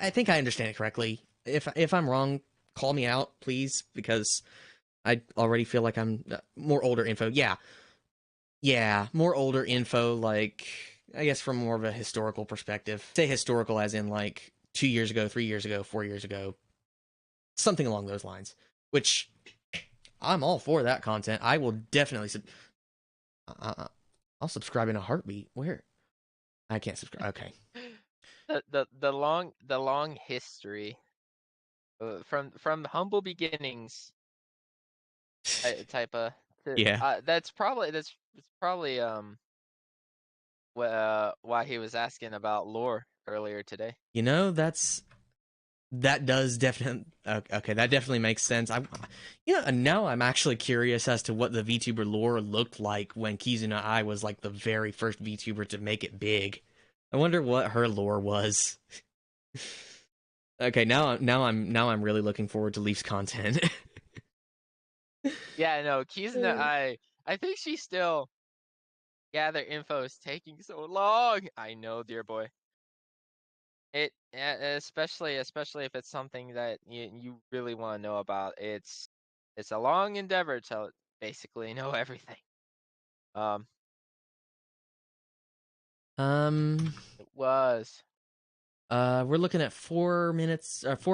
I think I understand it correctly. If I'm wrong, call me out, please, because I already feel like I'm more older info. Yeah, more older info, like I guess from more of a historical perspective. Say historical as in like 2 years ago, 3 years ago, 4 years ago, something along those lines. Which I'm all for that content. I will definitely I'll subscribe in a heartbeat. Where? I can't subscribe. Okay. The long history from humble beginnings type of Yeah. that's probably why he was asking about lore earlier today. That does definitely okay. That definitely makes sense. And now I'm actually curious as to what the VTuber lore looked like when Kizuna Ai was like the very first VTuber to make it big. I wonder what her lore was. Okay, now I'm really looking forward to Leaf's content. Yeah, no, Kizuna I think she still gather info is taking so long. I know, dear boy. Especially if it's something that you really want to know about. It's a long endeavor to basically know everything. It was. We're looking at 4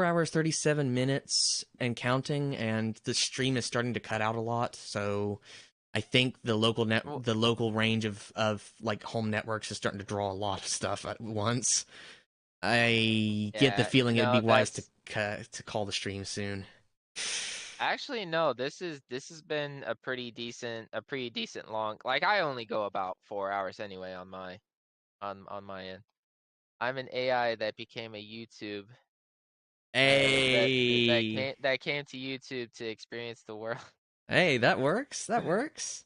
hours 37 minutes and counting, and the stream is starting to cut out a lot. So I think the local range of like home networks is starting to draw a lot of stuff at once. I get the feeling it'd be wise to call the stream soon. Actually, no. This has been a pretty decent long. Like I only go about 4 hours anyway on my end. I'm an AI that became a YouTube. Hey, That came to YouTube to experience the world. hey, that works. That works.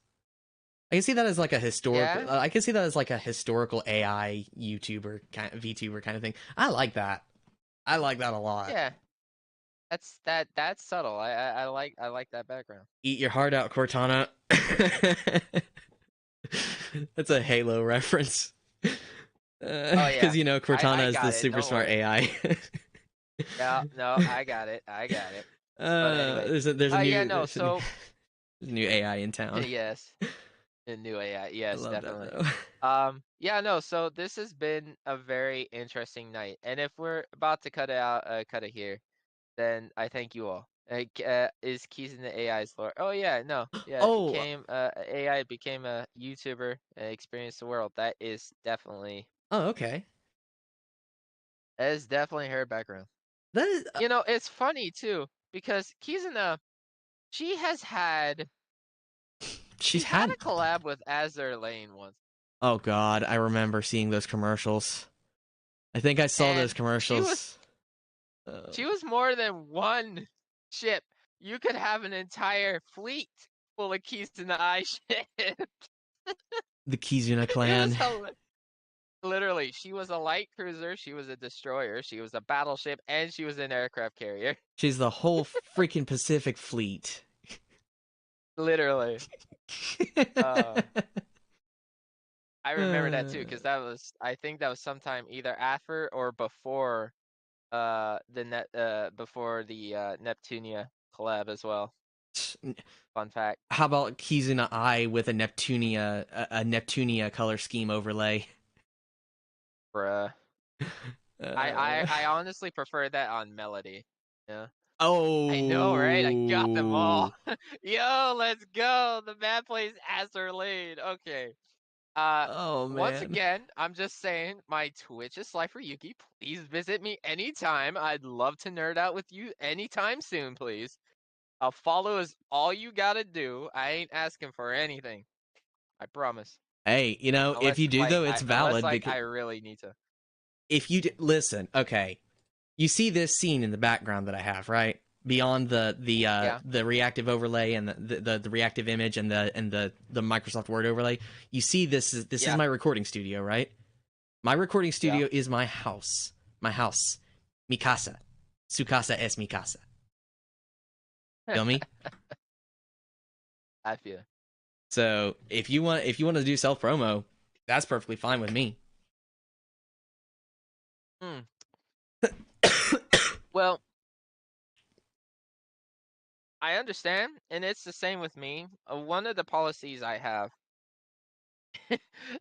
I can see that as like a historical. Yeah. I can see that as like a historical AI YouTuber kind of VTuber kind of thing. I like that. I like that a lot. Yeah. That's subtle. I like that background. Eat your heart out, Cortana. That's a Halo reference. Oh yeah. Because Cortana is the super smart worry. AI. No, I got it. But anyway. There's a new So there's a new AI in town. yes. A new AI. Yes, I love definitely. that, Yeah, no, so this has been a very interesting night. And if we're about to cut it here, then I thank you all. Is Keys in the AI's lore? Oh yeah, no, yeah, Oh, AI became a YouTuber and experienced the world. That is definitely oh, okay. That is definitely her background. That is, You know, it's funny too because Kizuna, she has had she's she had had. a collab with Azure Lane once, Oh God, I remember seeing those commercials. I think I saw those and she was commercials. Uh, she was more than one ship. You could have an entire fleet full of Kizuna Eye ships. the Kizuna It was clan. literally, she was a light cruiser, she was a destroyer, she was a battleship, and she was an aircraft carrier. She's the whole freaking Pacific Fleet. Literally. Uh, I remember that too, Uh, because I think that was sometime either after or before before the Neptunia collab as well. Fun fact. How about Kizuna Eye with a Neptunia color scheme overlay? Bruh. Uh, I honestly prefer that on Melody. Yeah. I know, right? I got them all. oh, Yo, let's go. The man plays Azur Lane. Okay. oh Once man. again, I'm just saying, my Twitch is SlyferYuki. Please visit me anytime. I'd love to nerd out with you anytime soon, please. A follow is all you gotta do. I ain't asking for anything. I promise. Hey, if Unless you do though, it's unless valid like because I really need to. if you listen, okay, you see this scene in the background that I have, right? Beyond Yeah. the reactive overlay and the reactive image and the Microsoft Word overlay, you see this is Yeah. my recording studio, right? My recording Yeah. studio is my house. My house. Mi casa. Su casa es mi casa. Feel me? I feel. So if you want to do self promo, that's perfectly fine with me. Hmm. Well, I understand, and it's the same with me. One of the policies I have.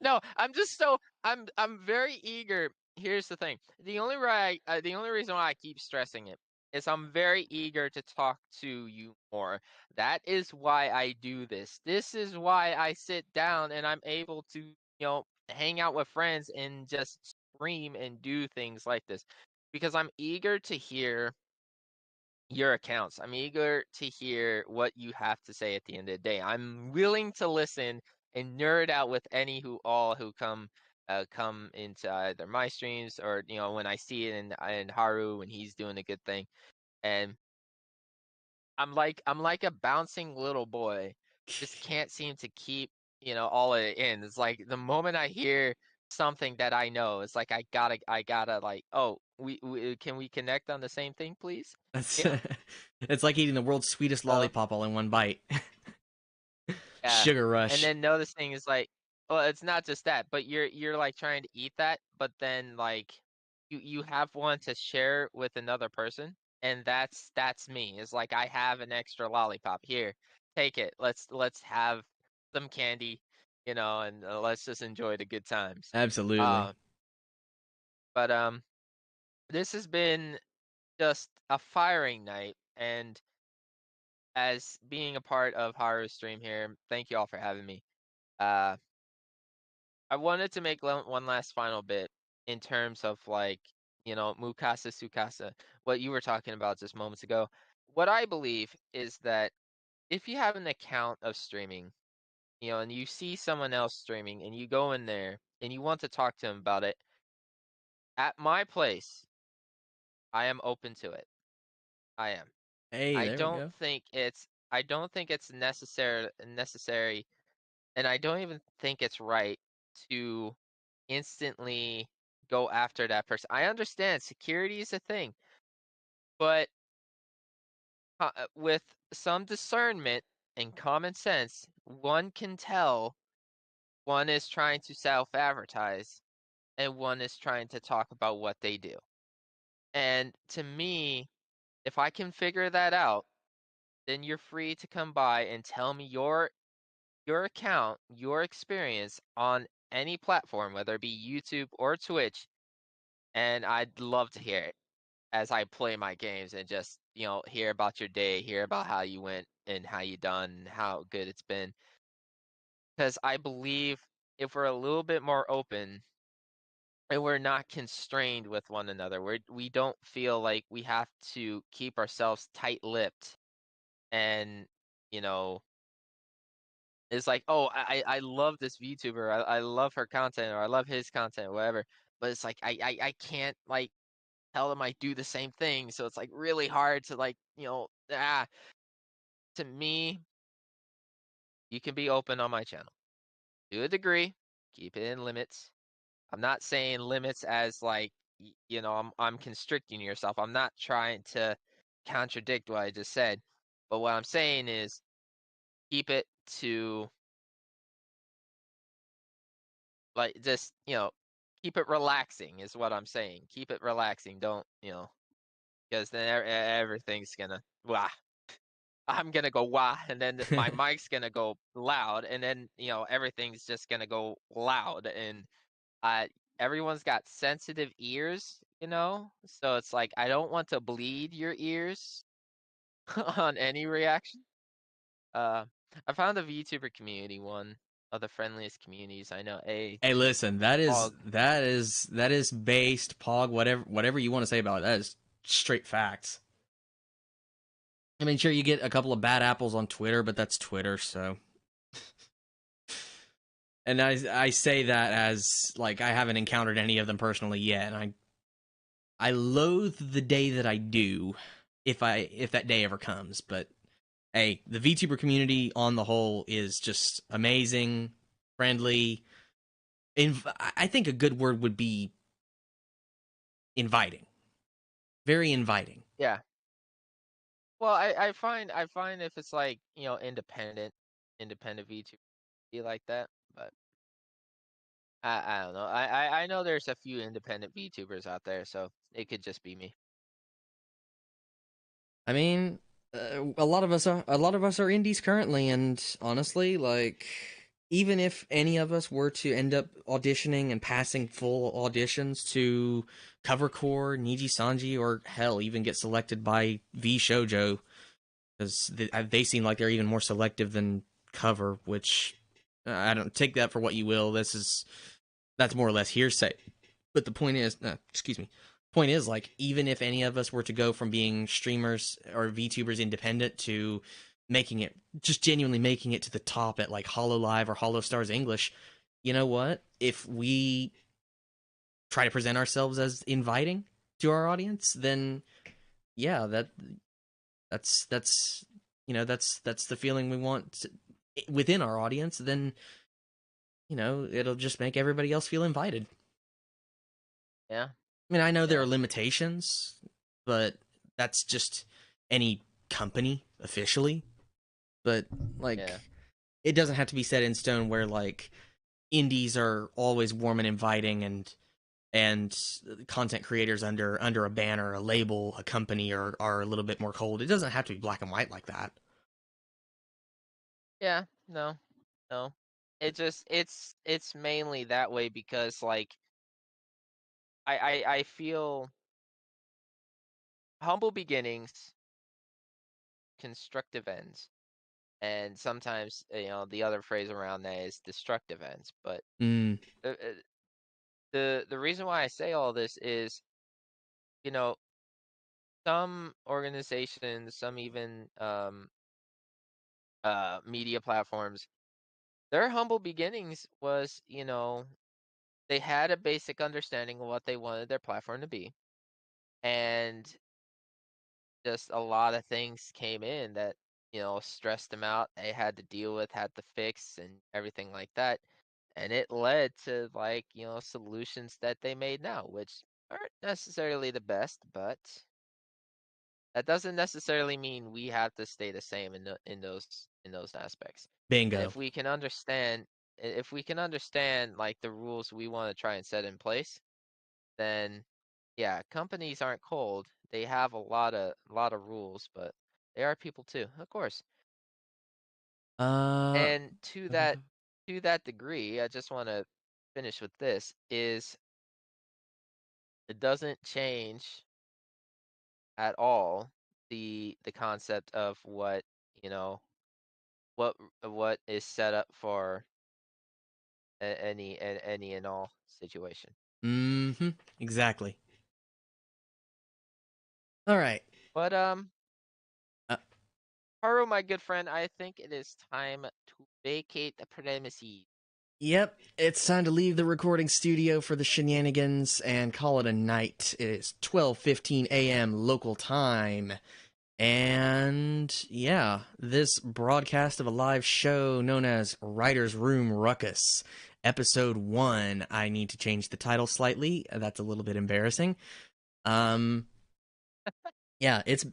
No, I'm very eager. Here's the thing. The only reason why I keep stressing it is I'm very eager to talk to you more. That is why I do this. This is why I sit down and I'm able to, hang out with friends and just stream and do things like this because I'm eager to hear your accounts. I'm eager to hear what you have to say at the end of the day. I'm willing to listen and nerd out with any who come into either my streams or when I see it in Haru when he's doing a good thing. And I'm like a bouncing little boy, just can't seem to keep all of it in. It's like the moment I hear something that I know, it's like I gotta like, oh, we can we connect on the same thing, please? That's Yeah. it's like eating the world's sweetest So lollipop all in one bite. yeah, Sugar and rush. then noticing is like, well, it's not just that, but you're like trying to eat that, but then like you have one to share with another person, and that's me. It's like I have an extra lollipop here, take it. Let's have some candy, and let's just enjoy the good times. Absolutely. Uh, but this has been just a firing night, and as being a part of Haru's stream here, thank you all for having me. Uh, I wanted to make one last final bit in terms of like, Mukasa Sukasa, what you were talking about just moments ago. What I believe is that if you have an account of streaming, and you see someone else streaming and you go in there and you want to talk to them about it, at my place, I am open to it. I am. Hey, I there we don't go. think it's I don't think it's necessary, and I don't even think it's right to instantly go after that person. I understand security is a thing, but with some discernment and common sense, one can tell one is trying to self-advertise and one is trying to talk about what they do. And to me, if I can figure that out, then you're free to come by and tell me your account, your experience on any platform, whether it be YouTube or Twitch, and I'd love to hear it as I play my games and just, hear about your day, hear about how you went and how you done, how good it's been. Because I believe if we're a little bit more open, and we're not constrained with one another. We don't feel like we have to keep ourselves tight-lipped and, you know, it's like, oh, I love this VTuber. I love her content, or I love his content, or whatever. But it's like I can't like tell them I do the same thing. So it's like really hard to like, to me, you can be open on my channel to a degree, keep it in limits. I'm not saying limits as like, I'm constricting yourself. I'm not trying to contradict what I just said. But what I'm saying is keep it to like just, keep it relaxing is what I'm saying. Keep it relaxing. Don't, because then everything's gonna wah. I'm gonna go wah, and then my mic's gonna go loud, and then everything's just gonna go loud, and uh, everyone's got sensitive ears, so it's like I don't want to bleed your ears on any reaction. Uh, I found the VTuber community one of the friendliest communities I know. Hey, listen, that is Pog. based Pog, whatever you want to say about it. That is straight facts. I mean, sure, you get a couple of bad apples on Twitter, but that's Twitter, so. And I say that as like I haven't encountered any of them personally yet, and I loathe the day that I do, if that day ever comes. But hey, the VTuber community on the whole is just amazing, friendly. I think a good word would be inviting, very inviting. Yeah. Well, I find if it's like independent VTuber be like that, but I don't know. I know there's a few independent VTubers out there, so it could just be me. I mean, a lot of us are indies currently, and honestly, like even if any of us were to end up auditioning and passing full auditions to cover core, Niji Sanji, or hell, even get selected by V Shoujo, because they seem like they're even more selective than cover. Which I don't take that for what you will. That's more or less hearsay. But the point is, excuse me. Point is, like, even if any of us were to go from being streamers or VTubers independent to making it, just genuinely making it to the top at like Hollow Live or Hollow Stars English, you know what? If we try to present ourselves as inviting to our audience, then yeah, that's that's the feeling we want within our audience. Then it'll just make everybody else feel invited. Yeah. I mean, I know there are Yeah. limitations, but that's just any company officially. But like, Yeah. it doesn't have to be set in stone where like indies are always warm and inviting, and content creators under a banner, a label, a company are a little bit more cold. It doesn't have to be black and white like that. Yeah. No. No. It's mainly that way because like I feel humble beginnings, constructive ends. And sometimes, the other phrase around that is destructive ends. But Mm. the reason why I say all this is, you know, some organizations, some even media platforms, their humble beginnings was, they had a basic understanding of what they wanted their platform to be, and just a lot of things came in that stressed them out. They had to deal with, had to fix, and everything like that. And it led to like solutions that they made now, which aren't necessarily the best, but that doesn't necessarily mean we have to stay the same in those aspects. And Bingo. if we can understand like the rules we want to try and set in place, then yeah, companies aren't cold. They have a lot of rules, but they are people too, of course. Uh. And to that degree, I just want to finish with this is it doesn't change at all the concept of what you know what is set up for any and all situation. Mm-hmm. Exactly. All right. But Uh, Haru, my good friend, I think it is time to vacate the premises. Yep, it's time to leave the recording studio for the shenanigans and call it a night. It is 12:15 a.m. local time. And yeah, this broadcast of a live show known as Writer's Room Ruckus, episode 1. I need to change the title slightly. That's a little bit embarrassing. Yeah, it's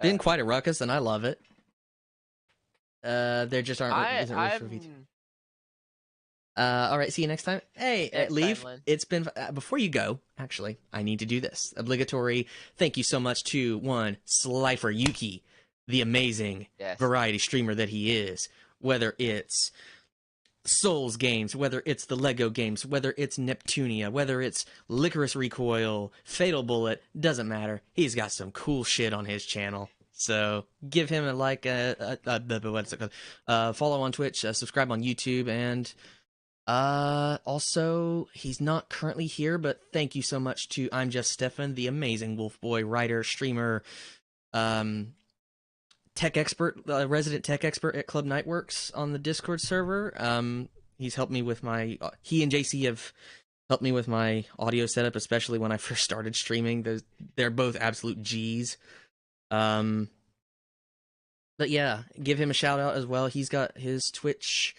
been quite a ruckus and I love it. There just isn't room for VT. All right, see you next time. Hey, Leaf, it's been... before you go, actually, I need to do this. Obligatory thank you so much to SlyferYuki, the amazing variety streamer that he is. Whether it's Souls games, whether it's the Lego games, whether it's Neptunia, whether it's Licorice Recoil, Fatal Bullet, doesn't matter. He's got some cool shit on his channel. So give him a like, what's it called? Follow on Twitch, subscribe on YouTube, and... also, he's not currently here, but thank you so much to ImJustSteffen, the amazing Wolf Boy writer, streamer, tech expert, resident tech expert at Club Nightworks on the Discord server. He's helped me with my, he and JC have helped me with my audio setup, especially when I first started streaming. They're both absolute G's. But yeah, give him a shout out as well. He's got his Twitch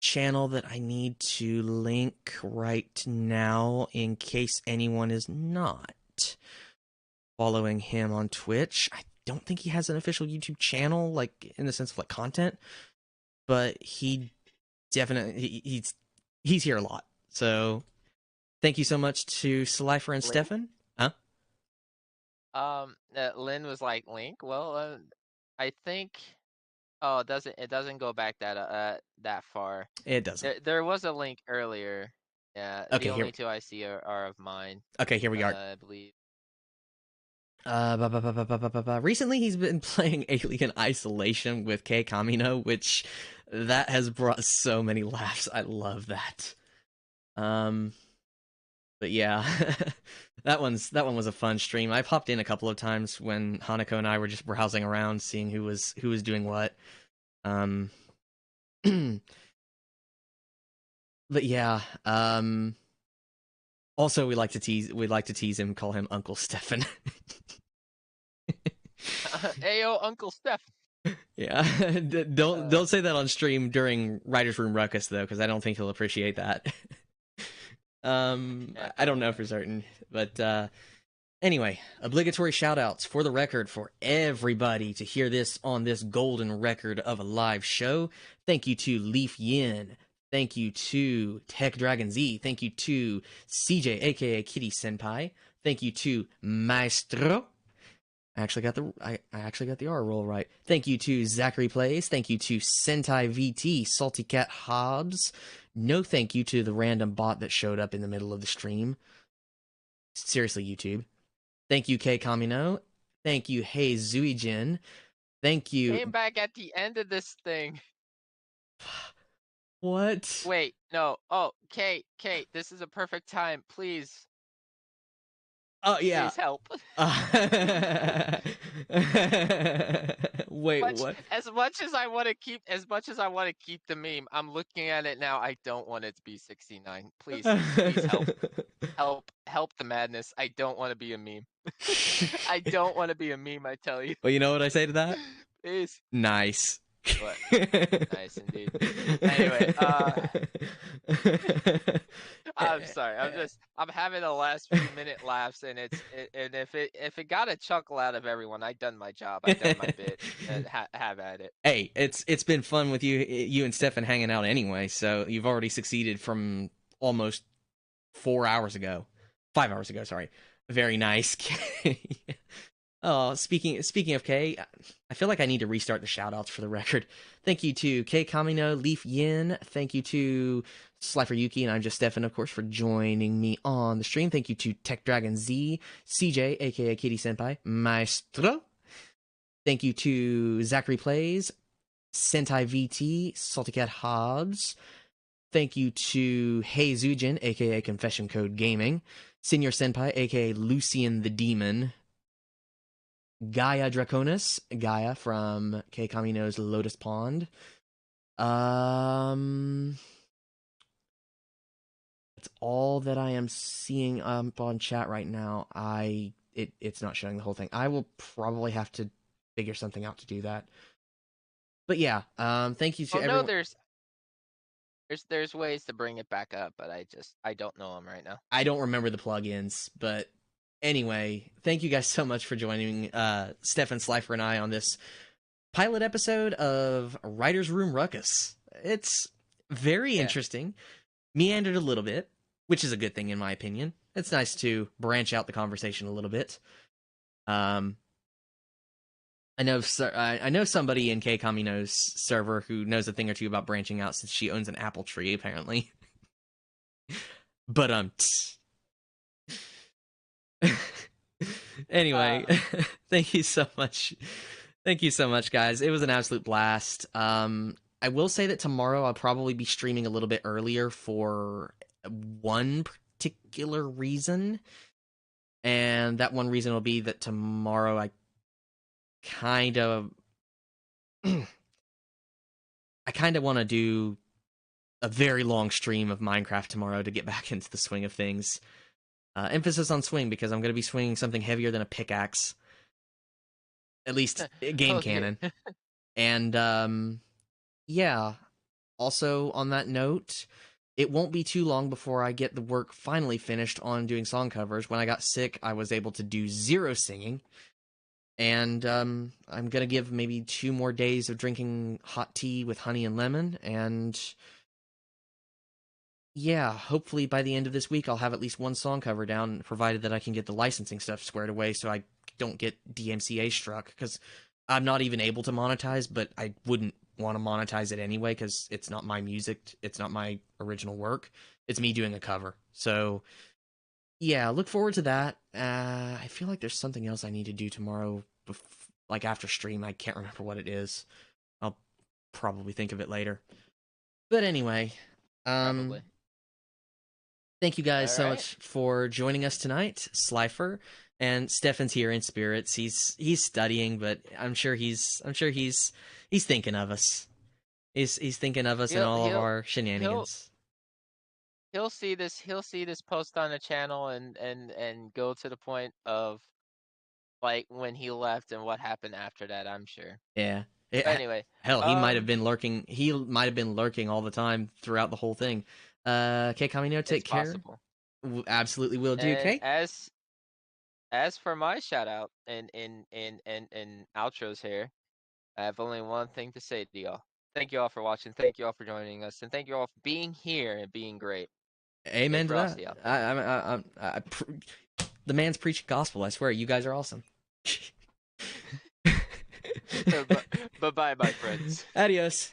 channel that I need to link right now in case anyone is not following him on Twitch. I don't think he has an official YouTube channel, like in the sense of like content, but he definitely he's here a lot. So thank you so much to Slyfer and Steffen. Lynn was like, Link? Well, I think... Oh, it doesn't go back that far. It doesn't. There was a link earlier. Yeah, okay, the only two I see are of mine. Okay, here we are. I believe. Recently he's been playing Alien Isolation with K Kamino, which that has brought so many laughs. I love that. But yeah, that one was a fun stream. I popped in a couple of times when Hanako and I were just browsing around, seeing who was doing what. But yeah, also we like to tease him, call him Uncle Steffen. Ayo, Uncle Steff. Yeah, don't say that on stream during Writer's Room Ruckus though, because I don't think he'll appreciate that. I don't know for certain, but anyway, obligatory shoutouts for the record for everybody to hear this on this golden record of a live show. Thank you to Leaf Yin. Thank you to Tech Dragon Z. Thank you to CJ, aka Kitty Senpai. Thank you to Maestro. I actually got the R roll right. Thank you to Zachary Plays. Thank you to Sentai VT, Salty Cat Hobbs. No thank you to the random bot that showed up in the middle of the stream. Seriously, YouTube. Thank you, K Kamino. Thank you, Hey Zuijin. Thank you. Came back at the end of this thing. What? Wait, no. Oh, Kate, this is a perfect time. Please. Oh yeah. Please help. Wait, what? As much as I want to keep the meme, I'm looking at it now. I don't want it to be 69. Please help. Help the madness. I don't want to be a meme. I don't want to be a meme, I tell you. Well, you know what I say to that? Please. Nice. What? Nice indeed. Anyway, I'm sorry. I'm having the last few minute laughs, and if it got a chuckle out of everyone, I've done my job. I've done my bit. And have at it. Hey, it's been fun with you and Steffen hanging out anyway. So you've already succeeded from almost 5 hours ago. Sorry. Very nice. Oh, speaking of K, I feel like I need to restart the shoutouts for the record. Thank you to K Kamino, Leaf Yin. Thank you to SlyferYuki and ImJustSteffen, of course, for joining me on the stream. Thank you to Tech Dragon Z, CJ, aka Kitty Senpai, Maestro. Thank you to Zachary Plays, Sentai VT, Salty Cat Hobbs. Thank you to Hey Zujin, aka Confession Code Gaming, Senior Senpai, aka Lucian the Demon, Gaia Draconis, Gaia from K Kamino's Lotus Pond. That's all that I am seeing on chat right now. It's not showing the whole thing. I will probably have to figure something out to do that. But yeah, thank you to everyone. No, there's ways to bring it back up, but I don't know them right now. I don't remember the plugins, but anyway, thank you guys so much for joining Steffen, Slyfer, and I on this pilot episode of Writer's Room Ruckus. It's very interesting. Meandered a little bit, which is a good thing in my opinion. It's nice to branch out the conversation a little bit. I know somebody in K Kamino's server who knows a thing or two about branching out since she owns an apple tree, apparently. But anyway, thank you so much. Thank you so much, guys. It was an absolute blast. I will say that tomorrow I'll probably be streaming a little bit earlier for one particular reason. And that one reason will be that tomorrow I kind of want to do a very long stream of Minecraft tomorrow to get back into the swing of things. Emphasis on swing, because I'm going to be swinging something heavier than a pickaxe. At least game canon. And, yeah. Also, on that note, it won't be too long before I get the work finally finished on doing song covers. When I got sick, I was able to do 0 singing. And I'm going to give maybe 2 more days of drinking hot tea with honey and lemon. And yeah, hopefully by the end of this week, I'll have at least 1 song cover down, provided that I can get the licensing stuff squared away so I don't get DMCA struck. Because I'm not even able to monetize, but I wouldn't want to monetize it anyway because it's not my music. It's not my original work. It's me doing a cover. So yeah, look forward to that. I feel like there's something else I need to do tomorrow, like after stream. I can't remember what it is. I'll probably think of it later. But anyway, Probably. thank you guys so much for joining us tonight, Slyfer. And Steffen's here in spirits. He's studying, but I'm sure he's thinking of us. He's thinking of us and all of our shenanigans. He'll see this post on the channel and go to the point of like when he left and what happened after that, I'm sure. Yeah. Anyway, hell, he might have been lurking. He might have been lurking all the time throughout the whole thing. Okay, Kamino, take care. Possible. Absolutely will do. Okay. As for my shout out and outros here, I have only one thing to say to y'all. Thank you all for watching. Thank you all for joining us, and thank you all for being here and being great. Amen to that. The man's preaching gospel. I swear, you guys are awesome. Bye, my friends. Adios.